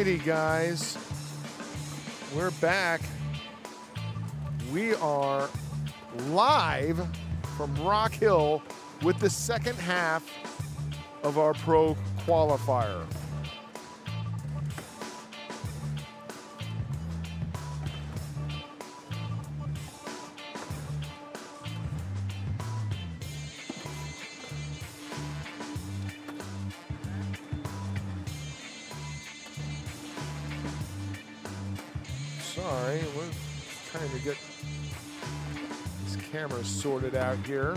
righty, guys. We're back. We are live from Rock Hill with the second half of our pro qualifier. Sorry, we're trying to get these cameras sorted out here.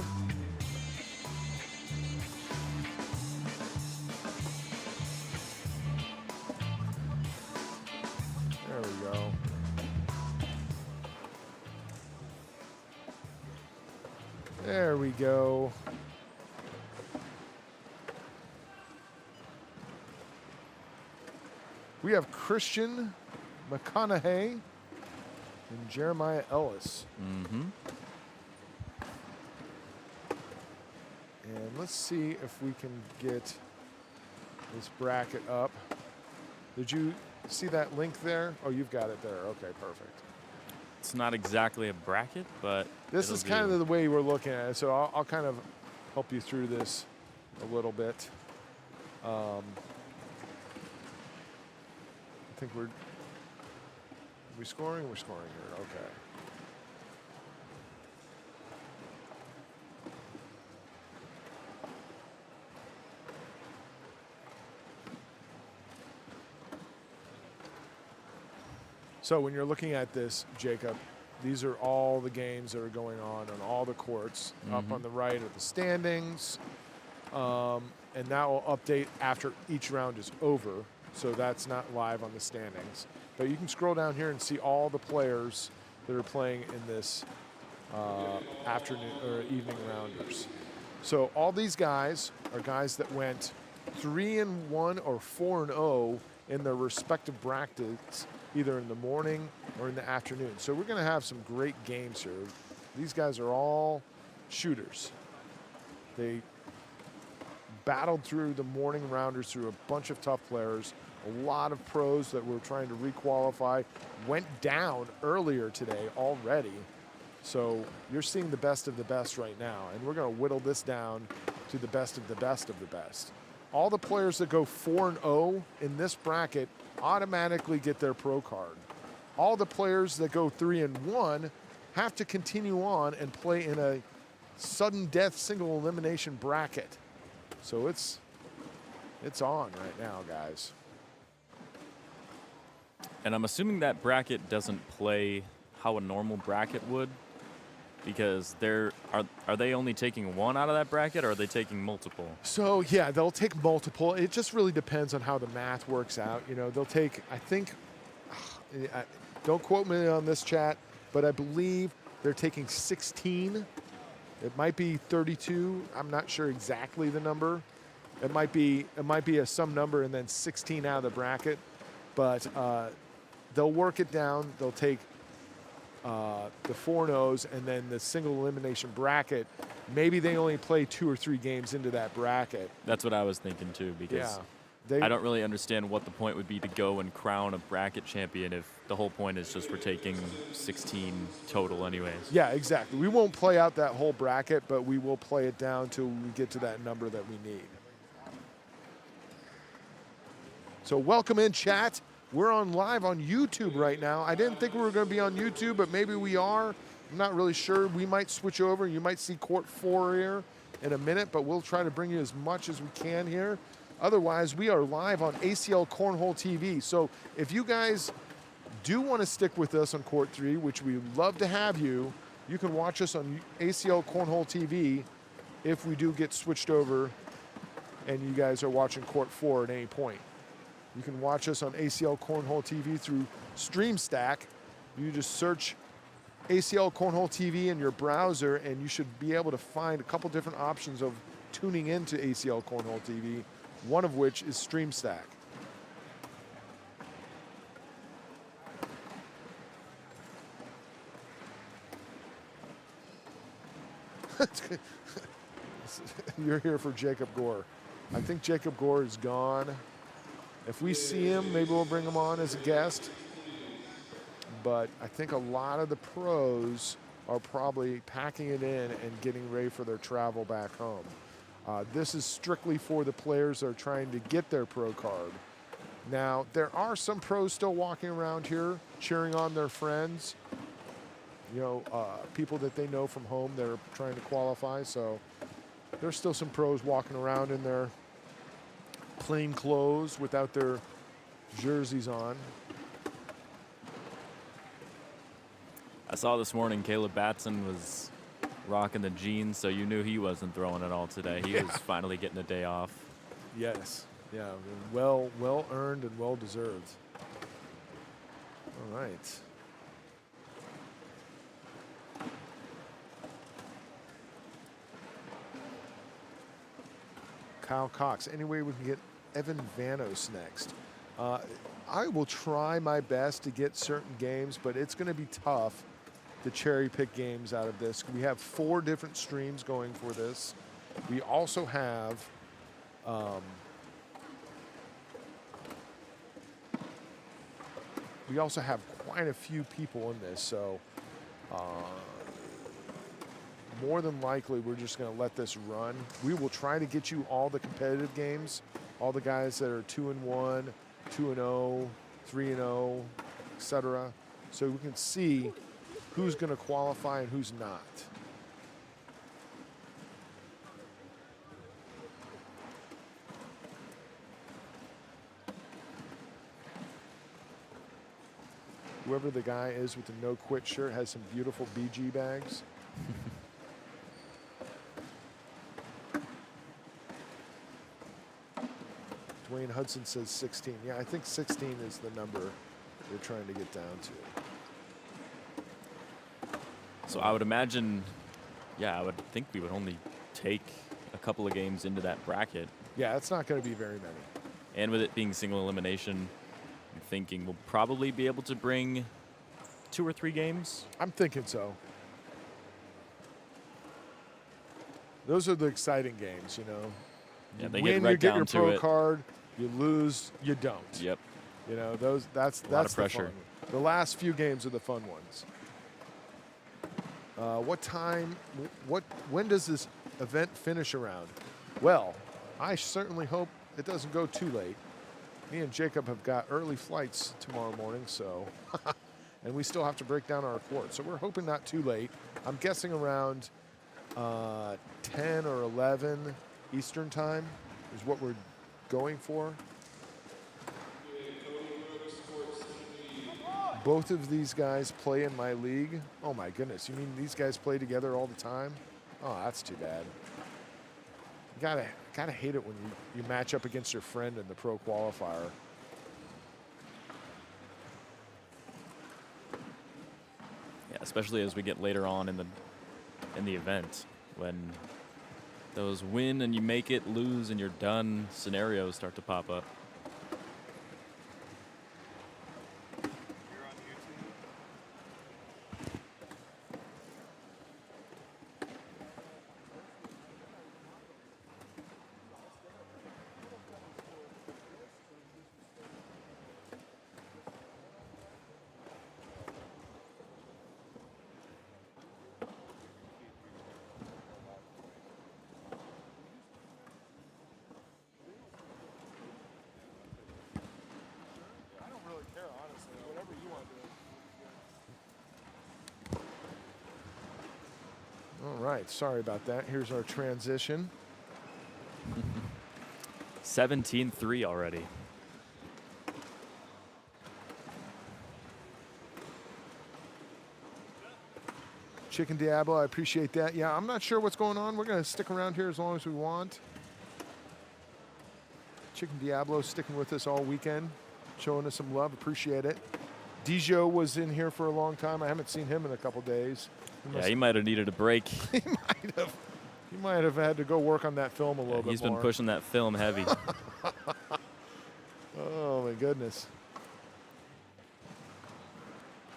There we go. There we go. We have Christian McClanahan and Jeremiah Ellis. And let's see if we can get this bracket up. Did you see that link there? Oh, you've got it there. Okay, perfect. It's not exactly a bracket, but this is kind of the way we're looking at it. So I'll kind of help you through this a little bit. I think we're scoring? We're scoring here. Okay. So when you're looking at this, Jacob, these are all the games that are going on all the courts. Up on the right are the standings. And that will update after each round is over. So that's not live on the standings. But you can scroll down here and see all the players that are playing in this afternoon or evening rounders. So all these guys are guys that went 3-1 or 4-0 in their respective brackets, either in the morning or in the afternoon. So we're going to have some great games here. These guys are all shooters. They battled through the morning rounders through a bunch of tough players. A lot of pros that were trying to requalify went down earlier today already. So you're seeing the best of the best right now. And we're going to whittle this down to the best of the best of the best. All the players that go 4-0 in this bracket automatically get their pro card. All the players that go 3-1 have to continue on and play in a sudden death single elimination bracket. So it's on right now, guys. And I'm assuming that bracket doesn't play how a normal bracket would, because are they only taking one out of that bracket, or are they taking multiple? So yeah, they'll take multiple. It just really depends on how the math works out. You know, they'll take, I think, don't quote me on this, chat, but I believe they're taking 16. It might be 32. I'm not sure exactly the number. It might be some number and then 16 out of the bracket, but they'll work it down. They'll take the 4-0s and then the single elimination bracket. Maybe they only play 2 or 3 games into that bracket. That's what I was thinking too, because I don't really understand what the point would be to go and crown a bracket champion if the whole point is just we're taking 16 total anyways. Yeah, exactly. We won't play out that whole bracket, but we will play it down till we get to that number that we need. So welcome in, chat. We're on live on YouTube right now. I didn't think we were going to be on YouTube, but maybe we are. I'm not really sure. We might switch over. You might see Court 4 here in a minute, but we'll try to bring you as much as we can here. Otherwise, we are live on ACL Cornhole TV. So if you guys do want to stick with us on Court 3, which we love to have you, you can watch us on ACL Cornhole TV if we do get switched over and you guys are watching Court 4 at any point. You can watch us on ACL Cornhole TV through StreamStack. You just search ACL Cornhole TV in your browser, and you should be able to find a couple different options of tuning into ACL Cornhole TV, one of which is StreamStack. You're here for Jacob Gore. I think Jacob Gore is gone. If we see him, maybe we'll bring him on as a guest. But I think a lot of the pros are probably packing it in and getting ready for their travel back home. This is strictly for the players that are trying to get their pro card. Now, there are some pros still walking around here cheering on their friends, you know, people that they know from home that are trying to qualify. So there's still some pros walking around in their plain clothes without their jerseys on. I saw this morning Caleb Batson was rocking the jeans, so you knew he wasn't throwing it all today. He was finally getting a day off. Yes. Yeah, well earned and well deserved. All right. Kyle Cox. Any way we can get Evan Vanos next? I will try my best to get certain games, but it's going to be tough to cherry pick games out of this. We have 4 different streams going for this. We also have quite a few people in this, so more than likely we're just going to let this run. We will try to get you all the competitive games, all the guys that are 2-1, 2-0, 3-0, etc., so we can see who's going to qualify and who's not. Whoever the guy is with the no quit shirt has some beautiful BG bags. Dwayne Hudson says 16. Yeah, I think 16 is the number they're trying to get down to. So I would imagine, yeah, I would think we would only take a couple of games into that bracket. Yeah, it's not going to be very many. And with it being single elimination, I'm thinking we'll probably be able to bring 2 or 3 games. I'm thinking so. Those are the exciting games, you know. Yeah, they win, get right you get down your to pro it. card. You lose, you don't. Yep. You know, that's a lot of the pressure. fun. The last few games are the fun ones. What time? When does this event finish around? Well, I certainly hope it doesn't go too late. Me and Jacob have got early flights tomorrow morning, so and we still have to break down our court. So we're hoping not too late. I'm guessing around 10 or 11 Eastern time is what we're going for. Both of these guys play in my league. Oh my goodness, you mean these guys play together all the time? Oh, that's too bad. You gotta hate it when you match up against your friend in the pro qualifier. Yeah, especially as we get later on in the event, when those win and you make it, lose and you're done scenarios start to pop up. All right, sorry about that. Here's our transition. 17-3 already. Chicken Diablo, I appreciate that. Yeah, I'm not sure what's going on. We're going to stick around here as long as we want. Chicken Diablo sticking with us all weekend, showing us some love. Appreciate it. Dijo was in here for a long time. I haven't seen him in a couple days. He might have needed a break. He might have had to go work on that film a little bit more. He's been pushing that film heavy. Oh, my goodness.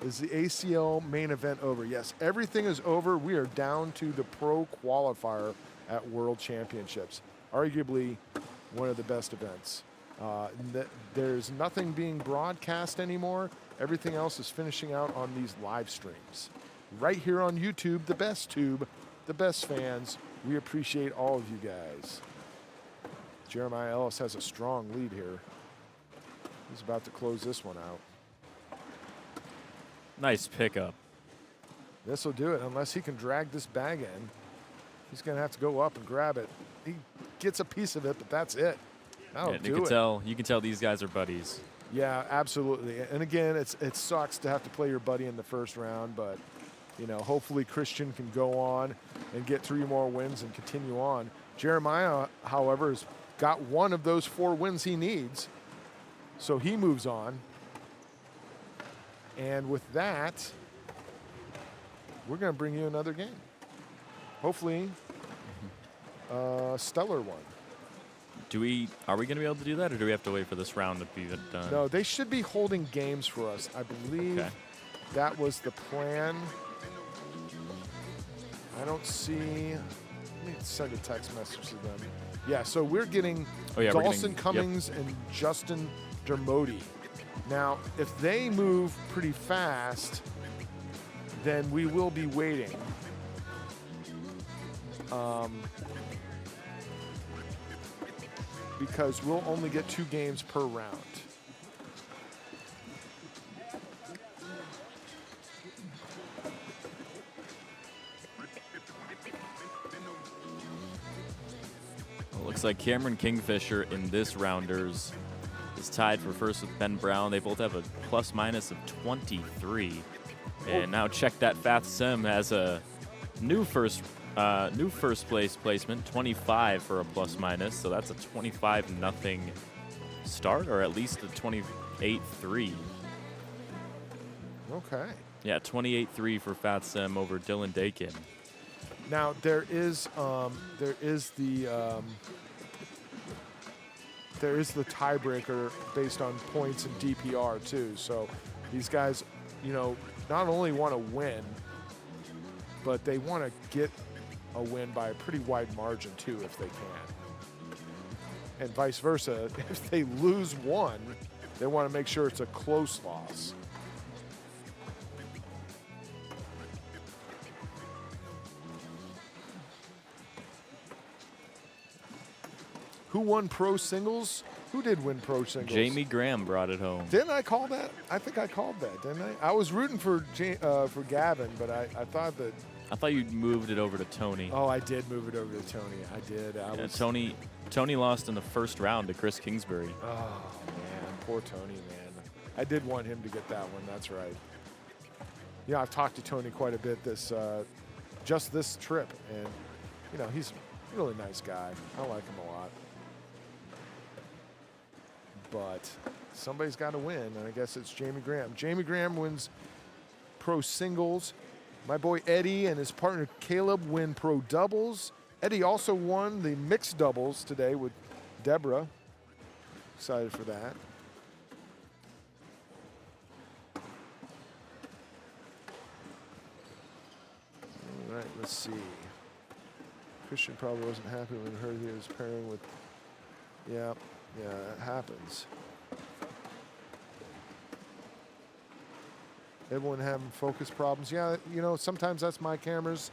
Is the ACL main event over? Yes, everything is over. We are down to the pro qualifier at World Championships. Arguably one of the best events. There's nothing being broadcast anymore. Everything else is finishing out on these live streams. Right here on YouTube, the best tube, the best fans. We appreciate all of you guys. Jeremiah Ellis has a strong lead here. He's about to close this one out. Nice pickup. This will do it unless he can drag this bag in. He's going to have to go up and grab it. He gets a piece of it, but that's it. That'll do it. You can tell these guys are buddies. Yeah, absolutely. And again, it sucks to have to play your buddy in the first round, but you know, hopefully Christian can go on and get 3 more wins and continue on. Jeremiah, however, has got one of those 4 wins he needs, so he moves on. And with that, we're going to bring you another game. Hopefully, a stellar one. Are we going to be able to do that, or do we have to wait for this round to be done? No, they should be holding games for us. I believe that was the plan. I don't see. Let me send a text message to them. Yeah, so we're getting Dawson Cummings and Justin Dermody. Now, if they move pretty fast, then we will be waiting. Because we'll only get 2 games per round. Well, it looks like Cameron Kingfisher in this rounders is tied for first with Ben Brown. They both have a plus-minus of 23. And now check that Fath Sim has a new first place placement, 25 for a plus-minus. So that's a 25-0 start, or at least a 28-3. Okay. Yeah, 28-3 for Fath Sim over Dylan Dakin. Now there is the tiebreaker based on points and DPR too. So these guys, you know, not only want to win, but they want to get a win by a pretty wide margin too if they can. And vice versa, if they lose one, they want to make sure it's a close loss. Who won pro singles? Who did win pro singles? Jamie Graham brought it home. Didn't I call that? I think I called that, didn't I? I was rooting for Gavin, but I thought that. I thought you moved it over to Tony. Oh, I did move it over to Tony. I did. Tony lost in the first round to Chris Kingsbury. Oh, man. Poor Tony, man. I did want him to get that one. That's right. Yeah, I've talked to Tony quite a bit just this trip. And, you know, he's a really nice guy. I like him a lot. But somebody's got to win, and I guess it's Jamie Graham. Jamie Graham wins pro singles. My boy Eddie and his partner Caleb win pro doubles. Eddie also won the mixed doubles today with Deborah. Excited for that. All right, let's see. Christian probably wasn't happy when he heard he was pairing with, yeah, it happens. Everyone having focus problems. Yeah, you know, sometimes that's my cameras.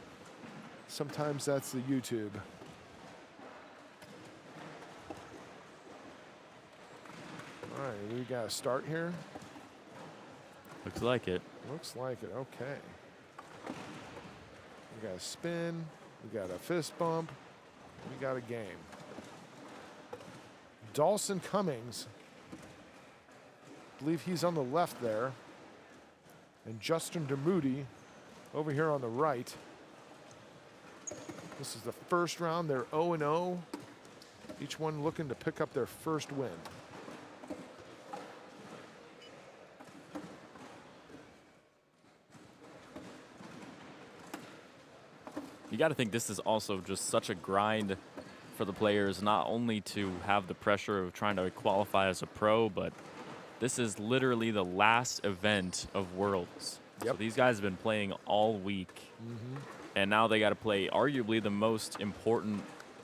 Sometimes that's the YouTube. All right, we got to start here. Looks like it. Looks like it, okay. We got a spin, we got a fist bump, we got a game. Dawson Cummings, I believe he's on the left there. And Justin Dermody over here on the right. This is the first round. They're 0-0. Each one looking to pick up their first win. You got to think this is also just such a grind for the players, not only to have the pressure of trying to qualify as a pro, but this is literally the last event of Worlds. Yep. So these guys have been playing all week, and now they got to play arguably the most important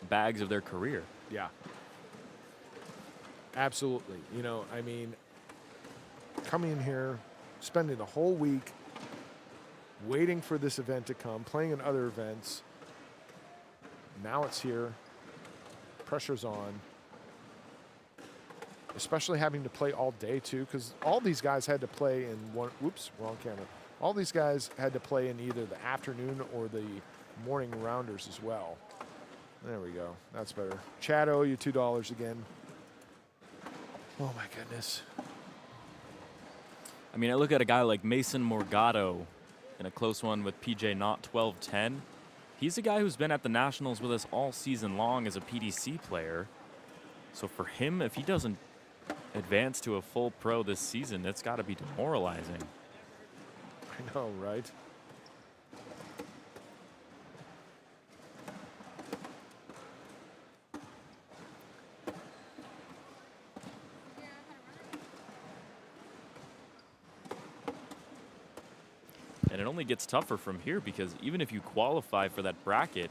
bags of their career. Yeah. Absolutely. You know, I mean, coming in here, spending the whole week waiting for this event to come, playing in other events. Now it's here. Pressure's on. Especially having to play all day, too, because all these guys had to play in one. Whoops, wrong camera. All these guys had to play in either the afternoon or the morning rounders as well. There we go. That's better. Chad, owe you $2 again. Oh, my goodness. I mean, I look at a guy like Mason Morgado in a close one with PJ Knott 12-10. He's a guy who's been at the Nationals with us all season long as a PDC player. So for him, if he doesn't advance to a full pro this season, it's got to be demoralizing. I know, right? And it only gets tougher from here because even if you qualify for that bracket,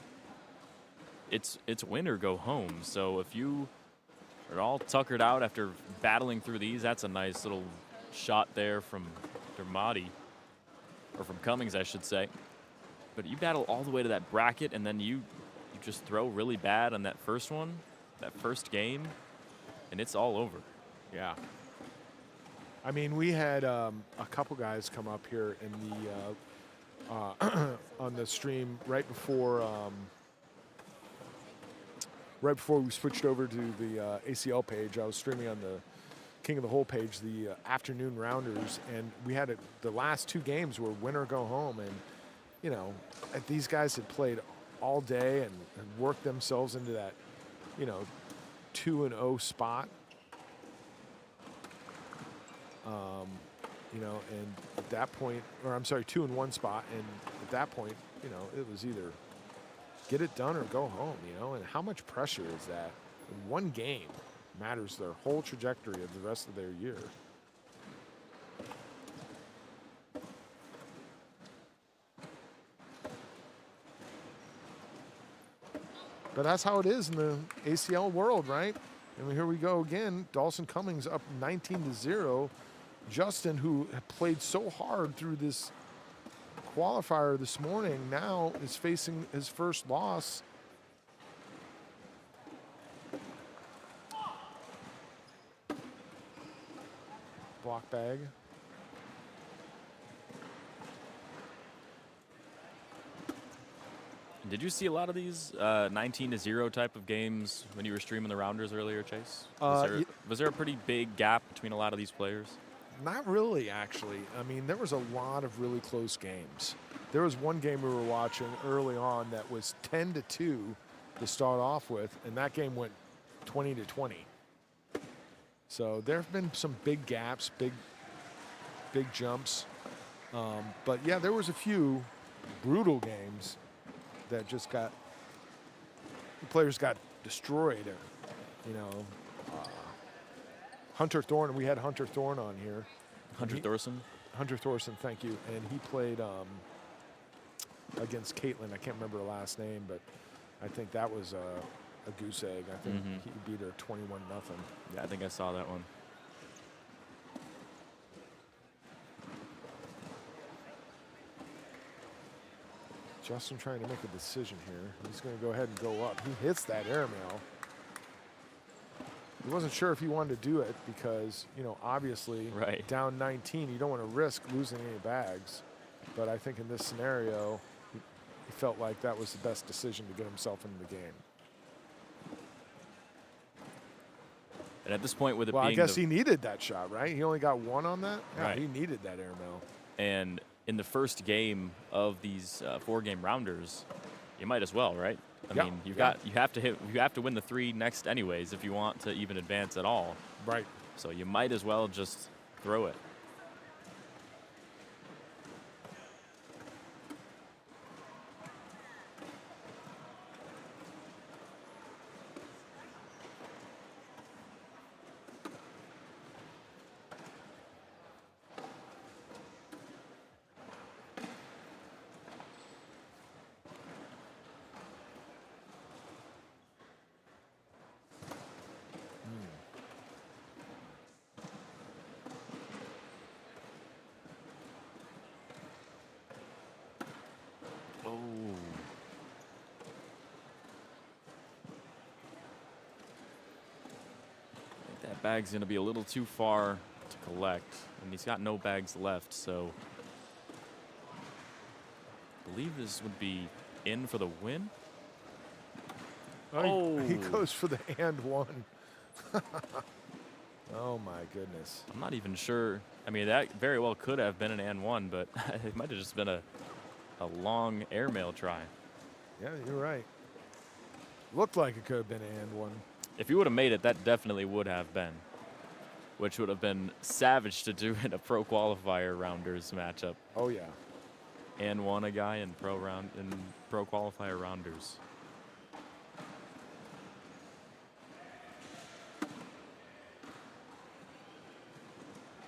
it's win or go home. So if you are all tuckered out after battling through these, that's a nice little shot there from Dermody, or from Cummings, I should say. But you battle all the way to that bracket, and then you just throw really bad on that first one, that first game, and it's all over. Yeah. I mean, we had a couple guys come up here in the on the stream right before we switched over to the ACL page. I was streaming on the King of the Hole page, the afternoon rounders, and we had the last two games were win or go home, and you know, these guys had played all day and worked themselves into that, you know, 2-0 spot. You know, and at that point, or I'm sorry, 2-1 spot, and at that point, you know, it was either get it done or go home, you know, and how much pressure is that? One game matters their whole trajectory of the rest of their year. But that's how it is in the ACL world, right? And here we go again. Dawson Cummings up 19-0. Justin, who played so hard through this qualifier this morning, now is facing his first loss. Block bag. Did you see a lot of these 19-0 type of games when you were streaming the rounders earlier, Chase? Was there a pretty big gap between a lot of these players? Not really, actually. I mean, there was a lot of really close games. There was one game we were watching early on that was 10-2 to start off with, and that game went 20-20. So there have been some big gaps, big jumps. But yeah, there was a few brutal games that just the players got destroyed. You know, Hunter Thorne, we had Hunter Thorne on here. Hunter Thorson? Hunter Thorson, thank you. And he played against Caitlin. I can't remember her last name, but I think that was a goose egg. I think he beat her 21-0. Yeah, I think I saw that one. Justin trying to make a decision here. He's going to go ahead and go up. He hits that airmail. He wasn't sure if he wanted to do it because, you know, obviously down 19, you don't want to risk losing any bags. But I think in this scenario, he felt like that was the best decision to get himself into the game. And at this point, with it well, being I guess he needed that shot, right? He only got one on that? Yeah, right. He needed that airmail. And in the first game of these 4-game rounders, you might as well, right? I mean, you have to win the 3 next anyways if you want to even advance at all. Right. So you might as well just throw it. bag's going to be a little too far to collect, and he's got no bags left, so I believe this would be in for the win. Oh, he goes for the and one. Oh my goodness. I'm not even sure. I mean, that very well could have been an and one, but it might have just been a long airmail try. Yeah, you're right. Looked like it could have been an and one. If he would have made it, that definitely would have been, which would have been savage to do in a pro qualifier rounders matchup. Oh yeah. And won a guy in pro qualifier rounders.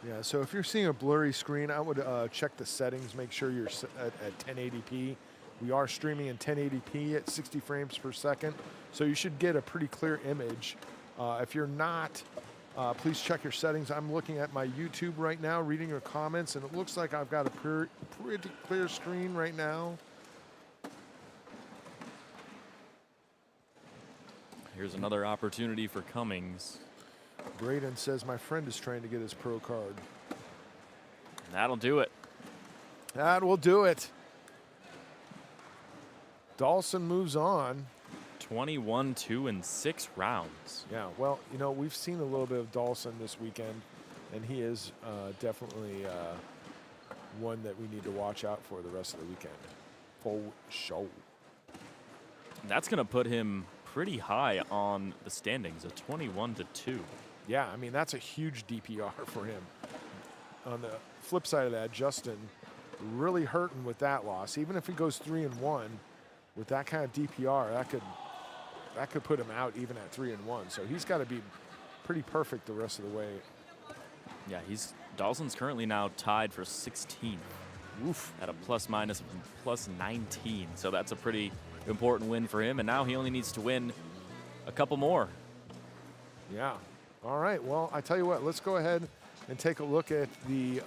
Yeah, so if you're seeing a blurry screen, I would check the settings, make sure you're at 1080p. We are streaming in 1080p at 60 frames per second, so you should get a pretty clear image. If you're not, please check your settings. I'm looking at my YouTube right now, reading your comments, and it looks like I've got a pretty clear screen right now. Here's another opportunity for Cummings. Braden says, my friend is trying to get his pro card. That'll do it. That will do it. Dawson moves on. 21, 2, and 6 rounds. Yeah, well, you know, we've seen a little bit of Dawson this weekend, and he is definitely one that we need to watch out for the rest of the weekend. For sure. That's going to put him pretty high on the standings, a 21 to 2. Yeah, I mean, that's a huge DPR for him. On the flip side of that, Justin really hurting with that loss. Even if he goes 3-1 with that kind of DPR, that could put him out even at 3-1. So he's got to be pretty perfect the rest of the way. Yeah, Dawson's currently now tied for 16th. Oof. At a plus-minus of plus 19. So that's a pretty important win for him. And now he only needs to win a couple more. Yeah. All right. Well, I tell you what, let's go ahead and take a look at the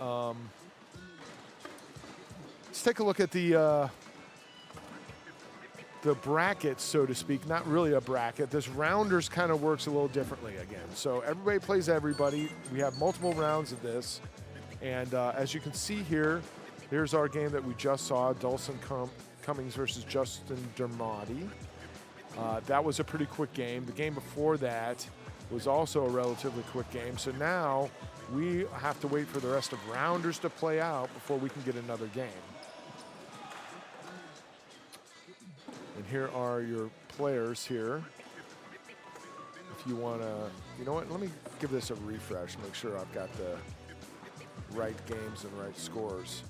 the bracket, so to speak. Not really a bracket. This rounders kind of works a little differently again. So everybody plays everybody. We have multiple rounds of this. And as you can see here, here's our game that we just saw, Dawson Cummings versus Justin Dermody. That was a pretty quick game. The game before that was also a relatively quick game. So now we have to wait for the rest of rounders to play out before we can get another game. And here are your players here. If you want to, you know what, let me give this a refresh, make sure I've got the right games and right scores.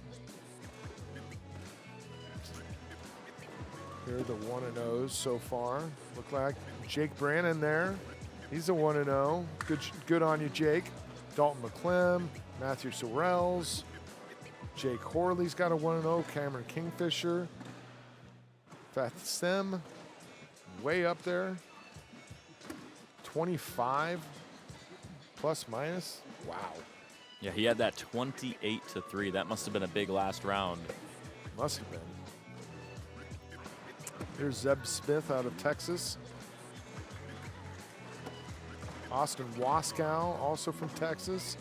Here are the 1-0s so far. Look like Jake Brannon there. He's a 1-0. Good on you, Jake. Dalton McClem, Matthew Sorrells. Jake Horley's got a 1-0. Cameron Kingfisher. Fat Stem, way up there. 25 plus minus. Wow. Yeah, he had that 28 to 3. That must have been a big last round. Must have been. Here's Zeb Smith out of Texas. Austin Waskow, also from Texas,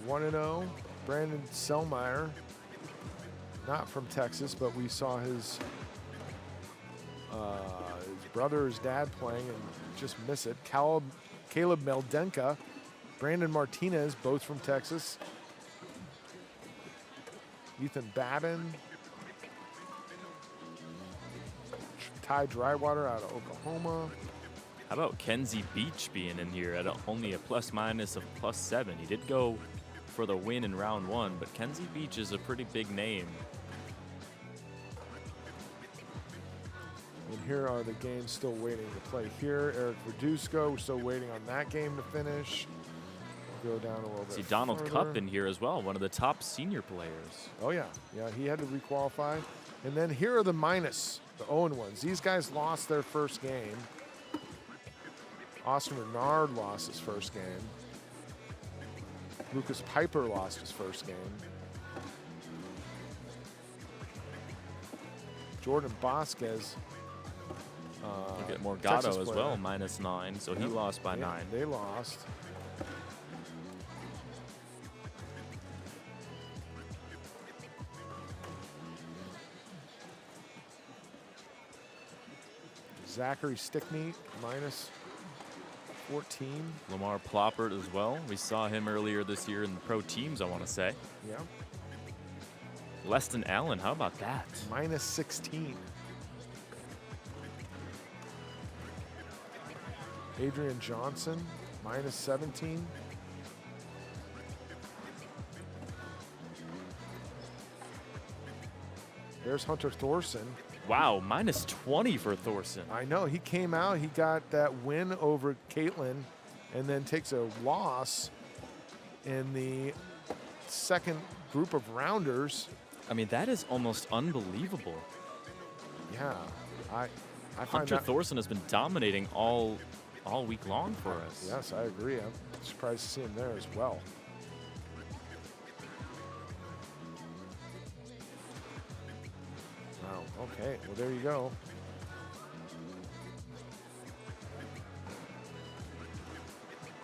1-0. Brandon Selmeyer, not from Texas, but we saw his brother, his dad playing and just miss it. Caleb Meldenka, Brandon Martinez, both from Texas. Ethan Babin. Ty Drywater out of Oklahoma. How about Kenzie Beach being in here at only a plus-minus of +7? He did go for the win in round 1, but Kenzie Beach is a pretty big name. And here are the games still waiting to play here. Eric Verduzco, we're still waiting on that game to finish. We'll go down a little bit. See Donald further. Cupp in here as well, one of the top senior players. Oh yeah, yeah, he had to requalify. And then here are the minus, the 0-1s. These guys lost their first game. Austin Renard lost his first game. Lucas Piper lost his first game. Jordan Vasquez. Look at Morgado as well, -9, so he lost by 9. They lost. Zachary Stickney, minus 14. Lamar Ploppert as well. We saw him earlier this year in the pro teams, I want to say. Yeah. Leston Allen, how about that? Minus 16. Adrian Johnson, minus 17. There's Hunter Thorson. Wow, minus 20 for Thorson. I know, he came out, he got that win over Caitlin, and then takes a loss in the second group of rounders. I mean, that is almost unbelievable. Yeah, I find Hunter that. Thorson has been dominating all week long for us. Yes, I agree. I'm surprised to see him there as well. Wow, okay, well, there you go.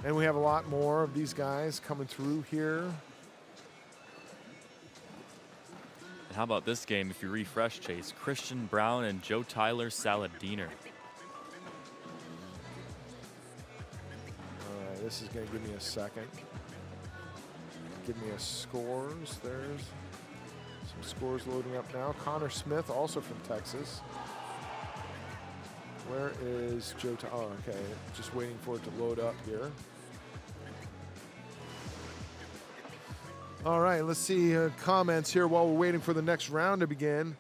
And we have a lot more of these guys coming through here. And how about this game if you refresh, Chase? Christian Brown and Joe Tyler Saladiner. All right, this is going to give me a second. Give me a scores. There's some scores loading up now. Connor Smith, also from Texas. Where is Joe Tyler? Oh, okay. Just waiting for it to load up here. All right, let's see comments here while we're waiting for the next round to begin.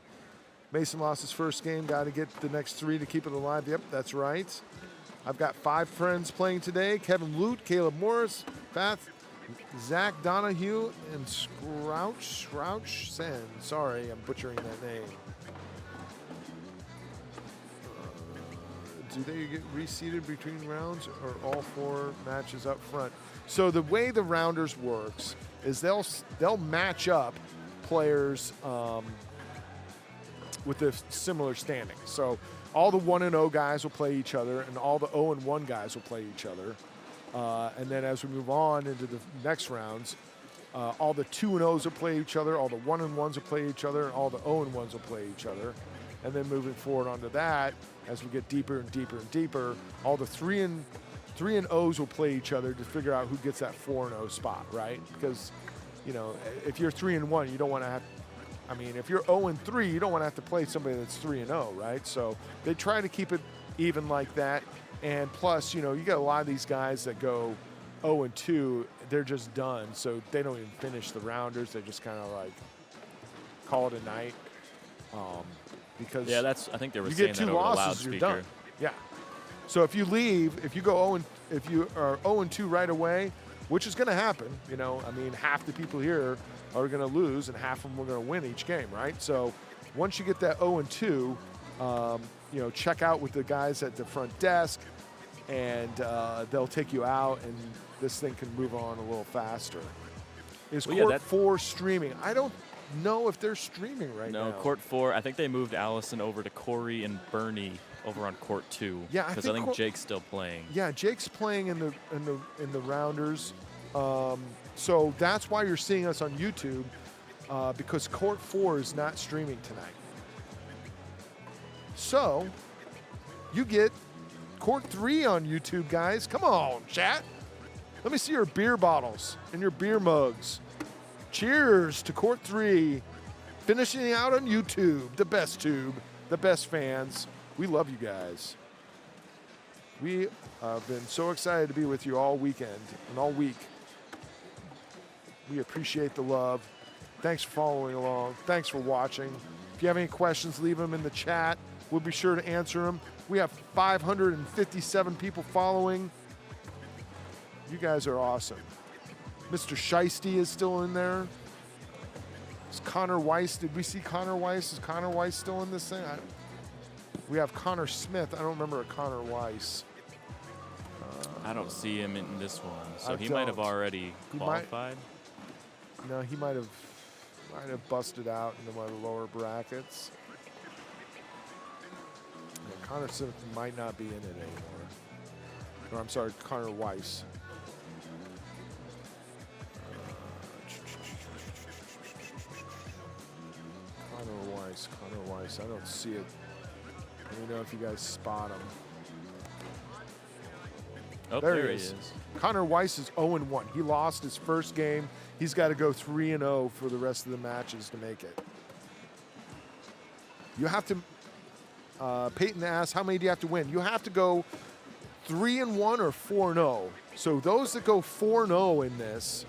Mason lost his first game. Got to get the next 3 to keep it alive. Yep, that's right. I've got 5 friends playing today. Kevin Lute, Caleb Morris, Fath, Zach Donahue, and Scrouch Sen. Sorry, I'm butchering that name. Do they get reseeded between rounds or all 4 matches up front? So the way the rounders works is they'll match up players with a similar standing. So all the 1-0 guys will play each other, and all the 0-1 guys will play each other. And then as we move on into the next rounds, all the 2-0s will play each other, all the 1-1s will play each other, and all the 0-1s will play each other. And then moving forward onto that, as we get deeper and deeper and deeper, all the 3-0s will play each other to figure out who gets that 4-0 spot, right? Because, you know, if you're 3-1, you don't want to have. I mean, if you're 0-3, you don't want to have to play somebody that's 3-0, right? So they try to keep it even like that. And plus, you know, you got a lot of these guys that go 0-2, they're just done. So they don't even finish the rounders. They just kind of like call it a night. Because yeah, I think they were you saying get 2 that over the losses, loudspeaker. you're done. Yeah. So if you leave, if you are 0-2 right away, which is going to happen, you know, I mean, half the people here are going to lose and half of them are going to win each game, right? So once you get that 0-2, you know, check out with the guys at the front desk, and they'll take you out, and this thing can move on a little faster. Is Court 4 streaming? I don't know if they're streaming right now. No, Court 4. I think they moved Allison over to Corey and Bernie over on Court 2. Yeah, because I think Jake's still playing. Yeah, Jake's playing in the rounders. So that's why you're seeing us on YouTube, because Court 4 is not streaming tonight. So you get Court 3 on YouTube, guys. Come on, chat. Let me see your beer bottles and your beer mugs. Cheers to Court 3, finishing out on YouTube, the best tube, the best fans. We love you guys. We have been so excited to be with you all weekend and all week. We appreciate the love. Thanks for following along. Thanks for watching. If you have any questions, leave them in the chat. We'll be sure to answer them. We have 557 people following. You guys are awesome. Mr. Shiesty is still in there. Is Connor Weiss? Did we see Connor Weiss? Is Connor Weiss still in this thing? We have Connor Smith. I don't remember a Connor Weiss. I don't see him in this one, so he might have already qualified. No, he might have busted out into one of the lower brackets. Yeah, Connor Smith might not be in it anymore. Or I'm sorry, Connor Weiss. Connor Weiss. I don't see it Let me know if you guys spot him. Oh, there he is. Connor Weiss is 0-1. He lost his first game. He's got to go 3-0 for the rest of the matches to make it. You have to, Peyton asked, how many do you have to win? You have to go 3-1 or 4-0. So those that go 4-0 in this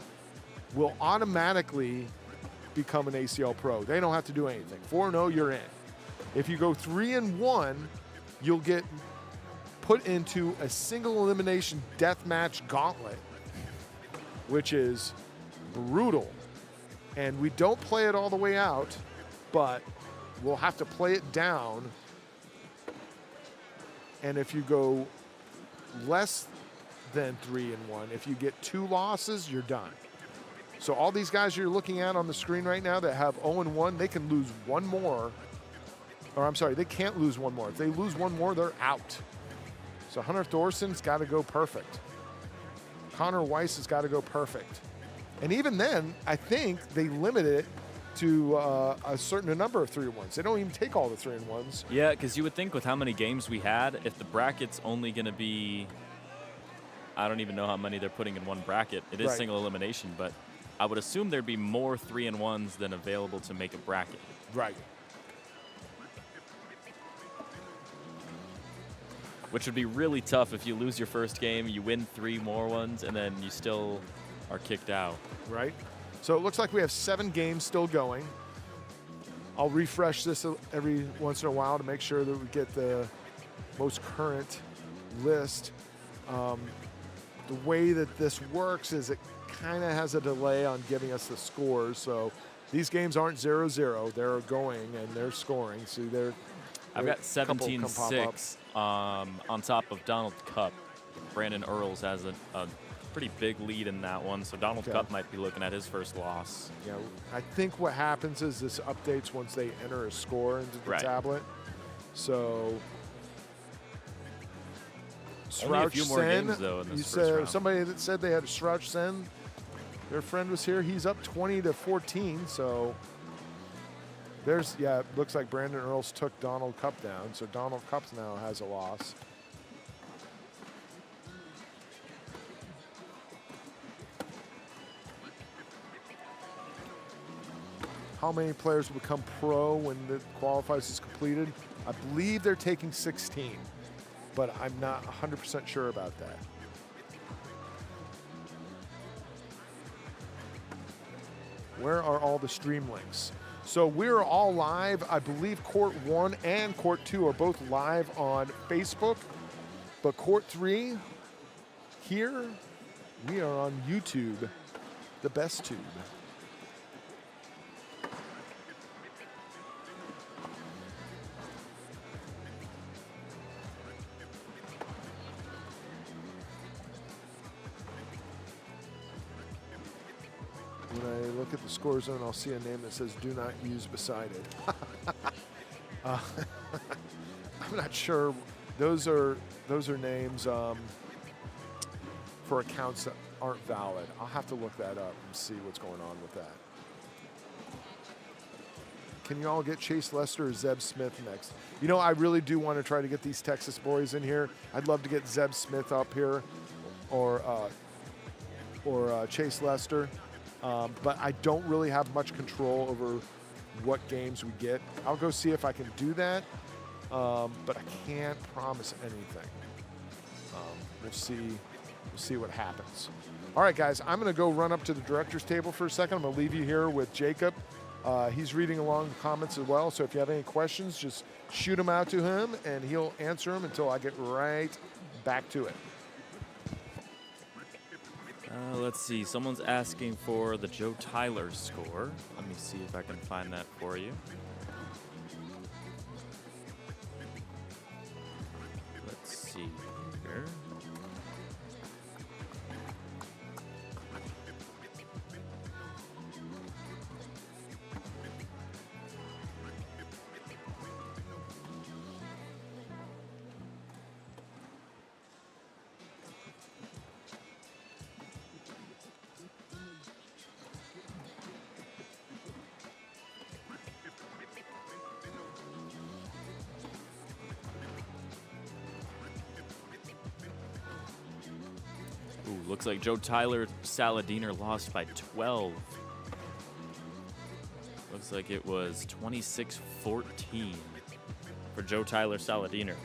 will automatically become an ACL pro. They don't have to do anything. 4-0, you're in. If you go 3-1, you'll get put into a single elimination death match gauntlet, which is brutal. And we don't play it all the way out, but we'll have to play it down. And if you go less than 3-1, if you get 2 losses, you're done. So all these guys you're looking at on the screen right now that have 0-1, they can lose one more. Or I'm sorry, they can't lose one more. If they lose one more, they're out. So Hunter Thorson's got to go perfect. Connor Weiss has got to go perfect. And even then, I think they limit it to a certain number of 3-1s. They don't even take all the 3-1s. Yeah, because you would think with how many games we had, if the bracket's only going to be, I don't even know how many they're putting in one bracket. It is single elimination, but I would assume there'd be more 3-1s than available to make a bracket. Right. Which would be really tough if you lose your first game, you win 3 more ones, and then you still are kicked out. Right. So it looks like we have 7 games still going. I'll refresh this every once in a while to make sure that we get the most current list. The way that this works is it kind of has a delay on giving us the scores. So these games aren't 0-0. They're going and they're scoring. So I've got 17-6 on top of Donald Cup. Brandon Earls has a pretty big lead in that one, so Donald Cup might be looking at his first loss. Yeah, I think what happens is this updates once they enter a score into the tablet. So only a few more games though in this first round. Somebody that said they had a Srouch Sen, their friend was here. He's up 20-14. So there's it looks like Brandon Earls took Donald Cup down. So Donald Cup now has a loss. How many players will become pro when the qualifiers is completed? I believe they're taking 16, but I'm not 100% sure about that. Where are all the stream links? So we're all live. I believe Court 1 and Court 2 are both live on Facebook, but Court 3 here, we are on YouTube, the best tube. When I look at the score zone, I'll see a name that says "Do not use beside it." I'm not sure. Those are names for accounts that aren't valid. I'll have to look that up and see what's going on with that. Can you all get Chase Lester or Zeb Smith next? You know, I really do want to try to get these Texas boys in here. I'd love to get Zeb Smith up here, or Chase Lester. But I don't really have much control over what games we get. I'll go see if I can do that, but I can't promise anything. We'll see what happens. All right, guys, I'm going to go run up to the director's table for a second. I'm going to leave you here with Jacob. He's reading along the comments as well, so if you have any questions, just shoot them out to him, and he'll answer them until I get right back to it. Let's see. Someone's asking for the Joe Tyler score. Let me see if I can find that for you. Let's see here. Looks like Joe Tyler Saladiner lost by 12. Looks like it was 26-14 for Joe Tyler Saladiner.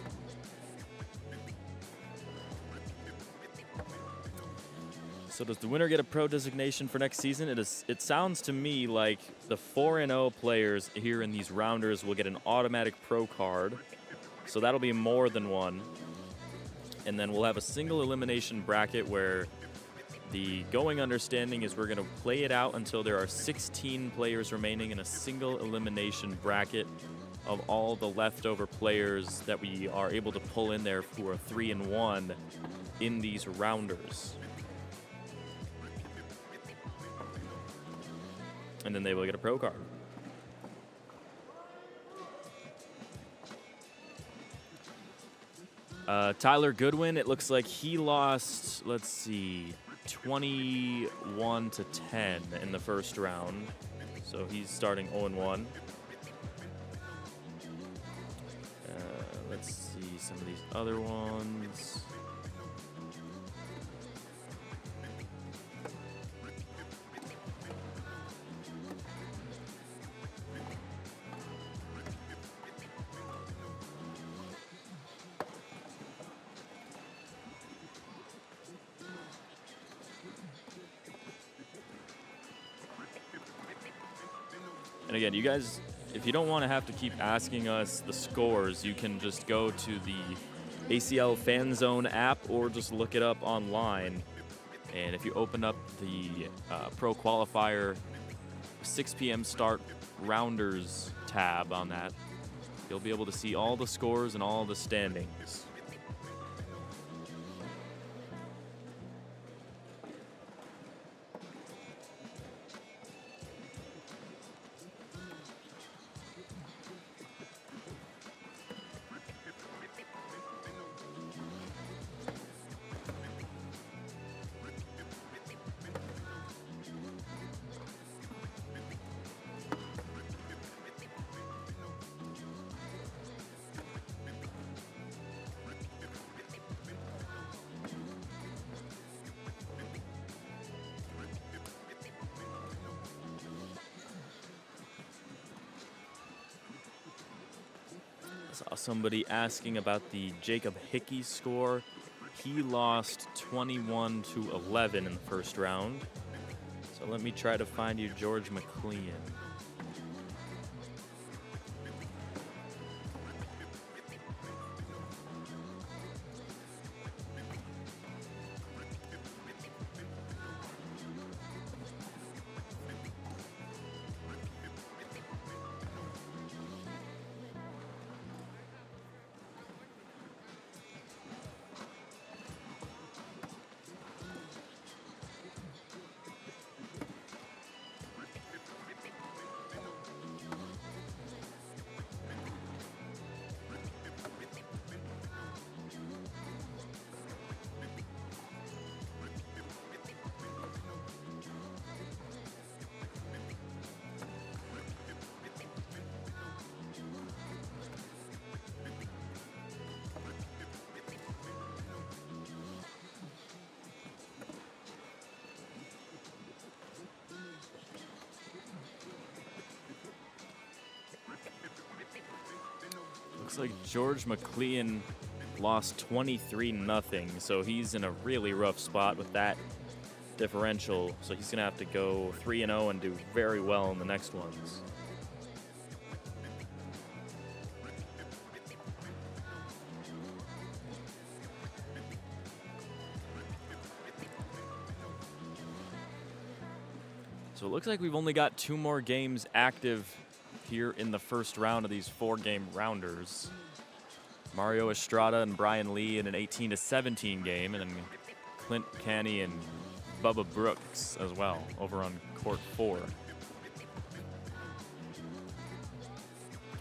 So does the winner get a pro designation for next season? It sounds to me like the 4-0 players here in these rounders will get an automatic pro card. So that'll be more than one. And then we'll have a single elimination bracket where the going understanding is we're going to play it out until there are 16 players remaining in a single elimination bracket of all the leftover players that we are able to pull in there who are 3-1 in these rounders. And then they will get a pro card. Tyler Goodwin, it looks like he lost, let's see, 21-10 in the first round. So he's starting 0-1. Let's see some of these other ones. And again, you guys, if you don't want to have to keep asking us the scores, you can just go to the ACL Fan Zone app or just look it up online. And if you open up the Pro Qualifier 6 p.m. start rounders tab on that, you'll be able to see all the scores and all the standings. Saw somebody asking about the Jacob Hickey score. He lost 21-11 in the first round. So let me try to find you George McClanahan. Looks like George McClanahan lost 23-0, so he's in a really rough spot with that differential. So he's going to have to go 3-0 and do very well in the next ones. So it looks like we've only got 2 more games active here in the first round of these 4-game rounders. Mario Estrada and Brian Lee in an 18-17 game, and then Clint Canny and Bubba Brooks as well over on court 4.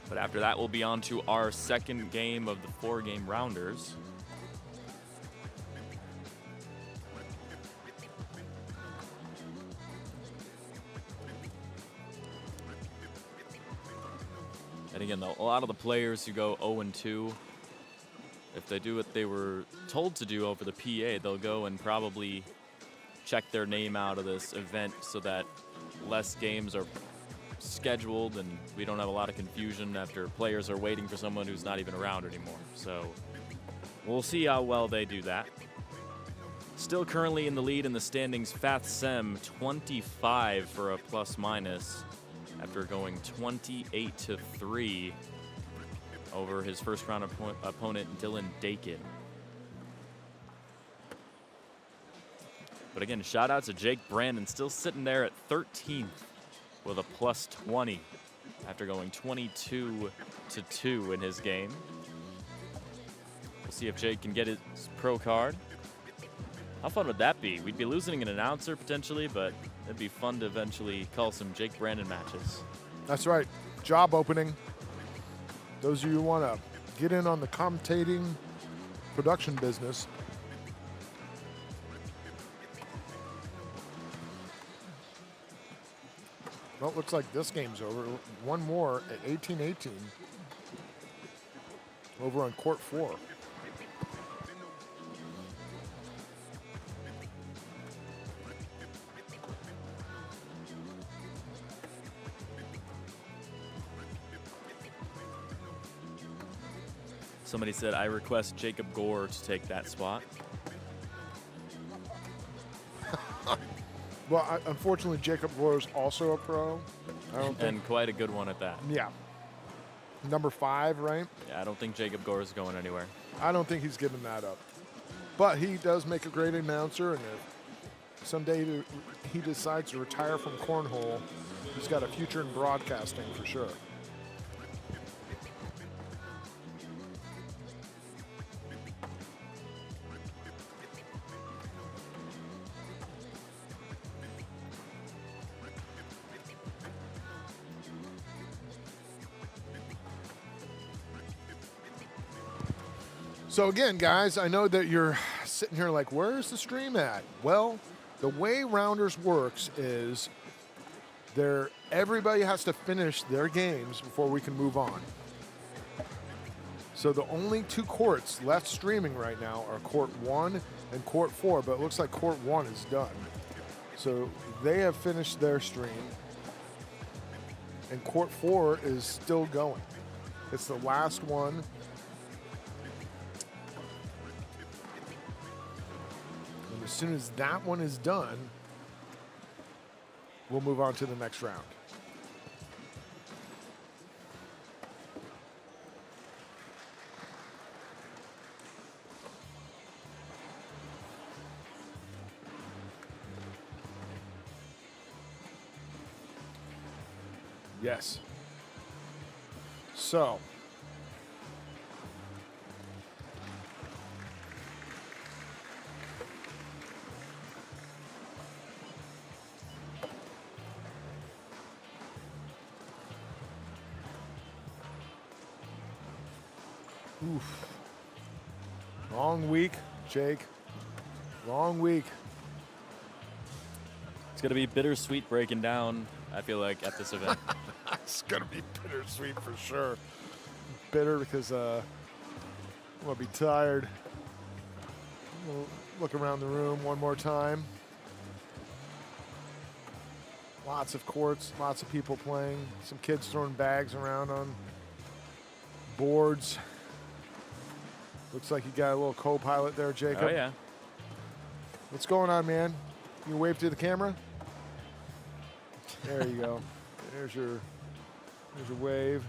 But after that, we'll be on to our second game of the 4-game rounders. And again, though, a lot of the players who go 0-2, if they do what they were told to do over the PA, they'll go and probably check their name out of this event so that less games are scheduled and we don't have a lot of confusion after players are waiting for someone who's not even around anymore. So we'll see how well they do that. Still currently in the lead in the standings, Fath Sem 25 for a plus minus after going 28-3 over his first round opponent, Dylan Dakin. But again, shout out to Jake Brandon, still sitting there at 13th with a plus 20 after going 22-2 in his game. We'll see if Jake can get his pro card. How fun would that be? We'd be losing an announcer potentially, but it'd be fun to eventually call some Jake Brandon matches. That's right. Job opening. Those of you who want to get in on the commentating production business. Well, it looks like this game's over. One more at 18-18 over on court 4. Somebody said, I request Jacob Gore to take that spot. Well, unfortunately, Jacob Gore is also a pro. And quite a good one at that. Yeah. Number 5, right? Yeah, I don't think Jacob Gore is going anywhere. I don't think he's giving that up. But he does make a great announcer, and if someday he decides to retire from cornhole, he's got a future in broadcasting for sure. So again, guys, I know that you're sitting here like, where's the stream at? Well, the way Rounders works is everybody has to finish their games before we can move on. So the only 2 courts left streaming right now are court 1 and court 4, but it looks like court 1 is done. So they have finished their stream, and court 4 is still going. It's the last one. As soon as that one is done, we'll move on to the next round. Yes. So, oof. Long week, Jake. Long week. It's going to be bittersweet breaking down, I feel like, at this event. It's going to be bittersweet for sure. Bitter because I'm going to be tired. We'll look around the room one more time. Lots of courts, lots of people playing. Some kids throwing bags around on boards. Looks like you got a little co-pilot there, Jacob. Oh, yeah. What's going on, man? You wave to the camera? There you go. There's your wave.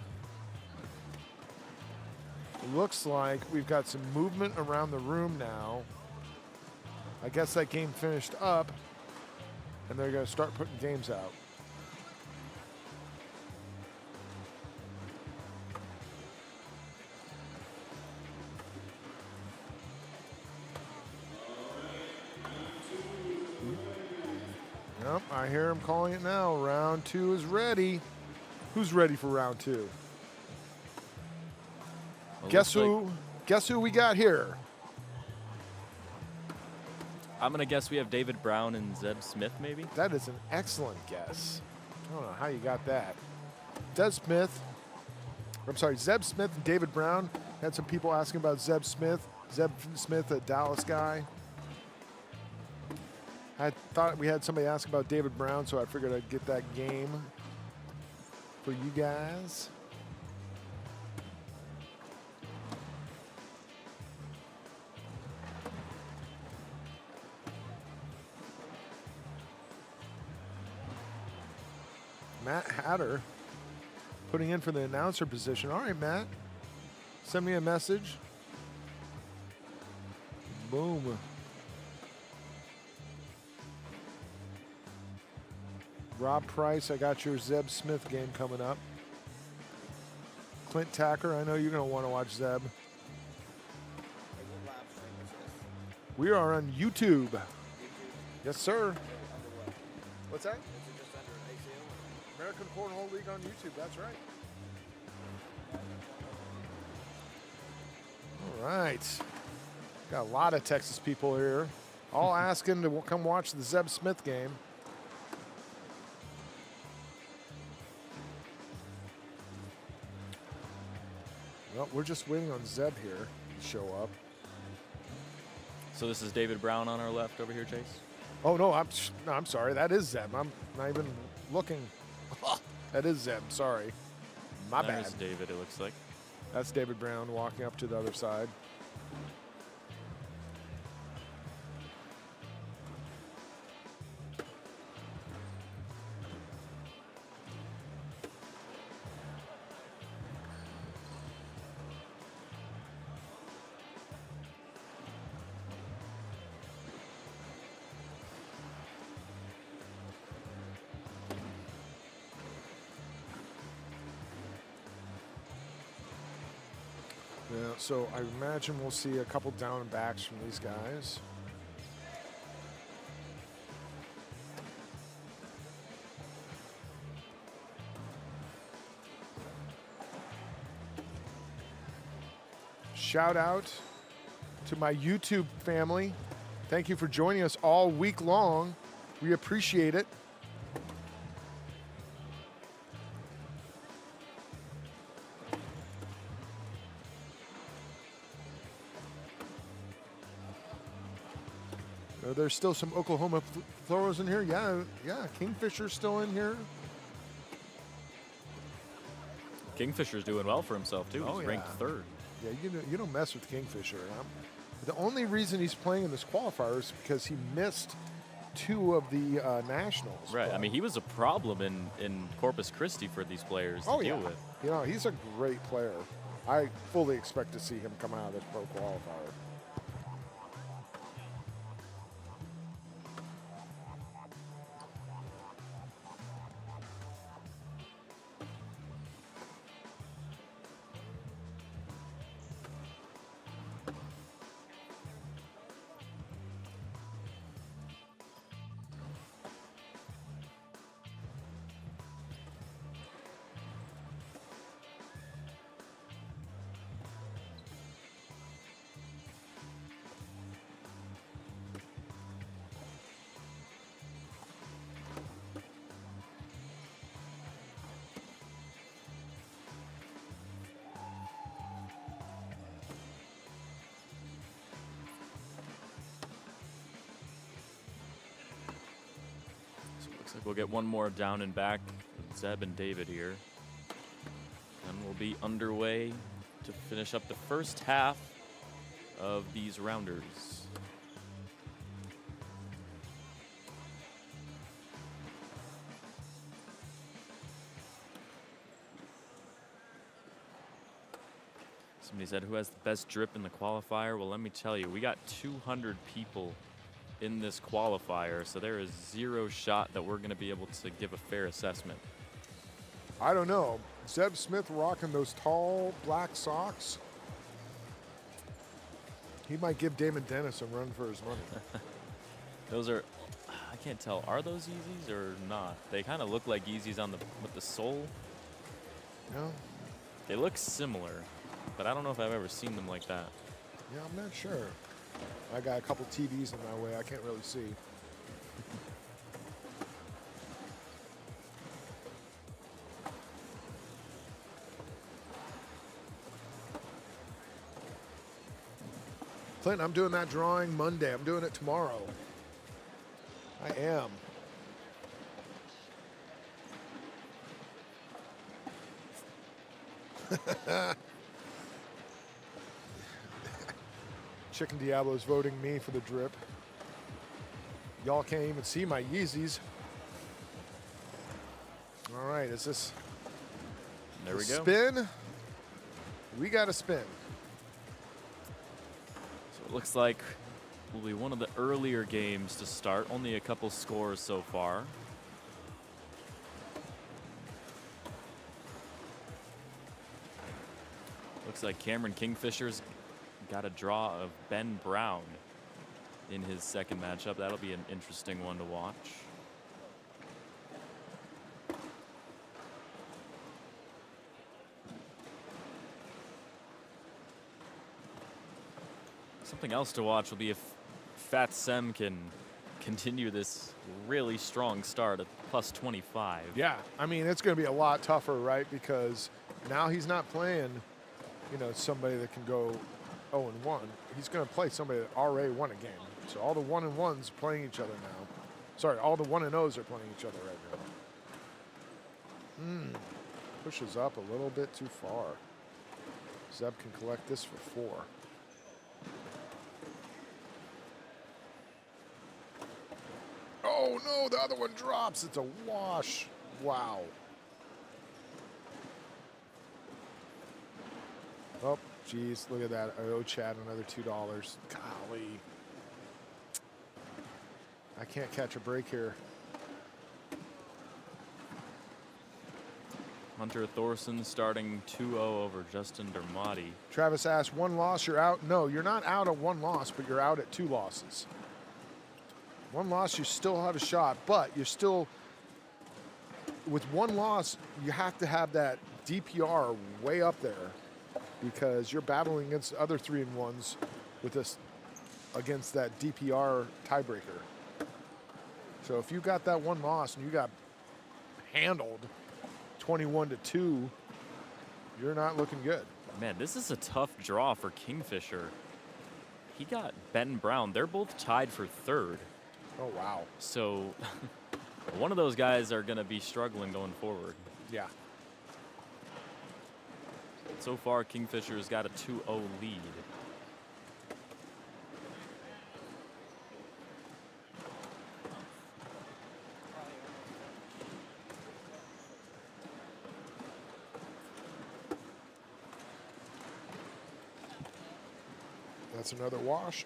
It looks like we've got some movement around the room now. I guess that game finished up, and they're going to start putting games out. Yep, I hear him calling it now. Round 2 is ready. Who's ready for round 2? Well, Guess who we got here? I'm going to guess we have David Brown and Zeb Smith, maybe? That is an excellent guess. I don't know how you got that. Zeb Smith and David Brown. Had some people asking about Zeb Smith. Zeb Smith, a Dallas guy. I thought we had somebody ask about David Brown, so I figured I'd get that game for you guys. Matt Hatter putting in for the announcer position. All right, Matt. Send me a message. Boom. Rob Price, I got your Zeb Smith game coming up. Clint Tacker, I know you're going to want to watch Zeb. We are on YouTube. Yes, sir. What's that? American Cornhole League on YouTube, that's right. All right. Got a lot of Texas people here, all asking to come watch the Zeb Smith game. Well, we're just waiting on Zeb here to show up. So this is David Brown on our left over here, Chase? Oh, no, I'm sorry. That is Zeb. I'm not even looking. That is Zeb. Sorry. My bad. There's David, it looks like. That's David Brown walking up to the other side. Yeah, so I imagine we'll see a couple down and backs from these guys. Shout out to my YouTube family. Thank you for joining us all week long. We appreciate it. There's still some Oklahoma throwers in here. Yeah, Kingfisher's still in here. Kingfisher's doing well for himself, too. He's ranked third. Yeah, you don't mess with Kingfisher. The only reason he's playing in this qualifier is because he missed 2 of the nationals. Right. I mean, he was a problem in Corpus Christi for these players to deal with. You know, he's a great player. I fully expect to see him come out of the pro qualifier. Looks like we'll get one more down and back. Zeb and David here. And we'll be underway to finish up the first half of these rounders. Somebody said, who has the best drip in the qualifier? Well, let me tell you, we got 200 people in this qualifier, so there is zero shot that we're going to be able to give a fair assessment. I don't know. Zeb Smith rocking those tall black socks. He might give Damon Dennis a run for his money. Those are, I can't tell, are those Yeezys or not? They kind of look like Yeezys on with the sole. No. They look similar, but I don't know if I've ever seen them like that. Yeah, I'm not sure. I got a couple TVs in my way. I can't really see. Clint, I'm doing that drawing Monday. I'm doing it tomorrow. I am. Chicken Diablo's voting me for the drip. Y'all can't even see my Yeezys. All right, is this There we go. spin? We got a spin. So it looks like will be one of the earlier games to start. Only a couple scores so far. Looks like Cameron Kingfisher's got a draw of Ben Brown in his second matchup. That'll be an interesting one to watch. Something else to watch will be if Fat Sem can continue this really strong start at plus 25. Yeah, I mean, it's going to be a lot tougher, right? Because now he's not playing, you know, somebody that can go 0-1. He's going to play somebody that already won a game. So all the 1-1s are playing each other now. Sorry, all the 1-0s are playing each other right now. Pushes up a little bit too far. Zeb can collect this for 4. Oh no, the other one drops. It's a wash. Wow. Oh, geez, look at that. I owe Chad another $2. Golly. I can't catch a break here. Hunter Thorson starting 2-0 over Justin Dermody. Travis asked, 1 loss, you're out? No, you're not out at 1 loss, but you're out at 2 losses. 1 loss, you still have a shot, but you're still, with 1 loss, you have to have that DPR way up there because you're battling against other 3-1s with this, against that DPR tiebreaker. So if you got that 1 loss and you got handled 21-2, you're not looking good. Man, this is a tough draw for Kingfisher. He got Ben Brown. They're both tied for 3rd. Oh, wow. So one of those guys are going to be struggling going forward. Yeah. So far, Kingfisher's got a 2-0 lead. That's another wash.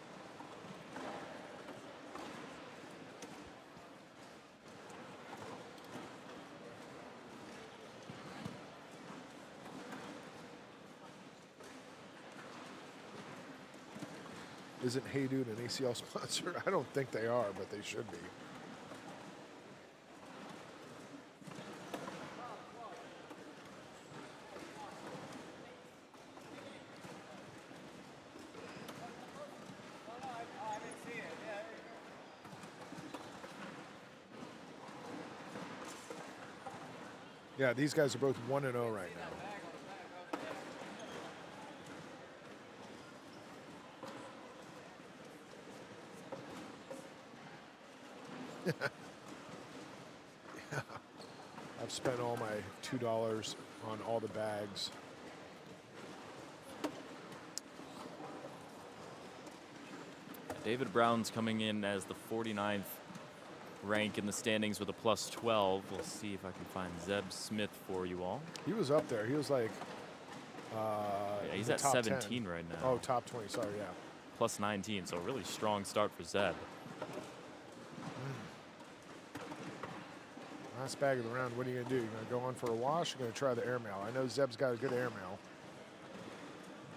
Isn't Hey Dude an ACL sponsor? I don't think they are, but they should be. Yeah, these guys are both 1-0 right now. Yeah. I've spent all my $2 on all the bags. David Brown's coming in as the 49th rank in the standings with a plus 12. We'll see if I can find Zeb Smith for you all. He was up there. He was like Yeah, he's the at top 17 10. right now. Oh, top 20. Sorry, yeah. Plus 19, so a really strong start for Zeb. Last bag of the round. What are you going to do? You're going to go on for a wash? You're going to try the airmail. I know Zeb's got a good airmail.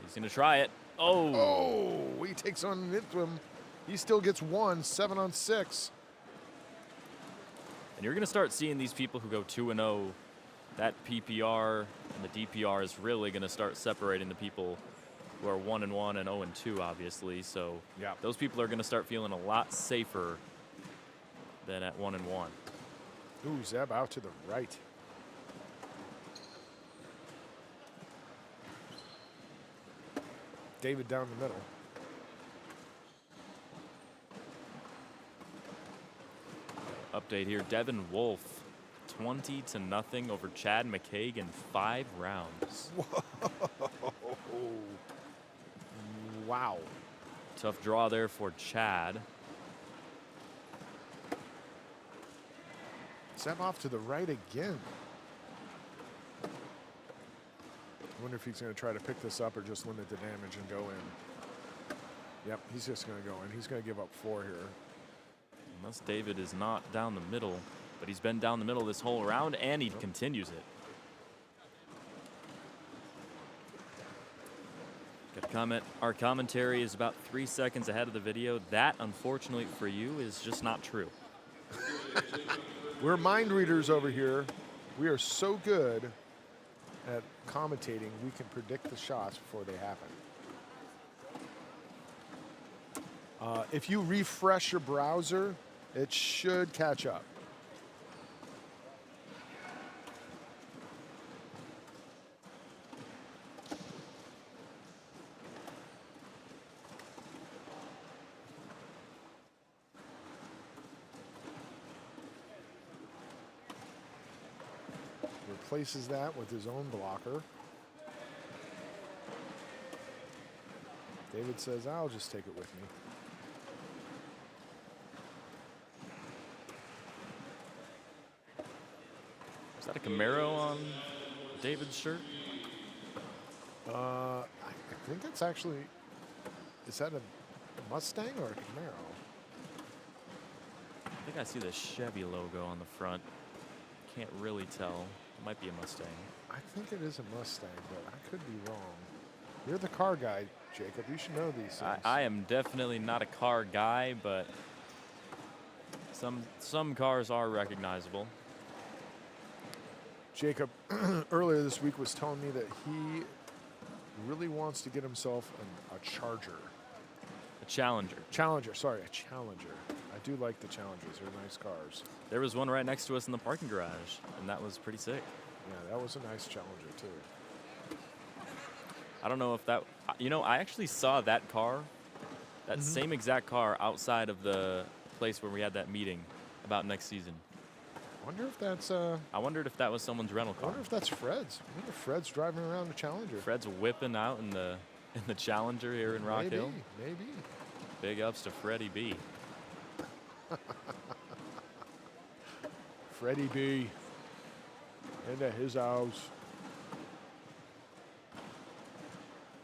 He's going to try it. Oh! Oh, he takes on into him. He still gets 1, 7 on 6. And you're going to start seeing these people who go 2-0. That PPR and the DPR is really going to start separating the people who are 1-1 and 0-2, obviously. So yeah, those people are going to start feeling a lot safer than at 1-1. Ooh, Zeb out to the right. David down the middle. update here. Devin Wolf, 20-0 over Chad McCaig in 5 rounds. Whoa. Wow. Tough draw there for Chad. Seb off to the right again. I wonder if he's going to try to pick this up or just limit the damage and go in. Yep, he's just going to go in. He's going to give up 4 here. Unless David is not down the middle, but he's been down the middle this whole round, and he continues it. Got a comment. Our commentary is about 3 seconds ahead of the video. That, unfortunately for you, is just not true. We're mind readers over here. We are so good at commentating, we can predict the shots before they happen. If you refresh your browser, it should catch up. Replaces that with his own blocker. David says, I'll just take it with me. Is that a Camaro on David's shirt? I think it's actually, is that a Mustang or a Camaro? I think I see the Chevy logo on the front. Can't really tell. It might be a Mustang. I think it is a Mustang, but I could be wrong. You're the car guy, Jacob. You should know these things. I am definitely not a car guy, but some cars are recognizable. Jacob earlier this week was telling me that he really wants to get himself a Charger. A Challenger. Challenger, sorry, a Challenger. I do like the Challengers. They're nice cars. There was one right next to us in the parking garage, and that was pretty sick. Yeah, that was a nice Challenger, too. I don't know if that, you know, I actually saw that car, that same exact car outside of the place where we had that meeting about next season. I wonder if that's I wondered if that was someone's rental I car. wonder if that's Fred's. I wonder if Fred's driving around the Challenger. Fred's whipping out in the Challenger here in Rock Hill. Maybe. Big ups to Freddie B. Freddie B. Into his house.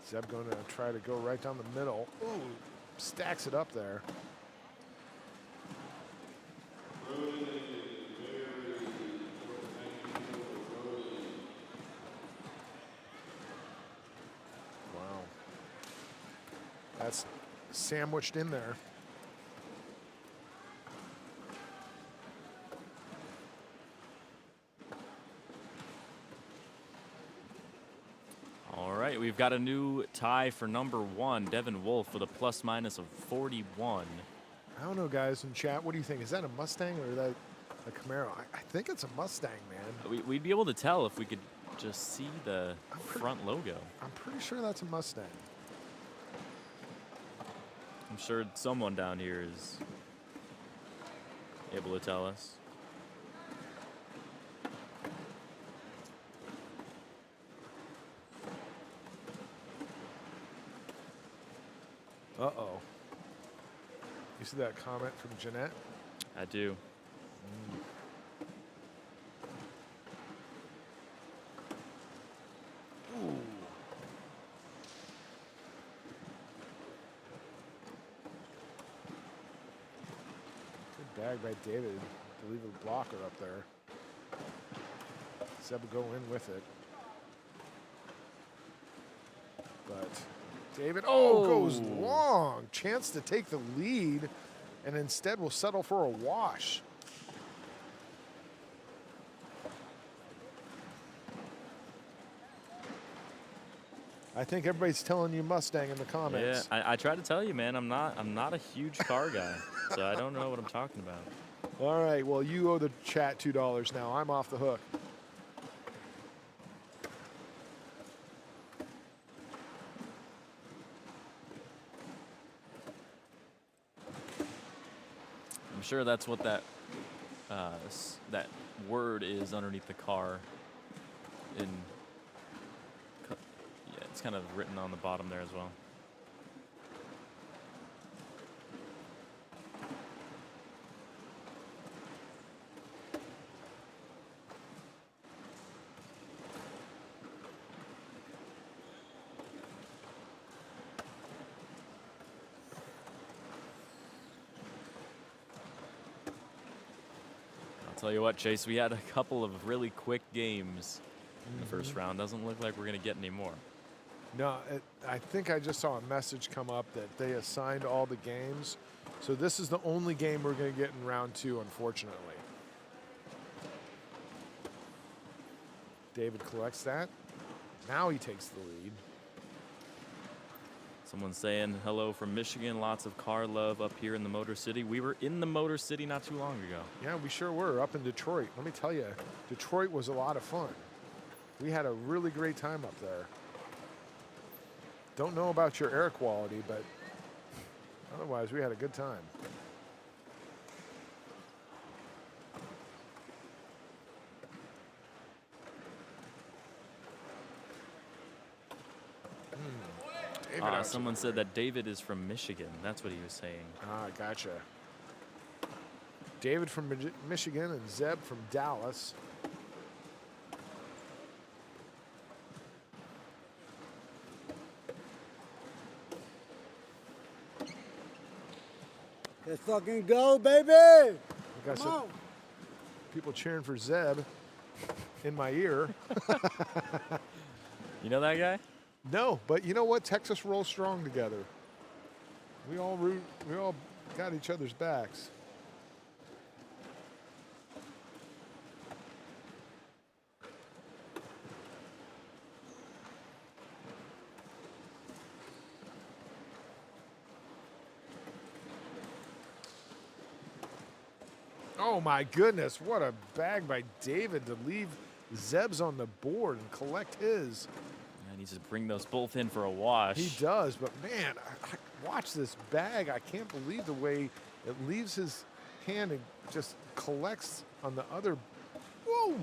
Zeb going to try to go right down the middle. Ooh, stacks it up there. Wow. That's sandwiched in there. All right, we've got a new tie for number 1, Devin Wolf, with a plus-minus of 41. I don't know, guys in chat. What do you think? Is that a Mustang or is that a Camaro? I think it's a Mustang, man. We'd be able to tell if we could just see the front logo. I'm pretty sure that's a Mustang. I'm sure someone down here is able to tell us. Uh-oh. You see that comment from Jeanette? I do. Ooh. Good bag by David. To leave a blocker up there. Zeb will go in with it. But David, goes long. Chance to take the lead, and instead will settle for a wash. I think everybody's telling you Mustang in the comments. Yeah, I try to tell you, man, I'm not a huge car guy, so I don't know what I'm talking about. All right, well, you owe the chat $2 now. I'm off the hook. I'm sure that's what that that word is underneath the car. Yeah, it's kind of written on the bottom there as well. Tell you what, Chase, we had a couple of really quick games in the first round. Doesn't look like we're going to get any more. No, I think I just saw a message come up that they assigned all the games. So this is the only game we're going to get in round 2, unfortunately. David collects that. Now he takes the lead. Someone's saying hello from Michigan. Lots of car love up here in the Motor City. We were in the Motor City not too long ago. Yeah, we sure were, up in Detroit. Let me tell you, Detroit was a lot of fun. We had a really great time up there. Don't know about your air quality, but otherwise we had a good time. Someone said that David is from Michigan. That's what he was saying. Ah, gotcha. David from Michigan and Zeb from Dallas. Let's fucking go, baby! Come on. People cheering for Zeb in my ear. You know that guy? No, but you know what? Texas rolls strong together. We all got each other's backs. Oh my goodness, what a bag by David to leave Zeb's on the board and collect his. He needs to bring those both in for a wash. He does, but man, I watch this bag. I can't believe the way it leaves his hand and just collects on the other. Whoa!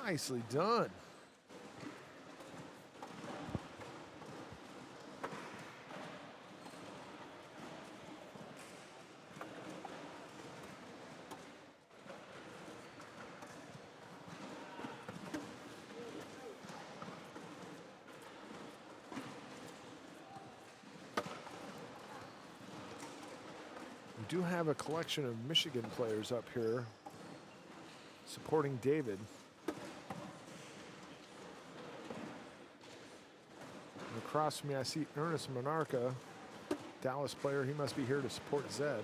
Nicely done. We do have a collection of Michigan players up here supporting David. And across from me, I see Ernest Monarca, Dallas player. He must be here to support Zeb.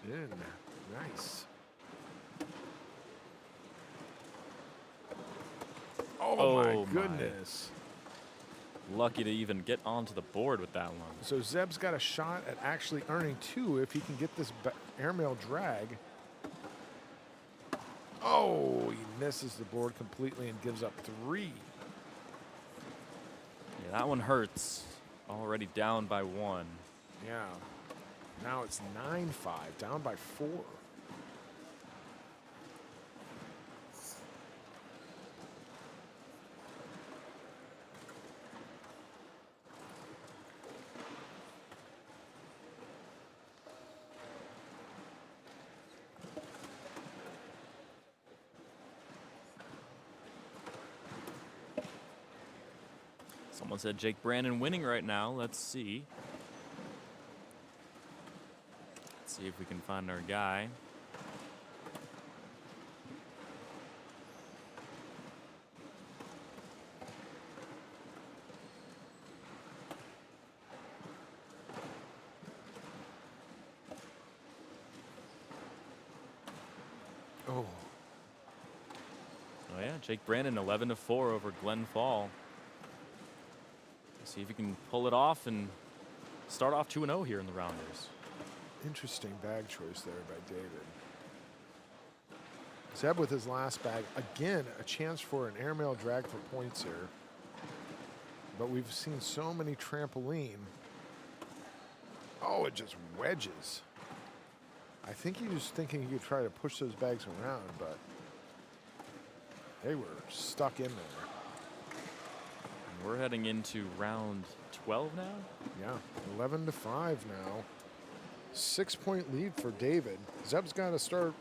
In. Nice. Oh my goodness. Lucky to even get onto the board with that one. So Zeb's got a shot at actually earning 2 if he can get this airmail drag. Oh, he misses the board completely and gives up 3. Yeah, that one hurts. Already down by 1. Yeah. Now it's 9-5, down by 4. Someone said Jake Brandon winning right now. Let's see. Let's see if we can find our guy. Oh. Oh yeah, Jake Brandon 11-4 over Glen Fall. See if he can pull it off and start off 2-0 here in the rounders. Interesting bag choice there by David. Zeb with his last bag. Again, a chance for an airmail drag for points here. But we've seen so many trampoline. Oh, it just wedges. I think he was thinking he could try to push those bags around, but they were stuck in there. And we're heading into round 12 now? Yeah, 11-5 now. 6-point lead for David. Zeb's got to start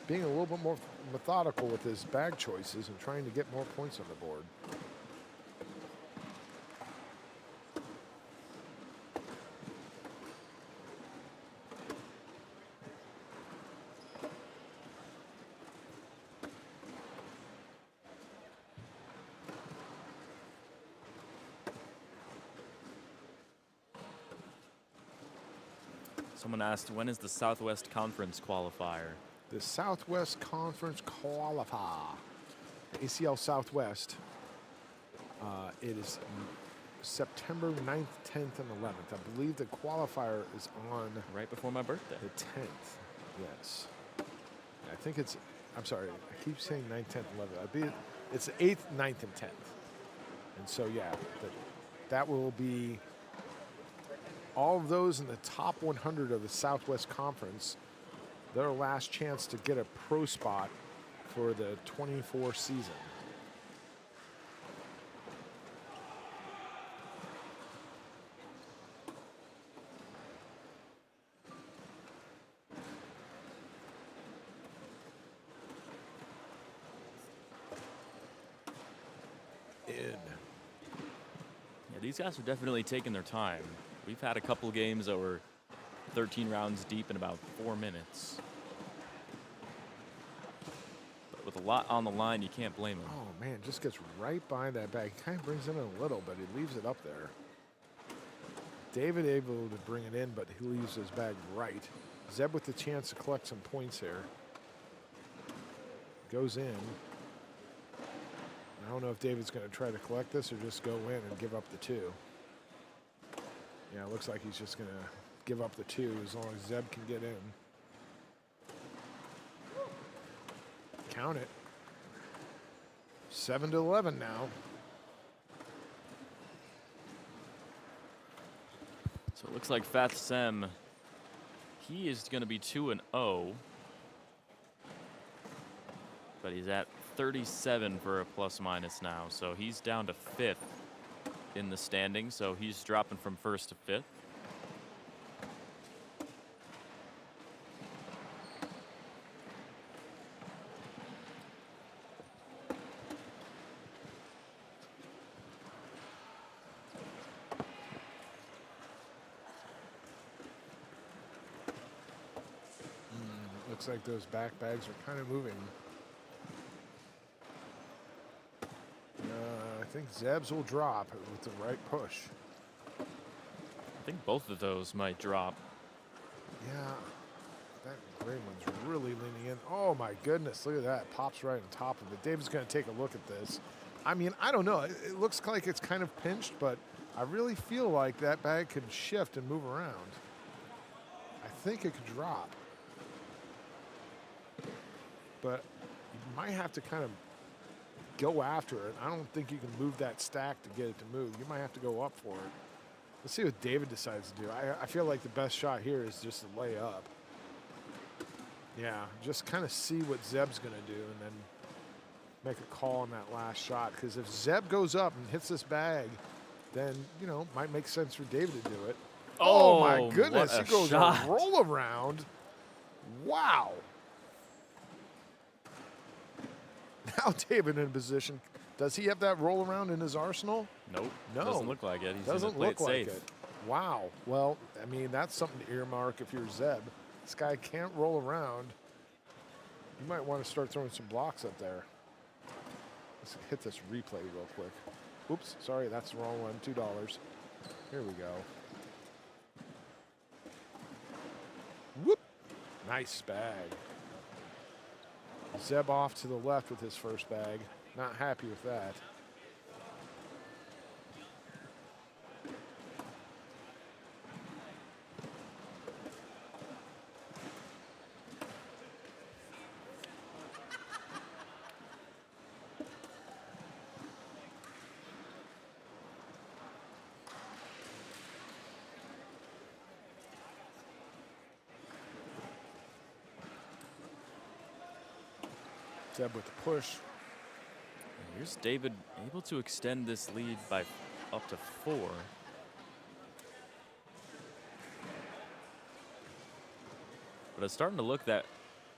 being a little bit more methodical with his bag choices and trying to get more points on the board. Someone asked, when is the Southwest Conference qualifier? The Southwest Conference Qualifier. ACL Southwest. It is September 9th, 10th, and 11th. I believe the qualifier is on Right before my birthday. the 10th. Yes. I think it's, I'm sorry, I keep saying 9th, 10th, 11th. It's the 8th, 9th, and 10th. And so, yeah, that will be all of those in the top 100 of the Southwest Conference. Their last chance to get a pro spot for the 24 season. Yeah, these guys are definitely taking their time. We've had a couple games that were 13 rounds deep in about 4 minutes. But with a lot on the line, you can't blame him. Oh man, just gets right by that bag. Kind of brings it in a little, but he leaves it up there. David able to bring it in, but he leaves his bag right. Zeb with the chance to collect some points here. Goes in. I don't know if David's going to try to collect this or just go in and give up the 2. Yeah, it looks like he's just going to give up the 2 as long as Zeb can get in. Count it. 7-11 now. So it looks like Fat Sem, he is going to be 2-0. But he's at 37 for a plus minus now. So he's down to 5th in the standing. So he's dropping from 1st to 5th. Looks like those back bags are kind of moving. I think Zeb's will drop with the right push. I think both of those might drop. Yeah, that gray one's really leaning in. Oh my goodness, look at that. Pops right on top of it. David's going to take a look at this. I mean, I don't know. It looks like it's kind of pinched, but I really feel like that bag could shift and move around. I think it could drop. But you might have to kind of go after it. I don't think you can move that stack to get it to move. You might have to go up for it. Let's see what David decides to do. I feel like the best shot here is just to lay up. Yeah, just kind of see what Zeb's going to do and then make a call on that last shot. Because if Zeb goes up and hits this bag, then, you know, might make sense for David to do it. Oh my goodness, he goes a roll around. Wow. Now David in position. Does he have that roll around in his arsenal? Nope. No. Doesn't look like it. He's Doesn't gonna play look like safe. it. Wow. Well, I mean, that's something to earmark if you're Zeb. This guy can't roll around. You might want to start throwing some blocks up there. Let's hit this replay real quick. Oops, sorry, that's the wrong one. $2. Here we go. Whoop. Nice bag. Zeb off to the left with his first bag. Not happy with that. Zeb with the push. Here's David able to extend this lead by up to 4. But it's starting to look that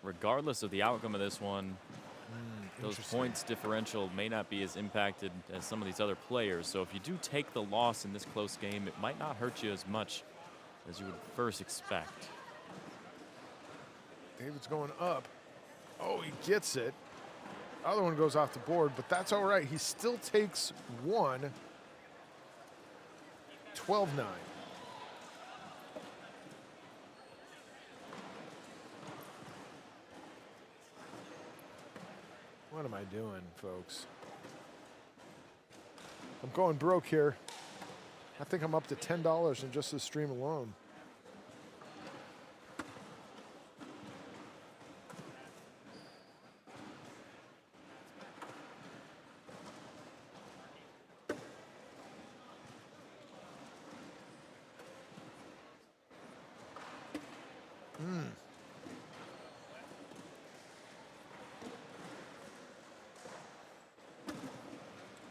regardless of the outcome of this one, those points differential may not be as impacted as some of these other players. So if you do take the loss in this close game, it might not hurt you as much as you would first expect. David's going up. Oh, he gets it. Other one goes off the board, but that's all right. He still takes one. 12-9. What am I doing, folks? I'm going broke here. I think I'm up to $10 in just this stream alone.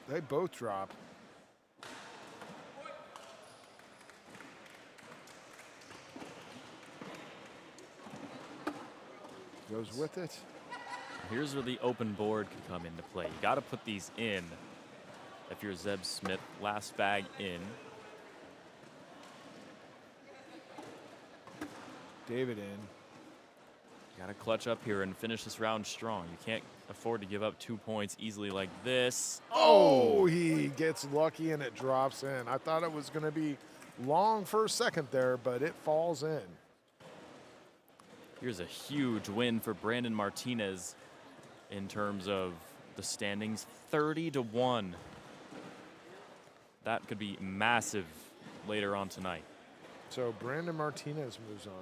They both drop. Goes with it. Here's where the open board can come into play. You got to put these in. If you're Zeb Smith, last bag in. David in. Got to clutch up here and finish this round strong. You can't afford to give up 2 points easily like this. Oh, he gets lucky and it drops in. I thought it was going to be long for a second there, but it falls in. Here's a huge win for Brandon Martinez in terms of the standings, 30-1. That could be massive later on tonight. So Brandon Martinez moves on.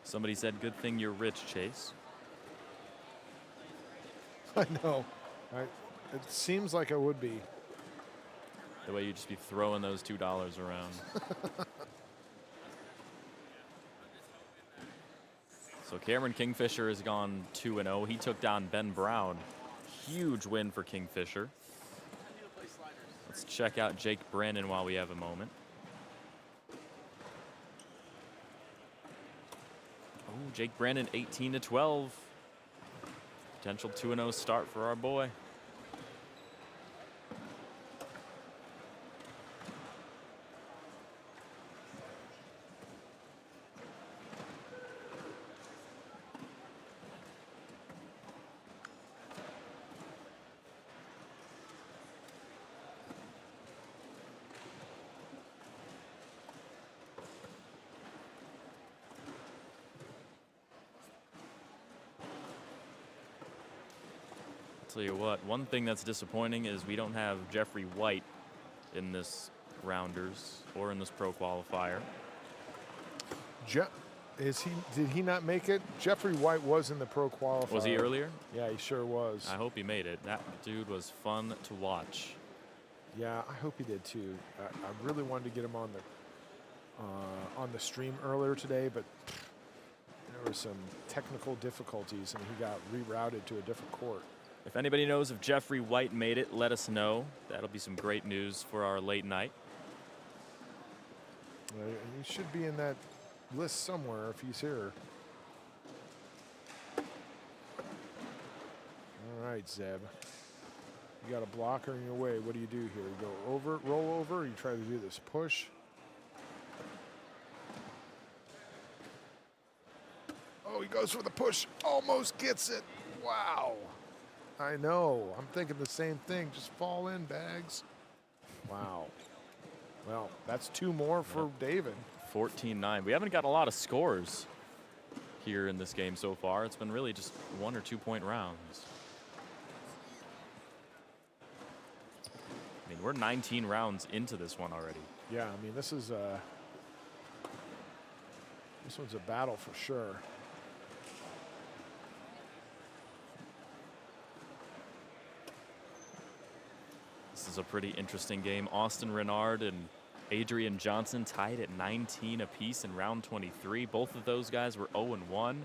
Somebody said, good thing you're rich, Chase. I know. It seems like I would be. The way you just be throwing those $2 around. So Cameron Kingfisher has gone 2-0. He took down Ben Brown. Huge win for Kingfisher. Let's check out Jake Brandon while we have a moment. Oh, Jake Brandon 18-12. Potential 2-0 start for our boy. Tell you what, one thing that's disappointing is we don't have Jeffrey White in this rounders or in this pro qualifier. Did he not make it? Jeffrey White was in the pro qualifier. Was he earlier? Yeah, he sure was. I hope he made it. That dude was fun to watch. Yeah, I hope he did too. I really wanted to get him on the stream earlier today, but there were some technical difficulties and he got rerouted to a different court. If anybody knows if Jeffrey White made it, let us know. That'll be some great news for our late night. He should be in that list somewhere if he's here. All right, Zeb. You got a blocker in your way. What do you do here? You go over, roll over, or you try to do this push? Oh, he goes for the push. Almost gets it. Wow. I know. I'm thinking the same thing. Just fall in, Bags. Wow. Well, that's 2 more for David. 14-9. We haven't got a lot of scores here in this game so far. It's been really just 1 or 2 point rounds. I mean, we're 19 rounds into this one already. Yeah, I mean, this is This one's a battle for sure. This is a pretty interesting game. Austin Renard and Adrian Johnson tied at 19 apiece in round 23. Both of those guys were 0-1.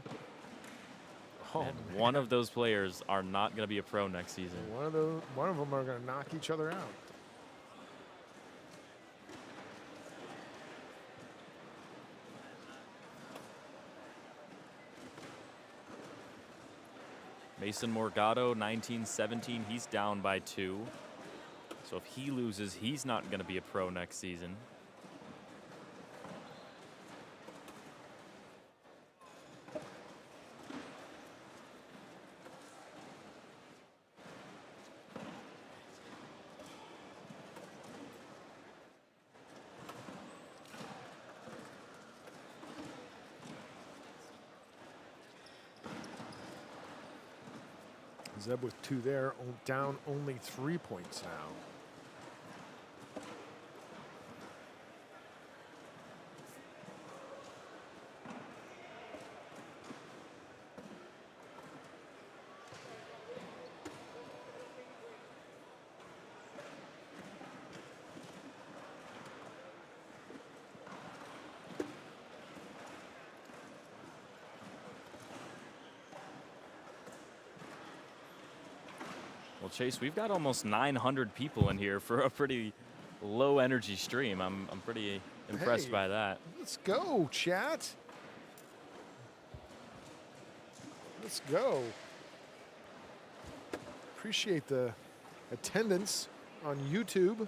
Oh, And one of those players are not going to be a pro next season. One of them are going to knock each other out. Mason Morgado, 19-17. He's down by 2. So if he loses, he's not going to be a pro next season. Zeb with 2 there, down only 3 points now. Well, Chase, we've got almost 900 people in here for a pretty low energy stream. I'm pretty impressed by that. Let's go, chat. Let's go. Appreciate the attendance on YouTube. It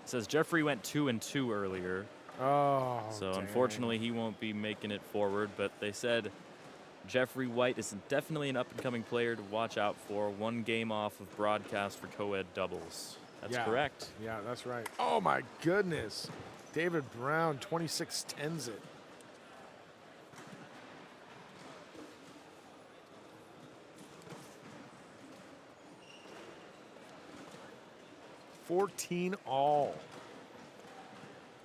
says Jeffrey went 2-2 earlier. Oh, So dang. unfortunately, he won't be making it forward, but they said Jeffrey White is definitely an up-and-coming player to watch out for. 1 game off of broadcast for co-ed doubles. That's correct. Yeah, that's right. Oh, my goodness. David Brown, 26-10s it. $14 all.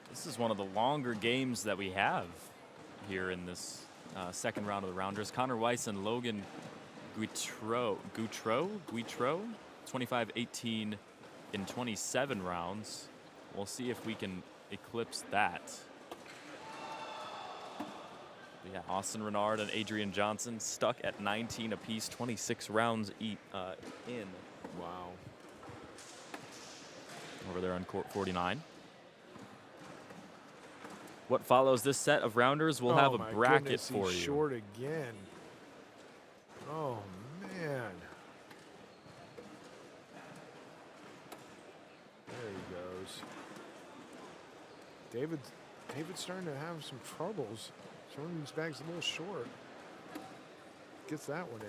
This is one of the longer games that we have here in this second round of the rounders. Connor Weiss and Logan Guitreau, 25-18 in 27 rounds. We'll see if we can eclipse that. But yeah, Austin Renard and Adrian Johnson stuck at 19 apiece, 26 rounds in. Wow. Over there on court 49. What follows this set of rounders, we'll have a bracket for he's you. Short again. Oh, man. There he goes. David's starting to have some troubles. Throwing these bags a little short. Gets that one in.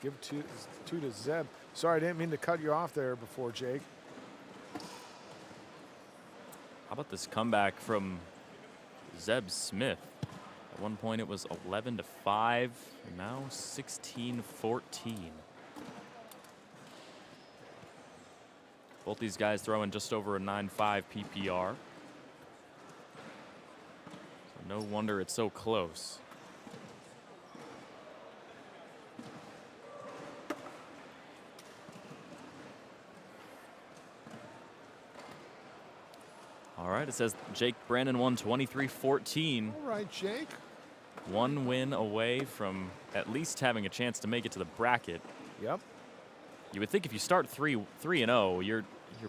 Give two to Zeb. Sorry, I didn't mean to cut you off there before, Jake. How about this comeback from Zeb Smith? At one point it was 11-5, and now 16-14. Both these guys throwing just over a 9.5 PPR. So no wonder it's so close. All right, it says Jake Brandon won 23-14. All right, Jake. 1 win away from at least having a chance to make it to the bracket. Yep. You would think if you start 3-0, you're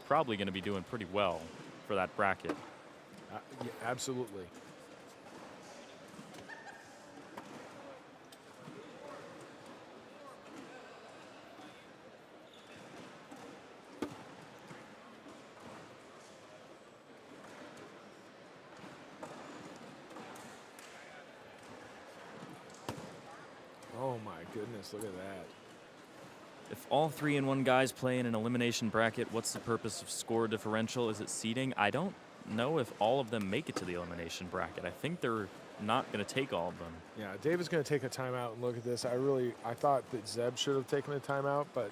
probably going to be doing pretty well for that bracket. Yeah, absolutely. Oh my goodness, look at that. If all 3-1 guys play in an elimination bracket, what's the purpose of score differential? Is it seeding? I don't know if all of them make it to the elimination bracket. I think they're not going to take all of them. Yeah, David's going to take a timeout and look at this. I thought that Zeb should have taken a timeout, but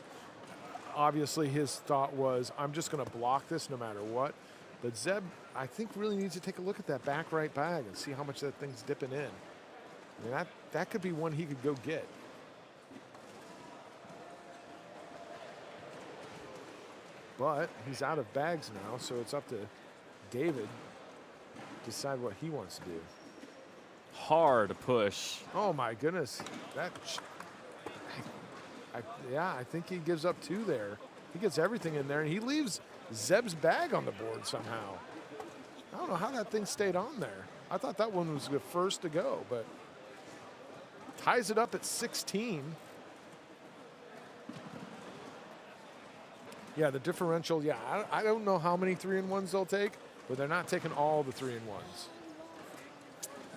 obviously his thought was, I'm just going to block this no matter what. But Zeb, I think, really needs to take a look at that back right bag and see how much that thing's dipping in. I mean, that could be one he could go get. But he's out of bags now, so it's up to David to decide what he wants to do. Hard push. Oh my goodness, I think he gives up 2 there. He gets everything in there, and he leaves Zeb's bag on the board somehow. I don't know how that thing stayed on there. I thought that one was the first to go, but ties it up at 16. Yeah, the differential, I don't know how many 3-and-1s they'll take, but they're not taking all the 3-and-1s.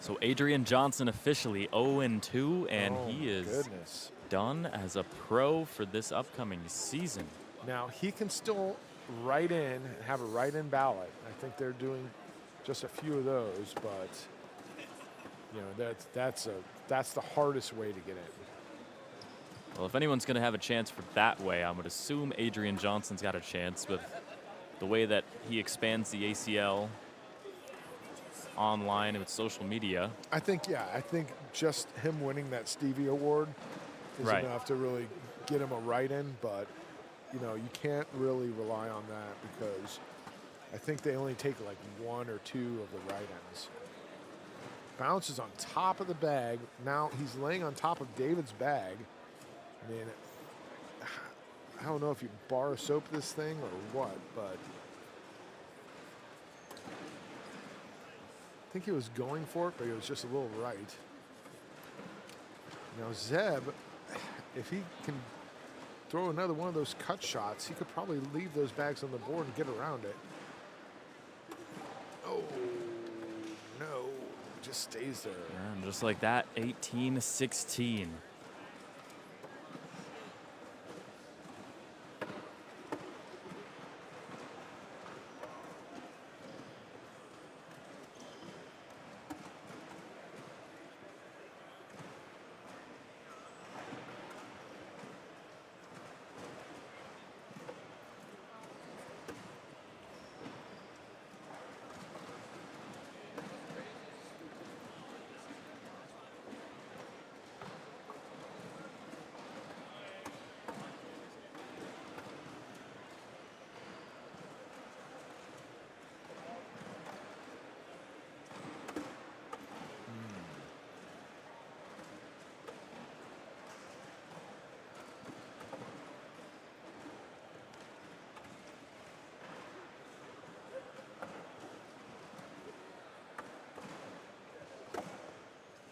So Adrian Johnson officially 0-2, and he is done as a pro for this upcoming season. Now, he can still write in and have a write-in ballot. I think they're doing just a few of those, but you know, that's the hardest way to get in. Well, if anyone's going to have a chance for that way, I would assume Adrian Johnson's got a chance with the way that he expands the ACL online and with social media. I think just him winning that Stevie Award is enough to really get him a write-in, but you know, you can't really rely on that because I think they only take like 1 or 2 of the write-ins. Bounces on top of the bag. Now he's laying on top of David's bag. I mean, I don't know if you bar soap this thing or what, but I think he was going for it, but he was just a little right. Now Zeb, if he can throw another one of those cut shots, he could probably leave those bags on the board and get around it. Oh, no, just stays there. And just like that, 18-16.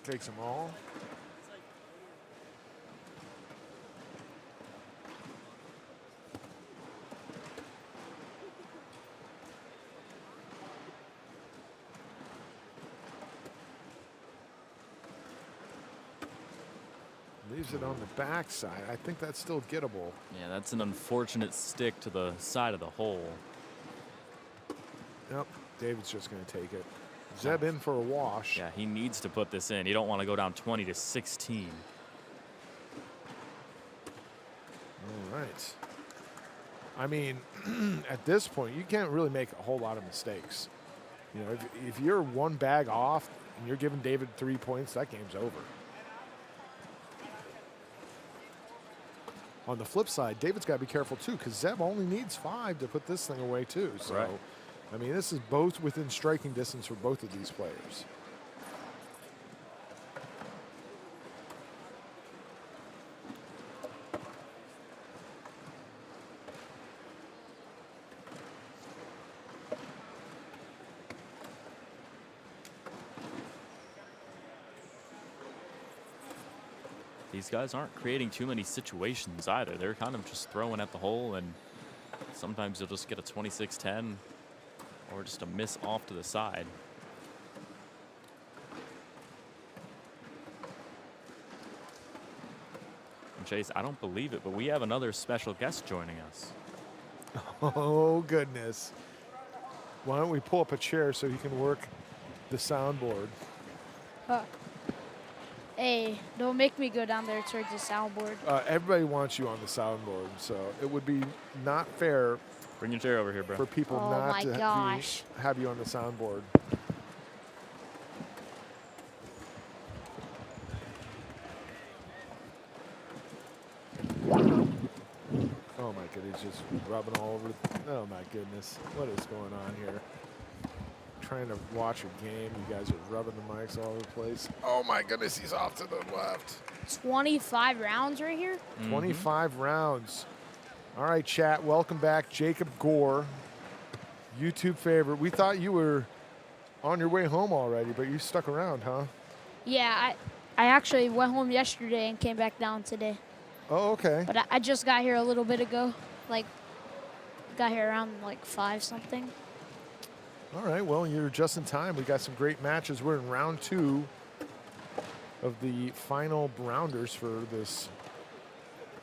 Takes them all. Leaves it on the backside. I think that's still gettable. Yeah, that's an unfortunate stick to the side of the hole. Nope, David's just going to take it. Zeb in for a wash. Yeah, he needs to put this in. You don't want to go down 20-16. All right. I mean, at this point, you can't really make a whole lot of mistakes. You know, if you're 1 bag off and you're giving David 3 points, that game's over. On the flip side, David's got to be careful too, because Zeb only needs 5 to put this thing away too. So. Right. I mean, this is both within striking distance for both of these players. These guys aren't creating too many situations either. They're kind of just throwing at the hole, and sometimes you'll just get a 26-10. Or just a miss off to the side. And Chase, I don't believe it, but we have another special guest joining us. Oh, goodness. Why don't we pull up a chair so he can work the soundboard? Hey, don't make me go down there towards the soundboard. Everybody wants you on the soundboard, so it would be not fair Bring your chair over here, bro. for people Oh not my to gosh. have you on the soundboard. Oh my goodness, just rubbing all over. Oh my goodness, what is going on here? Trying to watch a game, you guys are rubbing the mics all over the place. Oh my goodness, he's off to the left. 25 rounds right here? 25 rounds. All right, chat, welcome back. Jacob Gore, YouTube favorite. We thought you were on your way home already, but you stuck around, huh? Yeah, I actually went home yesterday and came back down today. Oh, okay. But I just got here a little bit ago. Like, got here around like 5 something. All right, well, you're just in time. We got some great matches. We're in round 2 of the final rounders for this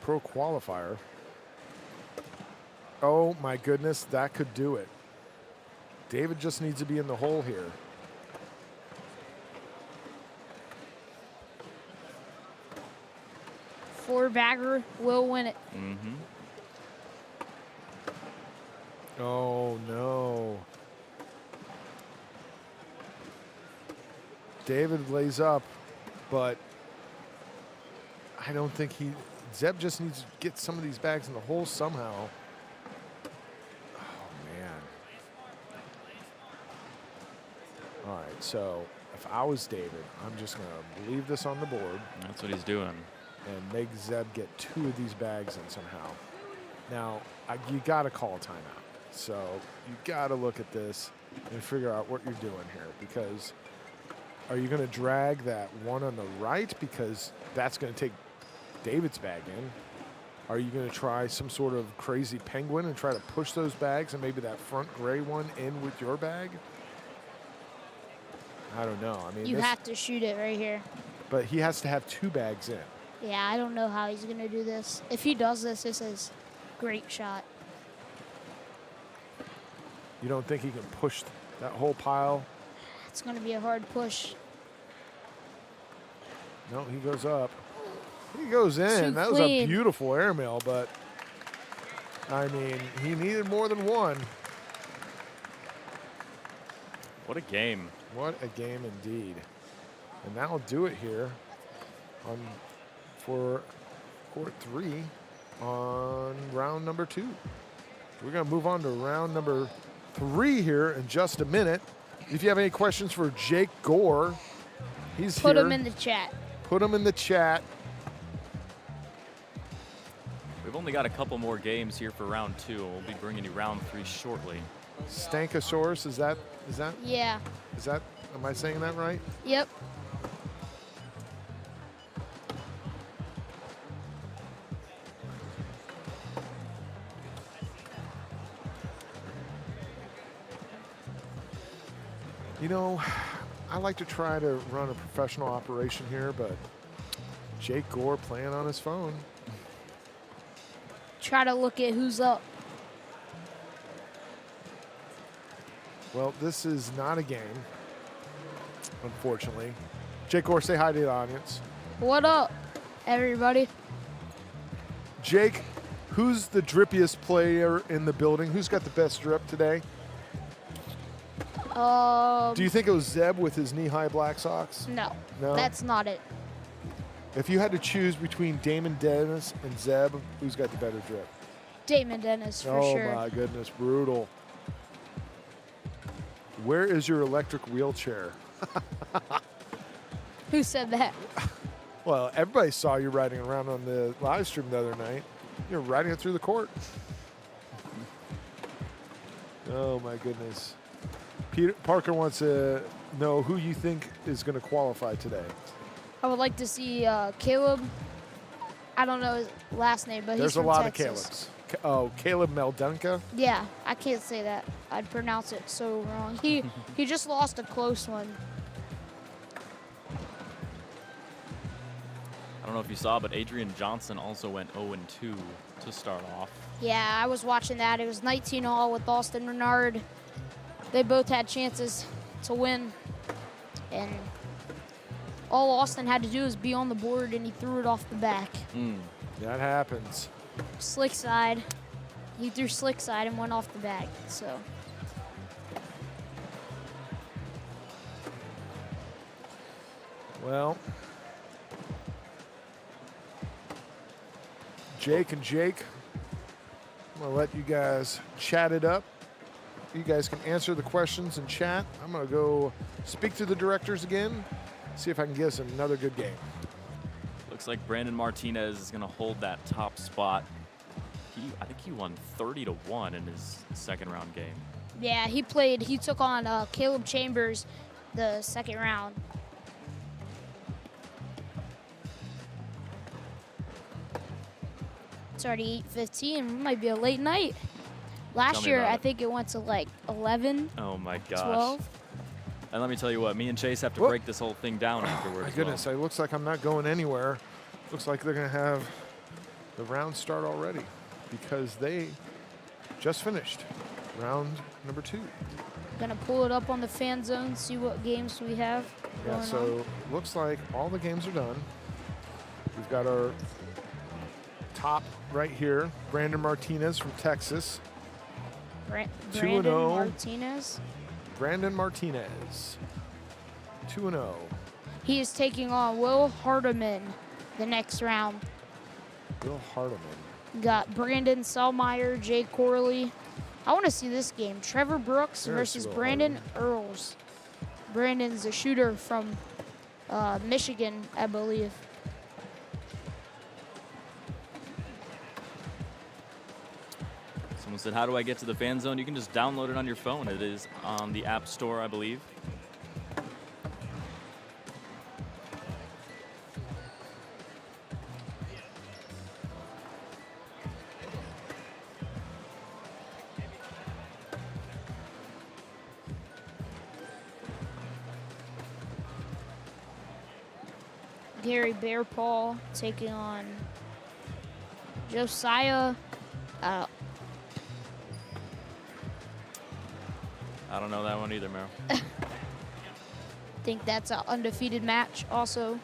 pro qualifier. Oh my goodness, that could do it. David just needs to be in the hole here. Four-bagger will win it. Oh no. David lays up, but I don't think Zeb just needs to get some of these bags in the hole somehow. Oh, man. All right, so if I was David, I'm just going to leave this on the board. That's what he's doing. And make Zeb get 2 of these bags in somehow. Now, you got to call a timeout. So you got to look at this and figure out what you're doing here, because are you going to drag that one on the right because that's going to take David's bag in? Are you going to try some sort of crazy penguin and try to push those bags and maybe that front gray one in with your bag? I don't know. I mean, You have to shoot it right here. but he has to have 2 bags in. Yeah, I don't know how he's going to do this. If he does this, this is a great shot. You don't think he can push that whole pile? It's going to be a hard push. No, he goes up. He goes in. Too That was a clean. beautiful airmail, but I mean, he needed more than one. What a game. What a game indeed. And that'll do it here for court 3 on round number 2. We're going to move on to round number 3 here in just a minute. If you have any questions for Jake Gore, he's Put here. him in the chat. Put them in the chat. We've only got a couple more games here for round 2. We'll be bringing you round 3 shortly. Stankosaurus, is that, Yeah. am I saying that right? Yep. You know, I like to try to run a professional operation here, but Jake Gore playing on his phone. Try to look at who's up. Well, this is not a game, unfortunately. Jake Gore, say hi to the audience. What up, everybody? Jake, who's the drippiest player in the building? Who's got the best drip today? Do you think it was Zeb with his knee-high black socks? No. No? That's not it. If you had to choose between Damon Dennis and Zeb, who's got the better drip? Damon Dennis, for Oh sure. my goodness, brutal. Where is your electric wheelchair? Who said that? Well, everybody saw you riding around on the live stream the other night. You're riding it through the court. Oh my goodness. Peter Parker wants to know who you think is going to qualify today. I would like to see Caleb. I don't know his last name, but There's he's a from lot Texas. of Calebs. Oh, Caleb Meldunka. Yeah, I can't say that. I'd pronounce it so wrong. He just lost a close one. I don't know if you saw, but Adrian Johnson also went 0-2 to start off. Yeah, I was watching that. It was 19-all with Austin Renard. They both had chances to win, and all Austin had to do was be on the board, and he threw it off the back. That happens. Slick side. He threw slick side and went off the back. So. Well, Jake and Jake, I'm going to let you guys chat it up. You guys can answer the questions in chat. I'm going to go speak to the directors again, see if I can get us another good game. Looks like Brandon Martinez is going to hold that top spot. I think he won 30-1 in his second round game. Yeah, he took on Caleb Chambers the second round. It's already 8:15. It might be a late night. Last year, I think it went to like 11. Oh my gosh. 12. And let me tell you what, me and Chase have to break this whole thing down afterwards. My goodness, it looks like I'm not going anywhere. Looks like they're going to have the round start already because they just finished round number 2. Gonna pull it up on the fan zone, see what games we have going so looks like all the games are done. We've got our top right here, Brandon Martinez from Texas. Brandon Martinez. Brandon Martinez, 2-0. He is taking on Will Hardiman the next round. Will Hardiman. Got Brandon Selmeyer, Jay Corley. I want to see this game. Trevor Brooks versus Brandon Earls. Brandon's a shooter from Michigan, I believe. Someone said, how do I get to the fan zone? You can just download it on your phone. It is on the App Store, I believe. Gary Bearpaw taking on Josiah. I don't know that one either, Meryl. I think that's an undefeated match also.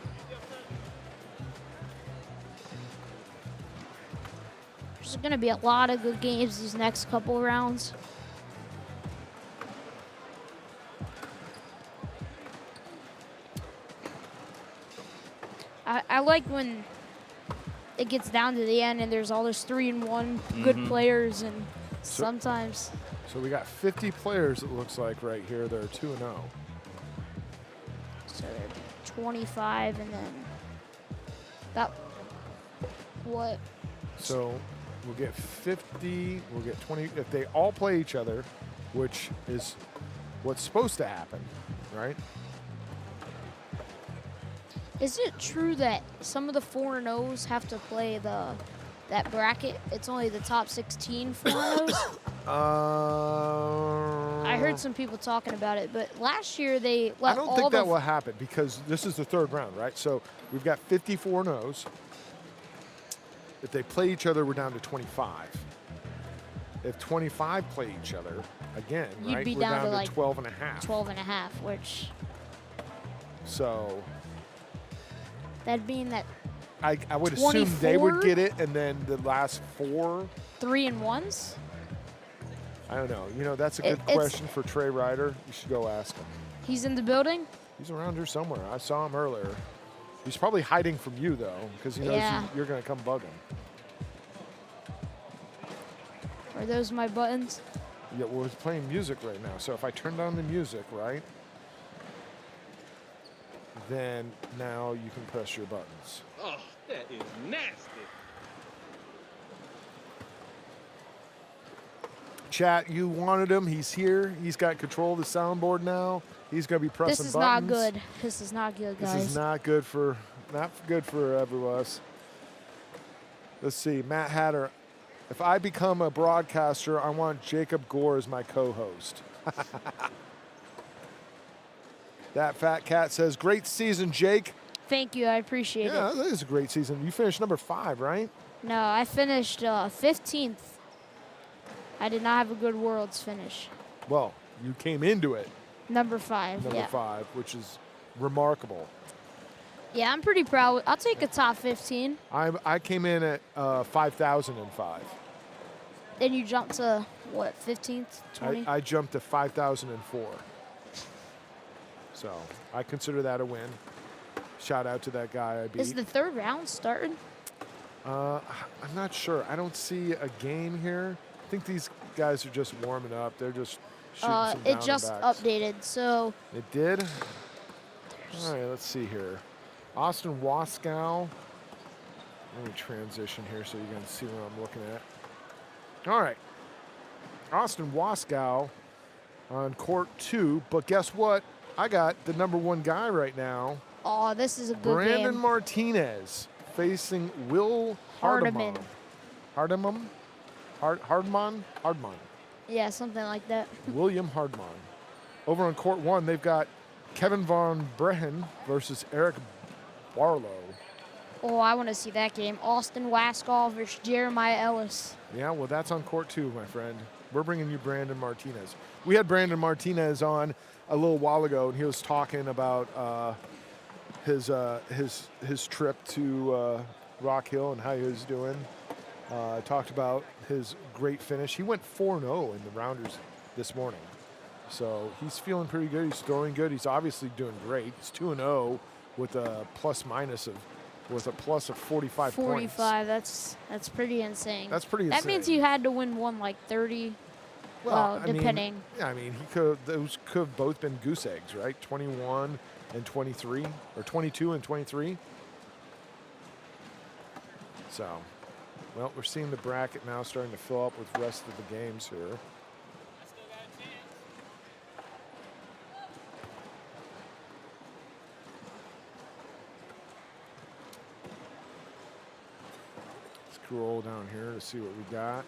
There's going to be a lot of good games these next couple of rounds. I like when it gets down to the end and there's all those 3-1 good players, and sometimes. So we got 50 players, it looks like, right here. They're 2-0. So they're 25, and then about what? So we'll get 50, we'll get 20. If they all play each other, which is what's supposed to happen, right? Is it true that some of the 4-0s have to play that bracket? It's only the top 16 4-0s? I heard some people talking about it, but last year they let I don't think that will happen because this is the third round, right? So we've got 54 no's. If they play each other, we're down to 25. If 25 play each other, again, You'd right, be we're down to to like 12 and a half. 12 and a half, which So that'd mean that I would assume they would get it, and then the last 4 3-1s. I don't know. You know, that's a good question for Trey Ryder. You should go ask him. He's in the building. He's around here somewhere. I saw him earlier. He's probably hiding from you, though, because he knows you're going to come bug him. Are those my buttons? Yeah, well, he's playing music right now. So if I turn down the music, right, then now you can press your buttons. Oh, that is nasty. Chat, you wanted him. He's here. He's got control of the soundboard now. He's going to be pressing buttons. This is not good. This is not good, guys. This is not good for everyone. Let's see. Matt Hatter. If I become a broadcaster, I want Jacob Gore as my co-host. That fat cat says, great season, Jake. Thank you. I appreciate it. Yeah, that is a great season. You finished number 5, right? No, I finished 15th. I did not have a good Worlds finish. Well, you came into it Number 5, number 5, which is remarkable. Yeah, I'm pretty proud. I'll take a top 15. I came in at 5,005. Then you jump to, what, 15th, 20? I jumped to 5,004. So I consider that a win. Shout out to that guy I beat. Is the third round started? I'm not sure. I don't see a game here. I think these guys are just warming up. They're just shooting some It just down-and-backs. updated, so It did? All right, let's see here. Austin Waskow. Let me transition here so you can see what I'm looking at. All right. Austin Waskow on court 2, but guess what? I got the #1 guy right now. oh, this is a good Brandon game. Martinez facing Will Hardiman. Hardiman. Hardman? Yeah, something like that. William Hardman. Over on court 1, they've got Kevin Von Brehen versus Eric Barlow. Oh, I want to see that game. Austin Waskow versus Jeremiah Ellis. Yeah, well, that's on court 2, my friend. We're bringing you Brandon Martinez. We had Brandon Martinez on a little while ago, and he was talking about his trip to Rock Hill and how he was doing. Talked about his great finish. He went 4-0 in the rounders this morning. So he's feeling pretty good. He's throwing good. He's obviously doing great. He's 2-0 with a plus of 45 points. 45. That's pretty insane. That's pretty That insane. means you had to win one like 30. Well, I mean, depending. yeah, I mean, those could have both been goose eggs, right? 21 and 23, or 22 and 23. So, well, we're seeing the bracket now starting to fill up with the rest of the games here. Scroll down here to see what we got.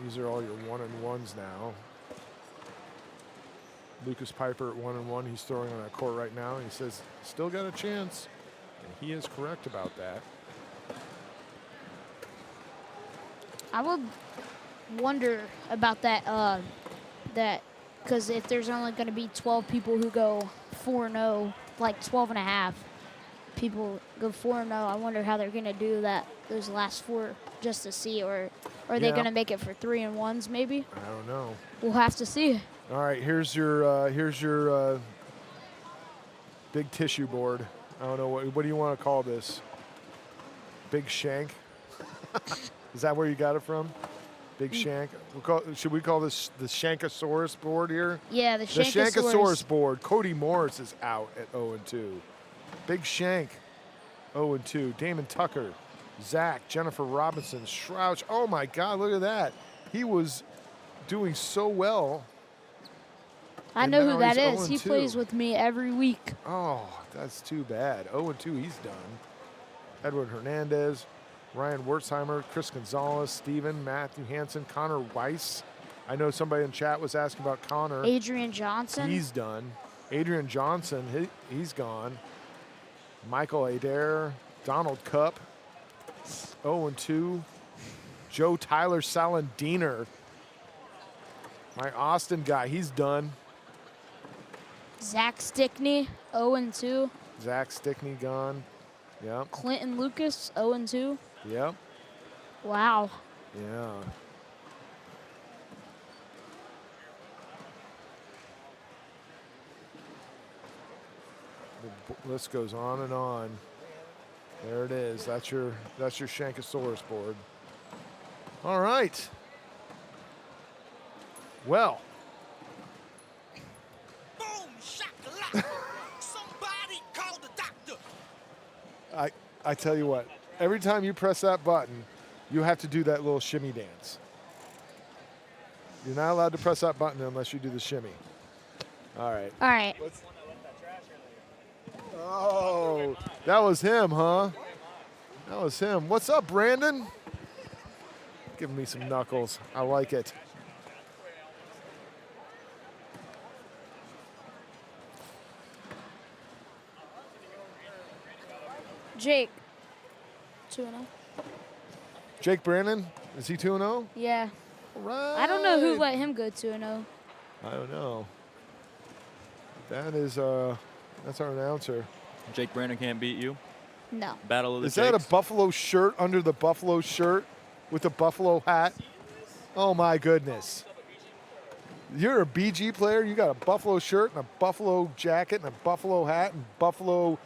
These are all your 1-on-1s now. Lucas Piper at 1-on-1. He's throwing on that court right now. He says, still got a chance. And he is correct about that. I would wonder about that, because if there's only going to be 12 people who go 4-0, like 12 and a half people go 4-0, I wonder how they're going to do that, those last 4, just to see, or are they going to make it for 3-1s maybe? I don't know. We'll have to see. All right, here's your big tissue board. I don't know, what do you want to call this? Big shank? Is that where you got it from? Big shank? Should we call this the Shankosaurus board here? Yeah, the Shankosaurus. The Shankosaurus board. Cody Morris is out at 0-2. Big Shank, 0-2. Damon Tucker, Zach, Jennifer Robinson, Shrouch. Oh my God, look at that. He was doing so well. I know who that he's is. He 0-2. plays with me every week. Oh, that's too bad. 0-2, he's done. Edward Hernandez, Ryan Wertzheimer, Chris Gonzalez, Steven, Matthew Hansen, Connor Weiss. I know somebody in chat was asking about Connor. Adrian Johnson. He's done. Adrian Johnson, he's gone. Michael Adair, Donald Cupp, 0-2. Joe Tyler Salandiner, my Austin guy, he's done. Zach Stickney, 0-2. Zach Stickney gone. Yep. Clinton Lucas, 0-2. Yep. Wow. Yeah. The list goes on and on. There it is. That's your Shankosaurus board. All right. Well. Boom, shakalaka. Somebody call the doctor. I tell you what, every time you press that button, you have to do that little shimmy dance. You're not allowed to press that button unless you do the shimmy. All right. All right. Oh, that was him, huh? That was him. What's up, Brandon? Giving me some knuckles. I like it. Jake, 2-0. Jake Brandon, is he 2-0? Yeah. All right. I don't know who let him go 2-0. I don't know. That is That's our announcer. Jake Brandon can't beat you. No. Battle of the Is that a Jakes. Buffalo shirt under the Buffalo shirt with a Buffalo hat? Oh, my goodness. You're a BG player. You got a Buffalo shirt and a Buffalo jacket and a Buffalo hat and Buffalo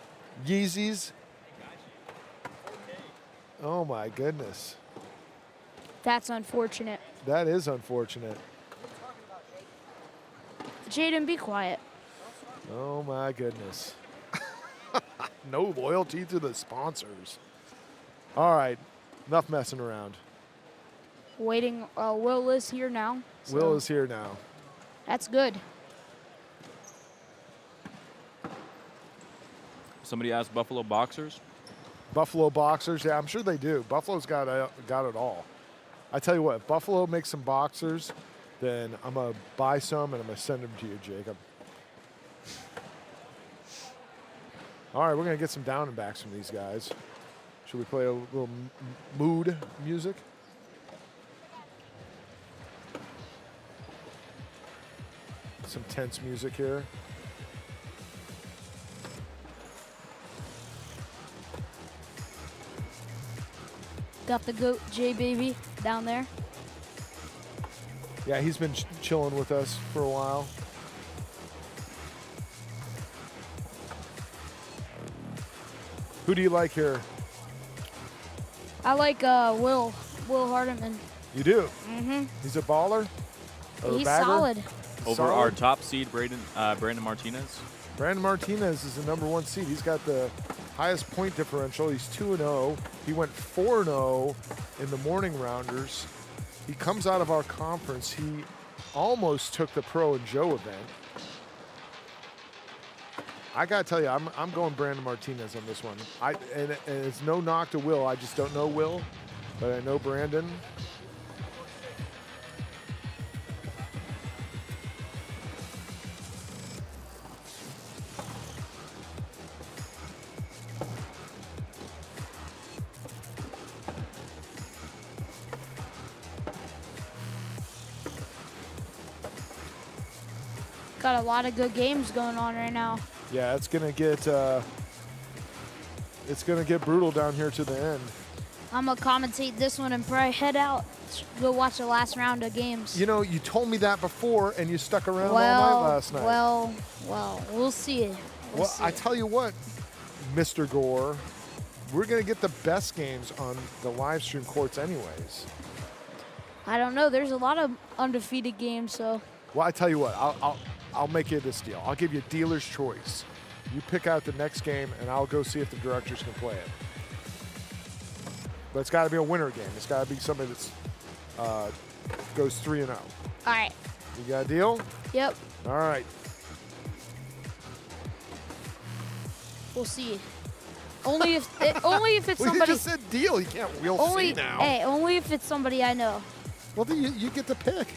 Yeezys. Oh, my goodness. That's unfortunate. That is unfortunate. Jaden, be quiet. Oh, my goodness. No loyalty to the sponsors. All right. Enough messing around. Waiting. Will is here now. so Will is here now. That's good. Somebody asked Buffalo Boxers. Buffalo boxers. Yeah, I'm sure they do. Buffalo's got it all. I tell you what, if Buffalo makes some boxers, then I'm going to buy some and I'm going to send them to you, Jacob. All right, we're going to get some down and backs from these guys. Should we play a little mood music? Some tense music here. Got the goat J baby down there. Yeah, he's been chilling with us for a while. Who do you like here? I like Will Hardiman. You do? Mm-hmm. He's a baller? Or a He's bagger? solid. Over Solid? our top seed, Brandon Martinez. Brandon Martinez is the #1 seed. He's got the highest point differential. He's 2-0. He went 4-0 in the morning rounders. He comes out of our conference. He almost took the Pro and Joe event. I got to tell you, I'm going Brandon Martinez on this one. And it's no knock to Will. I just don't know Will, but I know Brandon. Got a lot of good games going on right now. Yeah, it's gonna get brutal down here to the end. I'm gonna commentate this one and probably head out. Go watch the last round of games. You know, you told me that before, and you stuck around all night last night. Well, we'll see. Well, I tell you what, Mr. Gore, we're gonna get the best games on the live stream courts, anyways. I don't know. There's a lot of undefeated games, so. Well, I tell you what, I'll make you this deal. I'll give you dealer's choice. You pick out the next game, and I'll go see if the directors can play it. But it's got to be a winner game. It's got to be somebody that's goes 3-0. All right. You got a deal? Yep. All right. We'll see. Only if it's Well, you somebody. just said deal. You can't. We'll Only see now. hey, only if it's somebody I know. Well, then you get to pick.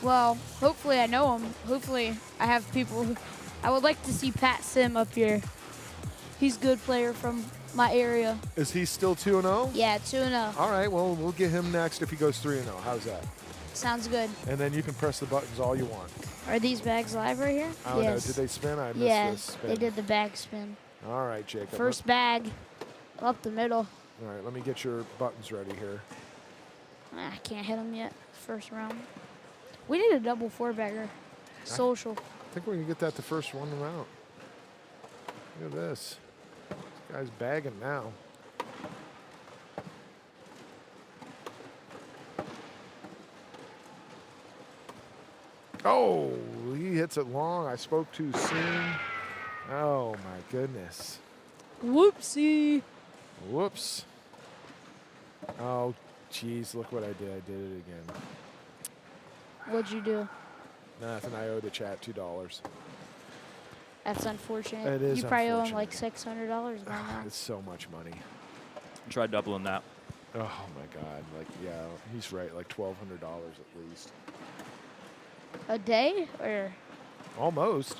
Well, hopefully I know him. Hopefully I have people who. I would like to see Pat Sim up here. He's a good player from my area. Is he still 2-0? Yeah, 2-0. All right. Well, we'll get him next if he goes 3-0. How's that? Sounds good. And then you can press the buttons all you want. Are these bags live right here? I don't yes. know. Did they spin? I missed Yeah, this spin. they did the bag spin. All right, Jacob. First bag, up the middle. All right, let me get your buttons ready here. I can't hit them yet. First round. We need a double 4-bagger. Social. I think we're going to get that the first one round. Look at this. This guy's bagging now. Oh, he hits it long. I spoke too soon. Oh, my goodness. Whoopsie. Whoops. Oh, geez, look what I did. I did it again. What'd you do? Nothing. I owe the chat $2. That's unfortunate. It is You probably owe him unfortunate. like $600 by now. It's so much money. Try doubling that. Oh my God! Like, yeah, he's right. Like $1,200 at least. A day or? Almost.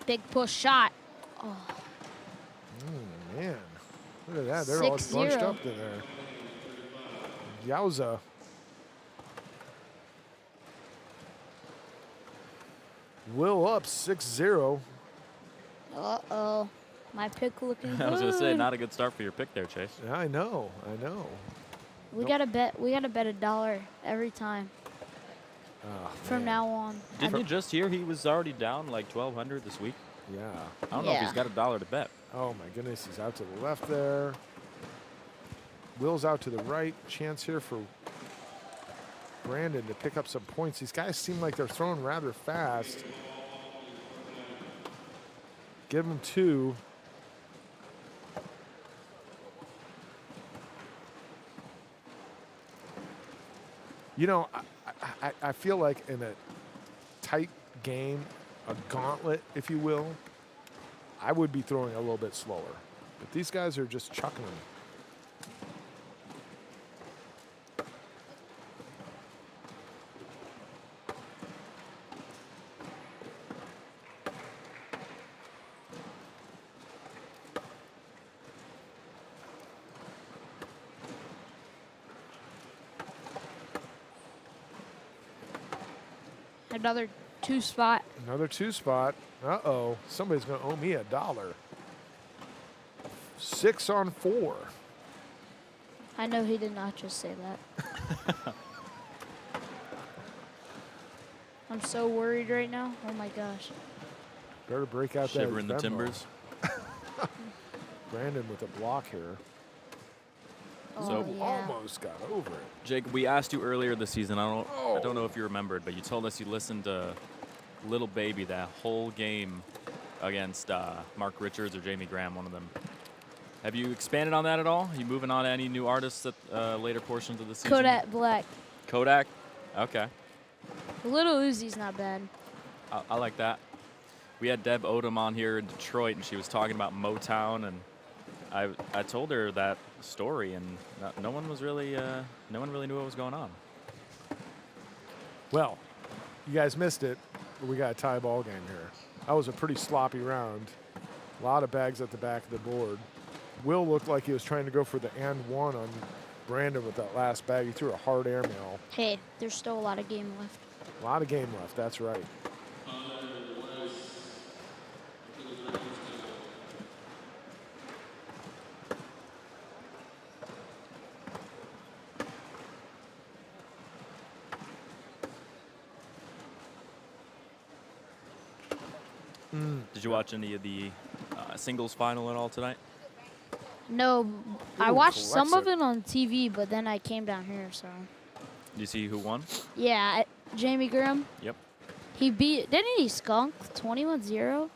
Big push shot. Man, look at that. They're all 6-0. bunched up in there. Yowza. Will up 6-0. Uh-oh. My pick looking good. I was gonna say, not a good start for your pick there, Chase. Yeah, I know. We gotta bet $1 every time Oh, from man. now on. Didn't you just hear he was already down like 1,200 this week? Yeah. I don't know if he's got $1 to bet. Oh my goodness, he's out to the left there. Will's out to the right. Chance here for Brandon to pick up some points. These guys seem like they're throwing rather fast. Give him 2. You know, I feel like in a tight game, a gauntlet, if you will, I would be throwing a little bit slower. But these guys are just chucking them. Another 2 spot. Another 2 spot. Uh-oh. Somebody's going to owe me $1. 6 on 4. I know he did not just say that. I'm so worried right now. Oh my gosh. Better break out that Shiver in the Venmo. timbers. Brandon with a block here. So- Oh, yeah. Almost got over it. Jake, we asked you earlier this season. I don't know if you remembered, but you told us you listened to Little Baby that whole game against Mark Richards or Jamie Graham, one of them. Have you expanded on that at all? Are you moving on to any new artists at later portions of the season? Kodak Black. Kodak? Okay. Little Uzi's not bad. I like that. We had Deb Odom on here in Detroit, and she was talking about Motown, and I told her that story, and no one really knew what was going on. Well, you guys missed it, but we got a tie ball game here. That was a pretty sloppy round. A lot of bags at the back of the board. Will looked like he was trying to go for the and one on Brandon with that last bag. He threw a hard airmail. Hey, there's still a lot of game left. A lot of game left, that's right. Did you watch any of the singles final at all tonight? No, I Ooh, watched some of collects it on TV, but then I came down here, so. Did you see who won? Yeah, Jamie Graham. Yep. He didn't he skunk 21-0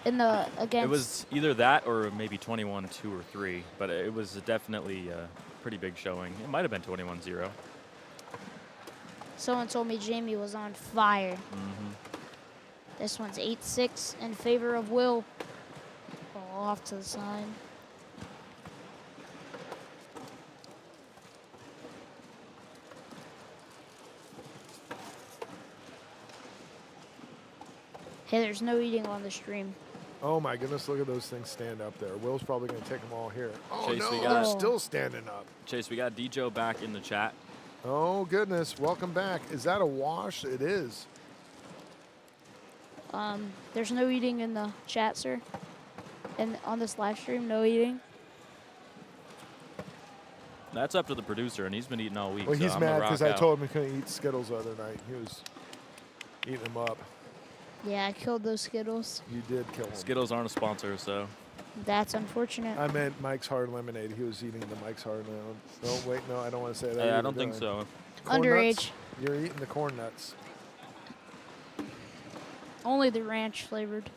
in the against. It was either that or maybe 21-2 or 3, but it was definitely a pretty big showing. It might have been 21-0. Someone told me Jamie was on fire. Mm-hmm. This one's 8-6 in favor of Will. Ball off to the side. Hey, there's no eating on the stream. Oh my goodness, look at those things stand up there. Will's probably going to take them all here. Oh Chase, no, we they're got- still standing up. Chase, we got Dejo back in the chat. Oh goodness, welcome back. Is that a wash? It is. There's no eating in the chat, sir. And on this live stream, no eating. That's up to the producer, and he's been eating all week. Well, so he's I'm gonna mad rock because I out. told him he couldn't eat Skittles the other night. He was eating them up. Yeah, I killed those Skittles. You did kill him. Skittles aren't a sponsor, so That's unfortunate. I meant Mike's Hard Lemonade. He was eating the Mike's Hard Lemonade. No, wait, no, I don't want to say that. I don't think so. Corn Underage. nuts? You're eating the corn nuts. Only the ranch flavored.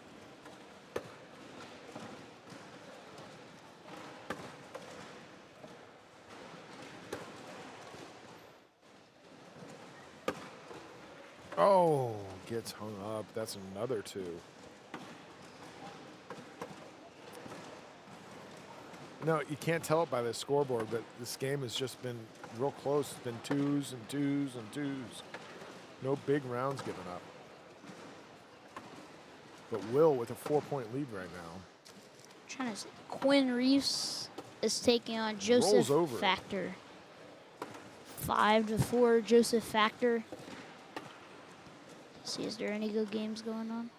Oh, gets hung up. That's another 2. No, you can't tell it by the scoreboard, but this game has just been real close. It's been 2s and 2s and 2s. No big rounds given up. But Will with a 4-point lead right now. Trying to see. Quinn Reeves is taking on Joseph Rolls over. Factor. 5-4, Joseph Factor. See, is there any good games going on?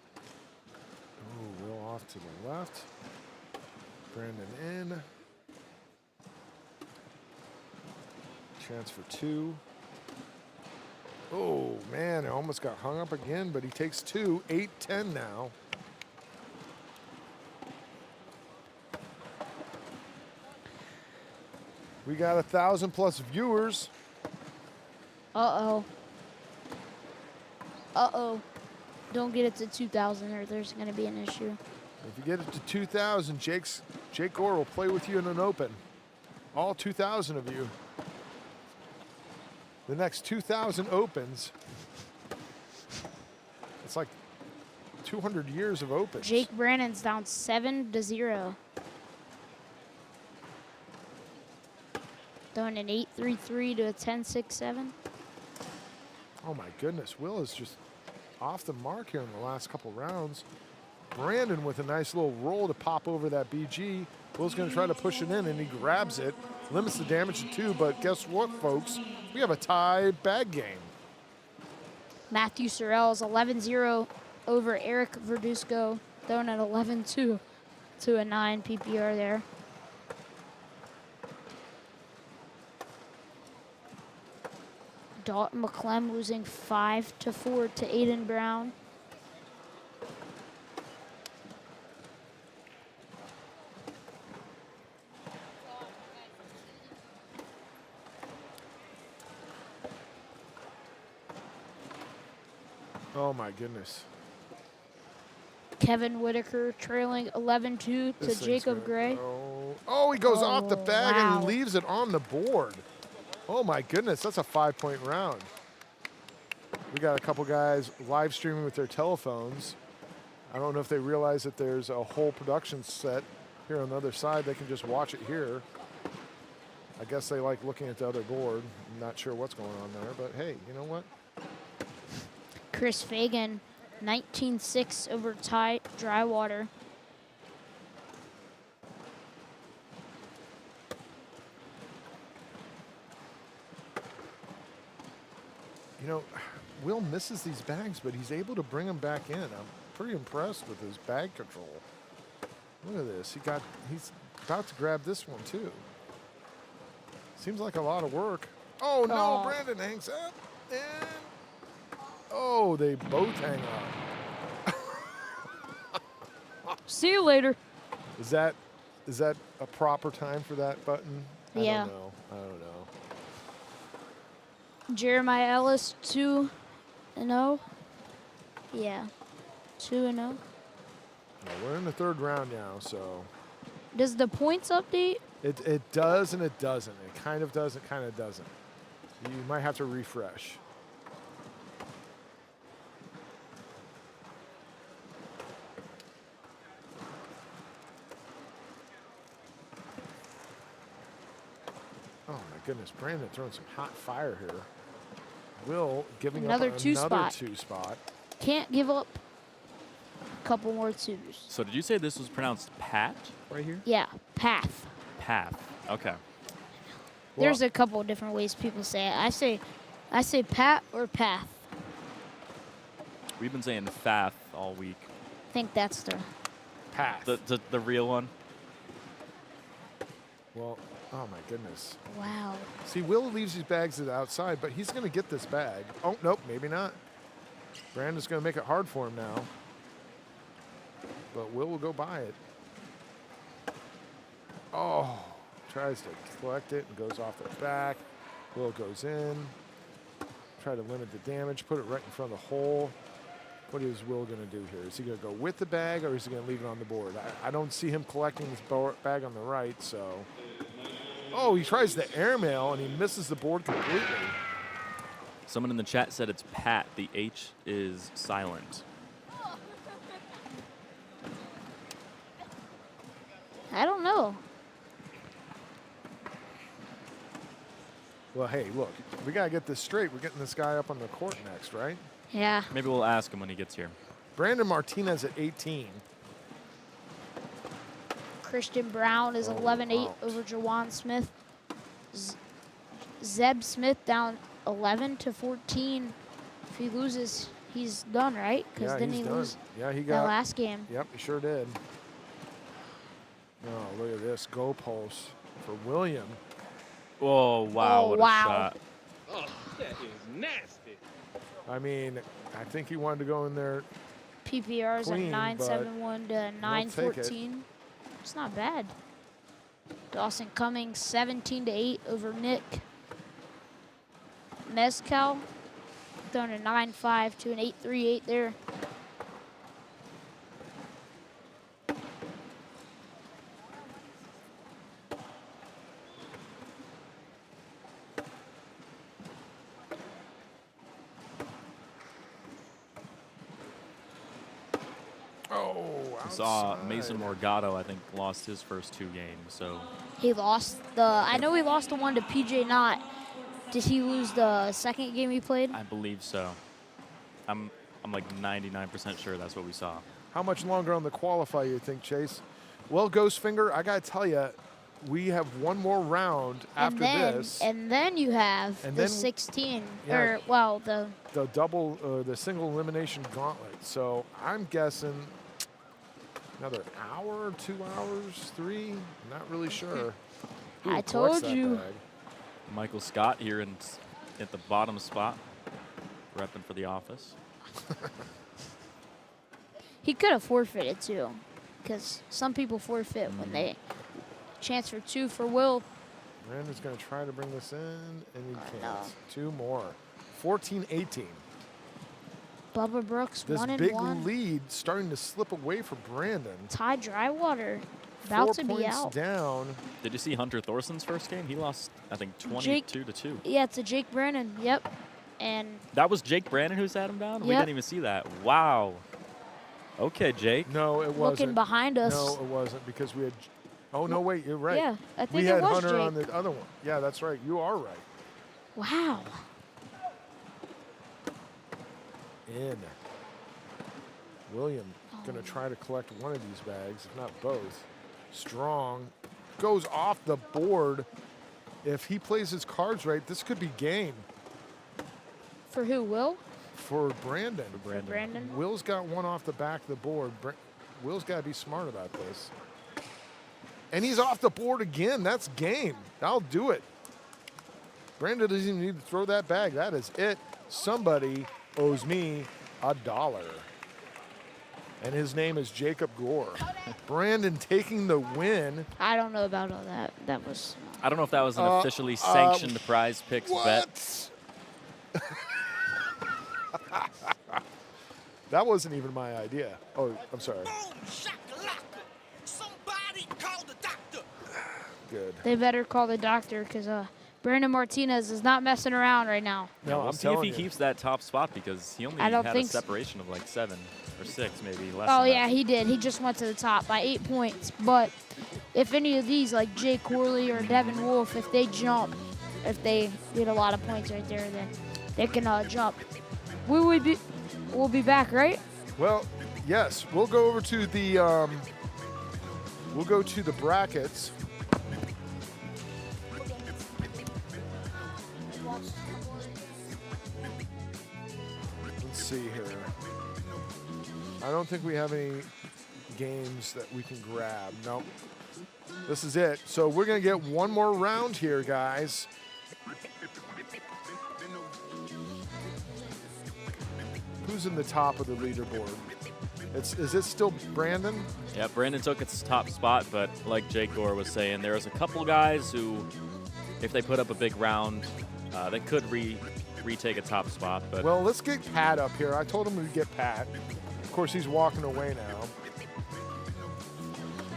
Oh, Will off to the left. Brandon in. Chance for 2. Oh, man, I almost got hung up again, but he takes 2. 8-10 now. We got 1,000+ viewers. Uh-oh. Uh-oh. Don't get it to 2,000 or there's going to be an issue. If you get it to 2,000, Jake Gore will play with you in an open. All 2,000 of you. The next 2,000 opens. It's like 200 years of opens. Jake Brannon's down 7-0. Throwing an 8-3-3 to a 10-6-7. Oh my goodness, Will is just off the mark here in the last couple rounds. Brandon with a nice little roll to pop over that BG. Will's gonna try to push it in and he grabs it. Limits the damage to 2, but guess what, folks? We have a tie bag game. Matthew Sorrell is 11-0 over Eric Verduzco, throwing an 11-2 to a 9 PPR there. Dalton McClem losing 5-4 to Aiden Brown. Oh my goodness. Kevin Whitaker trailing 11-2 to This thing's Jacob gonna Gray. go- Oh, he goes off the Oh, bag and wow. he leaves it on the board. Oh my goodness, that's a 5-point round. We got a couple guys live streaming with their telephones. I don't know if they realize that there's a whole production set here on the other side. They can just watch it here. I guess they like looking at the other board. I'm not sure what's going on there, but hey, you know what? Chris Fagan, 19-6 over Ty Drywater. You know, Will misses these bags, but he's able to bring them back in. I'm pretty impressed with his bag control. Look at this. He's about to grab this one too. Seems like a lot of work. Oh no, Oh. Brandon hangs up. And oh, they both hang up. See you later. Is that a proper time for that button? Yeah. I don't know. Jeremiah Ellis, 2-0. Yeah, 2-0. No, we're in the 3rd round now, so Does the points update? it does and it doesn't. It kind of does, it kind of doesn't. You might have to refresh. Oh my goodness, Brandon throwing some hot fire here. Will giving Another up two another spot. 2 spot. Can't give up a couple more 2s. So did you say this was pronounced Pat right here? Yeah, path. Path. Okay. There's a couple of different ways people say it. I say pat or path. We've been saying Fath all week. I think that's the Path. The real one. Well, oh my goodness. wow. See, Will leaves these bags to the outside, but he's going to get this bag. Oh, nope, maybe not. Brandon's going to make it hard for him now. But Will go by it. Oh, tries to collect it and goes off the back. Will goes in. Try to limit the damage, put it right in front of the hole. What is Will going to do here? Is he going to go with the bag or is he going to leave it on the board? I don't see him collecting this bag on the right, so. Oh, he tries the airmail and he misses the board completely. Someone in the chat said it's Pat. The H is silent. I don't know. Well, hey, look, we got to get this straight. We're getting this guy up on the court next, right? Yeah. Maybe we'll ask him when he gets here. Brandon Martinez at 18. Christian Brown is 11-8 over Jawan Smith. Zeb Smith down 11-14. If he loses, he's done, right? Because Yeah, didn't he's he done. lose Yeah, he that got. last game? Yep, he sure did. Oh, look at this goalpost for William. Oh, wow, Oh, what wow. a shot. Oh, that is nasty. I mean, I think he wanted to go in there. PPR's Clean, at 9-7-1 to he'll take it. 9-14. It's not bad. Dawson Cummings 17-8 over Nick. Mezcal down to 9-5 to an 8-3-8 there. Oh, We saw outside. Mason Morgado, I think, lost his first 2 games. So He lost I know he lost the one to PJ Knott. Did he lose the second game he played? I believe so. I'm like 99% sure that's what we saw. How much longer on the qualifier you think, Chase? Well, Ghostfinger, I gotta tell you, we have one more round after this. And then you have And the then- 16, Yeah. or well, the the single elimination gauntlet. So I'm guessing another hour, 2 hours, 3. Not really sure. Who I collects told that you. bag? Michael Scott here at the bottom spot, repping for the office. he could have forfeited too, because some people forfeit when they chance for 2 for Will. Brandon's going to try to bring this in, and he can't. know. 2 more. 14-18. Bubba Brooks This 1 big and 1. lead starting to slip away for Brandon. Ty Drywater about 4 to be points out. down. Did you see Hunter Thorson's first game? He lost, I think, Jake- 22-2. Yeah, it's a Jake Brennan. Yep, and That was Jake Brandon who sat him down? We Yep. didn't even see that. Wow. Okay, Jake. No, it wasn't. looking behind us. No, it wasn't because we had. Oh no, wait, you're right. Yeah, I think we it had was Hunter Jake. on the other one. Yeah, that's right. You are right. Wow. In. William going to try to collect one of these bags, if not both. Strong goes off the board. If he plays his cards right, this could be game For who? Will? for Brandon. For Brandon. Will's got one off the back of the board. Will's got to be smart about this. And he's off the board again. That's game. I'll do it. Brandon doesn't even need to throw that bag. That is it. Somebody owes me $1. And his name is Jacob Gore. Brandon taking the win. I don't know about all that. That was. I don't know if that was an officially sanctioned prize picks bet. What? That wasn't even my idea. Oh, I'm sorry. Boom, shakalaka. Somebody call the doctor. Good. They better call the doctor because Brandon Martinez is not messing around right now. No, We'll I'm see if telling he you. keeps that top spot because he only I don't had a think so. separation of like 7 or 6, maybe less. Oh, than yeah, that. he did. He just went to the top by 8 points. But if any of these, like Jay Corley or Devin Wolf, if they jump, if they get a lot of points right there, then they can jump. We'll be back, right? Well, yes, we'll go over to the brackets. Let's see here. I don't think we have any games that we can grab. Nope. This is it. So we're going to get one more round here, guys. Who's in the top of the leaderboard? Is it still Brandon? Yeah, Brandon took its top spot, but like Jake Gore was saying, there's a couple guys who, if they put up a big round, they could retake a top spot. But Well, let's get Pat up here. I told him we'd get Pat. Of course, he's walking away now.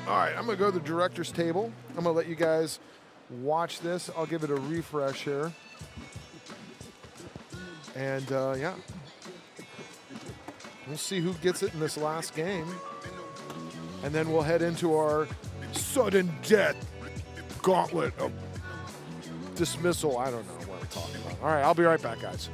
All right, I'm going to go to the director's table. I'm going to let you guys watch this. I'll give it a refresh here. And, yeah. We'll see who gets it in this last game. And then we'll head into our sudden death gauntlet of dismissal. I don't know what I'm talking about. All right, I'll be right back, guys.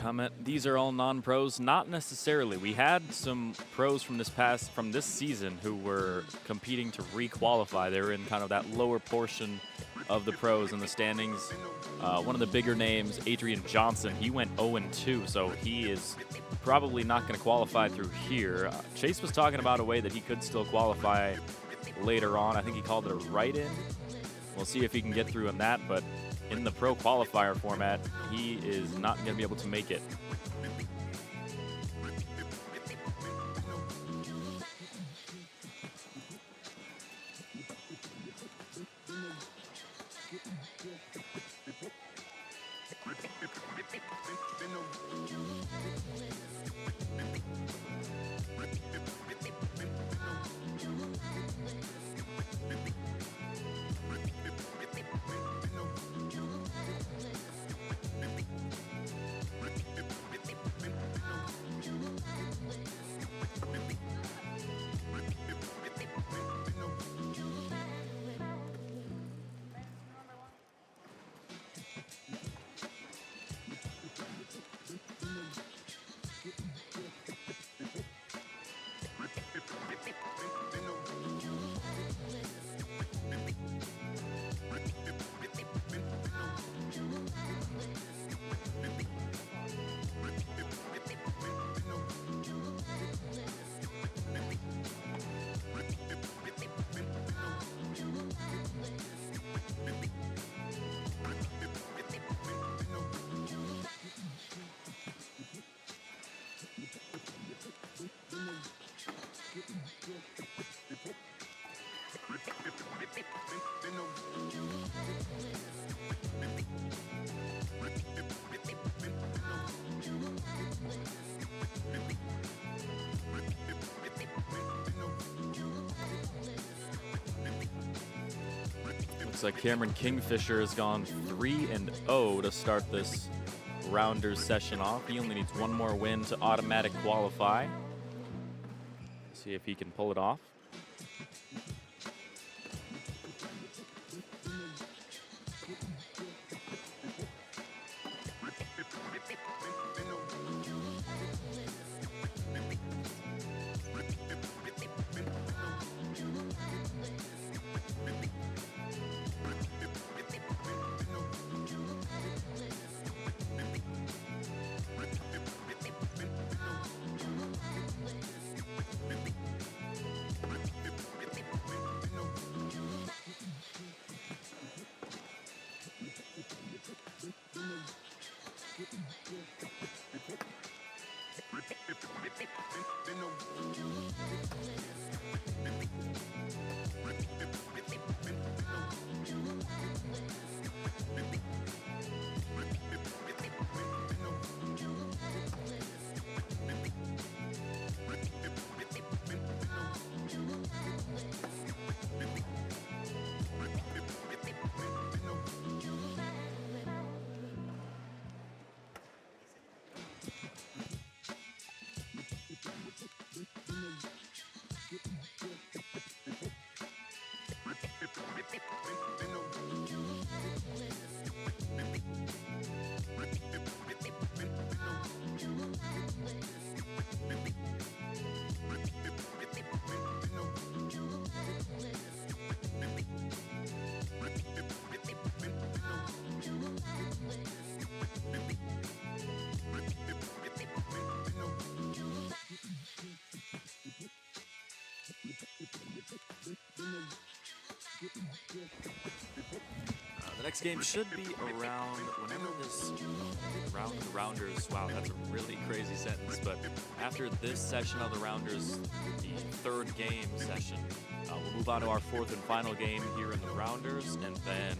Comment, these are all non-pros. Not necessarily. We had some pros from this season who were competing to re-qualify. They were in kind of that lower portion of the pros in the standings. One of the bigger names, Adrian Johnson, he went 0-2, so he is probably not going to qualify through here. Chase was talking about a way that he could still qualify later on. I think he called it a write-in. We'll see if he can get through in that, but in the pro qualifier format, he is not going to be able to make it. Looks like Cameron Kingfisher has gone 3-0 to start this Rounders session off. He only needs one more win to automatic qualify. See if he can pull it off. The next game should be around whenever this round of the Rounders, wow, that's a really crazy sentence, but after this session of the Rounders, the third game session, we'll move on to our fourth and final game here in the Rounders, and then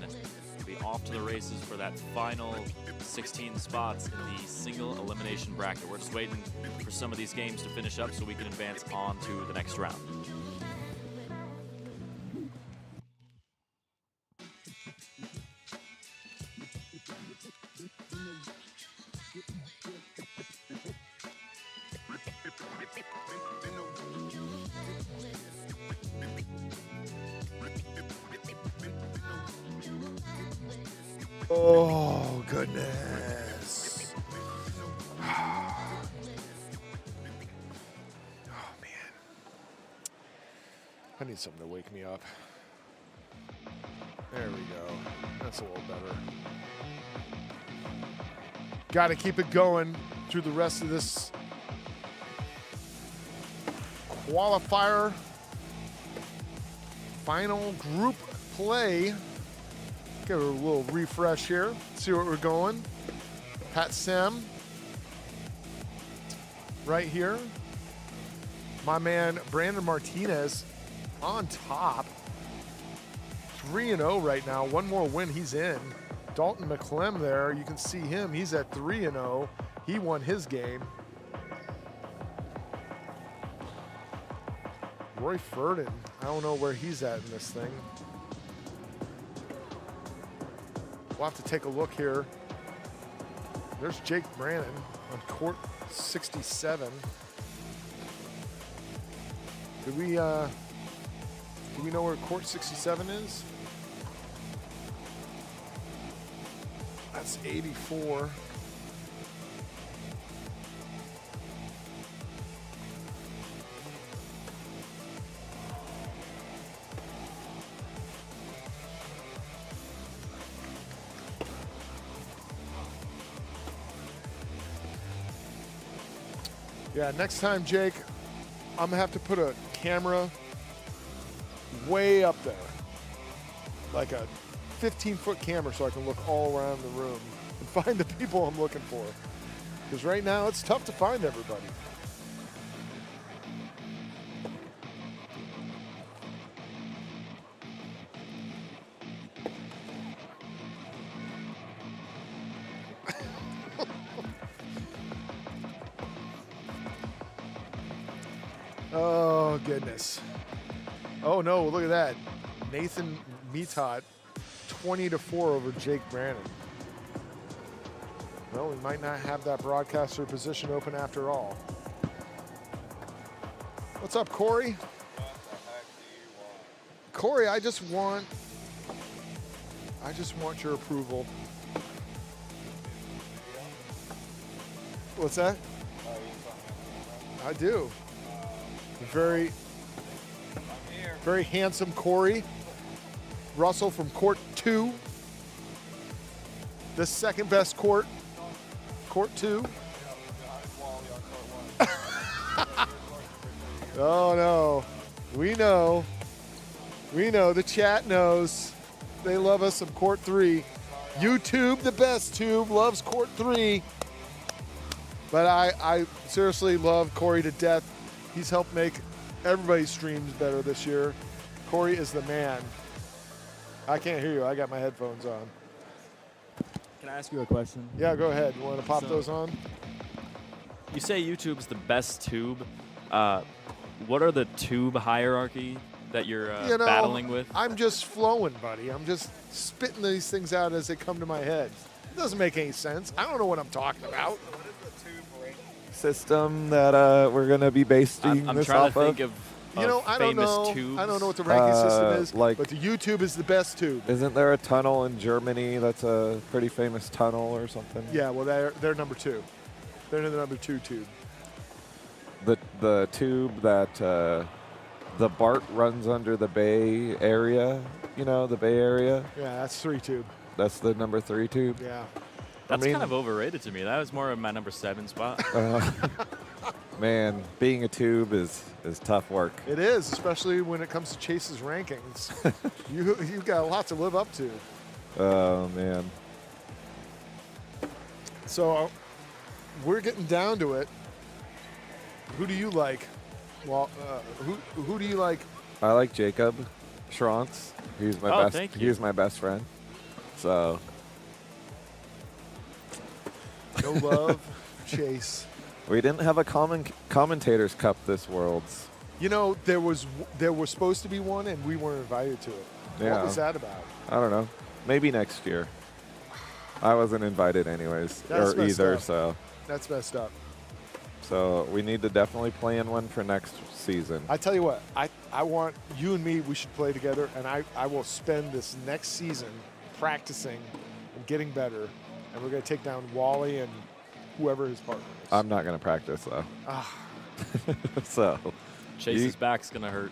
We'll be off to the races for that final 16 spots in the single elimination bracket. We're just waiting for some of these games to finish up so we can advance on to the next round. Oh, goodness. Oh, man. I need something to wake me up. There we go. That's a little better. Got to keep it going through the rest of this qualifier final group play. Give it a little refresh here. See where we're going. Pat Sim right here. My man Brandon Martinez on top. 3-0 right now. One more win, he's in. Dalton McClem there. You can see him. He's at 3-0. He won his game. Roy Ferdin. I don't know where he's at in this thing. We'll have to take a look here. There's Jake Brannon on court 67. Do we know where court 67 is? That's 84. Yeah, next time, Jake, I'm gonna have to put a camera way up there, like a 15-foot camera, so I can look all around the room and find the people I'm looking for. Because right now, it's tough to find everybody. Oh, goodness. Oh, no, look at that. Nathan Metot, 20-4 over Jake Brannon. Well, we might not have that broadcaster position open after all. What's up, Corey? What the heck do you want? Corey, I just want your approval. What's that? Oh, you fucking I do. Very, I'm here. very handsome Corey Russell from court 2. The second best court 2. Oh no, we know, the chat knows. They love us some court 3. YouTube, the best tube, loves court 3. But I seriously love Corey to death. He's helped make everybody's streams better this year. Corey is the man. I can't hear you. I got my headphones on. Can I ask you a question? Yeah, go ahead. You want to pop So- those on? You say YouTube's the best tube. What are the tube hierarchy that you're battling with? I'm just flowing, buddy. I'm just spitting these things out as they come to my head. It doesn't make any sense. I don't know what I'm talking about. System that we're gonna be basing I'm this trying off to think of. of You know, I don't famous know. tubes. I don't know what the ranking system is, like- but the YouTube is the best tube. Isn't there a tunnel in Germany that's a pretty famous tunnel or something? Yeah, well, they're number 2. They're the number 2 tube. The tube that the BART runs under the Bay Area. You know, the Bay Area. Yeah, that's 3 tube. That's the number 3 tube. Yeah. That's mean- kind of overrated to me. That was more of my number 7 spot. Man, being a tube is tough work. It is, especially when it comes to Chase's rankings. You've got a lot to live up to. Oh man. So we're getting down to it. Who do you like? Well, who do you like? I like Jacob Schrontz. He's my Oh, best. thank you. He's my best friend. So No love, Chase. we didn't have a commentators cup this Worlds. You know, there was supposed to be one, and we weren't invited to it. Yeah. What was that about? I don't know. Maybe next year. I wasn't invited anyways, That's or messed either. up. So That's messed up. we need to definitely plan one for next season. I tell you what, I want you and me, we should play together, and I will spend this next season practicing and getting better, and we're going to take down Wally and whoever his partner is. I'm not going to practice though. So Chase's back's going to hurt.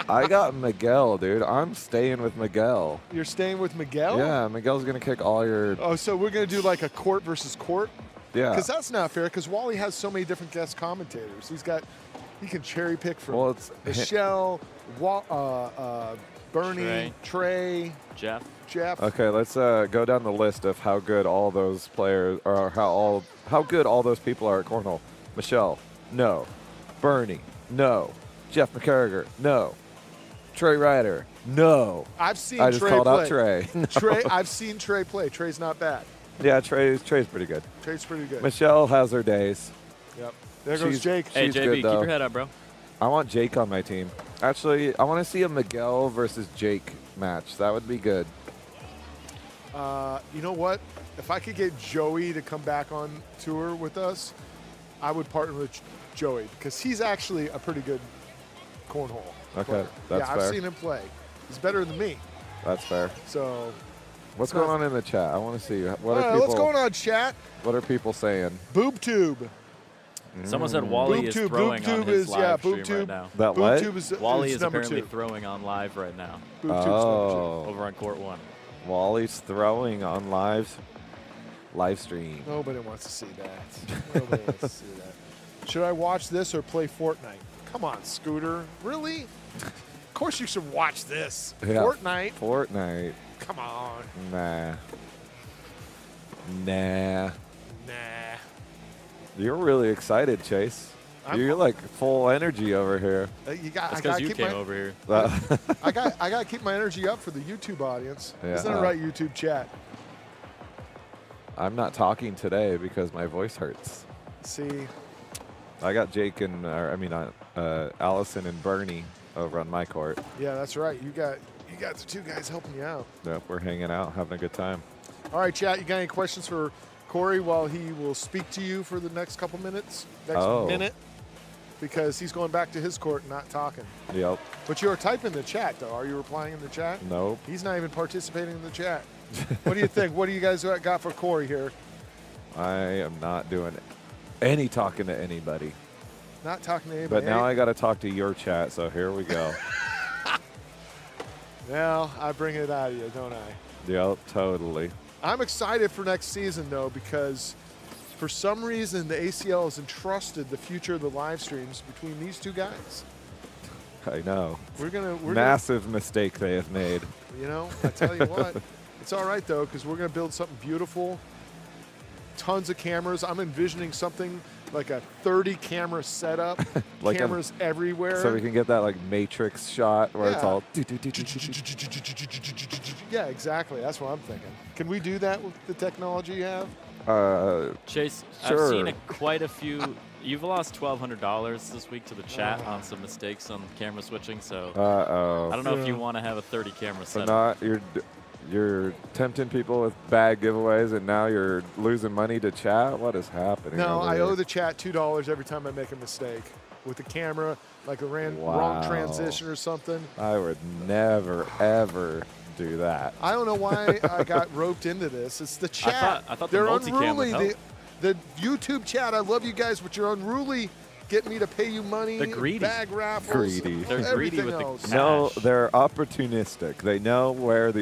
I got Miguel, dude. I'm staying with Miguel. You're staying with Miguel? Yeah, Miguel's going to kick all your. Oh, so we're going to do like a court versus court? Yeah. Because that's not fair, because Wally has so many different guest commentators. He can cherry pick from Well, it's Michelle, Bernie, Trey, Jeff. Okay, let's go down the list of how good all those players, or how good all those people are at cornhole. Michelle, no. Bernie, no. Jeff McCarriger, no. Trey Ryder, no. I've seen I just Trey called play. out Trey. No. Trey, I've seen Trey play. Trey's not bad. Yeah, Trey's pretty good. Trey's pretty good. Michelle has her days. Yep. There goes Jake. Hey, She's JB, good, keep though. your head up, bro. I want Jake on my team. Actually, I want to see a Miguel versus Jake match. That would be good. You know what? If I could get Joey to come back on tour with us, I would partner with Joey because he's actually a pretty good cornhole player. that's yeah, fair. I've seen him play. He's better than me. That's fair. So What's going on in the chat? I want to see. What are people? what's going on, chat? What are people saying? Boob tube. Someone said Wally is throwing on his live stream right now. That Boob what? tube is Wally is number apparently 2. throwing on live right now Boob tube's number 2. over on court 1. Wally's throwing on live stream. Nobody wants to see that. Nobody wants to see that. Should I watch this or play Fortnite? Come on, Scooter. Really? Of course you should watch this. Yeah. Fortnite. Come on. Nah. Nah. You're really excited, Chase. You're like full energy over here. That's because you came over here. I got to keep my energy up for the YouTube audience. Isn't it right, YouTube chat? I'm not talking today because my voice hurts. See, I got Jake and Allison and Bernie over on my court. yeah, that's right. You got the 2 guys helping you out. Yep, we're hanging out, having a good time. All right, chat. You got any questions for Corey while he will speak to you for the next couple minutes? Next minute, because he's going back to his court and not talking. Yep. But you're typing in the chat, though. Are you replying in the chat? Nope. He's not even participating in the chat. What do you think? What do you guys got for Corey here? I am not doing any talking to anybody. Not talking to anybody. But now I got to talk to your chat, so here we go. Well, I bring it out of you, don't I? Yep, totally. I'm excited for next season, though, because for some reason the ACL has entrusted the future of the live streams between these 2 guys. I know. We're Massive mistake they have made. You know, I tell you what, it's all right, though, because we're going to build something beautiful. Tons of cameras. I'm envisioning something like a 30-camera setup, Like cameras everywhere. So we can get that like Matrix shot where it's Yeah. all. Yeah, exactly. That's what I'm thinking. Can we do that with the technology you have? Chase, Sure. I've seen quite a few. You've lost $1,200 this week to the chat on some mistakes on camera switching, so I don't know if you want to have a 30-camera So setup. you're tempting people with bad giveaways, and now you're losing money to chat. What is happening? No, over I here? owe the chat $2 every time I make a mistake with the camera, like a wrong Wow. transition or something. I would never ever do that. I don't know why I got roped into this. It's the chat. I thought the They're multicam would unruly. help. The YouTube chat. I love you guys, but you're unruly. Get me to pay you money. They're greedy. Bag raffles. Greedy. They're greedy everything with the else. cash. No, they're opportunistic. They know where the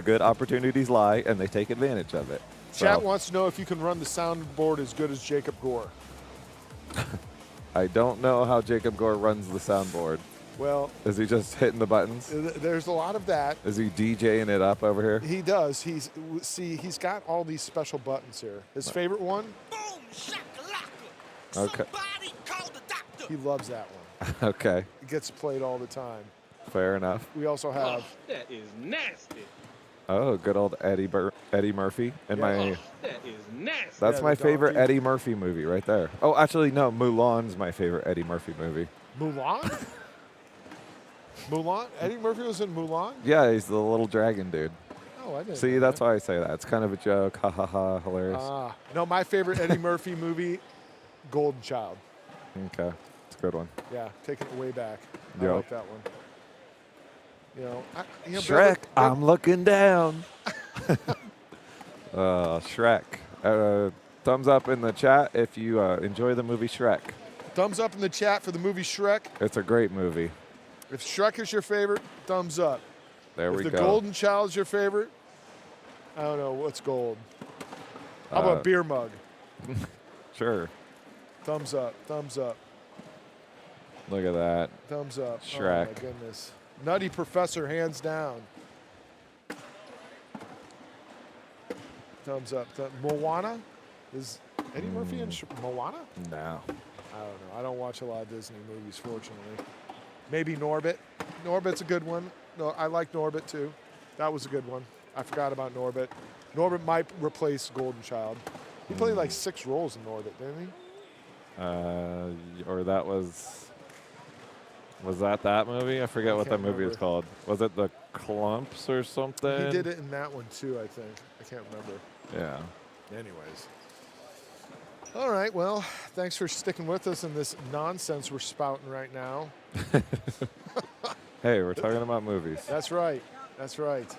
good opportunities lie, and they take advantage of it. Chat So, wants to know if you can run the soundboard as good as Jacob Gore. I don't know how Jacob Gore runs the soundboard. Well, Is he just hitting the buttons? there's a lot of that. Is he DJing it up over here? He does. He's got all these special buttons here. His favorite one, Boom, shakalaka. Okay. Somebody call the doctor. he loves that one. Okay, It gets played all the time. fair enough. We also have That is nasty. Oh, good old Eddie Murphy. And Yeah. my That is nasty. that's Yeah, my the favorite donkey. Eddie Murphy movie right there. Oh, actually, no, Mulan's my favorite Eddie Murphy movie. Mulan? Mulan? Eddie Murphy was in Mulan? Yeah, he's the little dragon dude. Oh, I didn't See, know that's that. why I say that. It's kind of a joke. Ha ha ha, hilarious. No, my favorite Eddie Murphy movie, Golden Child. Okay, it's a good one. Yeah, taking it way back. I Yep. like that one. Shrek, I'm looking down. Shrek. Thumbs up in the chat if you enjoy the movie Shrek. Thumbs up in the chat for the movie Shrek. It's a great movie. If Shrek is your favorite, thumbs up. There if we the go. Golden Child is your favorite, I don't know what's gold. How about beer mug? Sure. Thumbs up. Thumbs up. Look at that. Thumbs up. Shrek. Oh my goodness. Nutty Professor, hands down. Thumbs up. Moana? Is Eddie Murphy in Moana? No. I don't know. I don't watch a lot of Disney movies, fortunately. Maybe Norbit. Norbit's a good one. No, I like Norbit too. That was a good one. I forgot about Norbit. Norbit might replace Golden Child. He played like 6 roles in Norbit, didn't he? Or that was that movie? I forget what that can't movie was remember. called. Was it The Clumps or something? He did it in that one too, I think. I can't remember. Yeah. Anyways. All right, well, thanks for sticking with us in this nonsense we're spouting right now. Hey, we're talking about movies. That's right. That's right.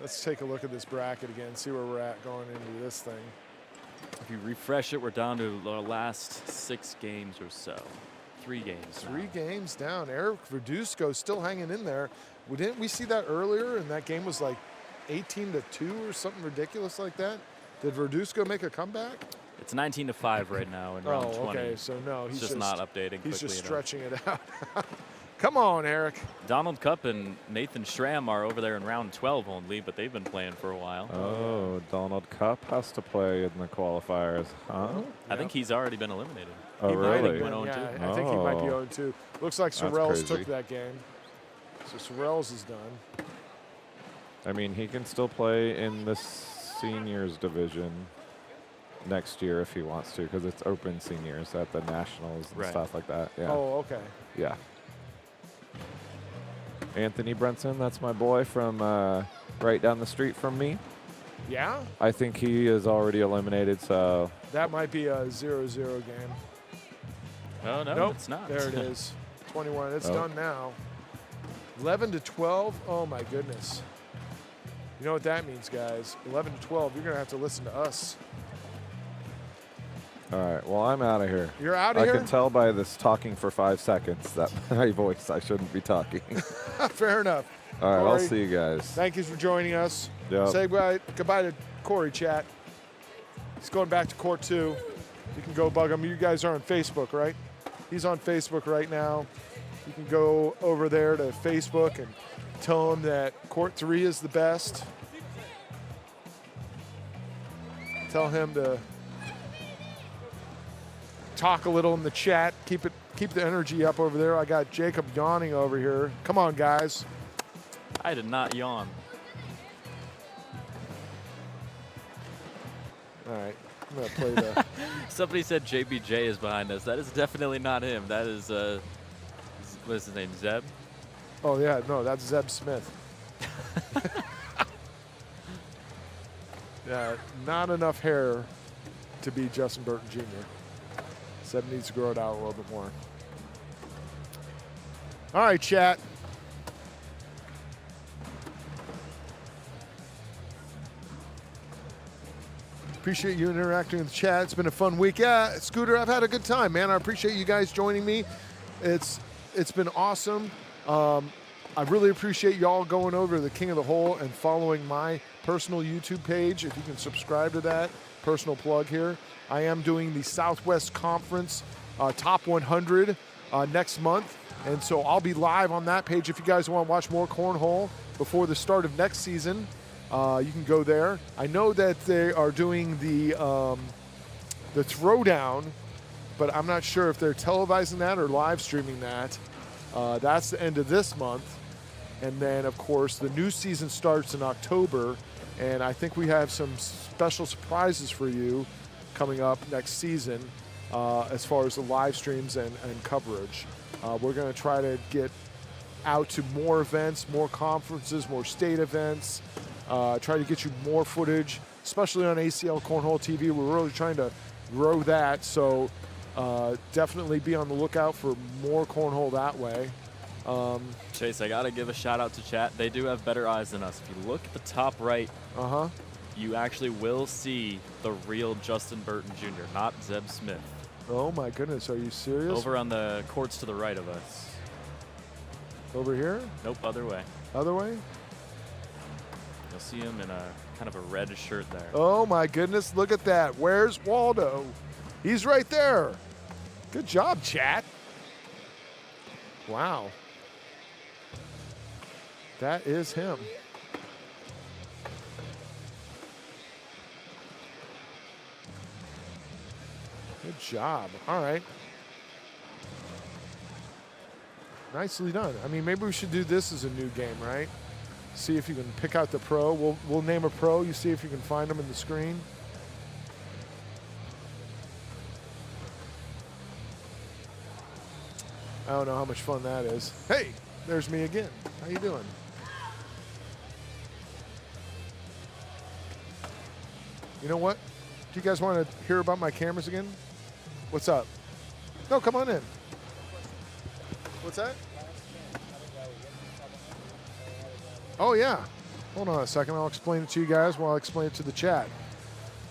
Let's take a look at this bracket again, see where we're at going into this thing. If you refresh it, we're down to the last 6 games or so. 3 games. 3 now. games down. Eric Verduzco still hanging in there. Didn't we see that earlier? And that game was like 18-2 or something ridiculous like that. Did Verduzco make a comeback? It's 19-5 right now in round 20. Okay. So no, It's he's just not updating He's quickly just enough. stretching it out. Come on, Eric. Donald Cupp and Nathan Schramm are over there in round 12 only, but they've been playing for a while. Oh, Donald Cupp has to play in the qualifiers, huh? I think he's already been eliminated. Oh, He might have really? been, Went yeah, 0-2. I think he might be Oh. 0-2. Looks like That's Sorrells took crazy. that game. So Sorrells is done. I mean, he can still play in the seniors division next year if he wants to, because it's open seniors at the nationals and Right. stuff like that. Yeah. Oh, okay. Yeah. Anthony Brenson, that's my boy from right down the street from me. Yeah? I think he is already eliminated, so That might be a 0-0 game. Oh, no, Nope. it's not. There it is. 21. It's Oh. done now. 11-12. Oh, my goodness. You know what that means, guys. 11-12. You're going to have to listen to us. all right. Well, I'm out of here. You're out of I here? can tell by this talking for 5 seconds that my voice, I shouldn't be talking. Fair enough. All right. I'll Corey, see you guys. Thank you for joining us. Yep. Say goodbye to Corey, chat. He's going back to court 2. You can go bug him. You guys are on Facebook, right? He's on Facebook right now. You can go over there to Facebook and tell him that court 3 is the best. Tell him to talk a little in the chat. Keep the energy up over there. I got Jacob yawning over here. Come on, guys. I did not yawn. All right. I'm going to play the... Somebody said JBJ is behind us. That is definitely not him. That is, what is his name, Zeb? Oh, yeah. No, that's Zeb Smith. Yeah, not enough hair to be Justin Burton Jr. Zeb needs to grow it out a little bit more. All right, chat. Appreciate you interacting with the chat. It's been a fun week. Yeah, Scooter, I've had a good time, man. I appreciate you guys joining me. It's been awesome. I really appreciate y'all going over to the King of the Hole and following my personal YouTube page. If you can subscribe to that, personal plug here. I am doing the Southwest Conference Top 100 next month. And so I'll be live on that page. If you guys want to watch more cornhole before the start of next season, you can go there. I know that they are doing the throwdown, but I'm not sure if they're televising that or live streaming that. That's the end of this month. And then, of course, the new season starts in October, and I think we have some special surprises for you coming up next season as far as the live streams and coverage. We're going to try to get out to more events, more conferences, more state events, try to get you more footage, especially on ACL Cornhole TV. We're really trying to grow that, so definitely be on the lookout for more cornhole that way. Chase, I got to give a shout out to chat. They do have better eyes than us. If you look at the top right, you actually will see the real Justin Burton Jr., not Zeb Smith. Oh my goodness, are you serious? Over on the courts to the right of us. Over here? Nope, other way. Other way? You'll see him in a kind of a red shirt there. Oh my goodness, look at that. Where's Waldo? He's right there. Good job, chat. Wow. That is him. Good job. All right. Nicely done. I mean, maybe we should do this as a new game, right? See if you can pick out the pro. We'll name a pro. You see if you can find them in the screen. I don't know how much fun that is. Hey, there's me again. How you doing? You know what? Do you guys want to hear about my cameras again? What's up? No, come on in. What's that? Oh, yeah. Hold on a second. I'll explain it to you guys while I explain it to the chat.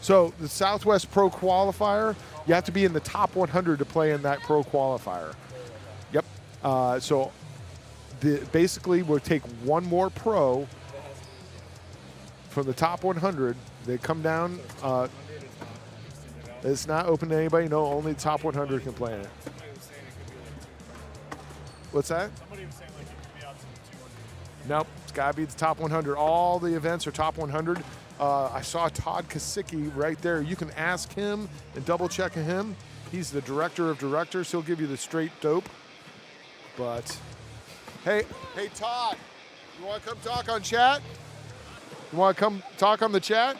So the Southwest Pro Qualifier, you have to be in the top 100 to play in that Pro Qualifier. Yep. So basically we'll take one more pro from the top 100. They come down. It's not open to anybody. No, only the top 100 can play in it. What's that? Somebody was saying like it could be out to the 200. Nope, it's got to be the top 100. All the events are top 100. I saw Todd Kasicki right there. You can ask him and double check him. He's the director of directors. He'll give you the straight dope. But hey Todd, you want to come talk on chat? You want to come talk on the chat?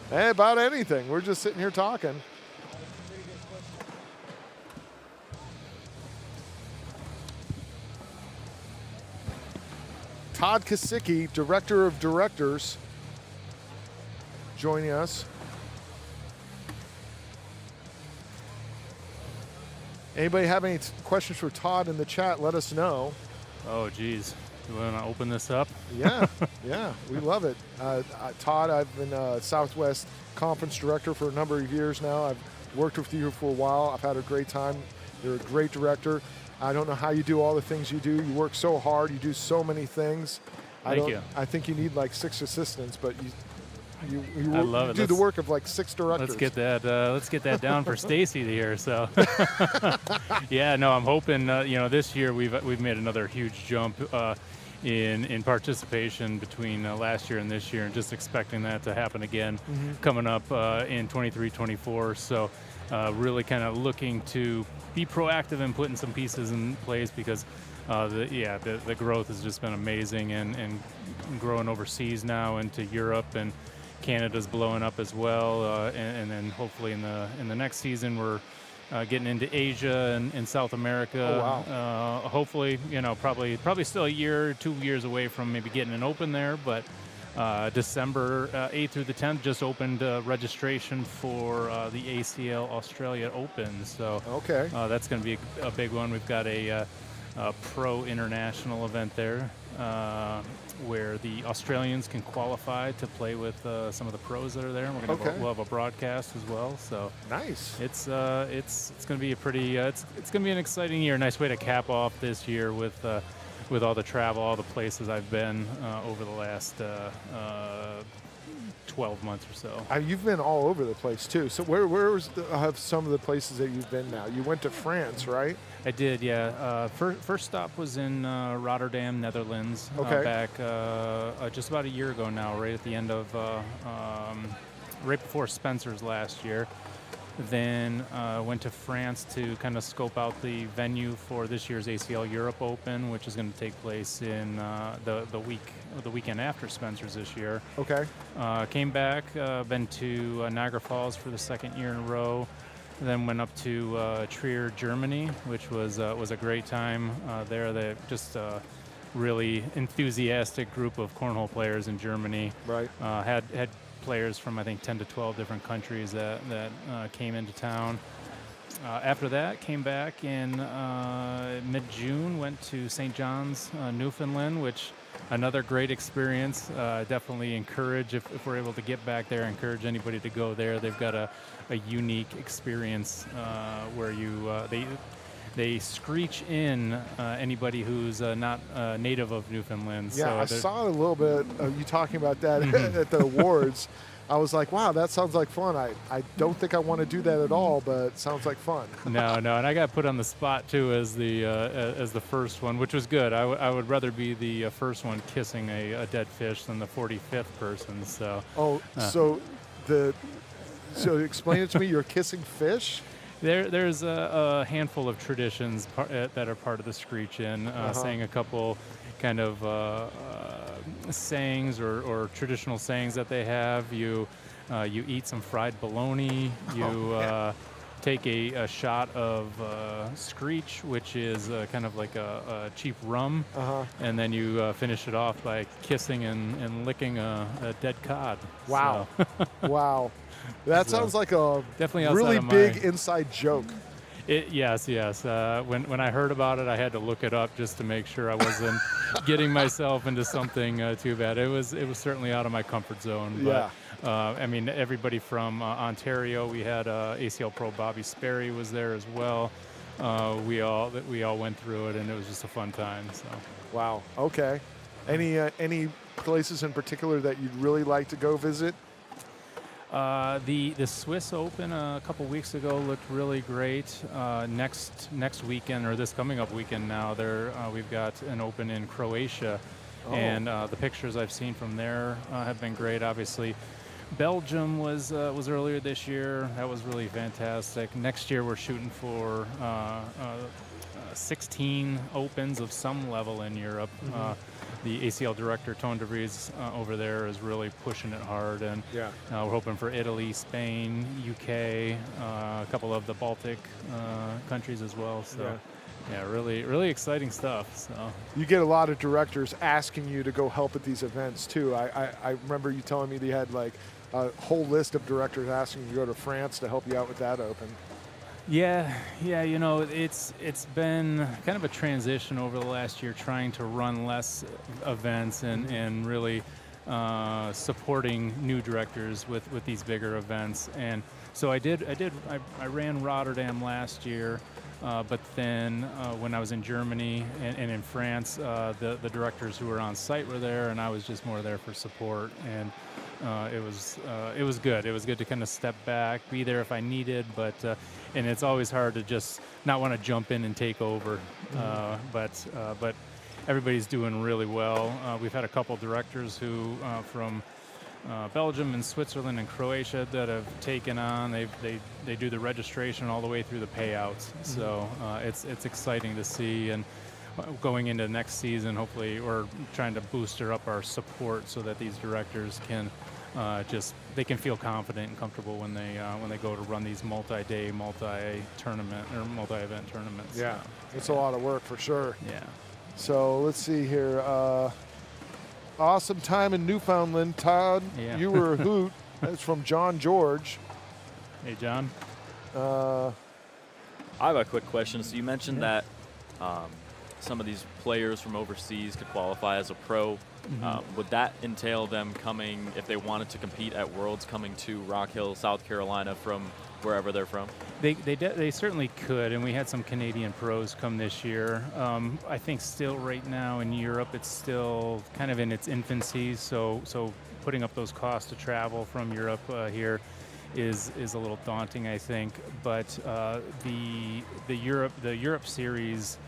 Hey, about anything. We're just sitting here talking. Todd Kasicki, Director of Directors, joining us. Anybody have any questions for Todd in the chat, let us know. Oh, geez. You want to open this up? Yeah, yeah, we love it. Todd, I've been Southwest Conference Director for a number of years now. I've worked with you for a while. I've had a great time. You're a great director. I don't know how you do all the things you do. You work so hard. You do so many things. Thank you. I think you need like 6 assistants, but you I love it. do the work of like 6 directors. Let's get that down for Stacy here. So, yeah, no, I'm hoping this year we've made another huge jump in participation between last year and this year, and just expecting that to happen again coming up in 23-24. So, really kind of looking to be proactive and putting some pieces in place because the growth has just been amazing and growing overseas now into Europe, and Canada's blowing up as well, and then hopefully in the next season we're getting into Asia and South America. Oh, wow. Hopefully, probably still a year or 2 years away from maybe getting an open there, but December 8th through the 10th just opened registration for the ACL Australia Open. So okay, that's going to be a big one. We've got a pro international event there where the Australians can qualify to play with some of the pros that are there. And we'll have a broadcast as well. So nice. It's going to be a pretty it's going to be an exciting year. Nice way to cap off this year with all the travel, all the places I've been over the last 12 months or so. You've been all over the place too. So where was some of the places that you've been now? You went to France, right? I did, yeah. First stop was in Rotterdam, Netherlands. Okay. Back just about a year ago now, right at the end of, right before Spencer's last year. Then went to France to kind of scope out the venue for this year's ACL Europe Open, which is going to take place in the weekend after Spencer's this year. Okay. Came back, been to Niagara Falls for the second year in a row. Then went up to Trier, Germany, which was a great time there. They just really enthusiastic group of cornhole players in Germany. Right. Had players from I think 10 to 12 different countries that came into town. After that, came back in mid-June, went to St. John's, Newfoundland, which another great experience. Definitely encourage, if we're able to get back there, encourage anybody to go there. They've got a unique experience where they screech in anybody who's not native of Newfoundland. Yeah, so I saw a little bit of you talking about that at the awards. I was like, wow, that sounds like fun. I don't think I want to do that at all, but it sounds like fun. No, and I got put on the spot too as the first one, which was good. I would rather be the first one kissing a dead fish than the 45th person. So. Oh, so explain it to me. You're kissing fish. There's a handful of traditions that are part of the screech-in, saying a couple kind of sayings or traditional sayings that they have. You eat some fried bologna. You take a shot of screech, which is kind of like a cheap rum, and then you finish it off by kissing and licking a dead cod. Wow. So. Wow. That sounds like a definitely really big inside joke. Yes. When I heard about it, I had to look it up just to make sure I wasn't getting myself into something too bad. It was certainly out of my comfort zone. But, I mean, everybody from Ontario. We had ACL Pro Bobby Sperry was there as well. We all went through it, and it was just a fun time. So. Wow. Okay. Any places in particular that you'd really like to go visit? The Swiss Open a couple weeks ago looked really great. Next weekend, or this coming up weekend now, we've got an Open in Croatia, and the pictures I've seen from there have been great. Obviously, Belgium was earlier this year. That was really fantastic. Next year we're shooting for 16 Opens of some level in Europe. The ACL director, Todd Kasicki, over there is really pushing it hard, and we're hoping for Italy, Spain, UK, a couple of the Baltic countries as well. So, really exciting stuff. So you get a lot of directors asking you to go help at these events too. I remember you telling me that you had like a whole list of directors asking you to go to France to help you out with that Open. Yeah. You know, it's been kind of a transition over the last year, trying to run less events and really supporting new directors with these bigger events. And so I ran Rotterdam last year, but then when I was in Germany and in France, the directors who were on site were there, and I was just more there for support. And it was good. It was good to kind of step back, be there if I needed, but and it's always hard to just not want to jump in and take over. But everybody's doing really well. We've had a couple directors who from Belgium and Switzerland and Croatia that have taken on. They do the registration all the way through the payouts. So it's exciting to see. And going into next season, hopefully we're trying to booster up our support so that these directors can they can feel confident and comfortable when they go to run these multi-day, multi-tournament or multi-event tournaments. Yeah, it's a lot of work for sure. Yeah. So let's see here. Awesome time in Newfoundland, Todd. Yeah. You were a hoot. That's from John George. Hey, John. I have a quick question. So you mentioned that some of these players from overseas could qualify as a pro. Would that entail them coming, if they wanted to compete at Worlds, coming to Rock Hill, South Carolina from wherever they're from? They certainly could, and we had some Canadian pros come this year. I think still right now in Europe, it's still kind of in its infancy, so putting up those costs to travel from Europe here is a little daunting, I think. But the Europe series,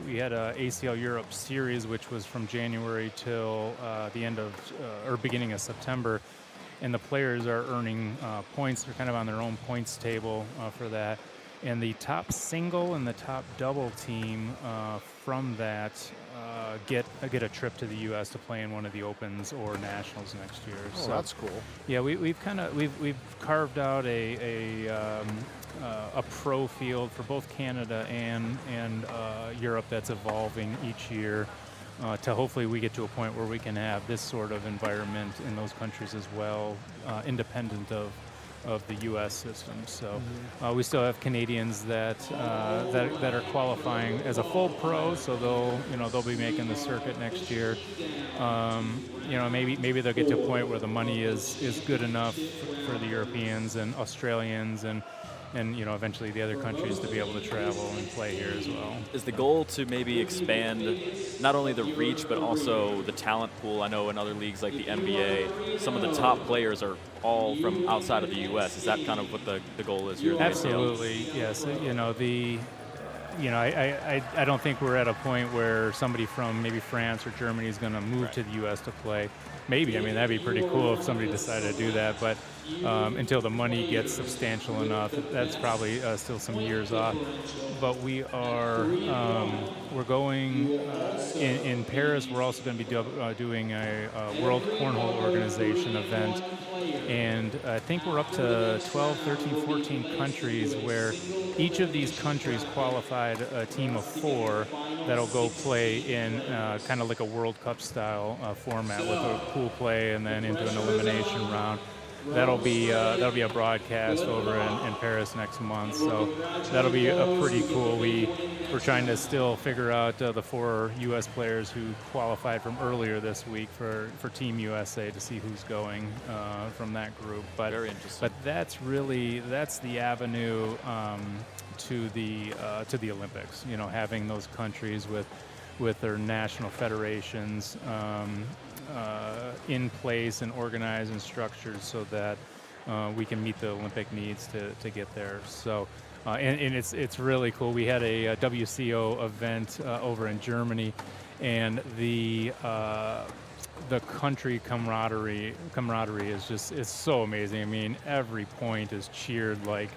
we had a ACL Europe series, which was from January till the end of or beginning of September, and the players are earning points. They're kind of on their own points table for that. And the top single and the top double team from that get a trip to the U.S. to play in one of the Opens or Nationals next year. Oh, so that's cool. Yeah, we've carved out a pro field for both Canada and Europe that's evolving each year. To hopefully we get to a point where we can have this sort of environment in those countries as well, independent of the U.S. system. So we still have Canadians that are qualifying as a full pro, so they'll be making the circuit next year. Maybe they'll get to a point where the money is good enough for the Europeans and Australians and eventually the other countries to be able to travel and play here as well. Is the goal to maybe expand not only the reach but also the talent pool? I know in other leagues like the NBA, some of the top players are all from outside of the U.S. Is that kind of what the goal is here? Absolutely, yes. I don't think we're at a point where somebody from maybe France or Germany is going to move to the U.S. to play. Maybe, that'd be pretty cool if somebody decided to do that, but until the money gets substantial enough, that's probably still some years off. But we're going in Paris. We're also going to be doing a World Cornhole Organization event, and I think we're up to 12, 13, 14 countries where each of these countries qualified a team of 4 that'll go play in kind of like a World Cup style format with a pool play and then into an elimination round. That'll be a broadcast over in Paris next month, so that'll be pretty cool. We're trying to still figure out the 4 U.S. players who qualified from earlier this week for Team USA to see who's going from that group. But very interesting. But that's the avenue to the Olympics. Having those countries with their national federations in place and organized and structured so that we can meet the Olympic needs to get there. So, and it's really cool. We had a WCO event over in Germany, and the country camaraderie is so amazing. Every point is cheered like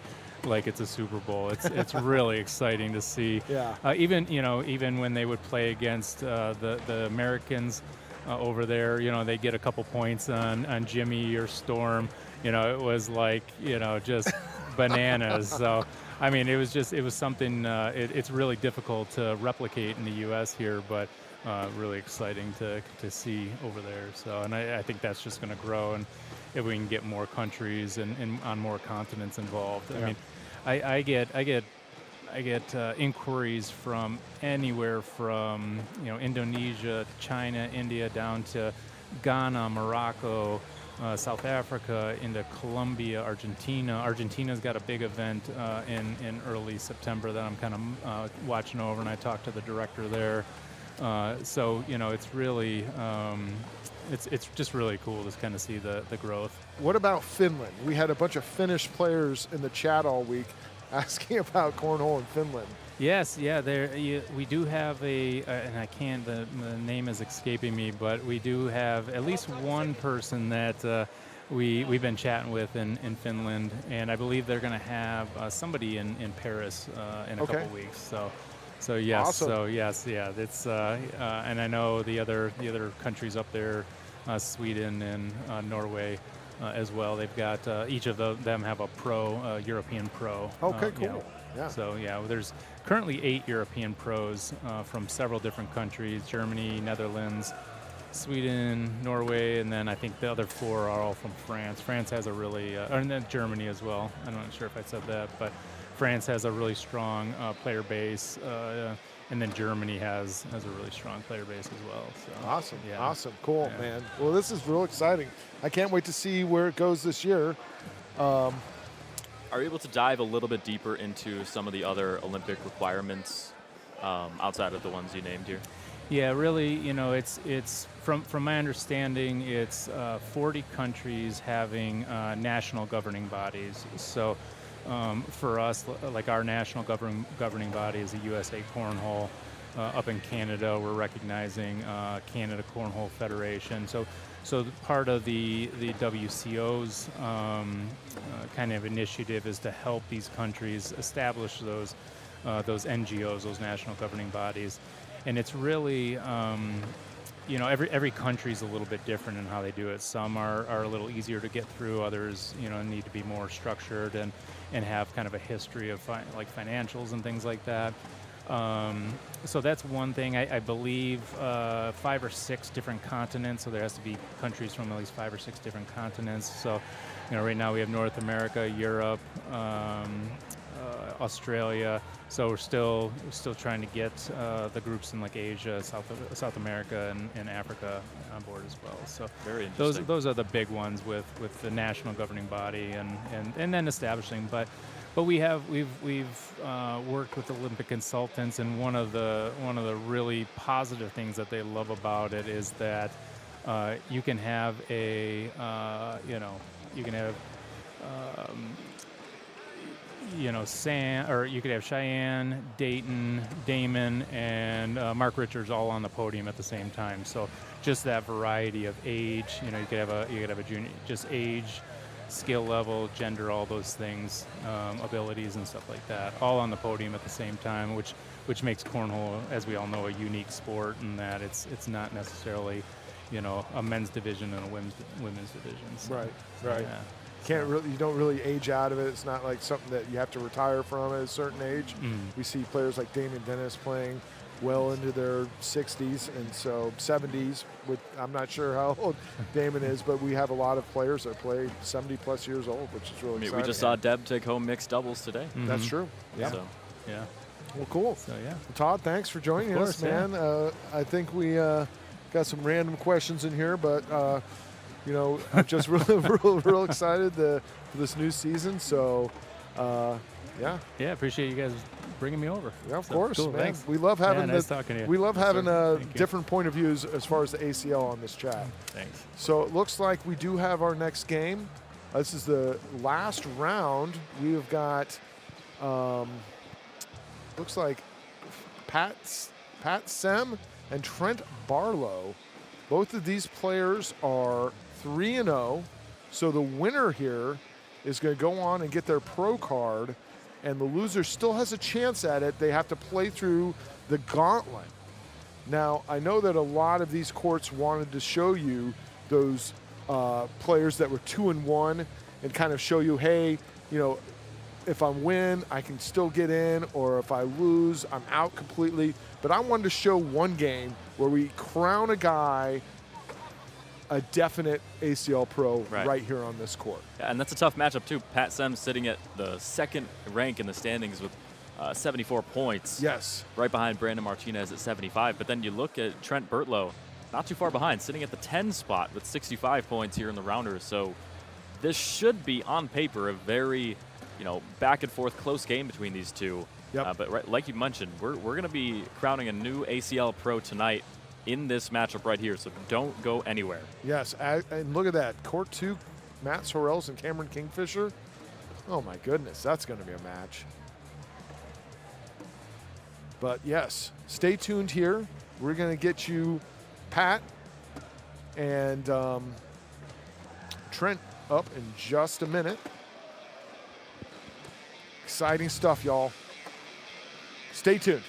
it's a Super Bowl. It's really exciting to see. Yeah. Even when they would play against the Americans over there, they get a couple points on Jimmy or Storm. It was like just bananas. So it was something. It's really difficult to replicate in the U.S. here, but really exciting to see over there. So, and I think that's just going to grow, and if we can get more countries and on more continents involved. Yeah. I get inquiries from anywhere from Indonesia, China, India, down to Ghana, Morocco, South Africa, into Colombia, Argentina. Argentina's got a big event in early September that I'm kind of watching over, and I talked to the director there. So it's really it's just really cool to kind of see the growth. What about Finland? We had a bunch of Finnish players in the chat all week asking about cornhole in Finland. Yes, yeah, we do have and I can't, the name is escaping me, but we do have at least one person that we've been chatting with in Finland, and I believe they're going to have somebody in Paris in a couple weeks. So yes, awesome. So yes, yeah, it's and I know the other countries up there, Sweden and Norway. As well, they've got each of them have a pro European pro. Okay, cool. Yeah. So there's currently 8 European pros from several different countries: Germany, Netherlands, Sweden, Norway, and then I think the other 4 are all from France. France has a really, and then Germany as well. I'm not sure if I said that, but France has a really strong player base. And then Germany has a really strong player base as well. So, awesome. Yeah. Awesome. Cool, Yeah. man. Well, this is real exciting. I can't wait to see where it goes this year. Are you able to dive a little bit deeper into some of the other Olympic requirements outside of the ones you named here? Yeah, really, it's from my understanding, it's 40 countries having national governing bodies. So for us, like our national governing body is the USA Cornhole. up in Canada, we're recognizing Canada Cornhole Federation. So part of the WCO's kind of initiative is to help these countries establish those NGOs, those national governing bodies, and it's really every country's a little bit different in how they do it. Some are a little easier to get through. Others need to be more structured and have kind of a history of like financials and things like that. So that's one thing. I believe 5 or 6 different continents, so there has to be countries from at least 5 or 6 different continents. So, right now we have North America, Europe, Australia. So we're still trying to get the groups in like Asia, South America, and Africa on board as well. So very interesting. Those are the big ones with the national governing body and then establishing. But we've worked with Olympic consultants, and one of the really positive things that they love about it is that you can have you could have Cheyenne, Dayton, Damon, and Mark Richards all on the podium at the same time. So just that variety of age, you could have a junior, just age, skill level, gender, all those things, abilities and stuff like that, all on the podium at the same time, which makes cornhole, as we all know, a unique sport in that it's not necessarily, a men's division and a women's division. So, Right. Yeah. You don't really age out of it. It's not like something that you have to retire from at a certain age. We see players like Damian Dennis playing well into their 60s and so 70s. I'm not sure how old Damon is, but we have a lot of players that play 70 plus years old, which is really exciting. We just saw Deb take home mixed doubles today. That's true. Yeah. So. Yeah. Well, cool. So yeah. Todd, thanks for joining us, man. Yeah. I think we got some random questions in here, but I'm just real excited for this new season. So, yeah. Yeah, appreciate you guys bringing me over. Yeah, of course, cool, man. Thanks. We love having nice talking to you. We love having a Thank you. different point of views as far as the ACL on this chat. Thanks. So it looks like we do have our next game. This is the last round. We have got, looks like Pat Sem and Trent Barlow. Both of these players are 3-0. So the winner here is going to go on and get their pro card, and the loser still has a chance at it. They have to play through the gauntlet. Now, I know that a lot of these courts wanted to show you those players that were 2-1 and kind of show you, hey, if I win, I can still get in, or if I lose, I'm out completely. But I wanted to show one game where we crown a guy a definite ACL pro right here on this court. Yeah, and that's a tough matchup too. Pat Sem sitting at the second rank in the standings with 74 points. Yes. Right behind Brandon Martinez at 75. But then you look at Trent Bertlow, not too far behind, sitting at the 10 spot with 65 points here in the rounders. So this should be, on paper, a very, back and forth close game between these two. Yep. But like you mentioned, we're going to be crowning a new ACL pro tonight in this matchup right here, so don't go anywhere. Yes, and look at that. Court 2, Matt Sorrells and Cameron Kingfisher. Oh my goodness, that's going to be a match. But yes, stay tuned here. We're going to get you Pat and Trent up in just a minute. Exciting stuff, y'all. Stay tuned.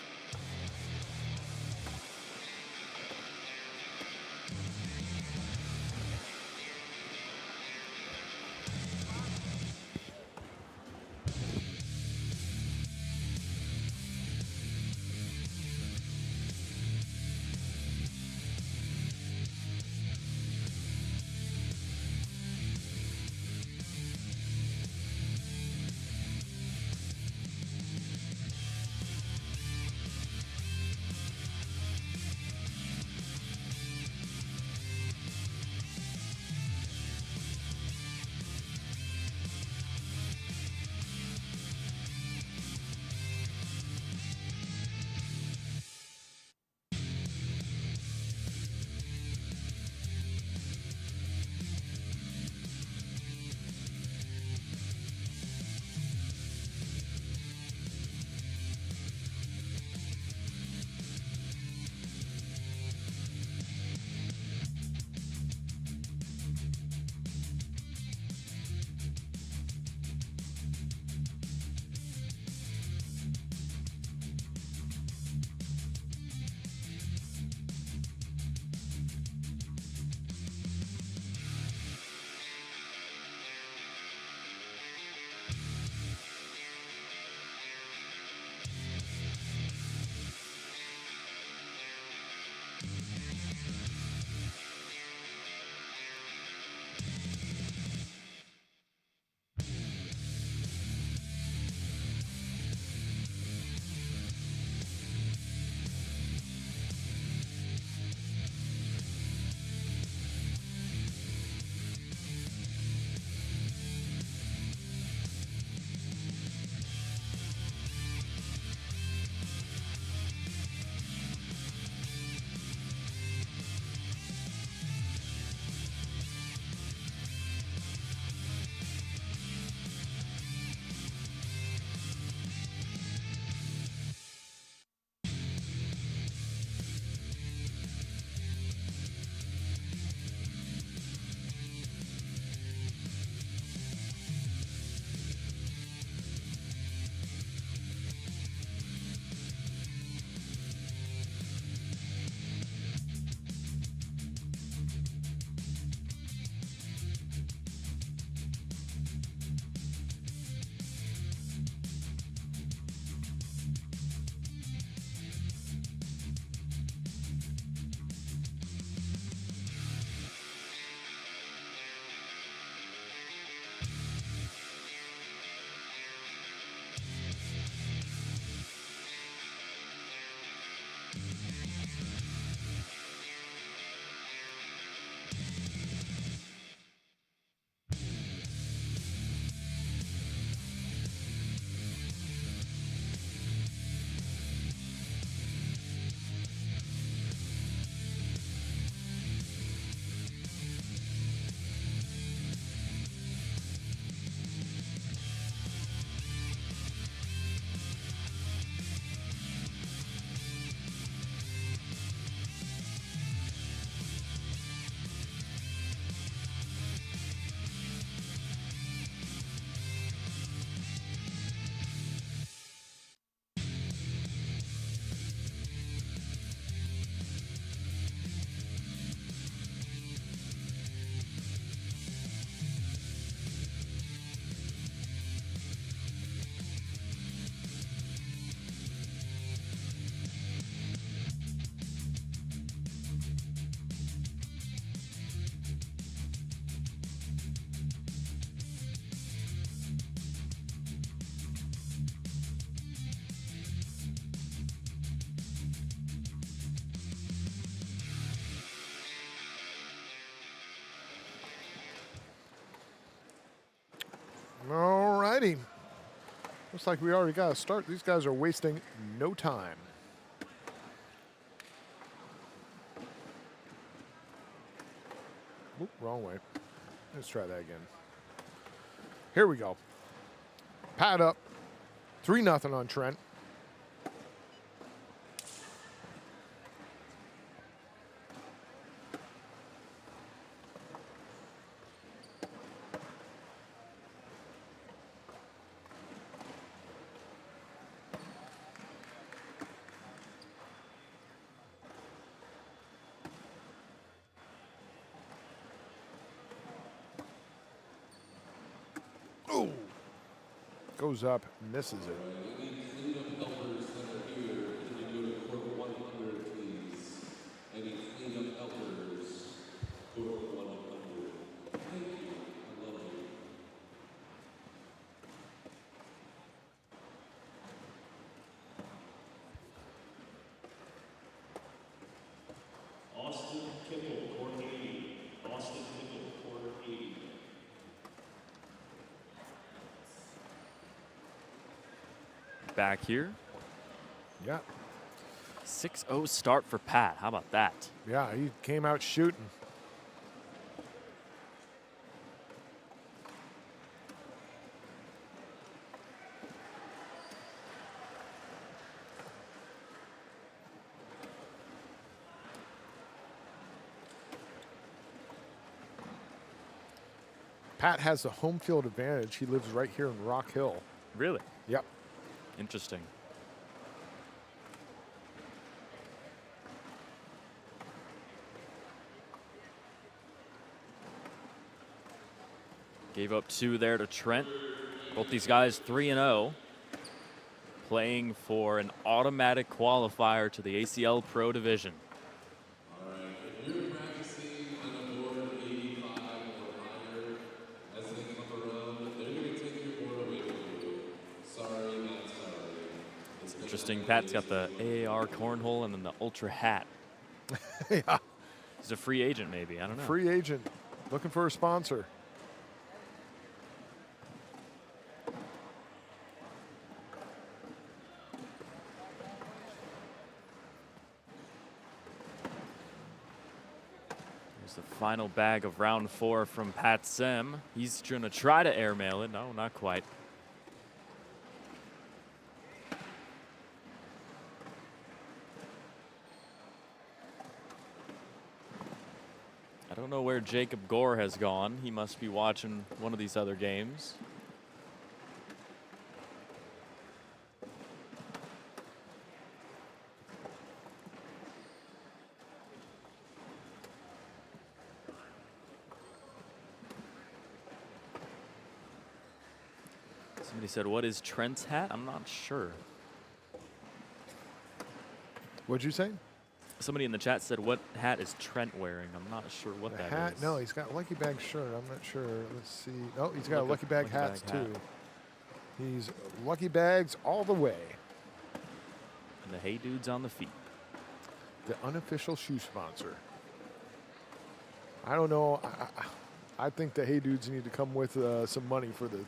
All righty. Looks like we already got a start. These guys are wasting no time. Oop, wrong way. Let's try that again. Here we go. Pad up. 3-0 on Trent. Ooh. Goes up, misses it. Back here. Yeah. 6-0 start for Pat. How about that? Yeah, he came out shooting. Pat has the home field advantage. He lives right here in Rock Hill. Really? Yep. Interesting. Gave up 2 there to Trent. Both these guys 3-0. Playing for an automatic qualifier to the ACL Pro Division. interesting. Pat's got the AAR cornhole and then the Ultra hat. Yeah. He's a free agent, maybe. I don't know. Free agent, looking for a sponsor. Here's the final bag of round 4 from Pat Sem. He's going to try to airmail it. No, not quite. I don't know where Jacob Gore has gone. He must be watching one of these other games. Somebody said, what is Trent's hat? I'm not sure. What'd you say? Somebody in the chat said, what hat is Trent wearing? I'm not sure what The that hat? is. No, he's got Lucky Bag shirt. I'm not sure. Let's see. Oh, he's got Lucky Bag Lucky hats Bag too. hat. He's Lucky Bags all the way. And the Hey Dudes on the feet. The unofficial shoe sponsor. I don't know. I think the Hey Dudes need to come with some money for the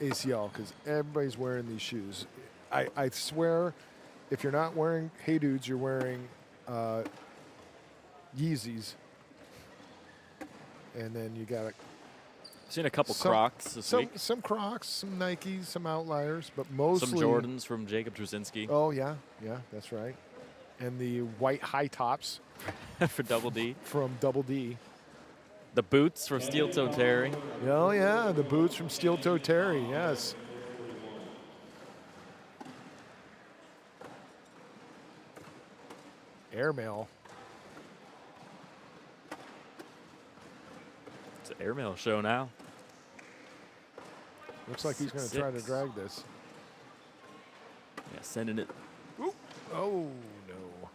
ACL because everybody's wearing these shoes. I swear, if you're not wearing Hey Dudes, you're wearing Yeezys. And then you got Seen a couple Crocs this week. some Crocs, some Nikes, some outliers, but mostly Some Jordans from Jacob Trzynski Oh yeah, that's right. And the white high tops for Double D. from Double D. The boots from Steel Toe Terry. Oh yeah, the boots from Steel Toe Terry. Yes. Airmail. It's an airmail show now. Looks like he's going to try to 6-6. drag this. Yeah, sending it. Oh no.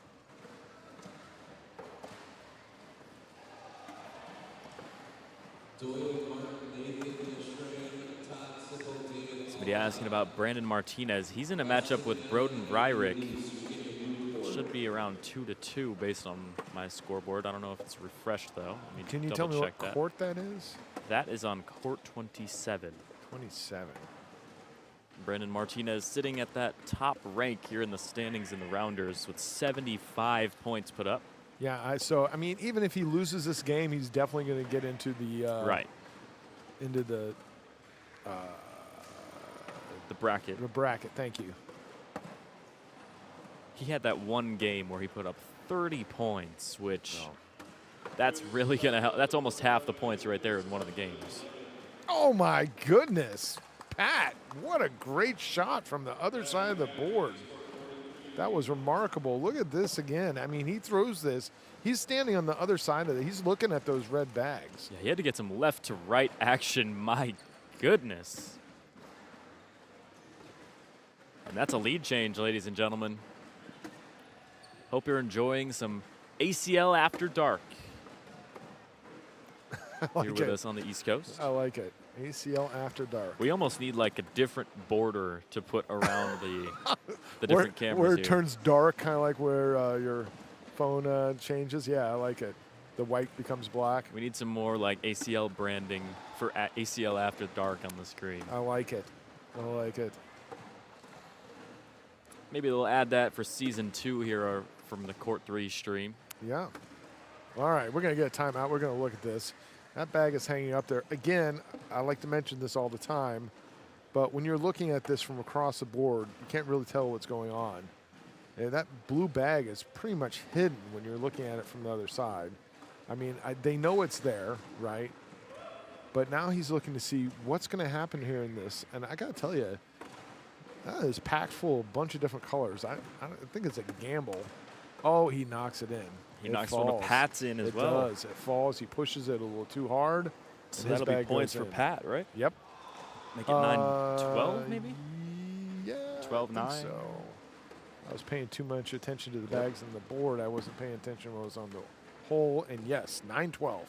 Somebody asking about Brandon Martinez. He's in a matchup with Broden Ryrick. Should be around 2-2 based on my scoreboard. I don't know if it's refreshed though. Let me Can you tell me double-check what that. court that is? That is on court 27. 27. Brandon Martinez sitting at that top rank here in the standings in the Rounders with 75 points put up. Yeah, so I mean, even if he loses this game, he's definitely going to get into the Right. into the bracket. The bracket. Thank you. He had that one game where he put up 30 points, which that's really going to help. That's almost half the points right there in one of the games. Oh my goodness, Pat! What a great shot from the other side of the board. That was remarkable. Look at this again. I mean, he throws this. He's standing on the other side of it. He's looking at those red bags. Yeah, he had to get some left to right action. My goodness. And that's a lead change, ladies and gentlemen. Hope you're enjoying some ACL After Dark here with us on the East Coast. I like it. ACL After Dark. We almost need like a different border to put around the different cameras where it here. turns dark, kind of like where your phone changes. Yeah, I like it. The white becomes black. We need some more like ACL branding for ACL After Dark on the screen. I like it. I like it. Maybe they'll add that for season 2 here from the Court 3 stream. Yeah. All right, we're going to get a timeout. We're going to look at this. That bag is hanging up there. Again, I like to mention this all the time, but when you're looking at this from across the board, you can't really tell what's going on. And that blue bag is pretty much hidden when you're looking at it from the other side. I mean, they know it's there, right? But now he's looking to see what's going to happen here in this. And I got to tell you, that is packed full of a bunch of different colors. I think it's a gamble. Oh, he knocks it in. He It knocks one of falls. Pat's in as well. It does. It falls. He pushes it a little too hard. So and his that'll be bag points goes for in. Pat, right? Yep. Make it 9-12 maybe? Yeah. 12-9. So I was paying too much attention to the bags on the board. I wasn't paying attention when I was on the hole. And yes, 9-12.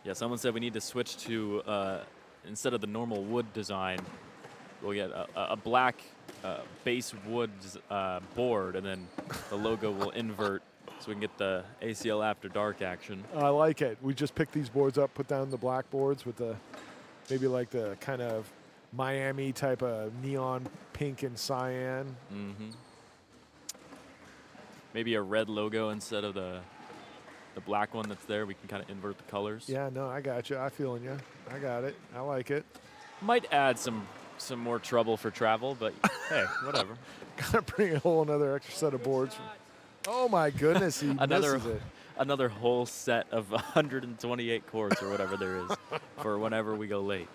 Yeah, someone said we need to switch to, instead of the normal wood design, we'll get a black base wood board, and then the logo will invert so we can get the ACL After Dark action. I like it. We just pick these boards up, put down the blackboards with the maybe like the kind of Miami type of neon pink and cyan. Mm-hmm. Maybe a red logo instead of the black one that's there. We can kind of invert the colors. Yeah, no, I got you. I feeling you. I got it. I like it. Might add some more trouble for travel, but hey, whatever. Gotta bring a whole another extra set of boards. Oh my goodness, he misses it. Another whole set of 128 courts or whatever there is for whenever we go late.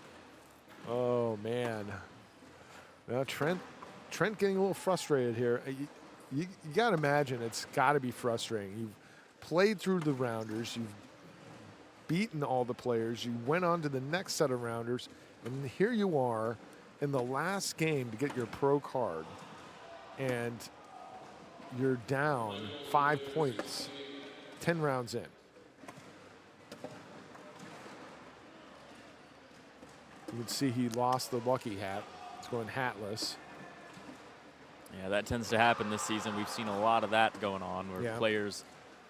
Oh man. Now Trent getting a little frustrated here. You got to imagine it's got to be frustrating. You've played through the rounders. You've beaten all the players. You went on to the next set of rounders. And here you are in the last game to get your pro card. And you're down 5 points, 10 rounds in. You can see he lost the lucky hat. It's going hatless. Yeah, that tends to happen this season. We've seen a lot of that going on where players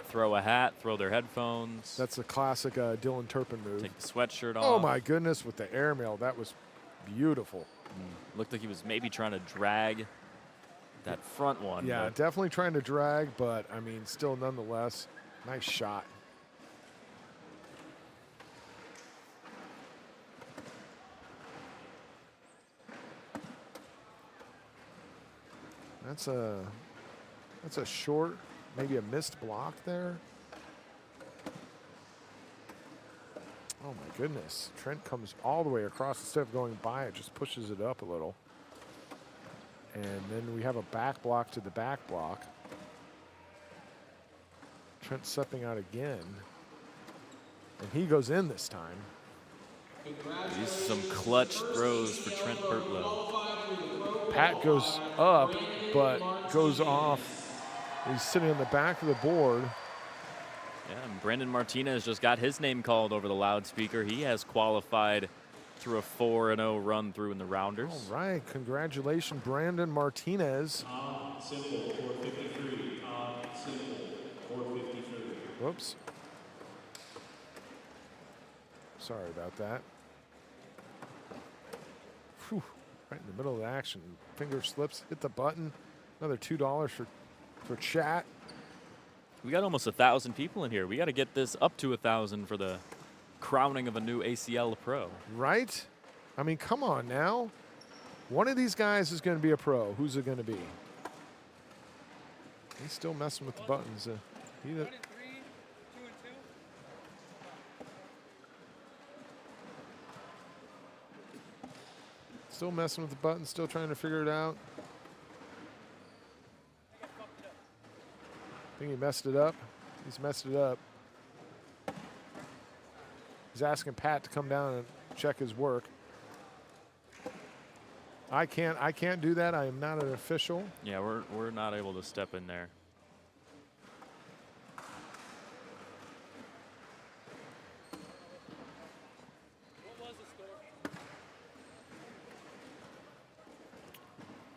throw a hat, throw their headphones. That's a classic Dylan Turpin move. Take the sweatshirt off. Oh, my goodness, with the airmail. That was beautiful. Looked like he was maybe trying to drag that front one. Yeah, definitely trying to drag, but, I mean, still nonetheless, nice shot. That's a short, maybe a missed block there. Oh my goodness. Trent comes all the way across. Instead of going by it, just pushes it up a little. And then we have a back block to the back block. Trent stepping out again. And he goes in this time. These are some clutch throws for Trent Bertlow. Pat goes up, but goes off. He's sitting on the back of the board. Yeah, and Brandon Martinez just got his name called over the loudspeaker. He has qualified through a 4-0 run through in the rounders. All right, congratulations, Brandon Martinez. Simple, 453. Simple, 453. Whoops. Sorry about that. Whew. Right in the middle of the action. Finger slips, hit the button. Another $2 for chat. We got almost 1,000 people in here. We got to get this up to 1,000 for the crowning of a new ACL pro. Right? I mean, come on now. One of these guys is going to be a pro. Who's it going to be? He's still messing with the buttons. Still messing with the buttons, still trying to figure it out. I think he messed it up. He's messed it up. He's asking Pat to come down and check his work. I can't do that. I am not an official. Yeah, we're not able to step in there.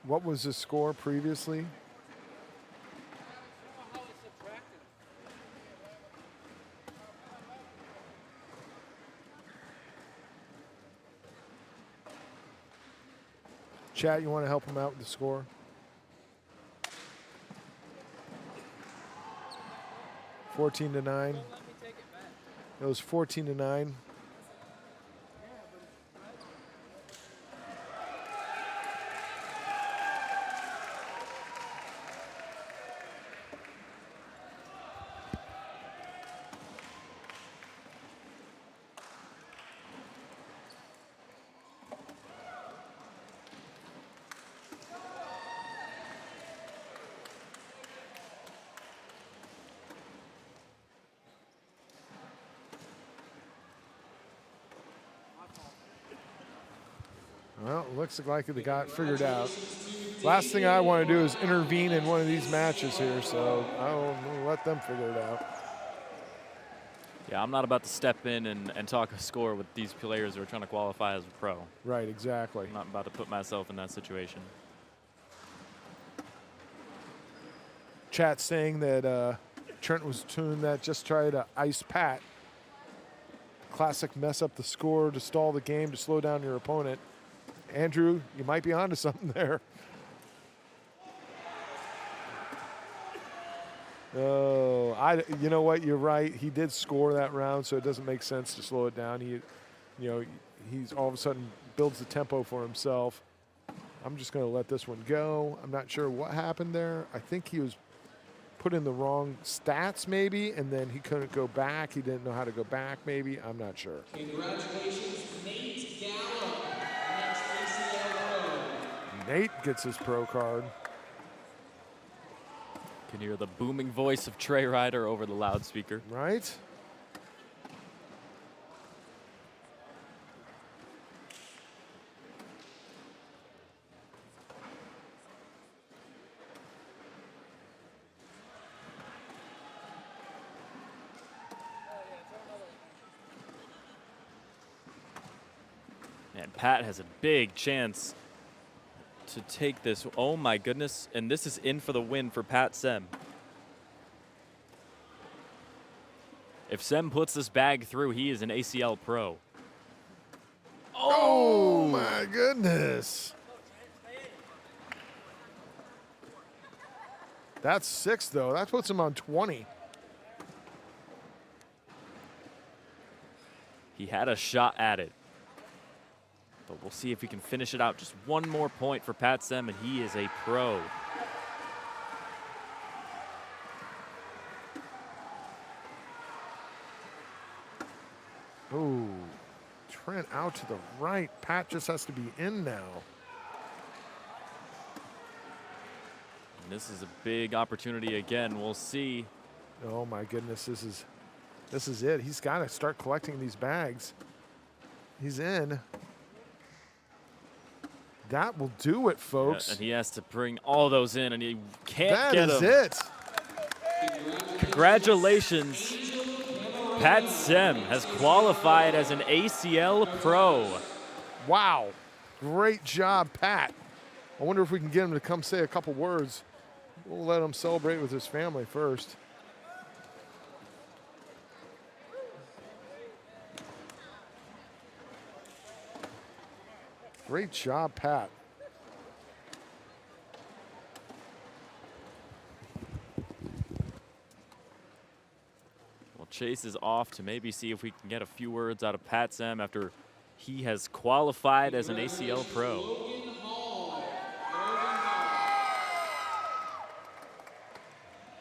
What was the score previously? Chat, you want to help him out with the score? $14-9. It was 14-9. Well, it looks like they got figured out. Last thing I want to do is intervene in one of these matches here, so I'll let them figure it out. Yeah, I'm not about to step in and talk a score with these players who are trying to qualify as a pro. Right, exactly. I'm not about to put myself in that situation. chat saying that Trent was tuned that just try to ice Pat. Classic mess up the score to stall the game to slow down your opponent. Andrew, you might be onto something there. Oh, you know what? You're right. He did score that round, so it doesn't make sense to slow it down. He's all of a sudden builds the tempo for himself. I'm just going to let this one go. I'm not sure what happened there. I think he was put in the wrong stats maybe, and then he couldn't go back. He didn't know how to go back maybe. I'm not sure. Congratulations, Nate Gallup, next ACL Pro. Nate gets his pro card. Can hear the booming voice of Trey Ryder over the loudspeaker. Right? And Pat has a big chance to take this. Oh my goodness. And this is in for the win for Pat Sem. If Sem puts this bag through, he is an ACL pro. Oh my goodness. That's 6 though. That puts him on 20. He had a shot at it. But we'll see if he can finish it out. Just one more point for Pat Sem, and he is a pro. Ooh, Trent out to the right. Pat just has to be in now. And this is a big opportunity again. We'll see. Oh my goodness, this is it. He's got to start collecting these bags. He's in. That will do it, folks. Yeah, and he has to bring all those in, and he can't get them. That is it. Congratulations. Pat Sem has qualified as an ACL pro. Wow. Great job, Pat. I wonder if we can get him to come say a couple words. We'll let him celebrate with his family first. Great job, Pat. Well, Chase is off to maybe see if we can get a few words out of Pat Sem after he has qualified as an ACL pro.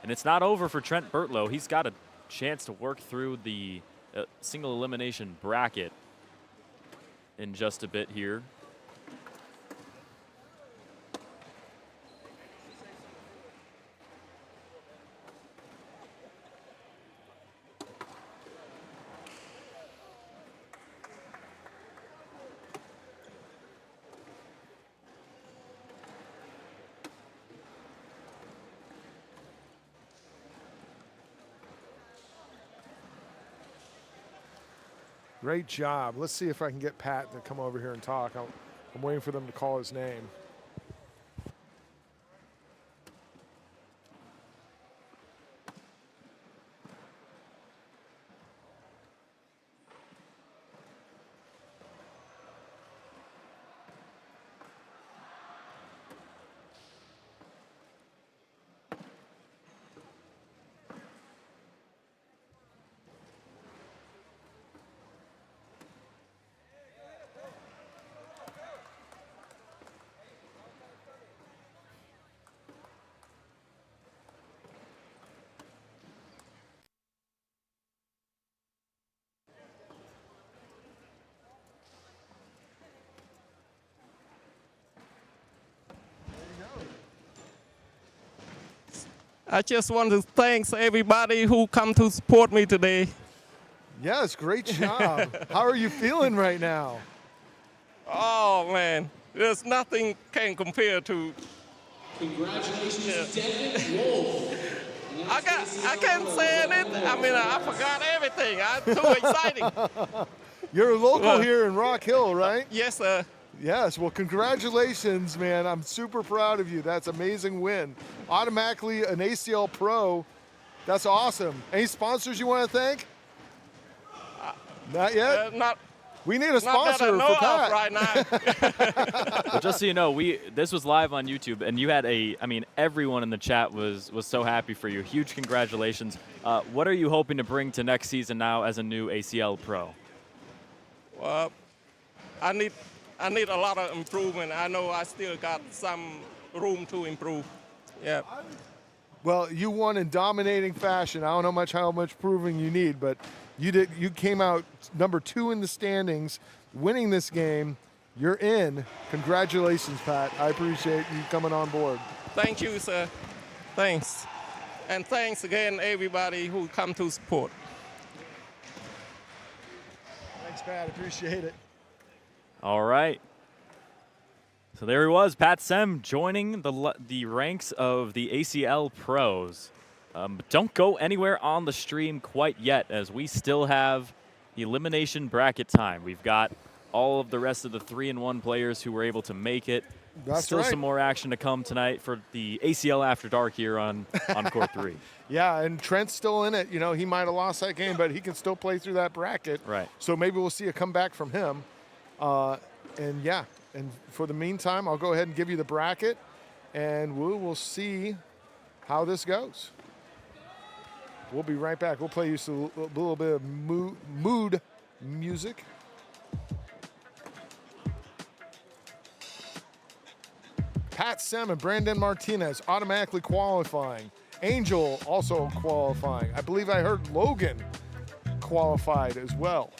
And it's not over for Trent Bertlow. He's got a chance to work through the single elimination bracket in just a bit here. Great job. Let's see if I can get Pat to come over here and talk. I'm waiting for them to call his name. I just want to thank everybody who come to support me today. Yes, great job. How are you feeling right now? Oh man, there's nothing can compare to. Congratulations, Devin Wolf. I can't say it. I mean, I forgot everything. I'm too excited. You're a local here in Rock Hill, right? Yes, sir. Yes, well, congratulations, man. I'm super proud of you. That's amazing win. Automatically an ACL Pro. That's awesome. Any sponsors you want to thank? Not yet? Not. We need a sponsor Not that for I know Pat. of right now. Well, just so you know, this was live on YouTube, and you had everyone in the chat was so happy for you. Huge congratulations. What are you hoping to bring to next season now as a new ACL Pro? Well, I need a lot of improvement. I know I still got some room to improve. Yeah. Well, you won in dominating fashion. I don't know how much proving you need, but you did. You came out number 2 in the standings, winning this game. You're in. Congratulations, Pat. I appreciate you coming on board. Thank you, sir. Thanks. And thanks again, everybody who come to support. Thanks, Pat. Appreciate it. All right. So there he was, Pat Sem, joining the ranks of the ACL Pros. But don't go anywhere on the stream quite yet, as we still have elimination bracket time. We've got all of the rest of the 3-1 players who were able to make it. That's still right. some more action to come tonight for the ACL After Dark here on Court 3. Yeah, and Trent's still in it. You know, he might have lost that game, but he can still play through that bracket. Right. So maybe we'll see a comeback from him. And for the meantime, I'll go ahead and give you the bracket, and we will see how this goes. We'll be right back. We'll play you a little bit of mood music. Pat Sem and Brandon Martinez automatically qualifying. Angel also qualifying. I believe I heard Logan qualified as well.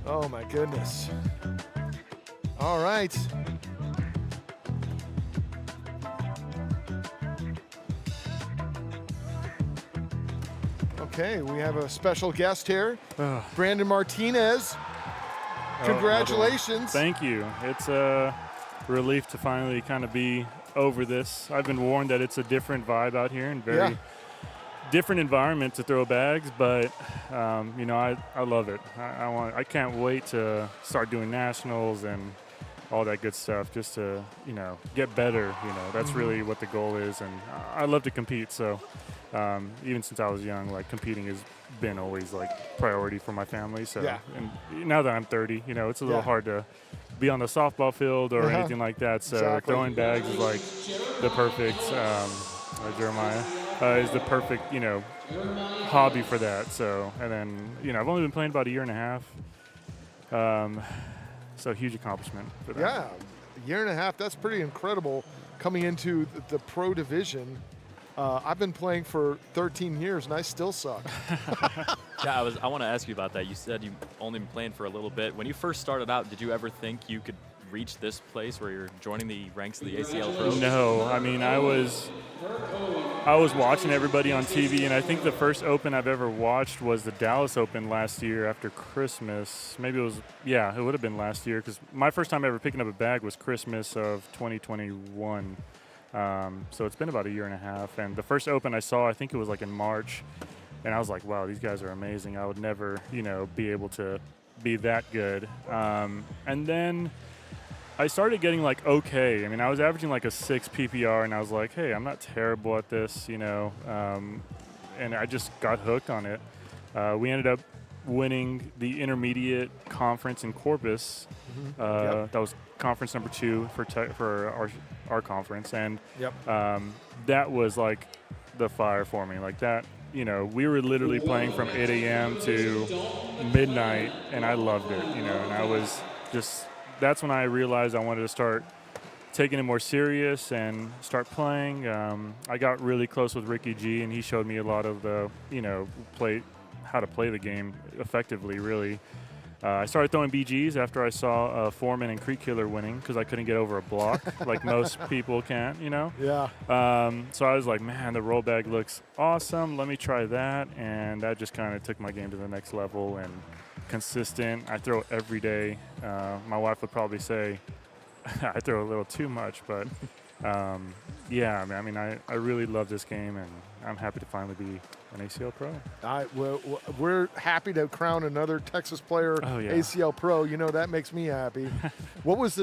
Oh my goodness. All right. Okay, we have a special guest here, Brandon Martinez. Congratulations. Thank you. It's a relief to finally kind of be over this. I've been warned that it's a different vibe out here and very different environment to throw bags, but you know, I love it. I can't wait to start doing nationals and all that good stuff, just to, you know, get better. You know, that's really what the goal is, and I love to compete. So even since I was young, like, competing has been always like priority for my family. So and now that I'm 30, you know, it's a little hard to be on the softball field or anything like that. So throwing bags is like the perfect Jeremiah. Is the perfect, you know, hobby for that. So, and then, you know, I've only been playing about a year and a half. So huge accomplishment for that. Yeah, a year and a half, that's pretty incredible coming into the pro division. I've been playing for 13 years and I still suck. Yeah, I want to ask you about that. You said you've only been playing for a little bit. When you first started out, did you ever think you could reach this place where you're joining the ranks of the ACL Pros? No, I mean, I was watching everybody on TV, and I think the first Open I've ever watched was the Dallas Open last year after Christmas. Maybe it was, yeah, it would have been last year, because my first time ever picking up a bag was Christmas of 2021. So it's been about a year and a half, and the first Open I saw, I think it was like in March, and I was like, wow, these guys are amazing. I would never, you know, be able to be that good. And then I started getting like okay. I mean, I was averaging like a 6 PPR, and I was like, hey, I'm not terrible at this, you know. And I just got hooked on it. We ended up winning the intermediate conference in Corpus. That was conference number 2 for our conference, and that was like the fire for me. Like that, you know, we were literally playing from 8 a.m. to midnight, and I loved it, you know. And I was just, that's when I realized I wanted to start taking it more serious and start playing. I got really close with Ricky G, and he showed me a lot of the, how to play the game effectively, really. I started throwing BGs after I saw Foreman and Creek Killer winning because I couldn't get over a block like most people can't, Yeah. So I was like, man, the roll bag looks awesome. Let me try that. And that just kind of took my game to the next level and consistent. I throw every day. My wife would probably say I throw a little too much, but yeah, I mean, I really love this game, and I'm happy to finally be an ACL Pro. We're happy to crown another Texas player ACL Pro. That makes me happy. What was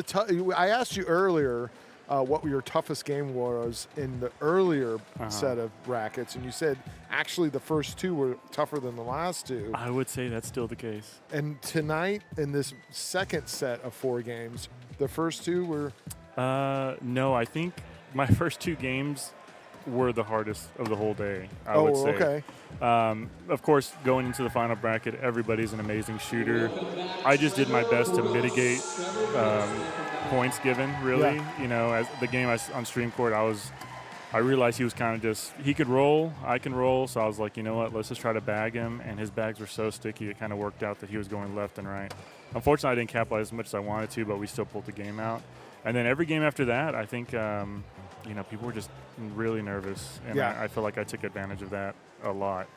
I asked you earlier what your toughest game was in the earlier set of brackets, and you said actually the first two were tougher than the last two. I would say that's still the case. And tonight, in this second set of 4 games, the first two were? No, I think my first 2 games were the hardest of the whole day, I would say. Okay. Of course, going into the final bracket, everybody's an amazing shooter. I just did my best to mitigate points given, really. Yeah. As the game on stream court, I realized he was kind of he could roll, I can roll, so I was like, you know what, let's just try to bag him, and his bags were so sticky, it kind of worked out that he was going left and right. Unfortunately, I didn't capitalize as much as I wanted to, but we still pulled the game out. And then every game after that, I think, people were just really nervous, and I feel like I took advantage of that a lot.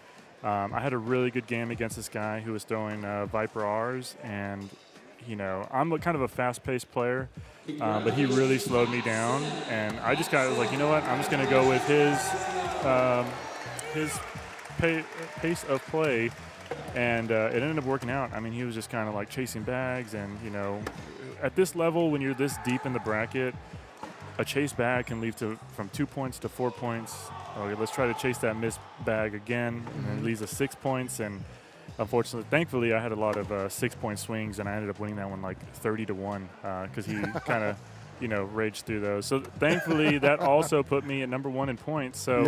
I had a really good game against this guy who was throwing Viper R's, and I'm kind of a fast-paced player, but he really slowed me down, and I just was like, you know what, I'm just going to go with his pace of play, and it ended up working out. I mean, he was just kind of like chasing bags, and at this level, when you're this deep in the bracket, a chase bag can lead from 2 points to 4 points. Okay, let's try to chase that missed bag again, and then it leads to 6 points. And unfortunately, thankfully, I had a lot of 6-point swings, and I ended up winning that one like 30-1 because he kind of, raged through those. So thankfully, that also put me at number 1 in points. So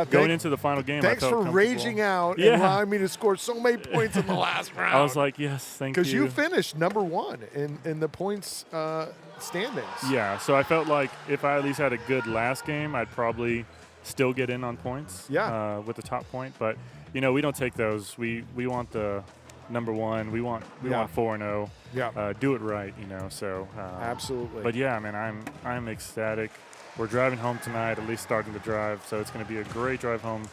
going into the final game, thanks I felt for raging out and allowing me to score so many points in the last round. I was like, yes, thank you. Because you finished number 1 in the points standings. Yeah, so I felt like if I at least had a good last game, I'd probably still get in on points with the top point. But, we don't take those. We want the number 1. We want 4-0. Yeah. Do it right, so. Absolutely. But, yeah, man, I'm ecstatic. We're driving home tonight, at least starting to drive. So it's going to be a great drive home,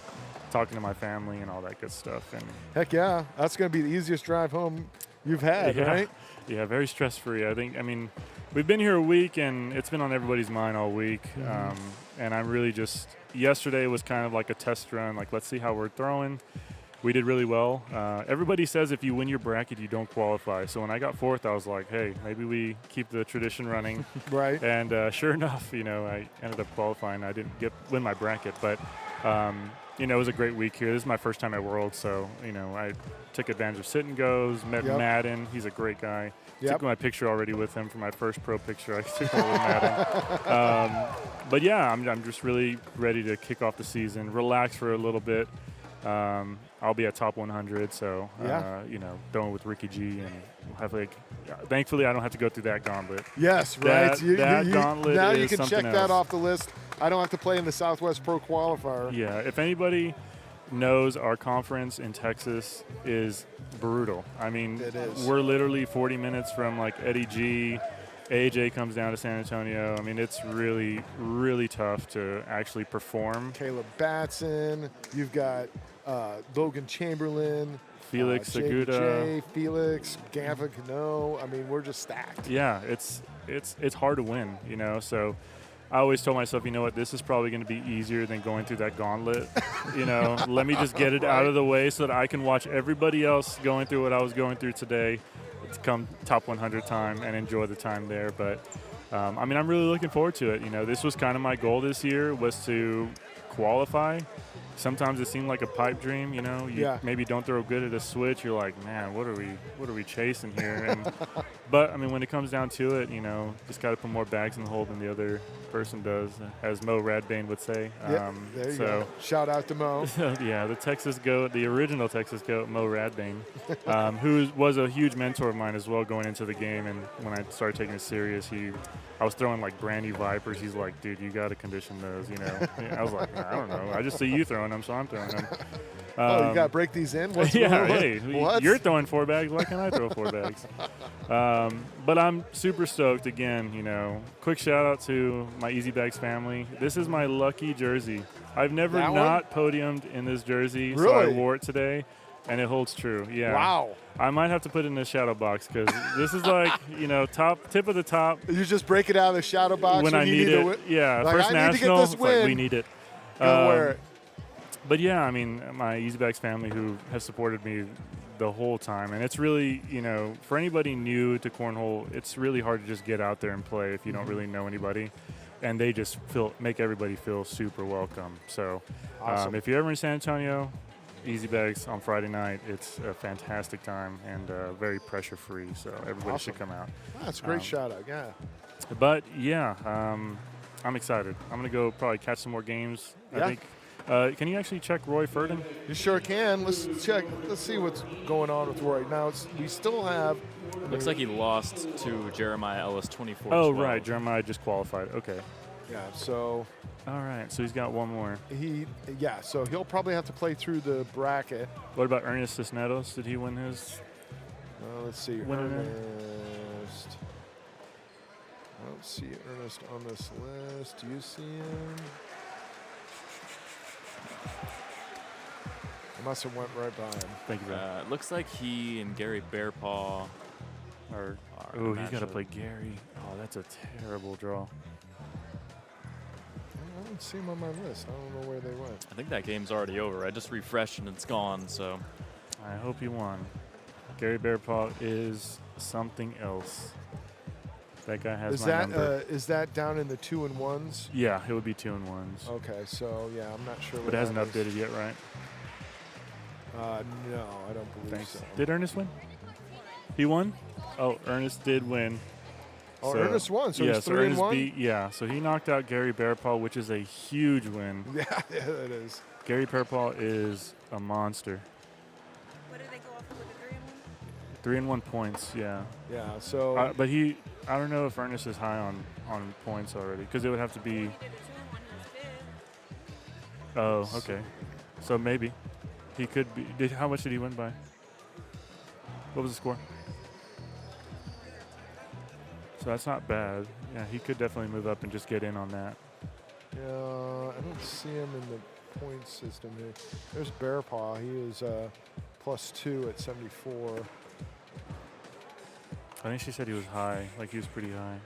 talking to my family and all that good stuff. And heck yeah. That's going to be the easiest drive home you've had, right? Yeah, very stress-free. We've been here a week, and it's been on everybody's mind all week. And I'm really just – yesterday was kind of like a test run, like let's see how we're throwing. We did really well. Everybody says if you win your bracket, you don't qualify. So when I got 4th, I was like, hey, maybe we keep the tradition running. Right. And sure enough, I ended up qualifying. I didn't win my bracket, but it was a great week here. This is my first time at Worlds, so I took advantage of sit and goes. Met Madden. He's a great guy. Took my picture already with him for my first pro picture. I took one with Madden. But yeah, I'm just really ready to kick off the season, relax for a little bit. I'll be at top 100, so throwing with Ricky G, and thankfully I don't have to go through that gauntlet. Yes, right. That gauntlet now is you can check something that else. off the list. I don't have to play in the Southwest Pro Qualifier. Yeah, if anybody knows, our conference in Texas is brutal. I mean, it is. We're literally 40 minutes from like Eddie G. AJ comes down to San Antonio. I mean, it's really, really tough to actually perform. Caleb Batson. You've got Logan Chamberlain. Felix Shady Seguda. J, Felix, Gavin Cano. I mean, we're just stacked. Yeah, it's hard to win, so I always told myself, you know what, this is probably going to be easier than going through that gauntlet. Let me just get it out of the way so that I can watch everybody else going through what I was going through today to come top 100 time and enjoy the time there. But, I'm really looking forward to it. This was kind of my goal this year, was to qualify. sometimes it seemed like a pipe dream. You know, you Yeah. maybe don't throw good at a switch. You're like, man, what are we chasing here? And but I mean, when it comes down to it, you know, just got to put more bags in the hole than the other person does, as Mo Radbane would say. Yeah, there you go. Shout out to Mo. Yeah, the Texas GOAT, the original Texas GOAT, Mo Radbane, who was a huge mentor of mine as well going into the game. And when I started taking it serious, I was throwing like brand new Vipers. He's like, dude, you got to condition those, you know. I was like, I don't know. I just see you throwing them, so I'm throwing them. Oh, you got to break these in? What's yeah, hey, what? You're throwing 4 bags. Why can't I throw 4 bags? But I'm super stoked. Again, you know, quick shout out to my Easy Bags family. This is my lucky jersey. I've never not podiumed in this jersey, so I wore it today, and it holds true. Yeah. Wow. I might have to put it in the shadow box because this is like, you know, tip of the top. You just break it out of the shadow box when I need it. Yeah, like, first I national, need to get this win. like, we need it. Go wear it. But yeah, I mean, my Easy Bags family who has supported me the whole time, and it's really, you know, for anybody new to cornhole, it's really hard to just get out there and play if you don't really know anybody, and they just make everybody feel super welcome. So, awesome. If you're ever in San Antonio, Easy Bags on Friday night, it's a fantastic time and very pressure free. So everybody should come out. That's a great shout out. Yeah. But yeah, I'm excited. I'm gonna go probably catch some more games. I think. Can you actually check Roy Ferdin? You sure can. Let's check. Let's see what's going on with Roy. Now, we still have... Looks like he lost to Jeremiah Ellis 24-12. Oh, right. Jeremiah just qualified. Okay. Yeah, so... All right, so he's got one more. So he'll probably have to play through the bracket. What about Ernest Cisneros? Did he win his? Let's see. Ernest. I don't see Ernest on this list. Do you see him? I must have went right by him. Thank you, man. It looks like he and Gary Bearpaw are oh, he's got to play Gary. Oh, that's a terrible draw. I don't see him on my list. I don't know where they went. I think that game's already over. I just refreshed and it's gone, so. I hope he won. Gary Bearpaw is something else. That guy has my number. Is that down in the 2 and 1s? Yeah, it would be 2 and 1s. Okay, so yeah, I'm not sure. But it hasn't updated yet, right? No, I don't believe so. Did Ernest win? He won? Oh, Ernest did win. Oh, so, Ernest won, so he's 3 and 1? Yeah, so he knocked out Gary Bearpaw, which is a huge win. Yeah, it is. Gary Bearpaw is a monster. What did they go off with the 3 and 1 points, yeah. Yeah, so. But I don't know if Ernest is high on points already, because it would have to be. Oh, okay. So maybe. He could be. How much did he win by? What was the score? So that's not bad. Yeah, he could definitely move up and just get in on that. Yeah, I don't see him in the point system here. There's Bearpaw. He is +2 at 74. I think she said he was high, like he was pretty high.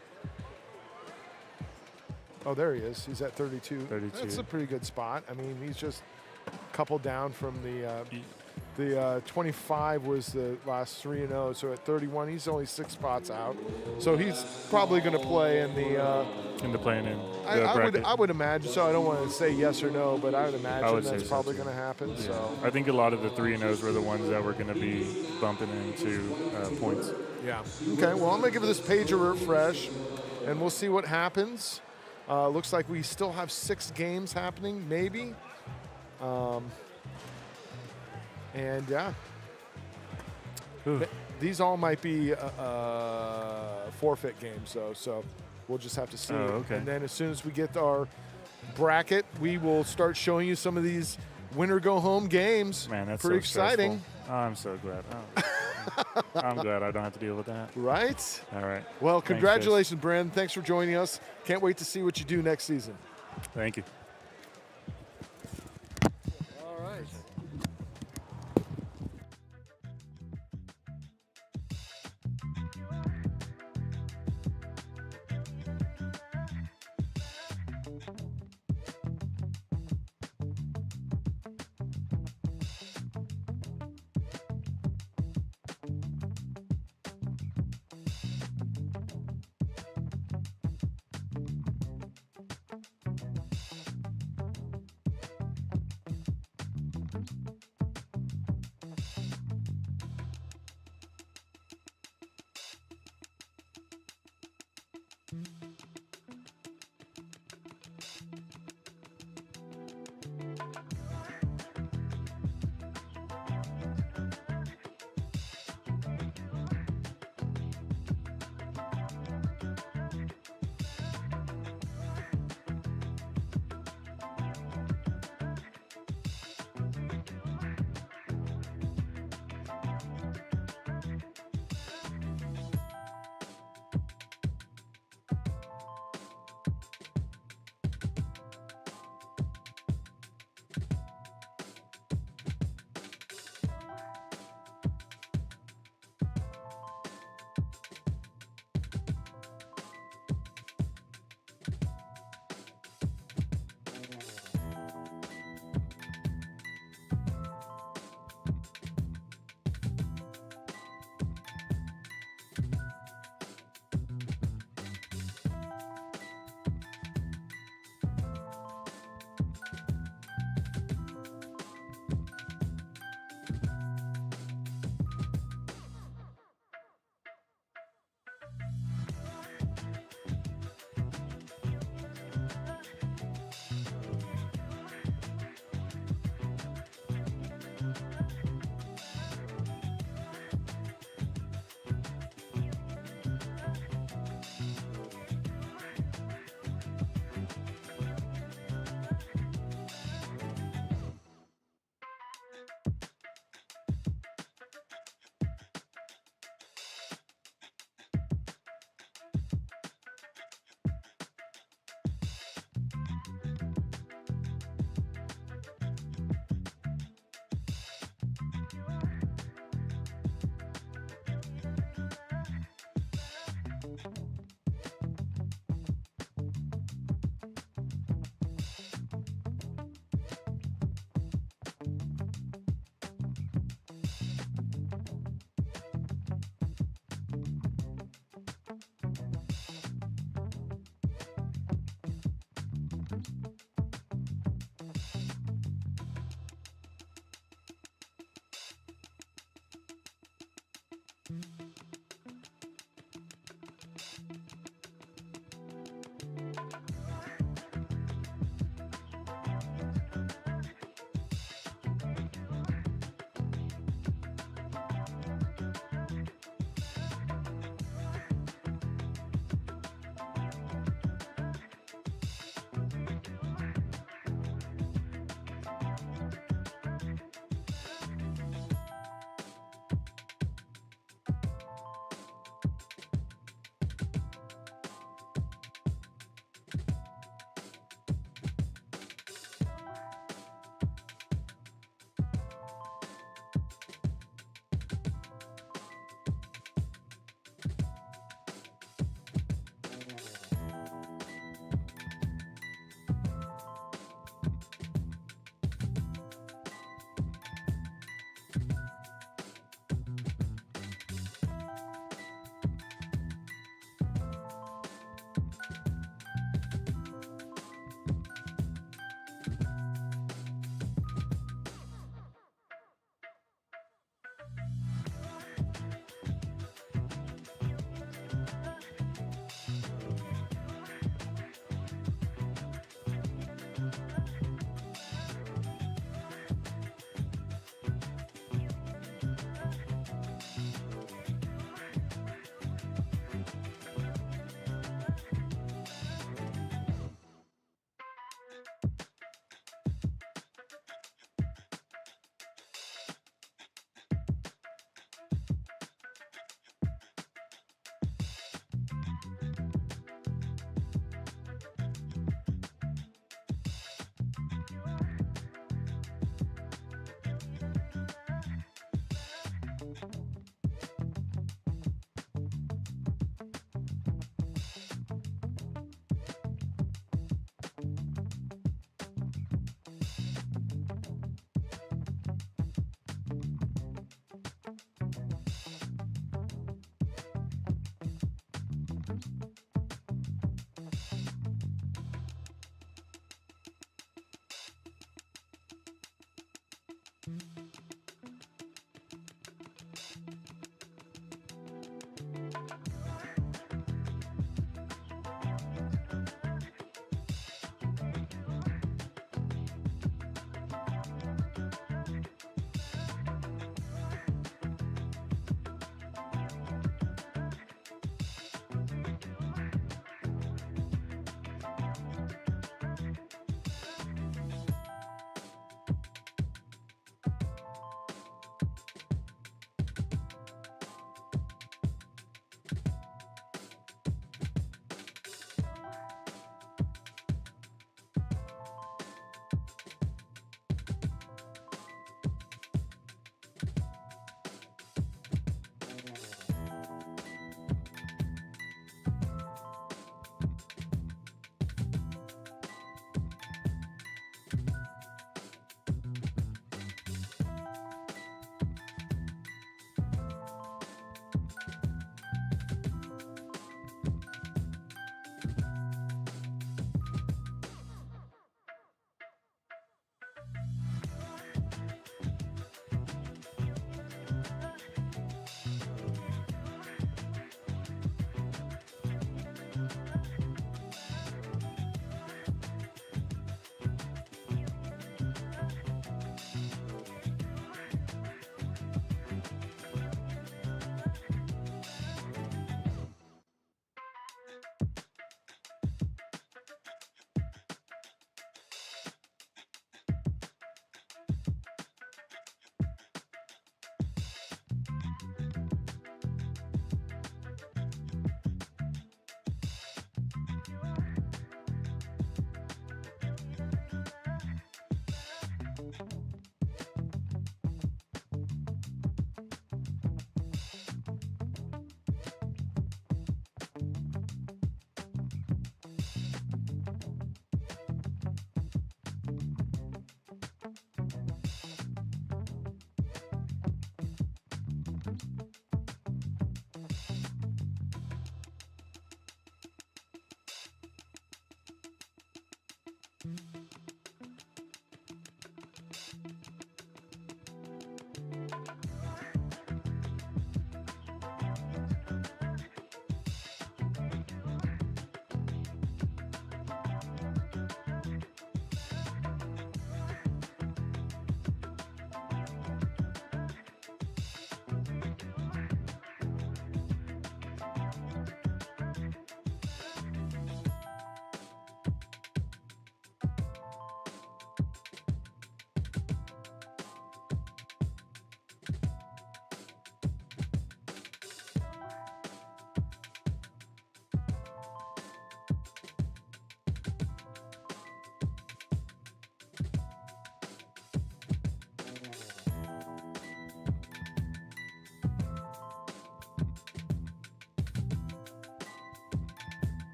Oh, there he is. He's at 32. 32. That's a pretty good spot. I mean, he's just a couple down from the 25 was the last 3-0. So at 31, he's only 6 spots out. So he's probably going to play in the playing in. I would imagine so. I don't want to say yes or no, but I would imagine that's probably going to happen. Yeah. So I think a lot of the 3-0s were the ones that were going to be bumping into points. Yeah. Okay. Well, I'm going to give this page a refresh, and we'll see what happens. Looks like we still have 6 games happening, maybe. And yeah, these all might be forfeit games, though. So we'll just have to see. Oh, okay. And then as soon as we get our bracket, we will start showing you some of these winner go home games. Man, that's pretty so exciting. Oh, I'm so glad. Oh. I'm glad I don't have to deal with that. Right? All right. Well, congratulations, Brandon. Thanks for joining us. Can't wait to see what you do next season. Thank you. All right.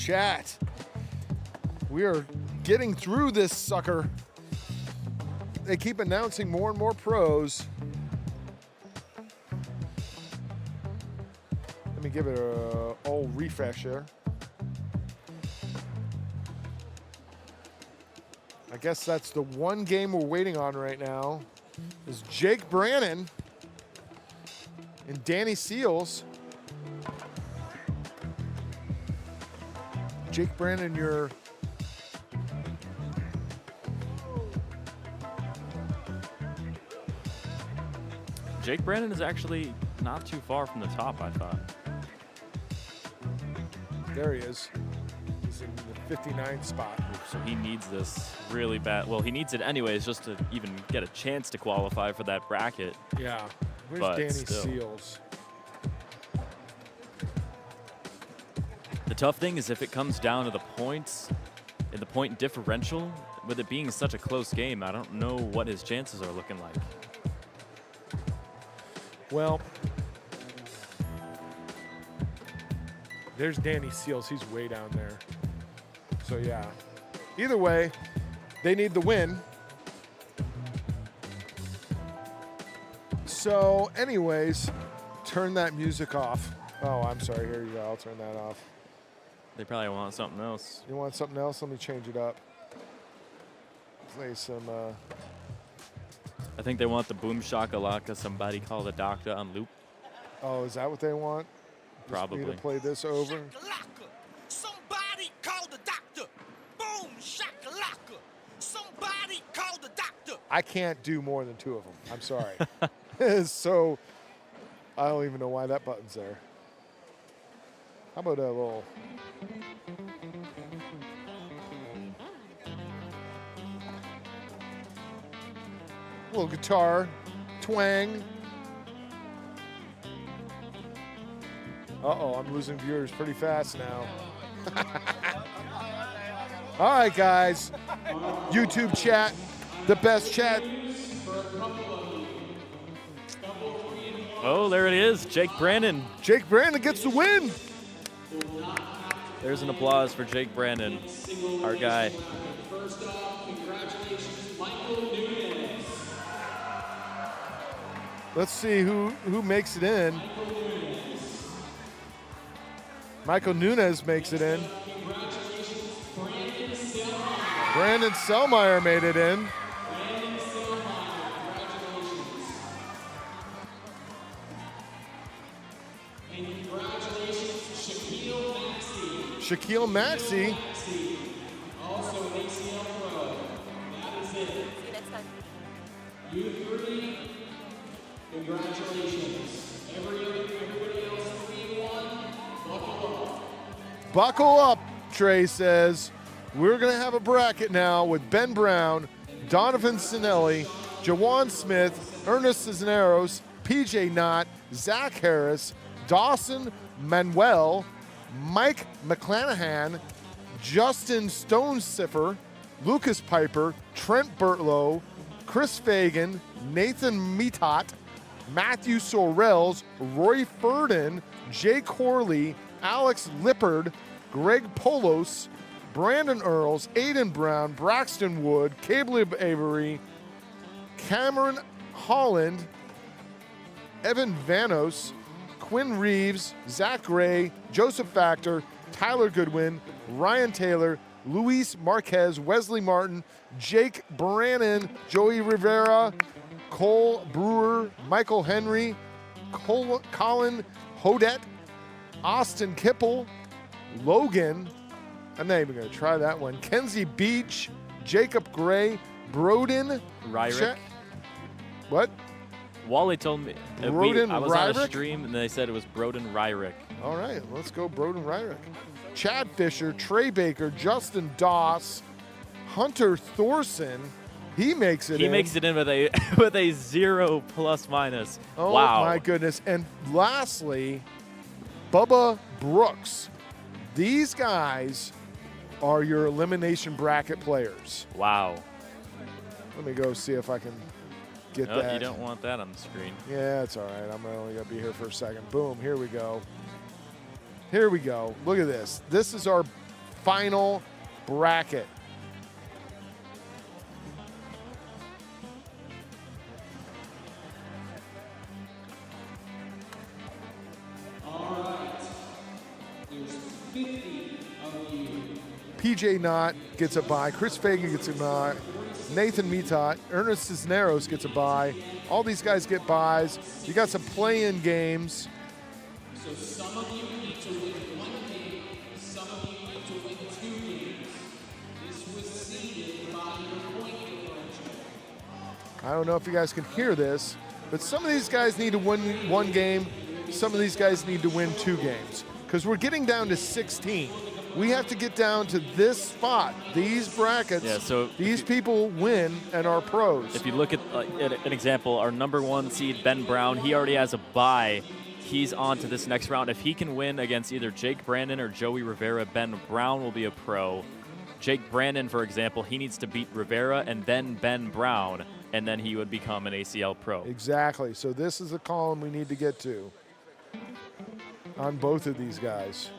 chat. We are getting through this sucker. They keep announcing more and more pros. Let me give it a old refresh here. I guess that's the one game we're waiting on right now is Jake Brannon and Danny Seals. Jake Brannon, your Jake Brannon is actually not too far from the top, I thought. There he is. He's in the 59th spot. So he needs this really bad. Well, he needs it anyways just to even get a chance to qualify for that bracket. Yeah. Where's But Danny still. Seals? The tough thing is if it comes down to the points, in the point differential, with it being such a close game, I don't know what his chances are looking like. Well, there's Danny Seals. He's way down there. So, yeah. Either way, they need the win. So, anyways, turn that music off. Oh, I'm sorry. Here you go. I'll turn that off. They probably want something else. You want something else? Let me change it up. Play some... I think they want the boom shakalaka, somebody call the doctor on loop. Oh, is that what they want? Probably. Just me to play this over? Somebody call the doctor. Boom, shakalaka. Somebody call the doctor. I can't do more than 2 of them. I'm sorry. So, I don't even know why that button's there. How about a little... little guitar twang. Uh-oh, I'm losing viewers pretty fast now. All right, guys. YouTube chat, the best chat. Oh, there it is, Jake Brannon. Jake Brannon gets the win. There's an applause for Jake Brannon, our guy. First off, congratulations, Michael Nunez. Let's see who makes it in. Michael Nunez makes it in. Brandon Selmeyer made it in. And congratulations, Shaquille Maxey. Also an ACL Pro. That is it. See you next time. You three, congratulations. Everybody else in one, buckle up. Buckle up, Trey says. We're going to have a bracket now with Ben Brown, Donovan Sinelli, Jawan Smith, Ernest Cisneros, PJ Knott, Zach Harris, Dawson Manuel, Mike McClanahan, Justin Stonesiffer, Lucas Piper, Trent Bertlow, Chris Fagan, Nathan Metot, Matthew Sorrells, Roy Ferdin, Jay Corley, Alex Lippard, Greg Polos, Brandon Earls, Aiden Brown, Braxton Wood, Caleb Avery, Cameron Holland, Evan Vanos, Quinn Reeves, Zach Gray, Joseph Factor, Tyler Goodwin, Ryan Taylor, Luis Marquez, Wesley Martin, Jake Brannon, Joey Rivera, Cole Brewer, Michael Henry, Colin Hodet, Austin Kipple, Logan, I'm not even going to try that one, Kenzie Beach, Jacob Gray, Broden. Ryrick. What? Wally told me. Broden I was on a Ryrick? stream and they said it was Broden Ryrick. All right, let's go Broden Ryrick. Chad Fisher, Trey Baker, Justin Doss, Hunter Thorson. He makes it in. He makes it in with a with a 0 plus minus. Oh wow. my goodness. And lastly, Bubba Brooks. These guys are your elimination bracket players. Wow. Let me go see if I can get No, that. you don't want that on the screen. Yeah, it's all right. I'm only going to be here for a second. Boom, here we go. Here we go. Look at this. This is our final bracket. All right. There's 50 of you. PJ Knott gets a bye. Chris Fagan gets a bye. Nathan Mitot, Ernest Cisneros gets a bye. All these guys get buys. You got some play-in games. So some of you need to win 1 game. Some of you need to win 2 games. This was seeded by your point differential. I don't know if you guys can hear this, but some of these guys need to win 1 game. Some of these guys need to win 2 games because we're getting down to 16. We have to get down to this spot, these brackets. Yeah, so these people win and are pros. If you look at an example, our number 1 seed, Ben Brown, he already has a bye. He's on to this next round. If he can win against either Jake Brandon or Joey Rivera, Ben Brown will be a pro. Jake Brandon, for example, he needs to beat Rivera and then Ben Brown, and then he would become an ACL pro. Exactly. So this is a column we need to get to on both of these guys.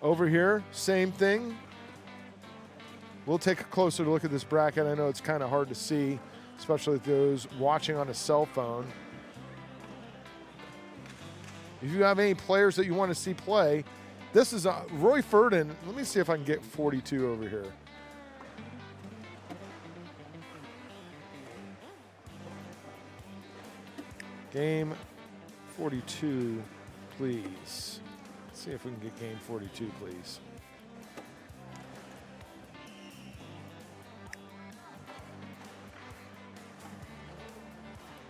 Over here, same thing. We'll take a closer look at this bracket. I know it's kind of hard to see, especially those watching on a cell phone. If you have any players that you want to see play, this is Roy Ferdin. Let me see if I can get 42 over here. Game 42, please. See if we can get game 42, please.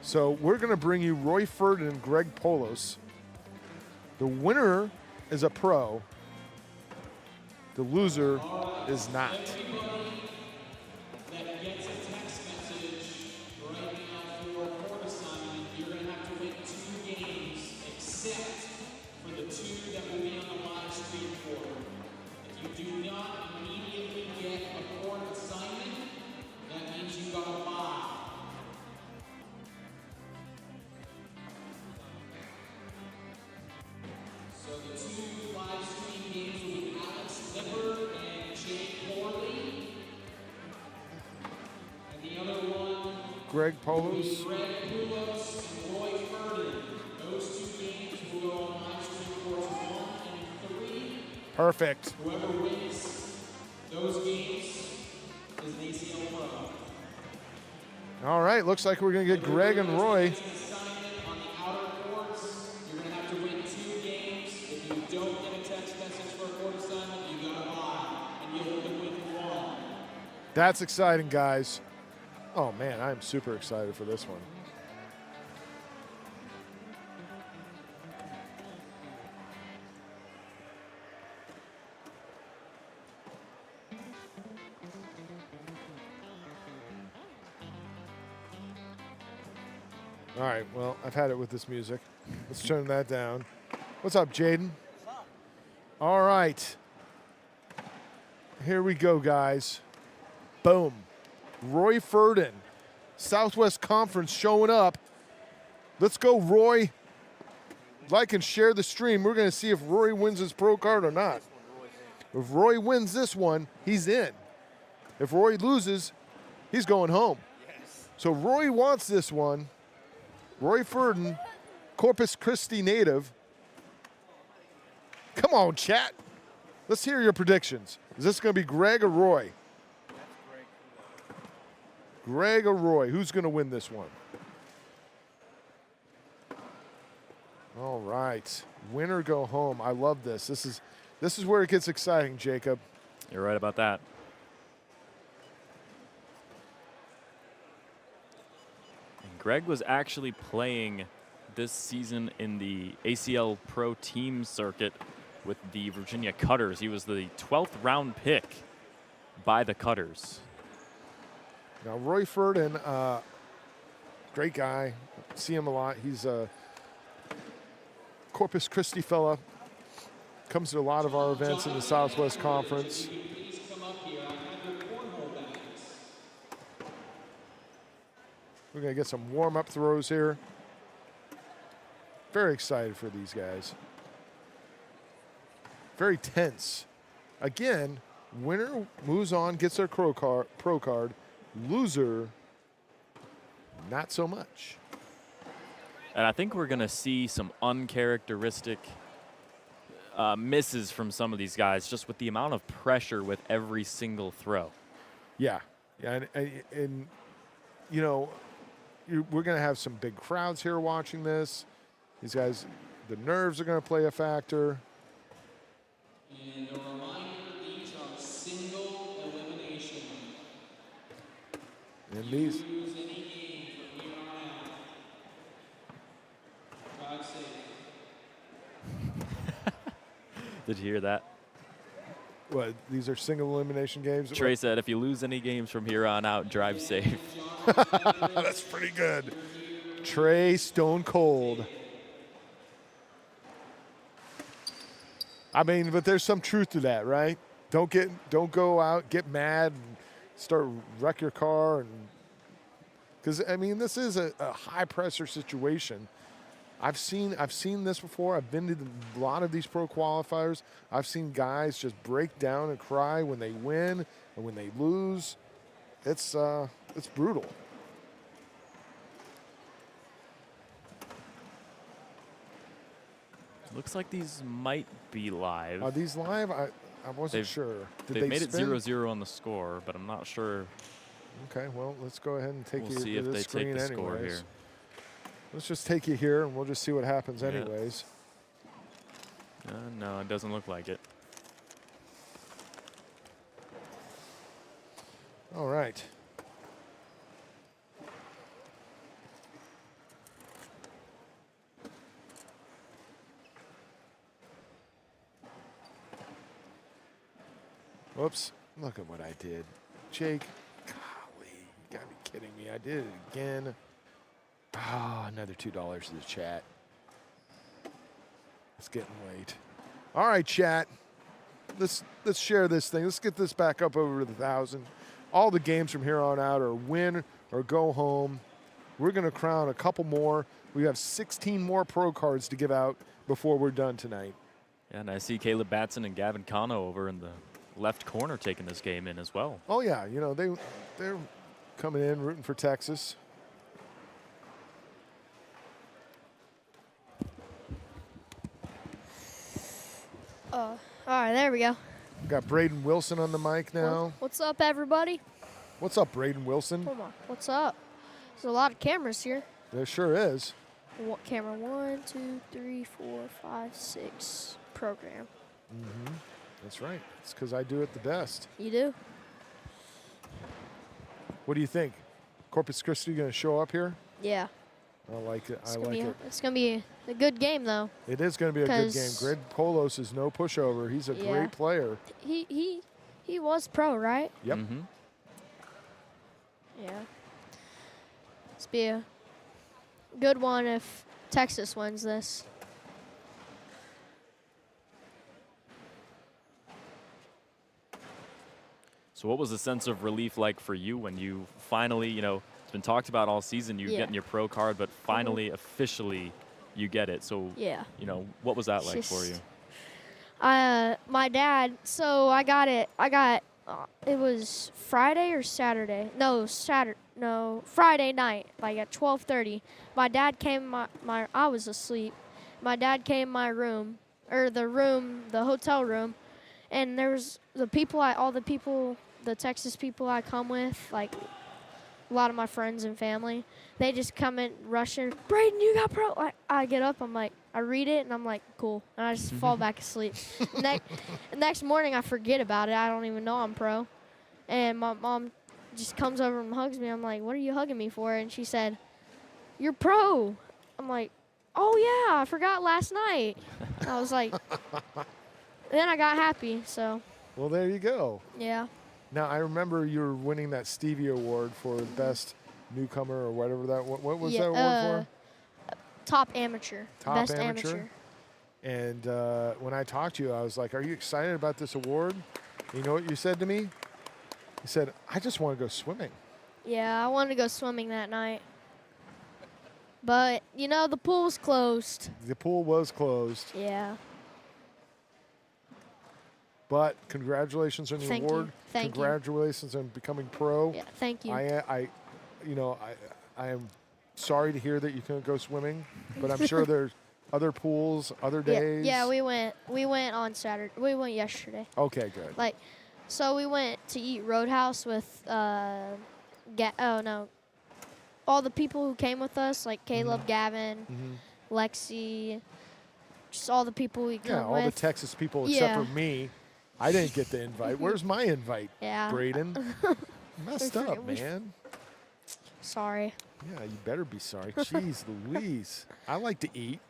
So we're going to bring you Roy Ferdin and Greg Polos. The winner is a pro. The loser is not. Greg Polos. Greg Polos and Roy Ferdin. Those 2 games will go on live stream courts 1 and 3. Perfect. Whoever wins those games is an ACL pro. All right, looks like we're going to get Greg and Roy. On the outer courts, you're going to have to win 2 games. If you don't get a text message for a court assignment, you got to buy, and you'll only win 1. That's exciting, guys. Oh, man, I'm super excited for this one. All right, well, I've had it with this music. Let's turn that down. What's up, Jaden? All right. Here we go, guys. Boom. Roy Ferdin, Southwest Conference showing up. Let's go, Roy. Like and share the stream. We're going to see if Roy wins his pro card or not. If Roy wins this one, he's in. If Roy loses, he's going home. So Roy wants this one. Roy Ferdin, Corpus Christi native. Come on, chat. Let's hear your predictions. Is this going to be Greg or Roy? Greg or Roy, who's going to win this one? All right, winner go home. I love this. This is where it gets exciting, Jacob. You're right about that. And Greg was actually playing this season in the ACL Pro Team circuit with the Virginia Cutters. He was the 12th round pick by the Cutters. Now, Roy Ferdin, great guy. See him a lot. He's a Corpus Christi fella. Comes to a lot of our events in the Southwest Conference. We're going to get some warm-up throws here. Very excited for these guys. Very tense again, winner moves on, gets their pro card. Loser, not so much. And I think we're going to see some uncharacteristic misses from some of these guys just with the amount of pressure with every single throw. Yeah. And you know, we're going to have some big crowds here watching this. These guys, the nerves are going to play a factor. And a reminder, these are single elimination. And these. Use any game from here on out. Drive safe. Did you hear that? What, these are single elimination games? Trey said, if you lose any games from here on out, drive safe. That's pretty good. Trey Stone Cold. I mean, but there's some truth to that, right? Don't go out, get mad, and start wreck your car, and because I mean, this is a high pressure situation. I've seen this before. I've been to a lot of these pro qualifiers. I've seen guys just break down and cry when they win and when they lose. It's brutal. Looks like these might be live. Are these live? I wasn't sure. Did they've they made it spin? 0-0 on the score, but I'm not sure. Okay, well, let's go ahead and take We'll you see to if this they screen take the anyways. score here. Let's just take you here, and we'll just see what happens Yeah. anyways. No, it doesn't look like it. All right. Whoops. Look at what I did. Jake, golly, you gotta be kidding me. I did it again. Ah, another $2 to the chat. It's getting late. All right, chat. Let's share this thing. Let's get this back up over the 1,000. All the games from here on out are win or go home. We're going to crown a couple more. We have 16 more pro cards to give out before we're done tonight. Yeah, and I see Caleb Batson and Gavin Cano over in the left corner taking this game in as well. Oh, yeah. You know, they're coming in, rooting for Texas. All right, there we go. We got Braden Wilson on the mic now. What's up, everybody? What's up, Braden Wilson? Come on. What's up? There's a lot of cameras here. There sure is. What camera? 1, 2, 3, 4, 5, 6. Program. Mm-hmm. That's right. It's because I do it the best. You do? What do you think? Corpus Christi going to show up here? Yeah. I like it. It's gonna be a good game, though. It is going to be a good game. Greg Polos is no pushover. He's a great player. He was pro, right? Yep. Mm-hmm. Yeah. It's be a good one if Texas wins this. So what was the sense of relief like for you when you finally, it's been talked about all season, you getting your pro card, but finally, officially, you get it. So, what was that like for you? My dad, so I got it. It was Friday or Saturday? No, Friday night, like at 12:30. My dad came I was asleep. My dad came in my room, or the hotel room, and there was the Texas people I come with, like a lot of my friends and family. They just come in rushing. Braden, you got pro. I get up. I'm like, I read it, and I'm like, cool. And I just fall back asleep. Next morning, I forget about it. I don't even know I'm pro. And my mom just comes over and hugs me. I'm like, what are you hugging me for? And she said, you're pro. I'm like, oh, yeah, I forgot last night. And I was like, then I got happy, so. Well, there you go. Yeah. Now, I remember you were winning that Stevie Award for best newcomer or whatever that. What was that award for? Top amateur. Top best amateur. And when I talked to you, I was like, are you excited about this award? And you know what you said to me? You said, I just want to go swimming. Yeah, I wanted to go swimming that night. But, the pool was closed. The pool was closed. Yeah. But congratulations on your Thank award. you. Thank you. Congratulations on becoming pro. Yeah, thank you. I am sorry to hear that you couldn't go swimming, but I'm sure there's other pools, other days. Yeah, we went on Saturday. We went yesterday. Okay, good. Like, so we went to eat Roadhouse with all the people who came with us, like Caleb, Gavin, Lexi, just all the people we come with. Yeah, all the Texas people except for me. I didn't get the invite. Where's my invite, Yeah. Braden? Messed up, man. Sorry. Yeah, you better be sorry. Jeez Louise. I like to eat.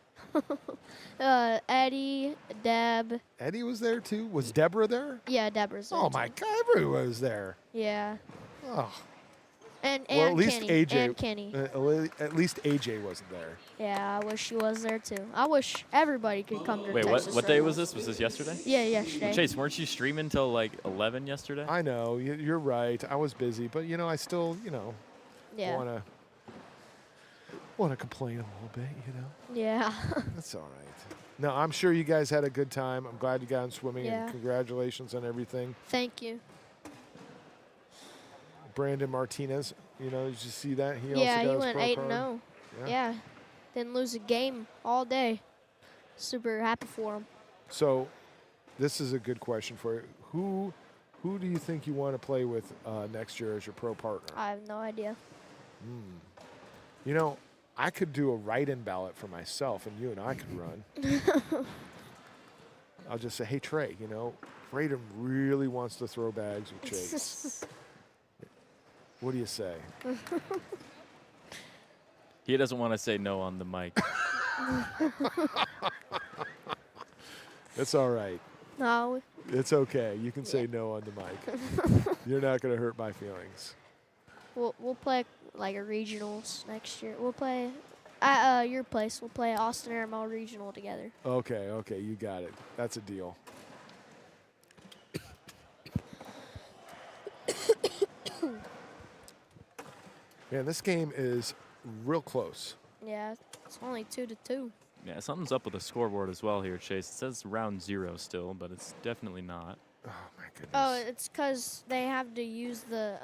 Eddie, Deb. Eddie was there too? Was Deborah there? Yeah, Deborah's there. Oh, my God. Everyone was there. Yeah. Oh. And Well, at least Kenny. AJ. And Kenny. At least AJ wasn't there. Yeah, I wish she was there too. I wish everybody could come to Wait, Texas what day Roadhouse. was this? Was this yesterday? Yeah, yesterday. Chase, weren't you streaming till like 11 yesterday? I know. You're right. I was busy, but I still, Yeah. want to complain a little bit, Yeah. That's all right. No, I'm sure you guys had a good time. I'm glad you got on swimming, Yeah. and congratulations on everything. Thank you. Brandon Martinez, did you see that? He Yeah, also he got his went pro 8-0. card. Yeah. Didn't lose a game all day. Super happy for him. So, this is a good question for you. Who do you think you want to play with next year as your pro partner? I have no idea. I could do a write-in ballot for myself, and you and I could run. I'll just say, hey, Trey, Braden really wants to throw bags with Chase. What do you say? He doesn't want to say no on the mic. It's all right. No. It's okay. You can say no on the mic. You're not going to hurt my feelings. We'll play like a regionals next year. We'll play at your place. We'll play Austin Airmail Regional together. Okay, you got it. That's a deal. Man, this game is real close. Yeah, it's only 2-2. Yeah, something's up with the scoreboard as well here, Chase. It says round 0 still, but it's definitely not. Oh, my goodness. Oh, it's because they have to use the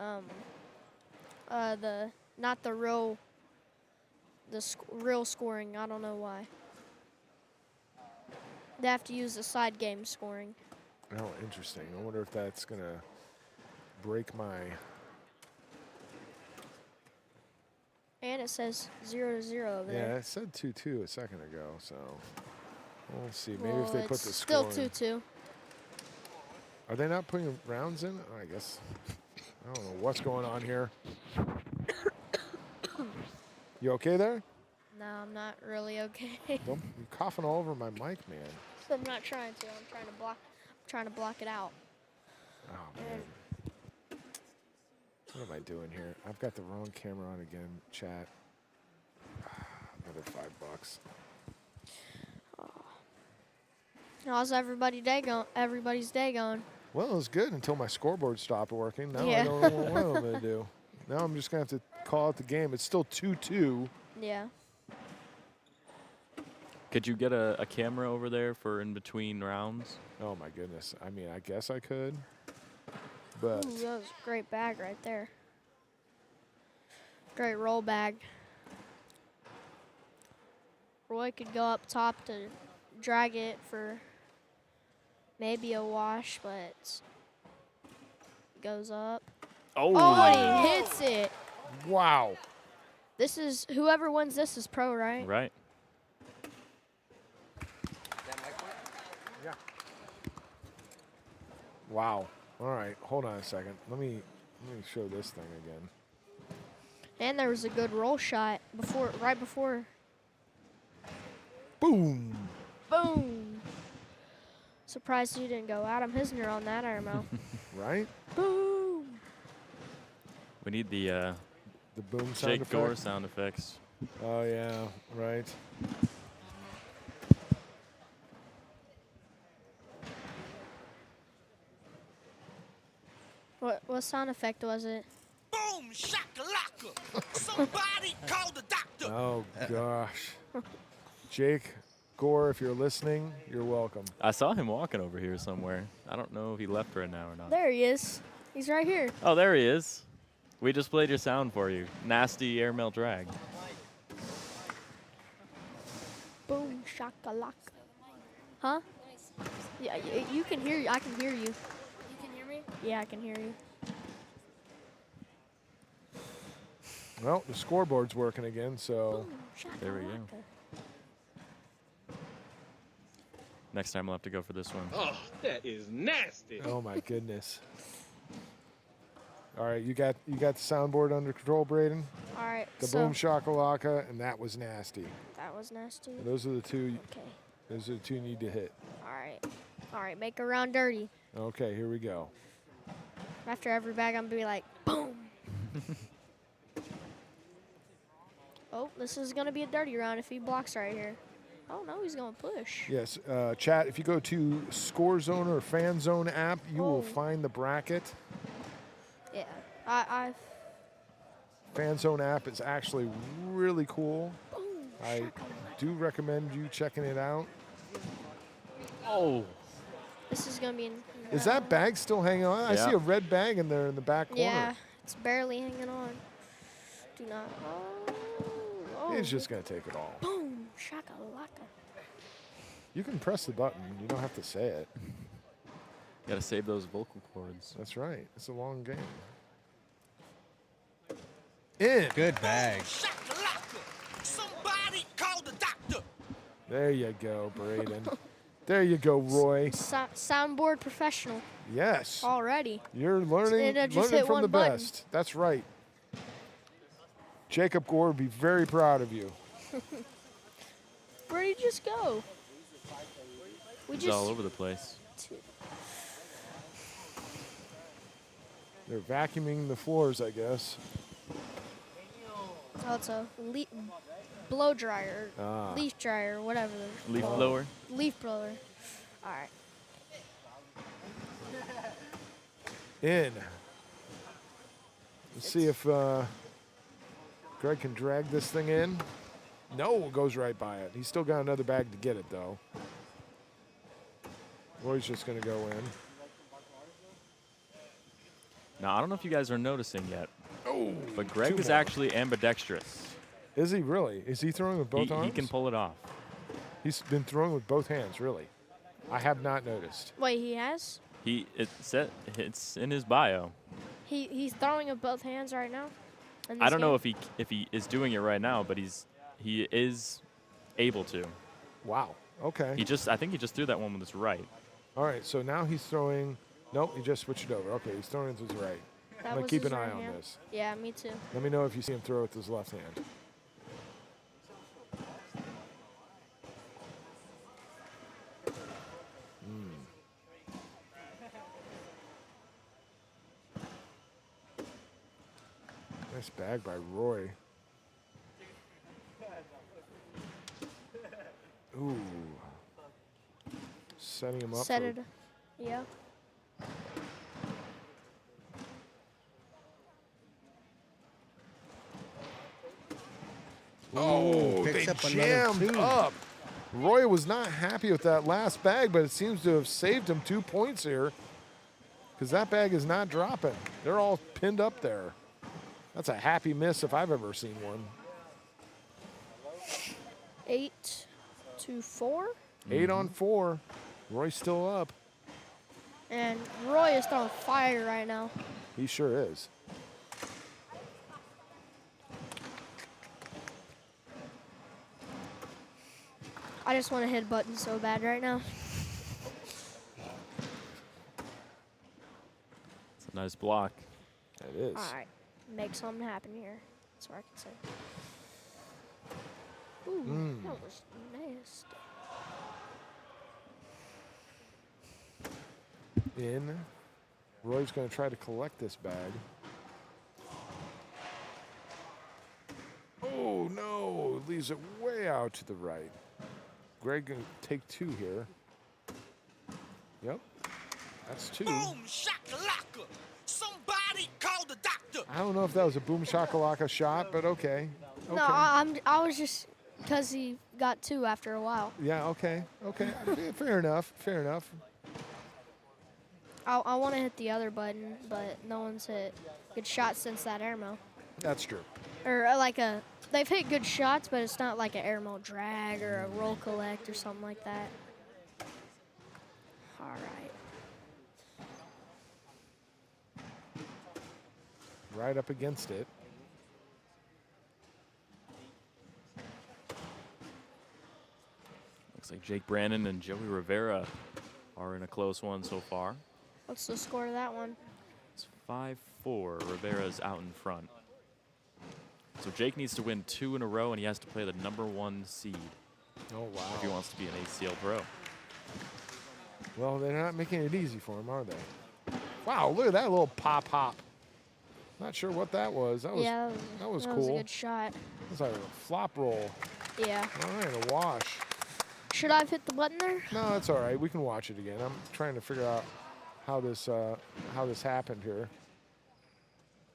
not the real real scoring. I don't know why. They have to use the side game scoring. Oh, interesting. I wonder if that's going to break my... And it says 0-0 over there. Yeah, it said 2-2 a second ago, so we'll see. Maybe Well, if they put it's the still score 2-2. Are they not putting rounds in? I guess. I don't know what's going on here. You okay there? No, I'm not really okay. You're coughing all over my mic, man. I'm not trying to. I'm trying to block it out. Oh, man. What am I doing here? I've got the wrong camera on again, chat. Another $5. How's everybody's day going? Well, it was good until my scoreboard stopped working. Now Yeah. I don't know what I'm going to do. Now I'm just going to have to call out the game. It's still 2-2. Yeah. Could you get a camera over there for in between rounds? Oh, my goodness. I mean, I guess I could. But Ooh, that was a great bag right there. Great roll bag. Roy could go up top to drag it for maybe a wash, but it goes up. Oh, and he hits it. Wow. This is, whoever wins this is pro, right? Right. Yeah. Wow. All right, hold on a second. Let me show this thing again. And there was a good roll shot right before. Boom. Boom. Surprised he didn't go Adam Hisner on that airmail. Right? Boom. We need the boom sound Jake effect? Gore sound effects. Oh, yeah, right. What sound effect was it? Boom, shakalaka. Somebody call the doctor. Oh, gosh. Jake, Gore, if you're listening, you're welcome. I saw him walking over here somewhere. I don't know if he left right now or not. There he is. He's right here. Oh, there he is. We just played your sound for you. Nasty airmail drag. Boom, shakalaka. Huh? Yeah, you can hear you. I can hear you. You can hear me? Yeah, I can hear you. Well, the scoreboard's working again, so. There we go. Next time we'll have to go for this one. Oh, that is nasty. Oh my goodness. All right, you got the soundboard under control, Braden? All right. The so boom shakalaka, and that was nasty. That was nasty. And those are the two. Okay. Those are the two you need to hit. All right. All right, make a round dirty. Okay, here we go. After every bag, I'm gonna be like, boom. Oh, this is gonna be a dirty round if he blocks right here. Oh no, he's gonna push. Yes, chat. If you go to Score Zone or Fan Zone app, you will Oh. find the bracket. Yeah, I Fan Zone app is actually really cool. I do recommend you checking it out. Oh. This is gonna be. Is that bag still hanging on? I see Yeah. a red bag in there in the back corner. Yeah, it's barely hanging on. Do not. Oh. He's just going to take it all. Boom, shakalaka. You can press the button. You don't have to say it. Got to save those vocal cords. That's right. It's a long game. In. Good bag. Somebody call the doctor. There you go, Braden. There you go, Roy. Soundboard professional. Yes. Already. You're learning, Just learning hit from one the button. best. That's right. Jacob Gore would be very proud of you. Where'd he just go? We He's just all over the place. They're vacuuming the floors, I guess. Oh, it's a blow dryer, Ah. leaf dryer, whatever. Leaf blower? Leaf blower. All right. In. Let's see if Greg can drag this thing in. No, it goes right by it. He's still got another bag to get it, though. Roy's just going to go in. Now, I don't know if you guys are noticing yet, Oh, but Greg two is more. actually ambidextrous. Is he really? Is he throwing with both arms? He can pull it off. He's been throwing with both hands, really. I have not noticed. Wait, he has? It's in his bio. He's throwing with both hands right now. in I this don't know game? if he is doing it right now, but he is able to. Wow. Okay. I think he just threw that one with his right. All right, so now he's throwing. Nope, he just switched it over. Okay, he's throwing it with his right. That I'm going was to keep his an eye right on hand. this. Yeah, me too. Let me know if you see him throw with his left hand. Nice bag by Roy. Ooh. Setting him up. Set for- it. Yeah. Oh, Picks they up another jammed two. up. Roy was not happy with that last bag, but it seems to have saved him 2 points here because that bag is not dropping. They're all pinned up there. That's a happy miss if I've ever seen one. 8-4. 8 on 4. Roy's still up. And Roy is throwing fire right now. He sure is. I just want to hit a button so bad right now. It's a nice block. It is. All right. Make something happen here. That's what I can say. Ooh, that was nasty. In. Roy's going to try to collect this bag. Oh, no. Leaves it way out to the right. Greg going to take 2 here. Yep. That's 2. Boom shakalaka. Somebody call the doctor. I don't know if that was a boom shakalaka shot, but okay. No, I was just Because he got 2 after a while. Yeah, okay. Yeah, fair enough. I want to hit the other button, but no one's hit good shots since that airmail. That's true. Or they've hit good shots, but it's not like an airmail drag or a roll collect or something like that. All right. Right up against it. Looks like Jake Brandon and Joey Rivera are in a close one so far. What's the score of that one? It's 5-4. Rivera's out in front. So Jake needs to win 2 in a row, and he has to play the #1 seed. Oh, wow. If he wants to be an ACL pro. Well, they're not making it easy for him, are they? Wow, look at that little pop. Not sure what that was. That was yeah, that was that cool. was a good shot. It was like a flop roll. Yeah. All right, a wash. Should I have hit the button there? No, it's all right. We can watch it again. I'm trying to figure out how this happened here.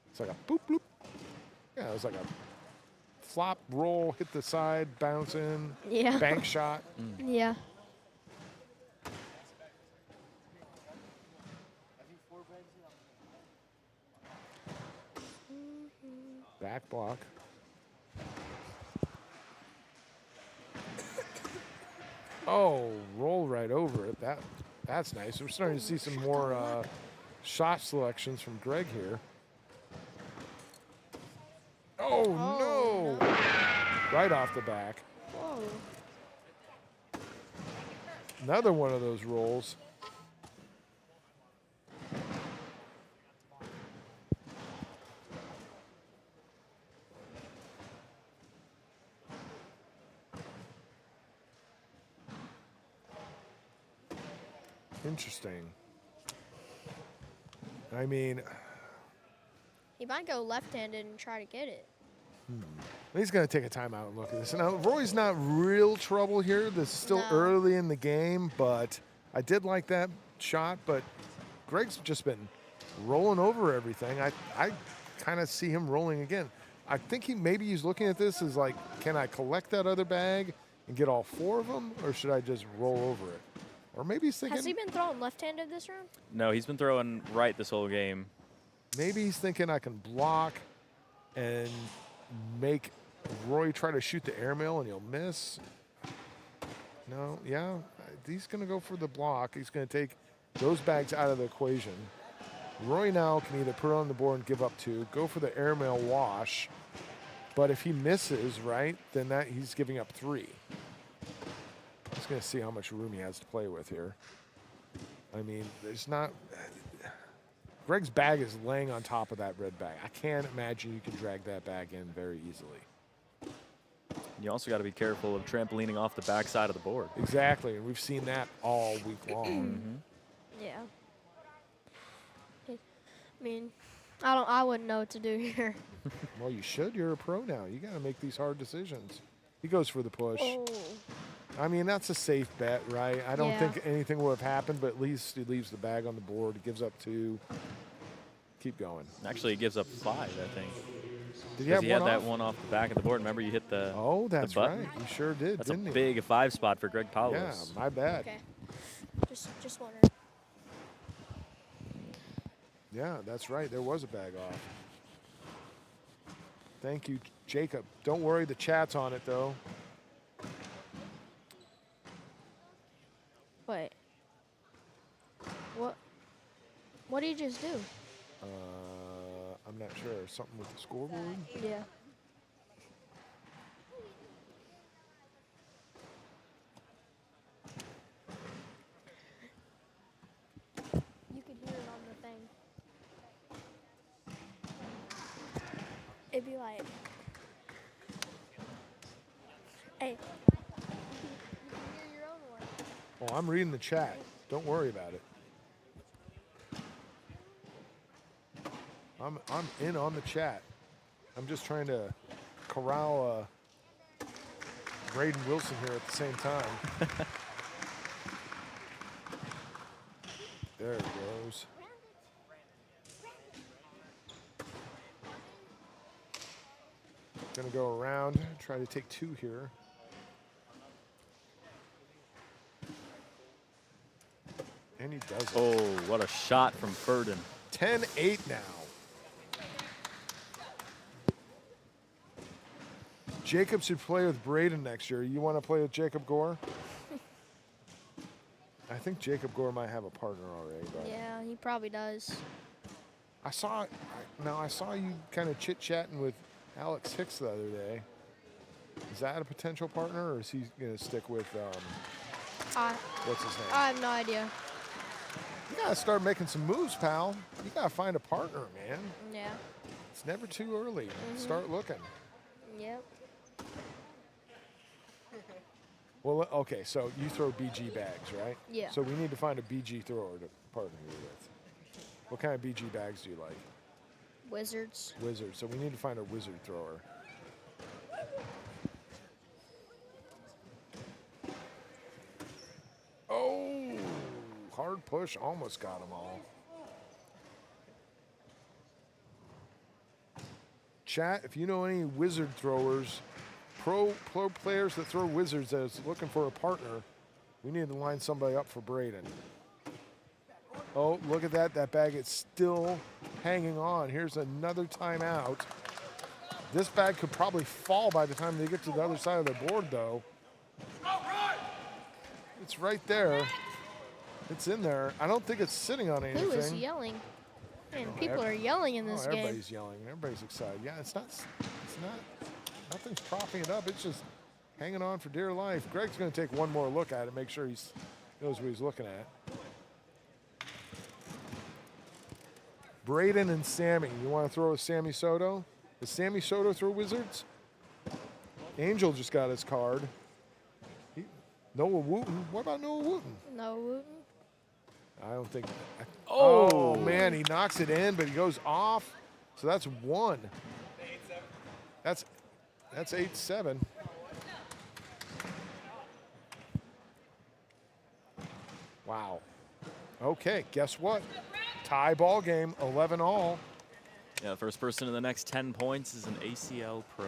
It's like a boop, bloop. Yeah, it was like a flop roll, hit the side, bounce in, Yeah. bank shot. Yeah. Back block. Oh, roll right over it. That's nice. We're starting to see some more shot selections from Greg here. Oh, no. Right off the back. Whoa. Another one of those rolls. Interesting. I mean, He might go left-handed and try to get it. he's going to take a timeout and look at this. Now, Roy's not real trouble here. This is still early in the game, but I did like that shot. But Greg's just been rolling over everything. I kind of see him rolling again. I think maybe he's looking at this as like, can I collect that other bag and get all 4 of them, or should I just roll over it? Or maybe he's thinking. Has he been throwing left-handed this round? No, he's been throwing right this whole game. Maybe he's thinking I can block and make Roy try to shoot the airmail and he'll miss. No, yeah, he's going to go for the block. He's going to take those bags out of the equation. Roy now can either put it on the board and give up 2, go for the airmail wash. But if he misses, right, then he's giving up 3. Just going to see how much room he has to play with here. I mean, there's not. Greg's bag is laying on top of that red bag. I can't imagine you can drag that bag in very easily. You also got to be careful of trampolining off the backside of the board. Exactly, and we've seen that all week long. Yeah. I mean, I wouldn't know what to do here. Well, you should. You're a pro now. You got to make these hard decisions. He goes for the push. Oh. I mean, that's a safe bet, right? I don't think anything would have happened, but at least he leaves the bag on the board. He gives up 2. Keep going. Actually, he gives up 5, I think. Did he have he had that one off the back of the board. Remember, you hit the that's the button? right. He sure did, That's didn't a he? big 5 spot for Greg Polos. Yeah, my bad. Okay. Just wondering. Yeah, that's right. There was a bag off. Thank you, Jacob. Don't worry, the chat's on it, though. Wait. What did you just do? I'm not sure. Something with the scoreboard? Yeah. You could hear it on the thing. It'd be like, hey, you can hear your own one. Oh, I'm reading the chat. Don't worry about it. I'm in on the chat. I'm just trying to corral Braden Wilson here at the same time. There it goes. Gonna go around, try to take 2 here. And he does it. Oh, what a shot from Ferdin. 10-8 now. Jacob should play with Braden next year. You want to play with Jacob Gore? I think Jacob Gore might have a partner already. But Yeah, he probably does. I saw you kind of chit-chatting with Alex Hicks the other day. Is that a potential partner, or is he going to stick with, what's his name? I have no idea. You got to start making some moves, pal. You got to find a partner, man. Yeah. It's never too early. Start looking. Yep. Well, okay, so you throw BG bags, right? Yeah. So we need to find a BG thrower to partner you with. What kind of BG bags do you like? Wizards. Wizard. So we need to find a wizard thrower. Oh, hard push, almost got them all. Chat, if you know any wizard throwers, pro players that throw wizards that's looking for a partner, we need to line somebody up for Braden. Oh, look at that. That bag is still hanging on. Here's another timeout. This bag could probably fall by the time they get to the other side of the board, though. It's right there. It's in there. I don't think it's sitting on anything. Who is yelling? Man, people are yelling in this game. Everybody's yelling. Everybody's excited. Yeah, it's not, nothing's propping it up. It's just hanging on for dear life. Greg's going to take one more look at it, make sure he knows what he's looking at. Braden and Sammy. You want to throw a Sammy Soto? Does Sammy Soto throw wizards? Angel just got his card. Noah Wooten. What about Noah Wooten? No Wooten. I don't think. Oh, man, he knocks it in, but he goes off. So that's one. That's 8-7. Wow. Okay, guess what? Tie ball game, 11-all. Yeah, the first person in the next 10 points is an ACL Pro.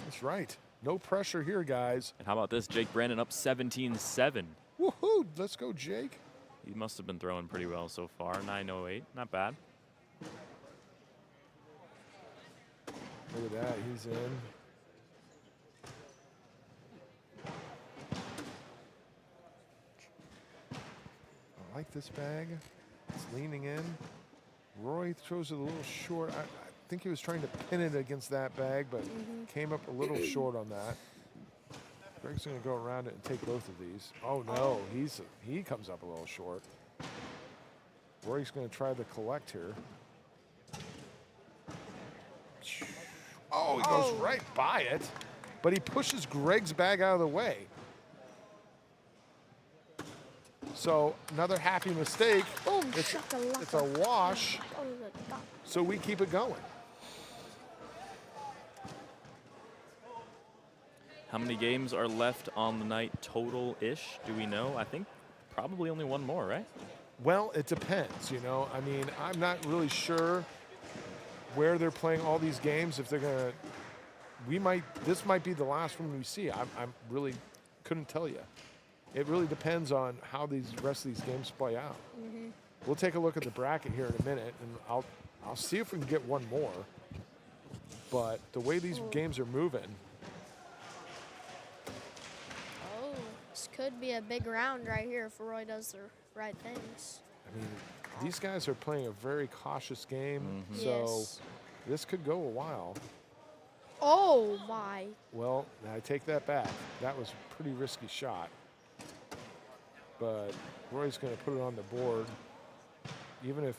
That's right. No pressure here, guys. And how about this? Jake Brandon up 17-7. Woohoo! Let's go, Jake. He must have been throwing pretty well so far. 908, not bad. Look at that, he's in. I like this bag. It's leaning in. Roy throws it a little short. I think he was trying to pin it against that bag, but came up a little short on that. Greg's going to go around it and take both of these. Oh, no, he comes up a little short. Roy's going to try to collect here. Oh, he goes right by it, but he pushes Greg's bag out of the way. So another happy mistake. It's a wash, so we keep it going. How many games are left on the night total-ish? Do we know? I think probably only one more, right? Well, it depends, you know. I mean, I'm not really sure where they're playing all these games. If they're gonna, this might be the last one we see. I'm really couldn't tell you. It really depends on how these rest of these games play out. We'll take a look at the bracket here in a minute, and I'll see if we can get one more. But the way these games are moving. Oh, this could be a big round right here if Roy does the right things. I mean, these guys are playing a very cautious game, so this could go a while. Oh, my. Well, I take that back. That was a pretty risky shot. But Roy's going to put it on the board, even if.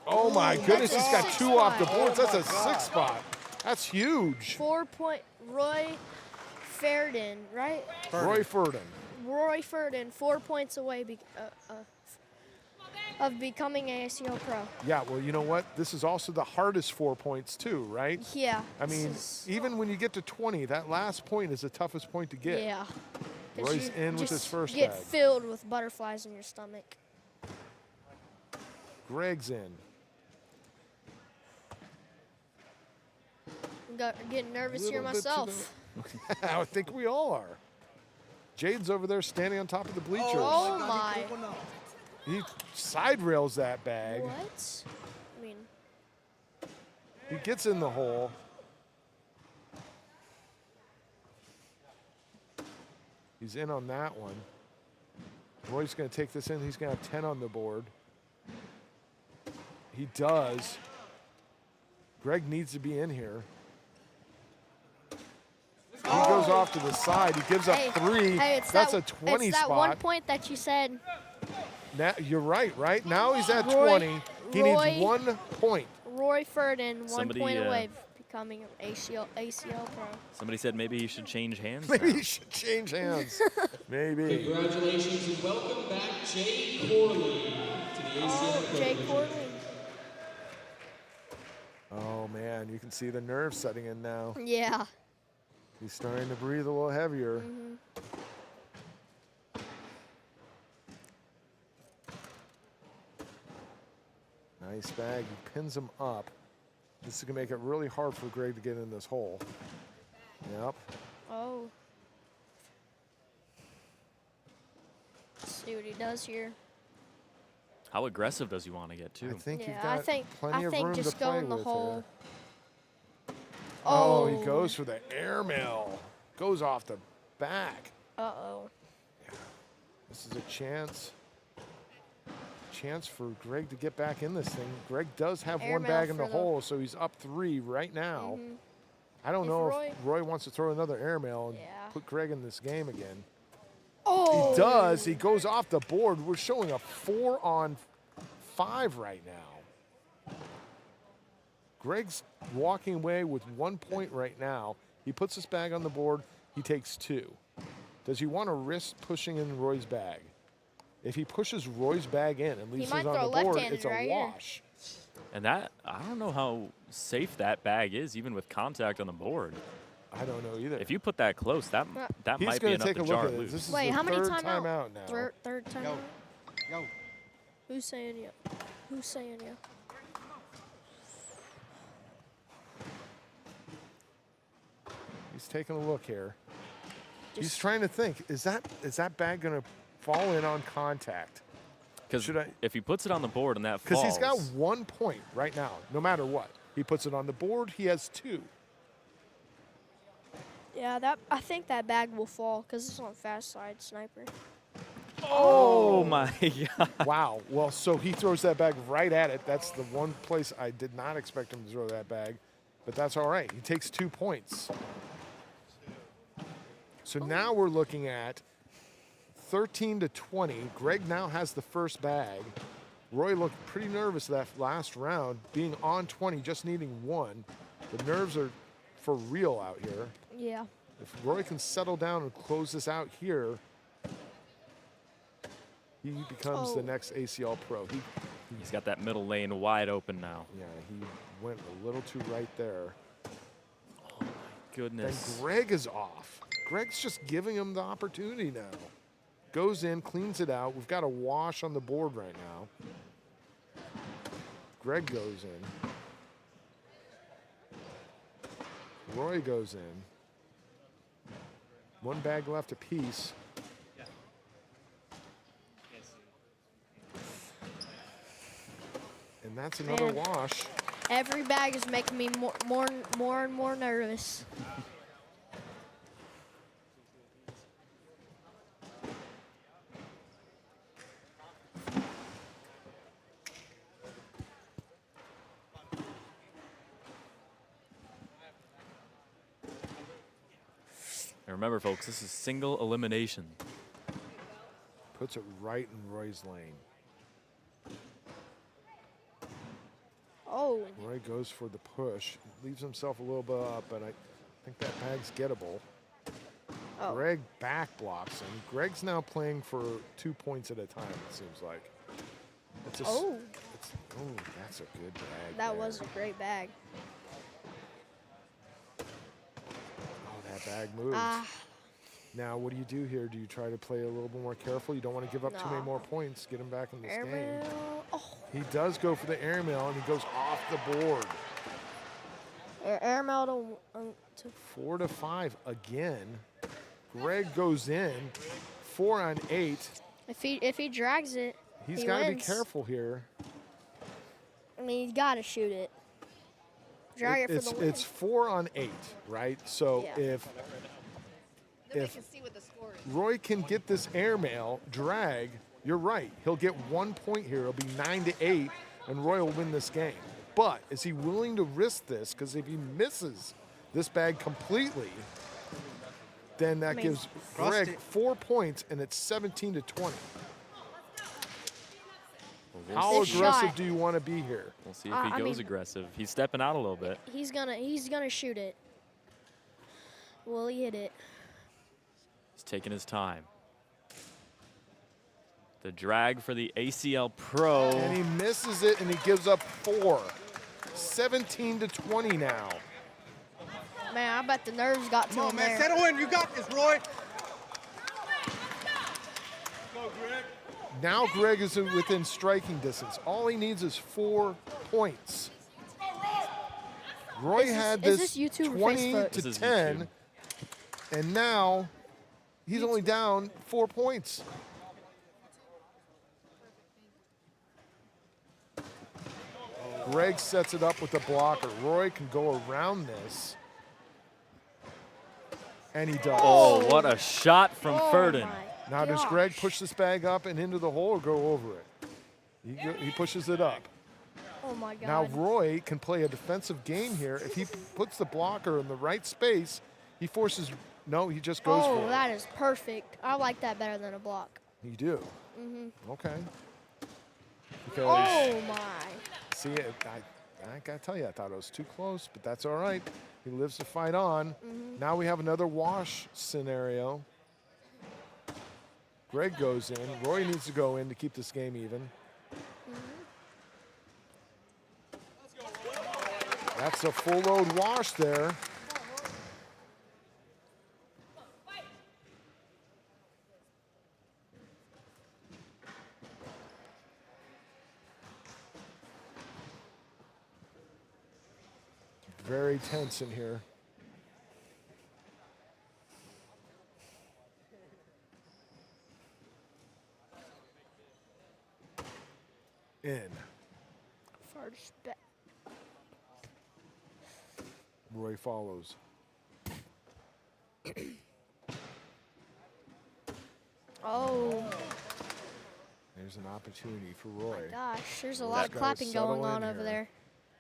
Oh my goodness, he's got two off the boards. That's a 6 spot. That's huge. 4 point Roy Ferdin, right? Roy Ferdin. Roy Ferdin, 4 points away of becoming an ACL Pro. Yeah, well, you know what? This is also the hardest 4 points too, right? Yeah. I mean, even when you get to 20, that last point is the toughest point to get. Yeah. Roy's in with his first get bag. filled with butterflies in your stomach. Greg's in. I'm getting nervous here myself. I think we all are. Jade's over there standing on top of the bleachers. Oh my. He side rails that bag. What? I mean, He gets in the hole. He's in on that one. Roy's going to take this in. He's going to have 10 on the board. He does. Greg needs to be in here. He goes off to the side. He gives up 3. It's That's that, a 20 it's that spot. 1 point that you said. Now, you're right? Now he's at Roy- 20. He needs 1 point. Roy Ferdin, 1 Somebody, point away from becoming an ACL pro. Somebody said maybe he should change hands. Maybe now. he should change hands. Maybe. Congratulations and welcome back, Jay Corley, to the ACL Jay Pro Corley. Oh, man. You can see the nerves setting in now. Yeah. He's starting to breathe a little heavier. Nice bag. He pins him up. This is going to make it really hard for Greg to get in this hole. Yep. Oh. Let's see what he does here. How aggressive does he want to get, too? I think you've Yeah, got I think plenty of room just to go play in the with hole. here. Oh, he goes for the airmail. Goes off the back. Uh-oh. This is a chance for Greg to get back in this thing. Greg does have one Airmail bag in the for the- hole, so he's up 3 right now. I don't If know Roy- if Roy wants to throw another airmail and Yeah. put Greg in this game again. Oh. He does. He goes off the board. We're showing a 4-on-5 right now. Greg's walking away with 1 point right now. He puts his bag on the board. He takes 2. Does he want to risk pushing in Roy's bag? If he pushes Roy's bag in and leaves might his on throw the board, left-handed it's a right here. wash. And that, I don't know how safe that bag is, even with contact on the board. I don't know either. If you put that close, that He's might be gonna enough take to a jar look it at loose. this. This is Wait, the how many third timeout? timeout now. Third timeout? Who's saying yeah? Who's saying yeah? He's taking a look here. He's trying to think, is that bag going to fall in on contact? Because if he puts it on the board and that Because falls, he's got 1 point right now, no matter what. He puts it on the board, he has 2. Yeah, I think that bag will fall because it's on fast side sniper. Oh my God! Wow. Well, so he throws that bag right at it. That's the one place I did not expect him to throw that bag, but that's all right. He takes 2 points. So now we're looking at 13 to 20. Greg now has the first bag. Roy looked pretty nervous that last round, being on 20, just needing 1. The nerves are for real out here. Yeah. If Roy can settle down and close this out here, he becomes the next ACL pro. He's got that middle lane wide open now. Yeah, he went a little too right there. Oh my goodness. And Greg is off. Greg's just giving him the opportunity now. Goes in, cleans it out. We've got a wash on the board right now. Greg goes in. Roy goes in. 1 bag left apiece. And that's another Man. wash. Every bag is making me more and more nervous. And remember, folks, this is single elimination. Puts it right in Roy's lane. Oh. Roy goes for the push. Leaves himself a little bit up, but I think that bag's gettable. Oh. Greg back blocks him. Greg's now playing for 2 points at a time, it seems like. It's Oh. That's a good bag. That there. was a great bag. Oh, that bag moves. Now, what do you do here? Do you try to play a little bit more careful? You don't want to give up too many No. more points. Get him back in this game. Airmail. Oh. He does go for the airmail, and he goes off the board. Airmail to 4 to 5 again. Greg goes in, 4 on 8. If he drags it, He's he got to be wins. careful here. I mean, he's got to shoot it. Drag it for the win. It's 4 on 8, right? So Yeah. if Roy can get this airmail drag, you're right. He'll get 1 point here. It'll be 9-8, and Roy will win this game. But is he willing to risk this? Because if he misses this bag completely, then that gives Greg 4 points, and it's 17-20. How aggressive do you want to be here? We'll see if he goes aggressive. He's stepping out a little bit. He's gonna shoot it. Will he hit it? He's taking his time. The drag for the ACL Pro. And he misses it, and he gives up 4. 17-20 now. Man, I bet the nerves got to him there. Settle in. You got this, Roy. Now Greg is within striking distance. All he needs is 4 points. Roy had this YouTube or 20 Facebook? to This is 10, YouTube. and now he's only down 4 points. Greg sets it up with the blocker. Roy can go around this, and he does. Oh, what a shot from Ferdin. Now, does Greg push this bag up and into the hole or go over it? He pushes it up. Oh, my God. Now, Roy can play a defensive game here. If he puts the blocker in the right space, he forces, no, he just goes for it. Oh, that is perfect. I like that better than a block. You do? Mm-hmm. Okay. Because, Oh, my. see, I got to tell you, I thought it was too close, but that's all right. He lives to fight on. Now we have another wash scenario. Greg goes in. Roy needs to go in to keep this game even. That's a full load wash there. Very tense in here. In. First bet. Roy follows. Oh, There's an opportunity for Roy. gosh. There's a lot of clapping going on over there.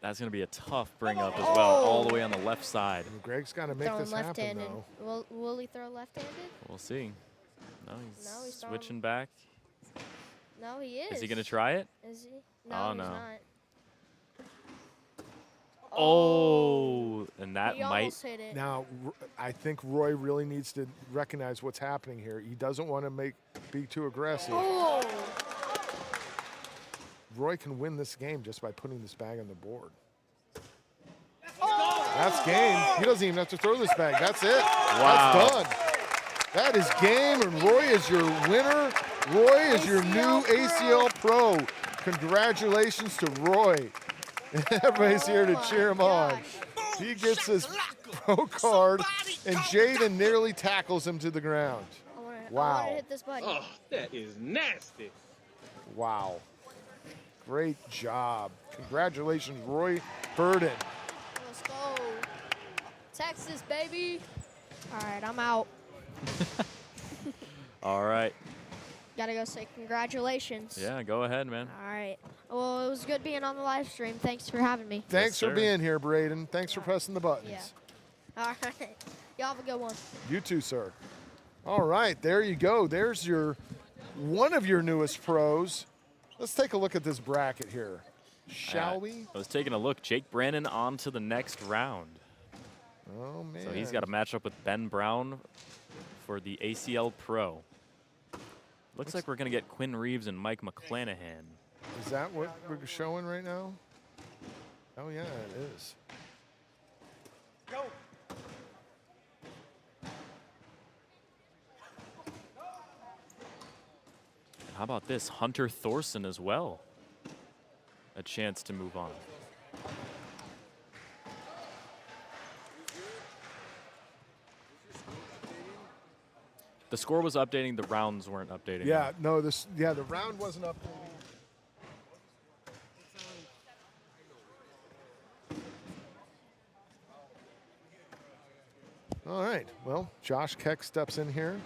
That's going to be a tough bring up as well, all the way on the left side. And Greg's got to make Throwing this happen, left-handed. though. Will he throw left-handed? We'll see. No, he's, No, he's throwing- switching back. No, he is. Is he going to try it? Is he? No, Oh, he's no. not. Oh, and that He might. almost hit it. Now, I think Roy really needs to recognize what's happening here. He doesn't want to be too aggressive. Oh. Roy can win this game just by putting this bag on the board. Oh. That's game. He doesn't even have to throw this bag. That's it. Wow. That's done. That is game, and Roy is your winner. Roy is your new ACL Pro. Congratulations to Roy. Everybody's here to cheer him on. He gets his pro card, and Jaden nearly tackles him to the ground. I wanna Wow. hit this button. Oh, that is nasty. Wow. Great job. Congratulations, Roy Ferdin. Let's go. Texas, baby. All right, I'm out. All right. Gotta go say congratulations. Yeah, go ahead, man. All right. Well, it was good being on the live stream. Thanks for having me. Thanks for sir. being here, Braden. Thanks for pressing the buttons. Yeah. All right. Y'all have a good one. You too, sir. All right, there you go. There's one of your newest pros. Let's take a look at this bracket here, shall we? I was taking a look. Jake Brandon on to the next round. Oh, man. So he's got a matchup with Ben Brown for the ACL Pro. Looks like we're going to get Quinn Reeves and Mike McClanahan. Is that what we're showing right now? Oh, yeah, it is. Go. How about this? Hunter Thorson as well. A chance to move on. The score was updating. The rounds weren't updating. Yeah, no, the round wasn't updating. All right, well, Josh Keck steps in here.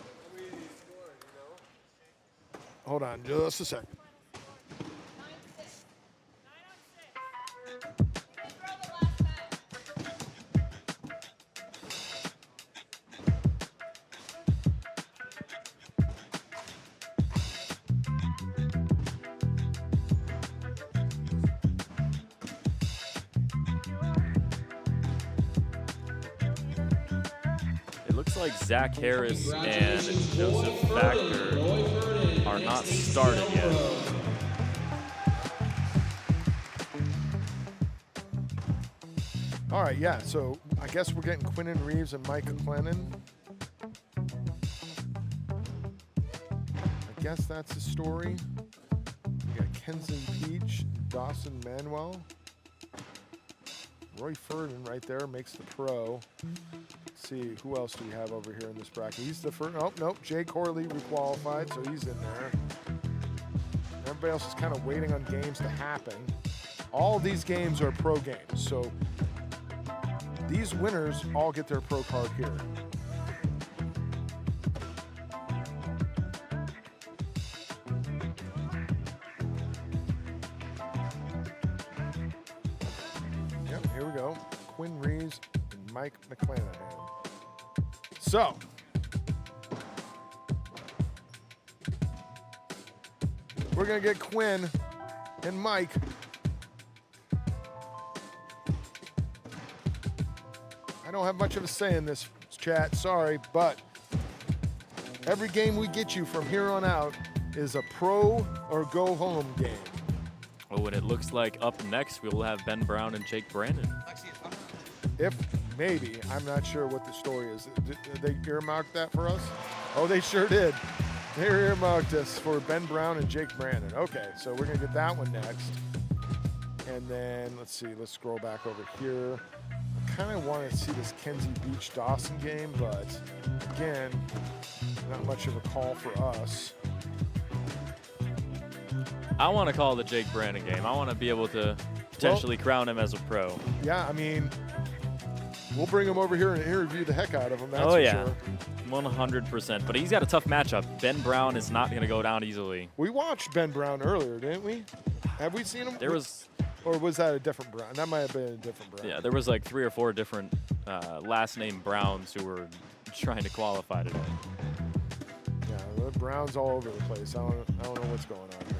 Hold on just a second. It looks like Zach Harris and Joseph Factor are not started yet. All right, yeah, so I guess we're getting Quinton Reeves and Mike McClanahan. I guess that's the story. We got Kenson Peach, Dawson Manuel. Roy Ferdin right there makes the pro. Let's see, who else do we have over here in this bracket? He's the first, oh, nope, Jay Corley requalified, so he's in there. Everybody else is kind of waiting on games to happen. All these games are pro games, so these winners all get their pro card here. Yep, here we go. Quinn Reeves and Mike McClanahan. So, we're going to get Quinn and Mike. I don't have much of a say in this chat, sorry, but every game we get you from here on out is a pro or go home game. Oh, and it looks like up next we'll have Ben Brown and Jake Brandon. If maybe, I'm not sure what the story is. Did they earmark that for us? Oh, they sure did. They earmarked us for Ben Brown and Jake Brandon. Okay, so we're gonna get that one next. And then let's see, let's scroll back over here. I kind of want to see this Kenzie Beach Dawson game, but again, not much of a call for us. I want to call the Jake Brandon game. I want to be able to potentially crown him as a pro. Yeah, I mean, we'll bring him over here and interview the heck out of him, that's Oh, for yeah. sure. 100%. But he's got a tough matchup. Ben Brown is not going to go down easily. We watched Ben Brown earlier, didn't we? Have we seen him? There was... Or was that a different Brown? That might have been a different Brown. Yeah, there was like 3 or 4 different last name Browns who were trying to qualify today. Yeah, the Browns all over the place. I don't know what's going on here.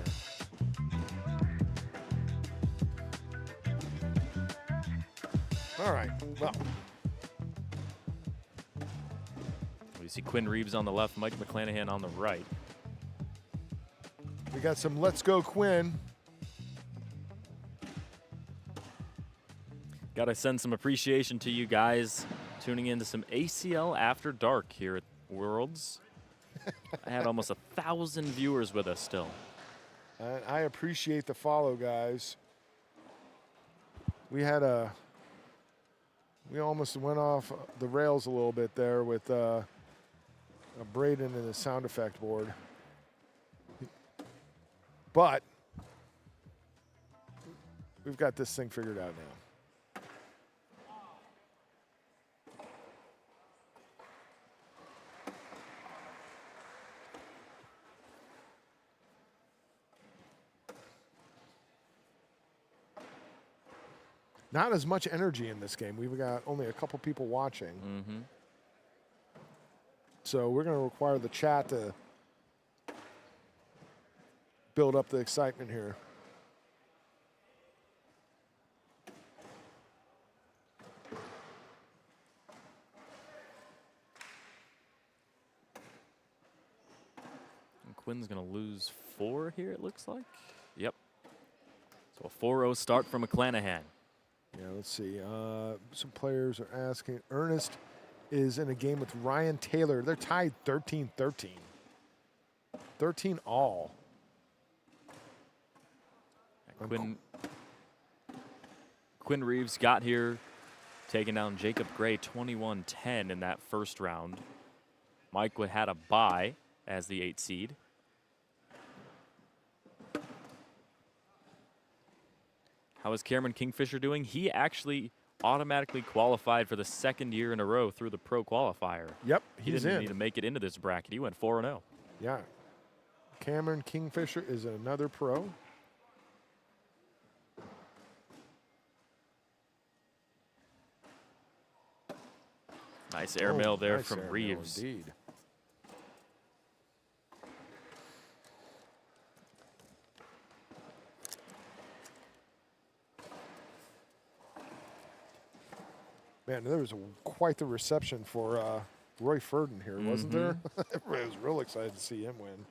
All right, well. We see Quinn Reeves on the left, Mike McClanahan on the right. We got some Let's Go Quinn. Got to send some appreciation to you guys tuning in to some ACL After Dark here at Worlds. I had almost 1,000 viewers with us still. I appreciate the follow, guys. We almost went off the rails a little bit there with Braden and the sound effect board. But we've got this thing figured out now. Not as much energy in this game. We've got only a couple people watching. Mm-hmm. So we're going to require the chat to build up the excitement here. And Quinn's going to lose 4 here, it looks like. Yep. So a 4-0 start from McClanahan. Yeah, let's see. Some players are asking. Ernest is in a game with Ryan Taylor. They're tied 13-13. 13 all. Quinn Reeves got here, taking down Jacob Gray 21-10 in that first round. Mike had a bye as the 8 seed. How is Cameron Kingfisher doing? He actually automatically qualified for the 2nd year in a row through the pro qualifier. Yep, he didn't need to make it into this bracket. He went 4-0. Yeah. Cameron Kingfisher is another pro. Nice airmail there nice from airmail Reeves. Indeed. Man, there was quite the reception for Roy Ferdin here, wasn't there? Everybody was real excited to see him win.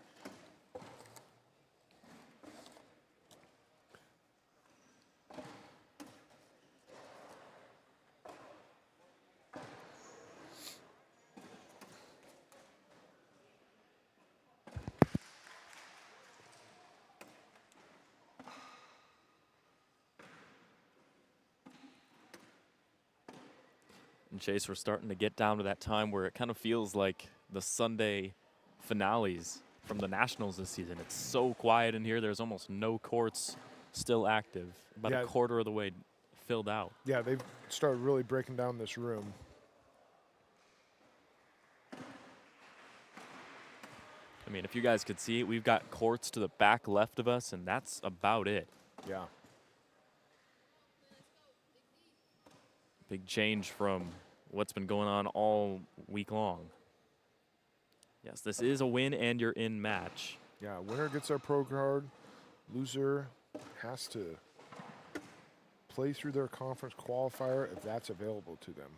And Chase, we're starting to get down to that time where it kind of feels like the Sunday finales from the Nationals this season. It's so quiet in here. There's almost no courts still active. About a quarter of the way filled out. Yeah, they've started really breaking down this room. I mean, if you guys could see it, we've got courts to the back left of us, and that's about it. Yeah. Big change from what's been going on all week long. Yes, this is a win and you're in match. Yeah, winner gets our pro card. Loser has to play through their conference qualifier if that's available to them.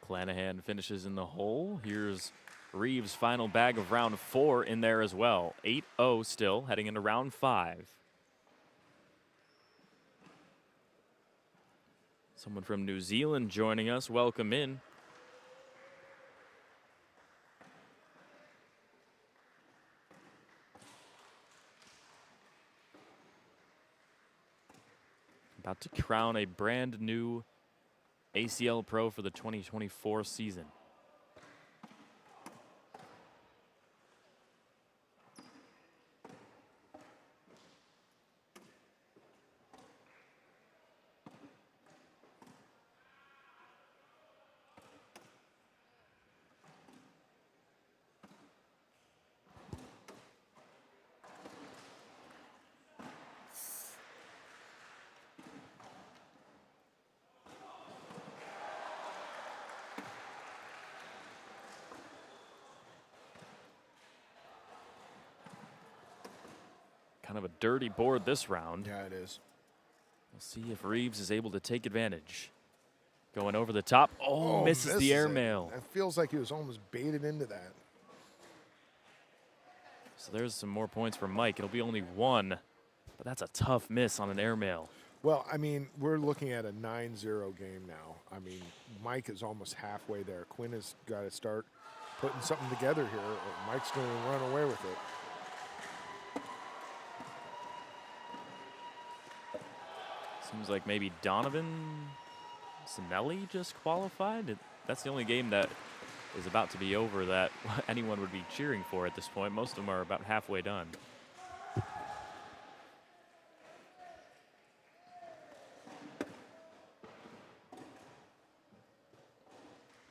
McClanahan finishes in the hole. Here's Reeves' final bag of round 4 in there as well. 8-0 still, heading into round 5. Someone from New Zealand joining us. Welcome in. About to crown a brand new ACL Pro for the 2024 season. Kind of a dirty board this round. Yeah, it is. We'll see if Reeves is able to take advantage. Going over the top. Oh, misses the airmail. It feels like he was almost baited into that. So there's some more points for Mike. It'll be only 1, but that's a tough miss on an airmail. Well, I mean, we're looking at a 9-0 game now. I mean, Mike is almost halfway there. Quinn has got to start putting something together here, or Mike's going to run away with it. Seems like maybe Donovan Sinelli just qualified. That's the only game that is about to be over that anyone would be cheering for at this point. Most of them are about halfway done.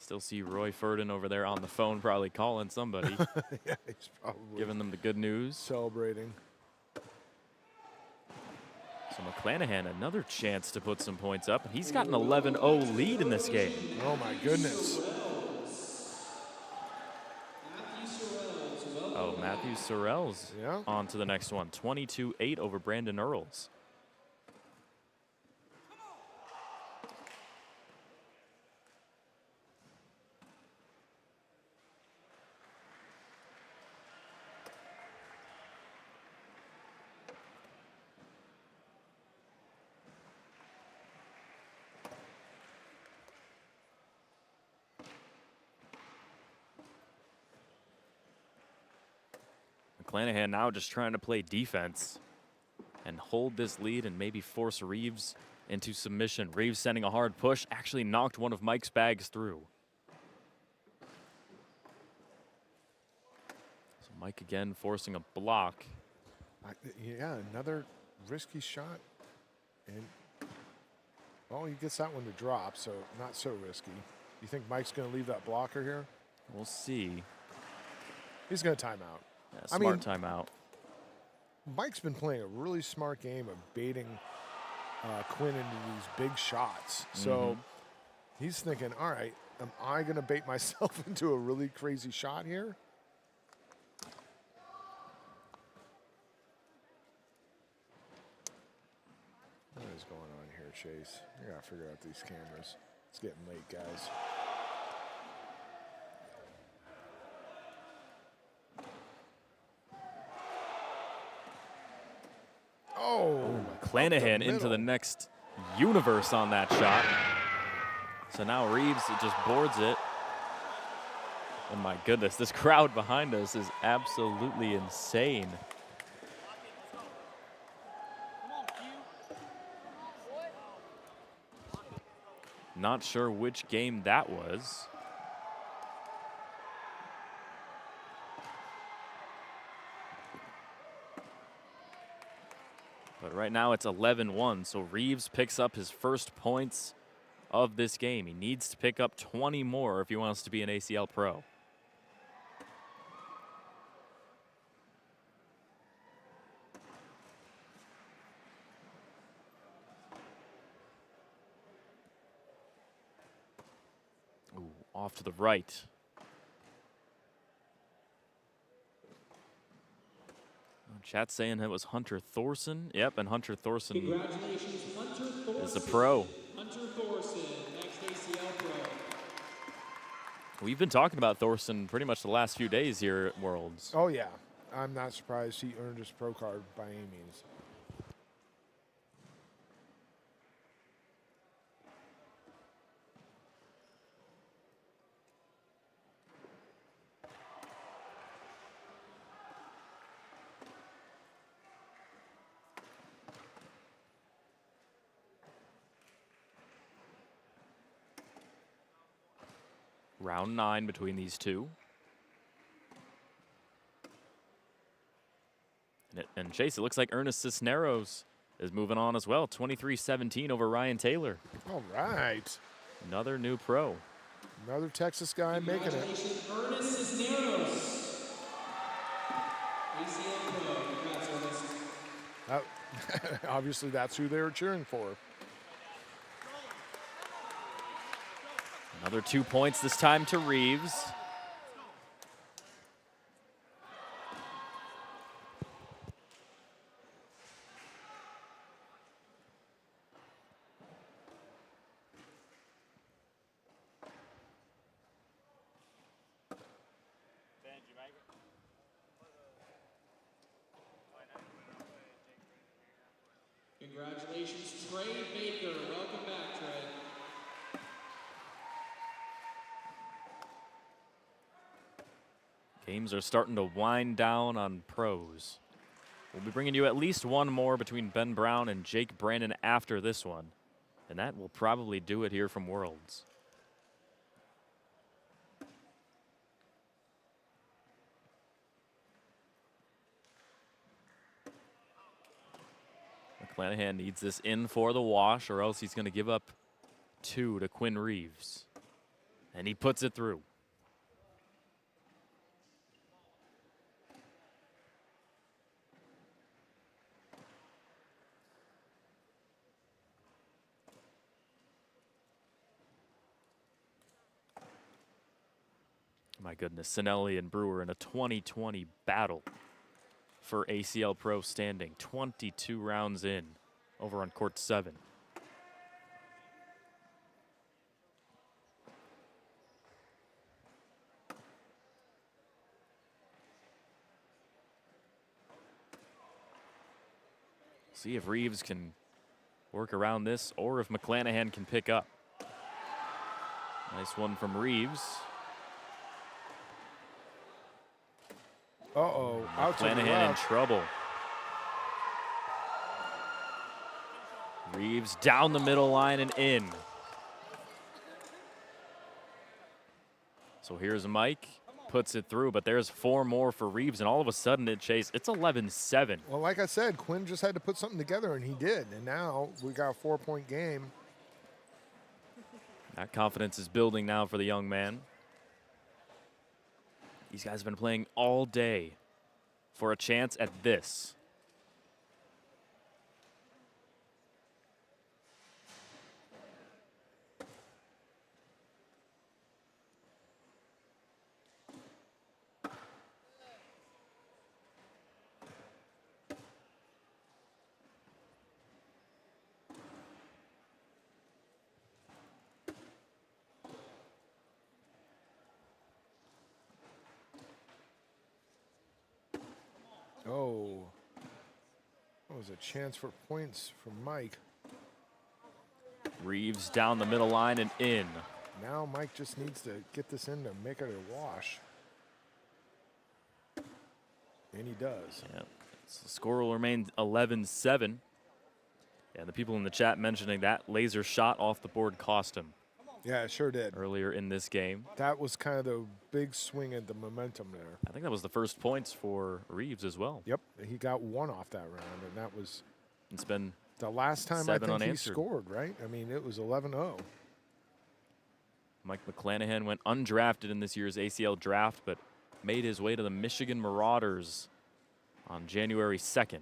Still see Roy Ferdin over there on the phone, probably calling somebody. Yeah, he's probably giving them the good news. Celebrating. So McClanahan, another chance to put some points up. He's got an 11-0 lead in this game. Oh my goodness. Oh, Matthew Sorrell's on to the next one. 22-8 over Brandon Earls. McClanahan now just trying to play defense and hold this lead and maybe force Reeves into submission. Reeves sending a hard push, actually knocked one of Mike's bags through. So Mike again forcing a block. Yeah, another risky shot. And, well, he gets that one to drop, so not so risky. You think Mike's going to leave that blocker here? We'll see. He's going to time out. Yeah, smart timeout. Mike's been playing a really smart game of baiting Quinn into these big shots. So he's thinking, all right, am I going to bait myself into a really crazy shot here? What is going on here, Chase? I got to figure out these cameras. It's getting late, guys. Oh, McClanahan into the next universe on that shot. So now Reeves just boards it. Oh my goodness, this crowd behind us is absolutely insane. Not sure which game that was. But right now it's 11-1, so Reeves picks up his first points of this game. He needs to pick up 20 more if he wants to be an ACL pro. Ooh, off to the right. Chat's saying it was Hunter Thorson. Yep, and Hunter Thorson is a pro. Hunter Thorson, next ACL pro. We've been talking about Thorson pretty much the last few days here at Worlds. Oh, yeah. I'm not surprised he earned his pro card by any means. Round 9 between these two. And Chase, it looks like Ernest Cisneros is moving on as well. 23-17 over Ryan Taylor. All right. Another new pro. Another Texas guy making it. Ernest Cisneros. ACL pro. Congrats, Ernest. Obviously, that's who they were cheering for. Another 2 points, this time to Reeves. Congratulations, Trey Baker. Welcome back, Trey. Games are starting to wind down on pros. We'll be bringing you at least one more between Ben Brown and Jake Brandon after this one. And that will probably do it here from Worlds. McClanahan needs this in for the wash, or else he's going to give up 2 to Quinn Reeves. And he puts it through. My goodness, Sinelli and Brewer in a 2020 battle for ACL Pro standing. 22 rounds in over on court 7. See if Reeves can work around this or if McClanahan can pick up. Nice one from Reeves. Uh-oh, out to the McClanahan in left. trouble. Reeves down the middle line and in. So here's Mike, puts it through, but there's 4 more for Reeves, and all of a sudden it's 11-7. Well, like I said, Quinn just had to put something together, and he did. And now we got a 4-point game. That confidence is building now for the young man. These guys have been playing all day for a chance at this. Oh, that was a chance for points for Mike. Reeves down the middle line and in. Now Mike just needs to get this in to make it a wash. And he does. Yeah. So the score will remain 11-7. Yeah, the people in the chat mentioning that laser shot off the board cost him. Yeah, it sure did. Earlier in this game. That was kind of the big swing at the momentum there. I think that was the first points for Reeves as well. Yep, he got 1 off that round, and that was It's been the last time I 7 think he unanswered. scored, right? I mean, it was 11-0. Mike McClanahan went undrafted in this year's ACL draft, but made his way to the Michigan Marauders on January 2nd.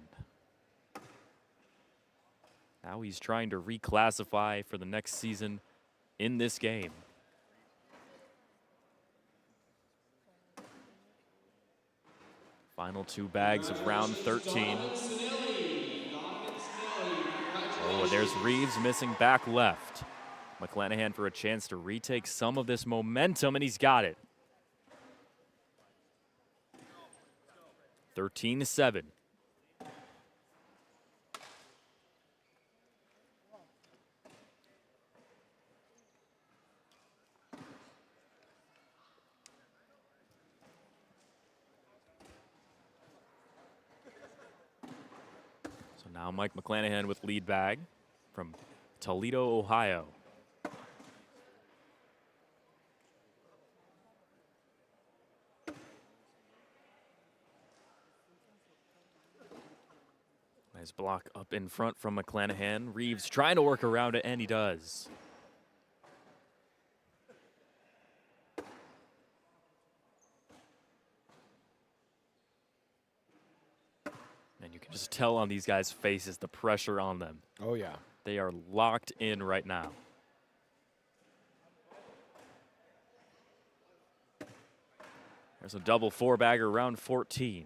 Now he's trying to reclassify for the next season in this game. Final 2 bags of round 13. Oh, and there's Reeves missing back left. McClanahan for a chance to retake some of this momentum, and he's got it. 13-7. So now Mike McClanahan with lead bag from Toledo, Ohio. Nice block up in front from McClanahan. Reeves trying to work around it, and he does. And you can just tell on these guys' faces the pressure on them. Oh, yeah. They are locked in right now. There's a double 4-bagger, round 14.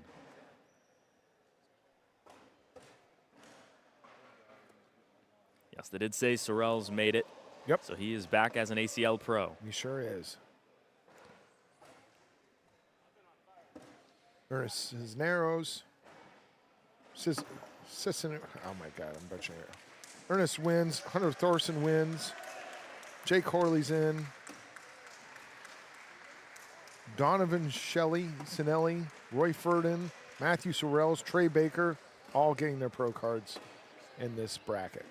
Yes, they did say Sorrell's made it. Yep. So he is back as an ACL pro. He sure is. Ernest Cisneros. Oh my God, I'm butchering it. Ernest wins. Hunter Thorson wins. Jake Corley's in. Donovan Shelley, Sinelli, Roy Ferdin, Matthew Sorrells, Trey Baker, all getting their pro cards in this bracket.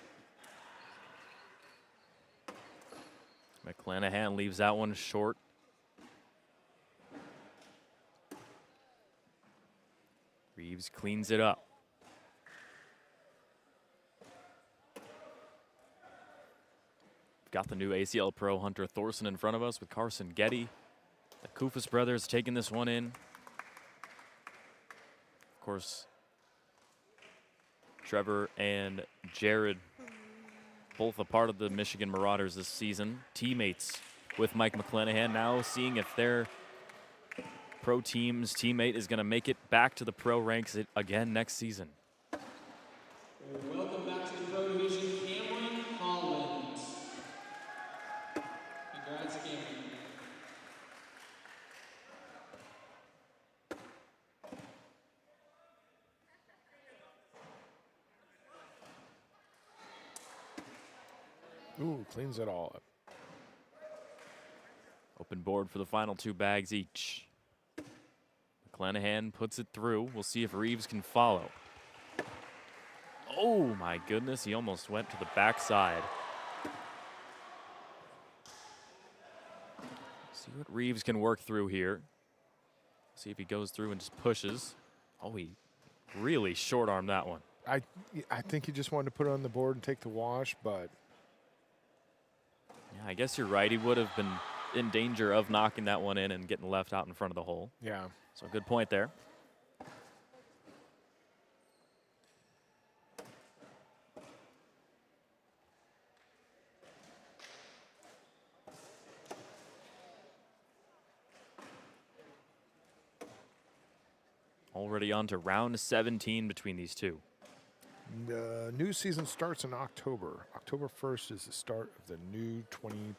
McClanahan leaves that one short. Reeves cleans it up. Got the new ACL pro Hunter Thorson in front of us with Carson Getty. The Kufas brothers taking this one in. Of course, Trevor and Jared, both a part of the Michigan Marauders this season. Teammates with Mike McClanahan, now seeing if their pro team's teammate is going to make it back to the pro ranks again next season. Welcome back to the Pro Division, Cameron Holland. Congrats, Cameron. Ooh, cleans it all up. Open board for the final 2 bags each. McClanahan puts it through. We'll see if Reeves can follow. Oh my goodness, he almost went to the backside. See what Reeves can work through here. See if he goes through and just pushes. Oh, he really short-armed that one. I think he just wanted to put it on the board and take the wash, but yeah, I guess you're right. He would have been in danger of knocking that one in and getting left out in front of the hole. Yeah. So good point there. Already on to round 17 between these two. The new season starts in October. October 1st is the start of the new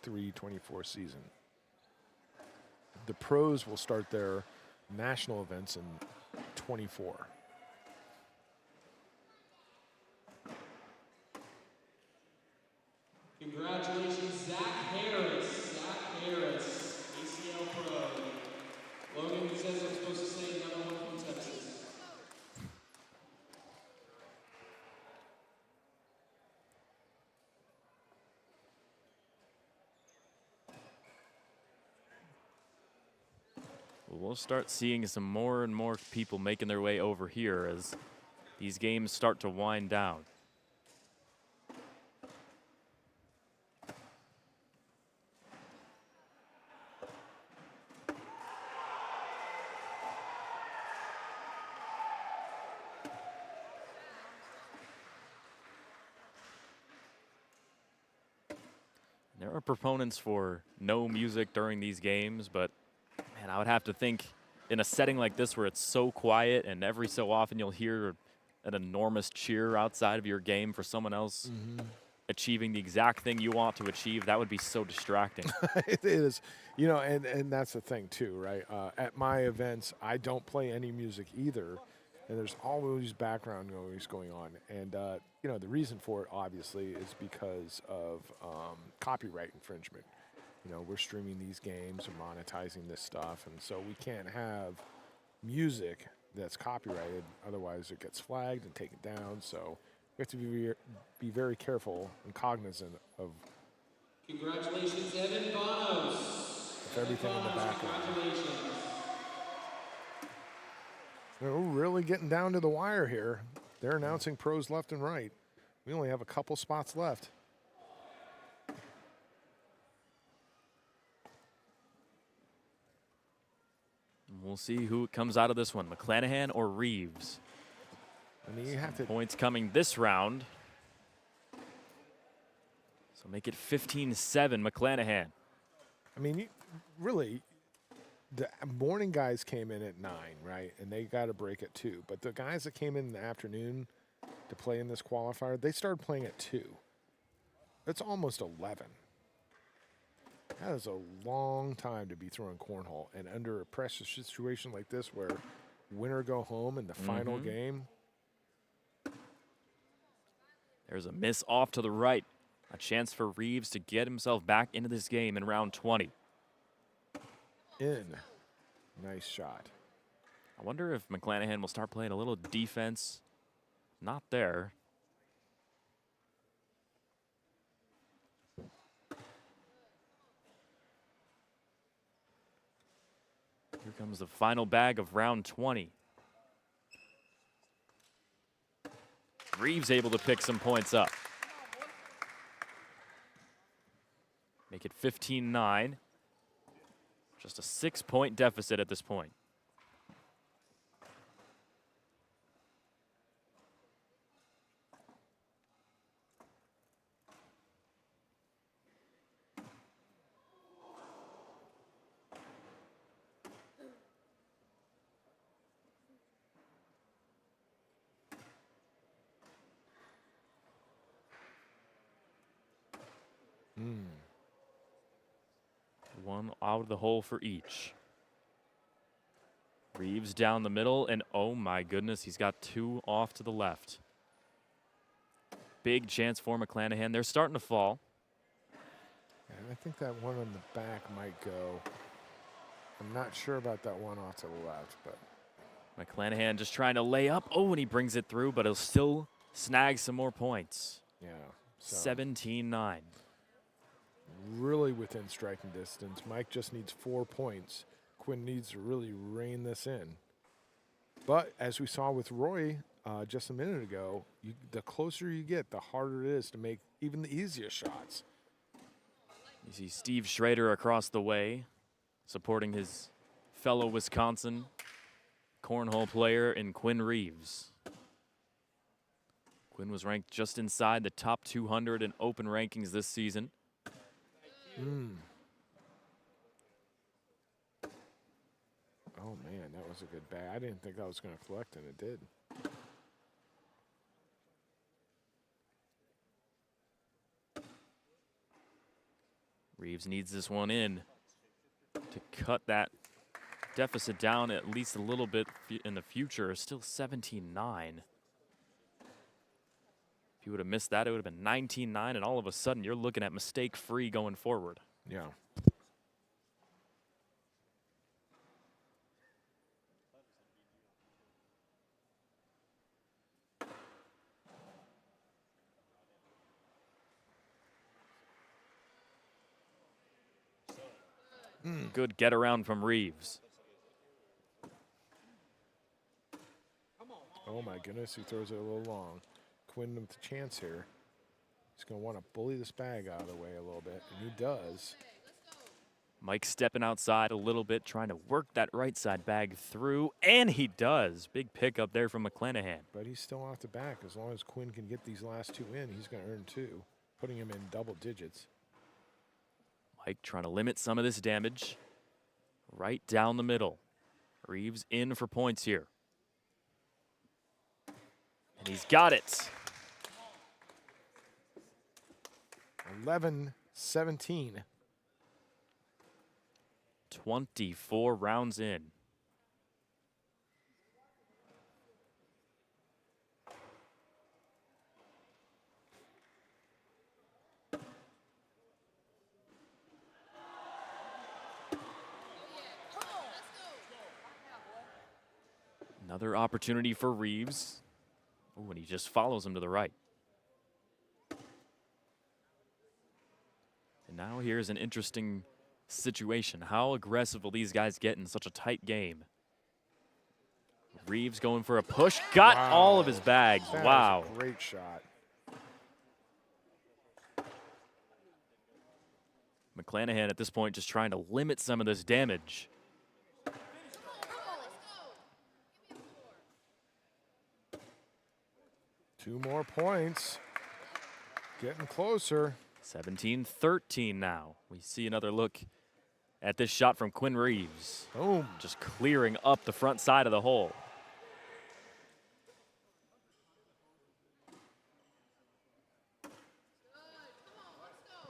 23-24 season. The pros will start their national events in 24. Congratulations, Zach Harris. Zach Harris, ACL Pro. Logan says I'm supposed to say another one from Texas. We'll start seeing some more and more people making their way over here as these games start to wind down. There are proponents for no music during these games, but man, I would have to think in a setting like this where it's so quiet and every so often you'll hear an enormous cheer outside of your game for someone else achieving the exact thing you want to achieve, that would be so distracting. It is, you know, and that's the thing too, right? At my events, I don't play any music either, and there's always background noise going on. And, you know, the reason for it, obviously, is because of copyright infringement. You know, we're streaming these games and monetizing this stuff, and so we can't have music that's copyrighted. Otherwise, it gets flagged and taken down. So we have to be very careful and cognizant of Congratulations, Evan Bonos. with everything in the background. Congratulations. We're really getting down to the wire here. They're announcing pros left and right. We only have a couple spots left. We'll see who comes out of this one, McClanahan or Reeves. I mean, you have to points coming this round. So make it 15-7, McClanahan. I mean, really, the morning guys came in at 9, right? And they got a break at 2. But the guys that came in the afternoon to play in this qualifier, they started playing at 2. That's almost 11. That is a long time to be throwing cornhole. And under a pressure situation like this where winner go home in the final game. There's a miss off to the right. A chance for Reeves to get himself back into this game in round 20. Nice shot. I wonder if McClanahan will start playing a little defense. Not there. Here comes the final bag of round 20. Reeves able to pick some points up. Make it 15-9. Just a 6-point deficit at this point. One out of the hole for each. Reeves down the middle, and oh my goodness, he's got 2 off to the left. Big chance for McClanahan. They're starting to fall. And I think that one on the back might go. I'm not sure about that one off to the left, but McClanahan just trying to lay up. Oh, and he brings it through, but he'll still snag some more points. Yeah. 17-9. Really within striking distance. Mike just needs 4 points. Quinn needs to really rein this in. But as we saw with Roy just a minute ago, the closer you get, the harder it is to make even the easiest shots. You see Steve Schrader across the way, supporting his fellow Wisconsin cornhole player in Quinn Reeves. Quinn was ranked just inside the top 200 in open rankings this season. Oh, man, that was a good bag. I didn't think I was going to collect, and it did. Reeves needs this one in to cut that deficit down at least a little bit in the future. Still 17-9. If you would have missed that, it would have been 19-9, and all of a sudden you're looking at mistake-free going forward. Yeah. Good get around from Reeves. Oh, my goodness, he throws it a little long. Quinn with the chance here. He's going to want to bully this bag out of the way a little bit, and he does. Mike stepping outside a little bit, trying to work that right side bag through, and he does. Big pickup there from McClanahan. But he's still off the back. As long as Quinn can get these last 2 in, he's going to earn 2, putting him in double digits. Mike trying to limit some of this damage. Right down the middle. Reeves in for points here. And he's got it. 11-17. 24 rounds in. Another opportunity for Reeves. Oh, and he just follows him to the right. And now here's an interesting situation. How aggressive will these guys get in such a tight game? Reeves going for a push. Got all of his bags. That wow. is a great shot. McClanahan at this point just trying to limit some of this damage. Two more points. Getting closer. 17-13 now. We see another look at this shot from Quinn Reeves. Boom. Just clearing up the front side of the hole.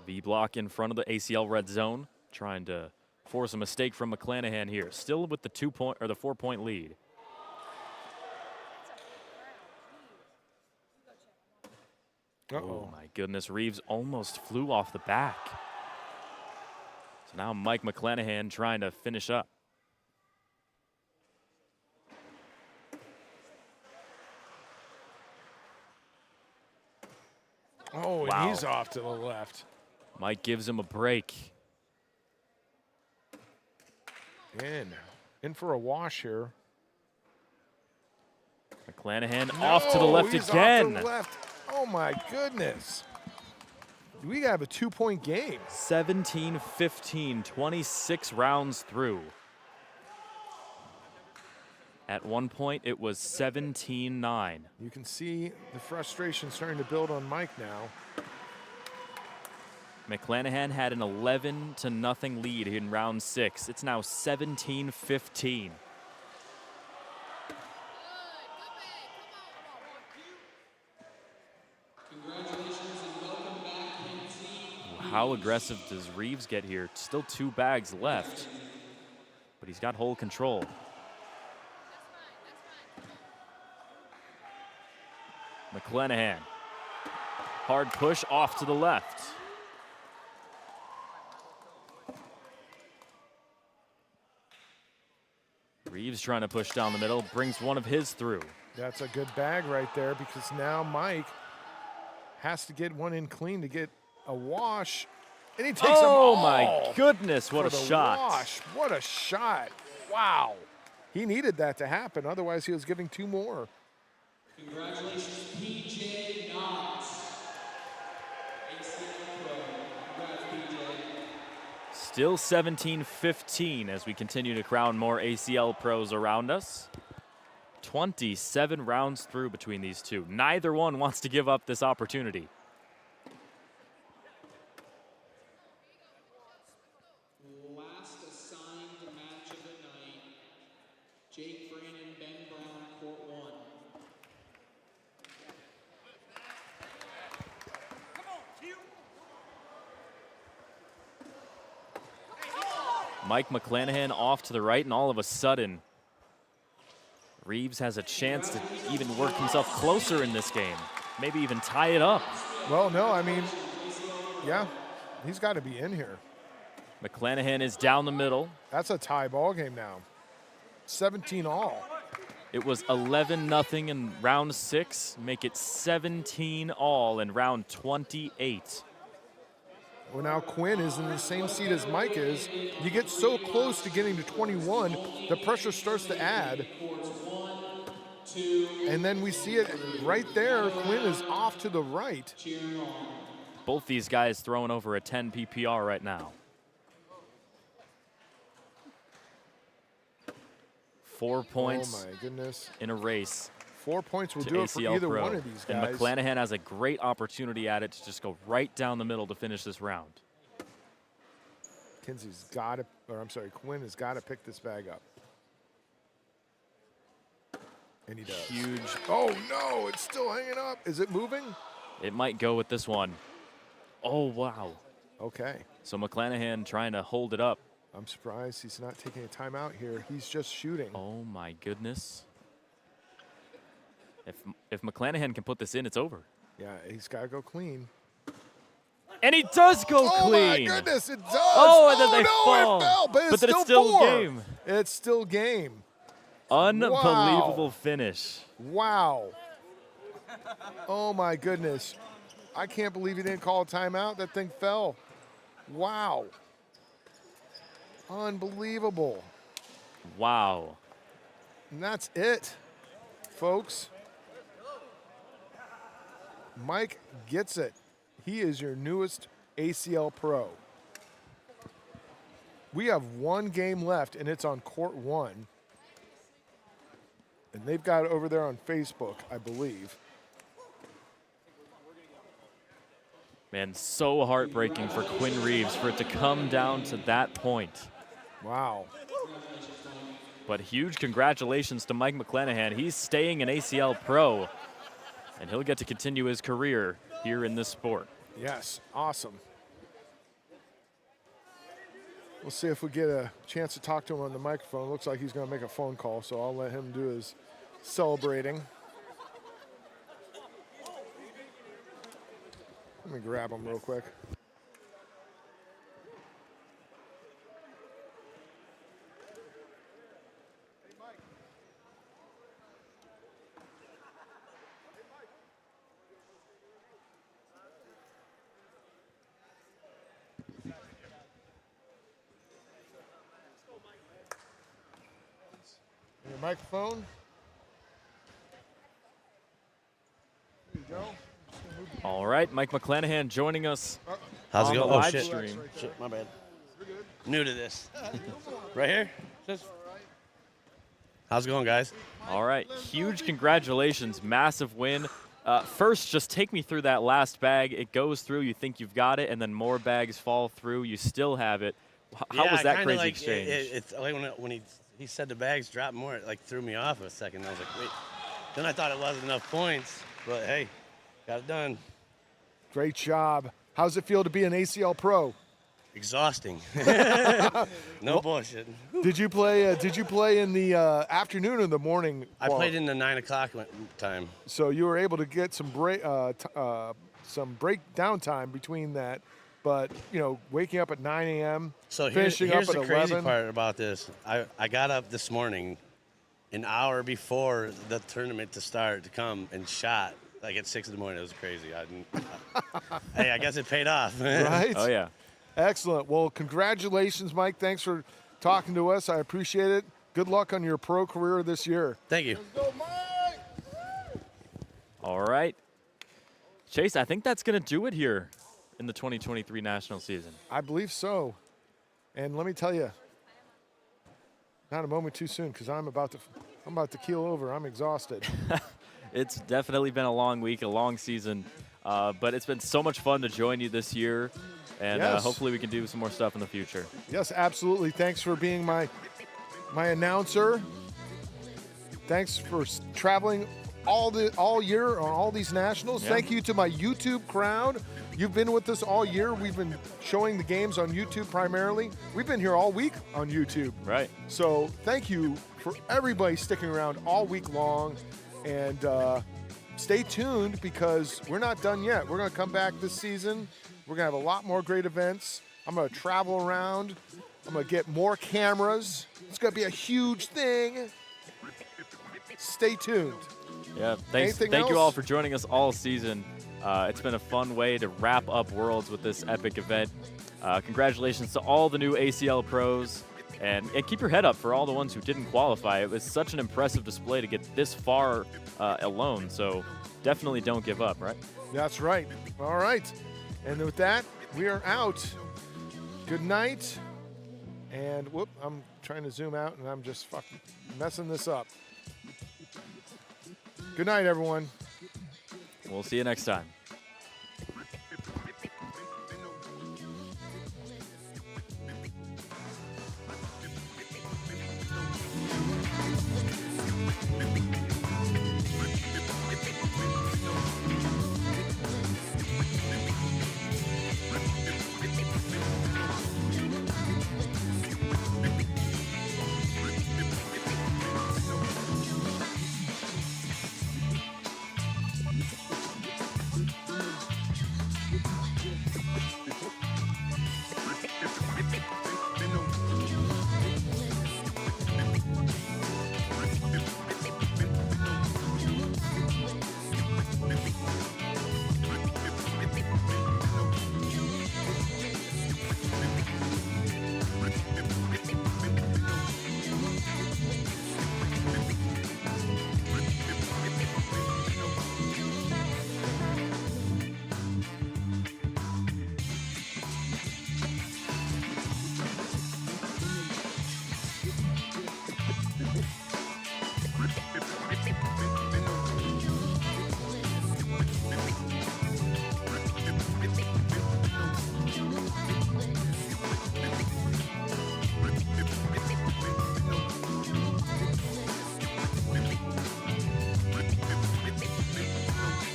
V-block in front of the ACL red zone. Trying to force a mistake from McClanahan here. Still with the 4-point lead. Oh my goodness, Reeves almost flew off the back. So now Mike McClanahan trying to finish up. Oh, and he's off to the left. Mike gives him a break. In for a wash here. McClanahan off to the left again. Off to the left. Oh my goodness. We have a 2-point game. 17-15, 26 rounds through. At one point, it was 17-9. You can see the frustration starting to build on Mike now. McClanahan had an 11-0 lead in round 6. It's now 17-15. How aggressive does Reeves get here? Still 2 bags left, but he's got hole control. McClanahan, hard push off to the left. Reeves Reeves trying to push down the middle, brings one of his through. That's a good bag right there because now Mike has to get one in clean to get a wash. And he takes them all. Oh my goodness, what a for the shot. Wash. What a shot. Wow. He needed that to happen. Otherwise, he was giving 2 more. Congratulations, PJ Knox. ACL Pro. Congrats, PJ. Still 17-15 as we continue to crown more ACL pros around us. 27 rounds through between these two. Neither one wants to give up this opportunity. Last assigned match of the night. Jake Brandon, Ben Brown, court 1. Mike McClanahan off to the right, and all of a sudden, Reeves has a chance to even work himself closer in this game. Maybe even tie it up. Well, no, I mean, yeah, he's got to be in here. McClanahan is down the middle. That's a tie ball game now. 17 all. It was 11-0 in round 6. Make it 17 all in round 28. Well, now Quinn is in the same seat as Mike is. You get so close to getting to 21, the pressure starts to add. And then we see it right there. Quinn is off to the right. Both these guys throwing over a 10 PPR right now. 4 points Oh my goodness. in a race. 4 points will to do it for ACL either Pro. one of these And guys. McClanahan has a great opportunity at it to just go right down the middle to finish this round. Kinsey's got to, or I'm sorry, Quinn has got to pick this bag up. And he does. Huge. Oh no, it's still hanging up. Is it moving? It might go with this one. Oh, wow. Okay. So McClanahan trying to hold it up. I'm surprised he's not taking a timeout here. He's just shooting. Oh my goodness. If McClanahan can put this in, it's over. Yeah, he's got to go clean. And he does go Oh clean. my goodness, it does. Oh, and then they no, fall. it fell, but it's then still it's still four. game. It's still game. Unbelievable finish. Wow. Oh my goodness. I can't believe he didn't call a timeout. That thing fell. Wow. Unbelievable. Wow. And that's it, folks. Mike gets it. He is your newest ACL Pro. We have one game left, and it's on court 1. And they've got it over there on Facebook, I believe. Man, so heartbreaking for Quinn Reeves for it to come down to that point. Wow. But huge congratulations to Mike McClanahan. He's staying an ACL Pro, and he'll get to continue his career here in this sport. Yes, awesome. We'll see if we get a chance to talk to him on the microphone. Looks like he's going to make a phone call, so I'll let him do his celebrating. Let me grab him real quick. Your microphone. There you go. All right, Mike McClanahan joining us How's it on the going? Oh, live shit. stream. Shit, my bad. New to this. Right here? How's it going, guys? All right, huge congratulations, massive win. First, just take me through that last bag. It goes through, you think you've got it, and then more bags fall through, you still have it. How was that crazy exchange? It's like when he said the bags dropped more, it like threw me off a second. I was like, wait. Then I thought it wasn't enough points, but hey, got it done. Great job. How's it feel to be an ACL Pro? Exhausting. No bullshit. Did you play in the afternoon or the morning? I played in the 9 o'clock time. So you were able to get some break down time between that, but you know, waking up at 9 a.m. So finishing here's up the at crazy 11. part about this. I got up this morning an hour before the tournament to start to come and shot like at 6 in the morning. It was crazy. Hey, I guess it paid off. Right? Oh, yeah. Excellent. Well, congratulations, Mike. Thanks for talking to us. I appreciate it. Good luck on your pro career this year. Thank you. Let's go, Mike! All right. Chase, I think that's going to do it here in the 2023 national season. I believe so. And let me tell you, not a moment too soon, because I'm about to keel over. I'm exhausted. It's definitely been a long week, a long season, but it's been so much fun to join you this year, and Yes. hopefully we can do some more stuff in the future. Yes, absolutely. Thanks for being my announcer. Thanks for traveling all year on all these nationals. Yeah. Thank you to my YouTube crowd. You've been with us all year. We've been showing the games on YouTube primarily. We've been here all week on YouTube. Right. So thank you for everybody sticking around all week long. And stay tuned, because we're not done yet. We're going to come back this season. We're going to have a lot more great events. I'm going to travel around. I'm going to get more cameras. It's going to be a huge thing. Stay tuned. Yeah, thank you else? all for joining us all season. It's been a fun way to wrap up Worlds with this epic event. Congratulations to all the new ACL pros, and keep your head up for all the ones who didn't qualify. It was such an impressive display to get this far alone, so definitely don't give up, right? That's right. All right. And with that, we are out. Good night. And whoop, I'm trying to zoom out, and I'm just fucking messing this up. Good night, everyone. We'll see you next time.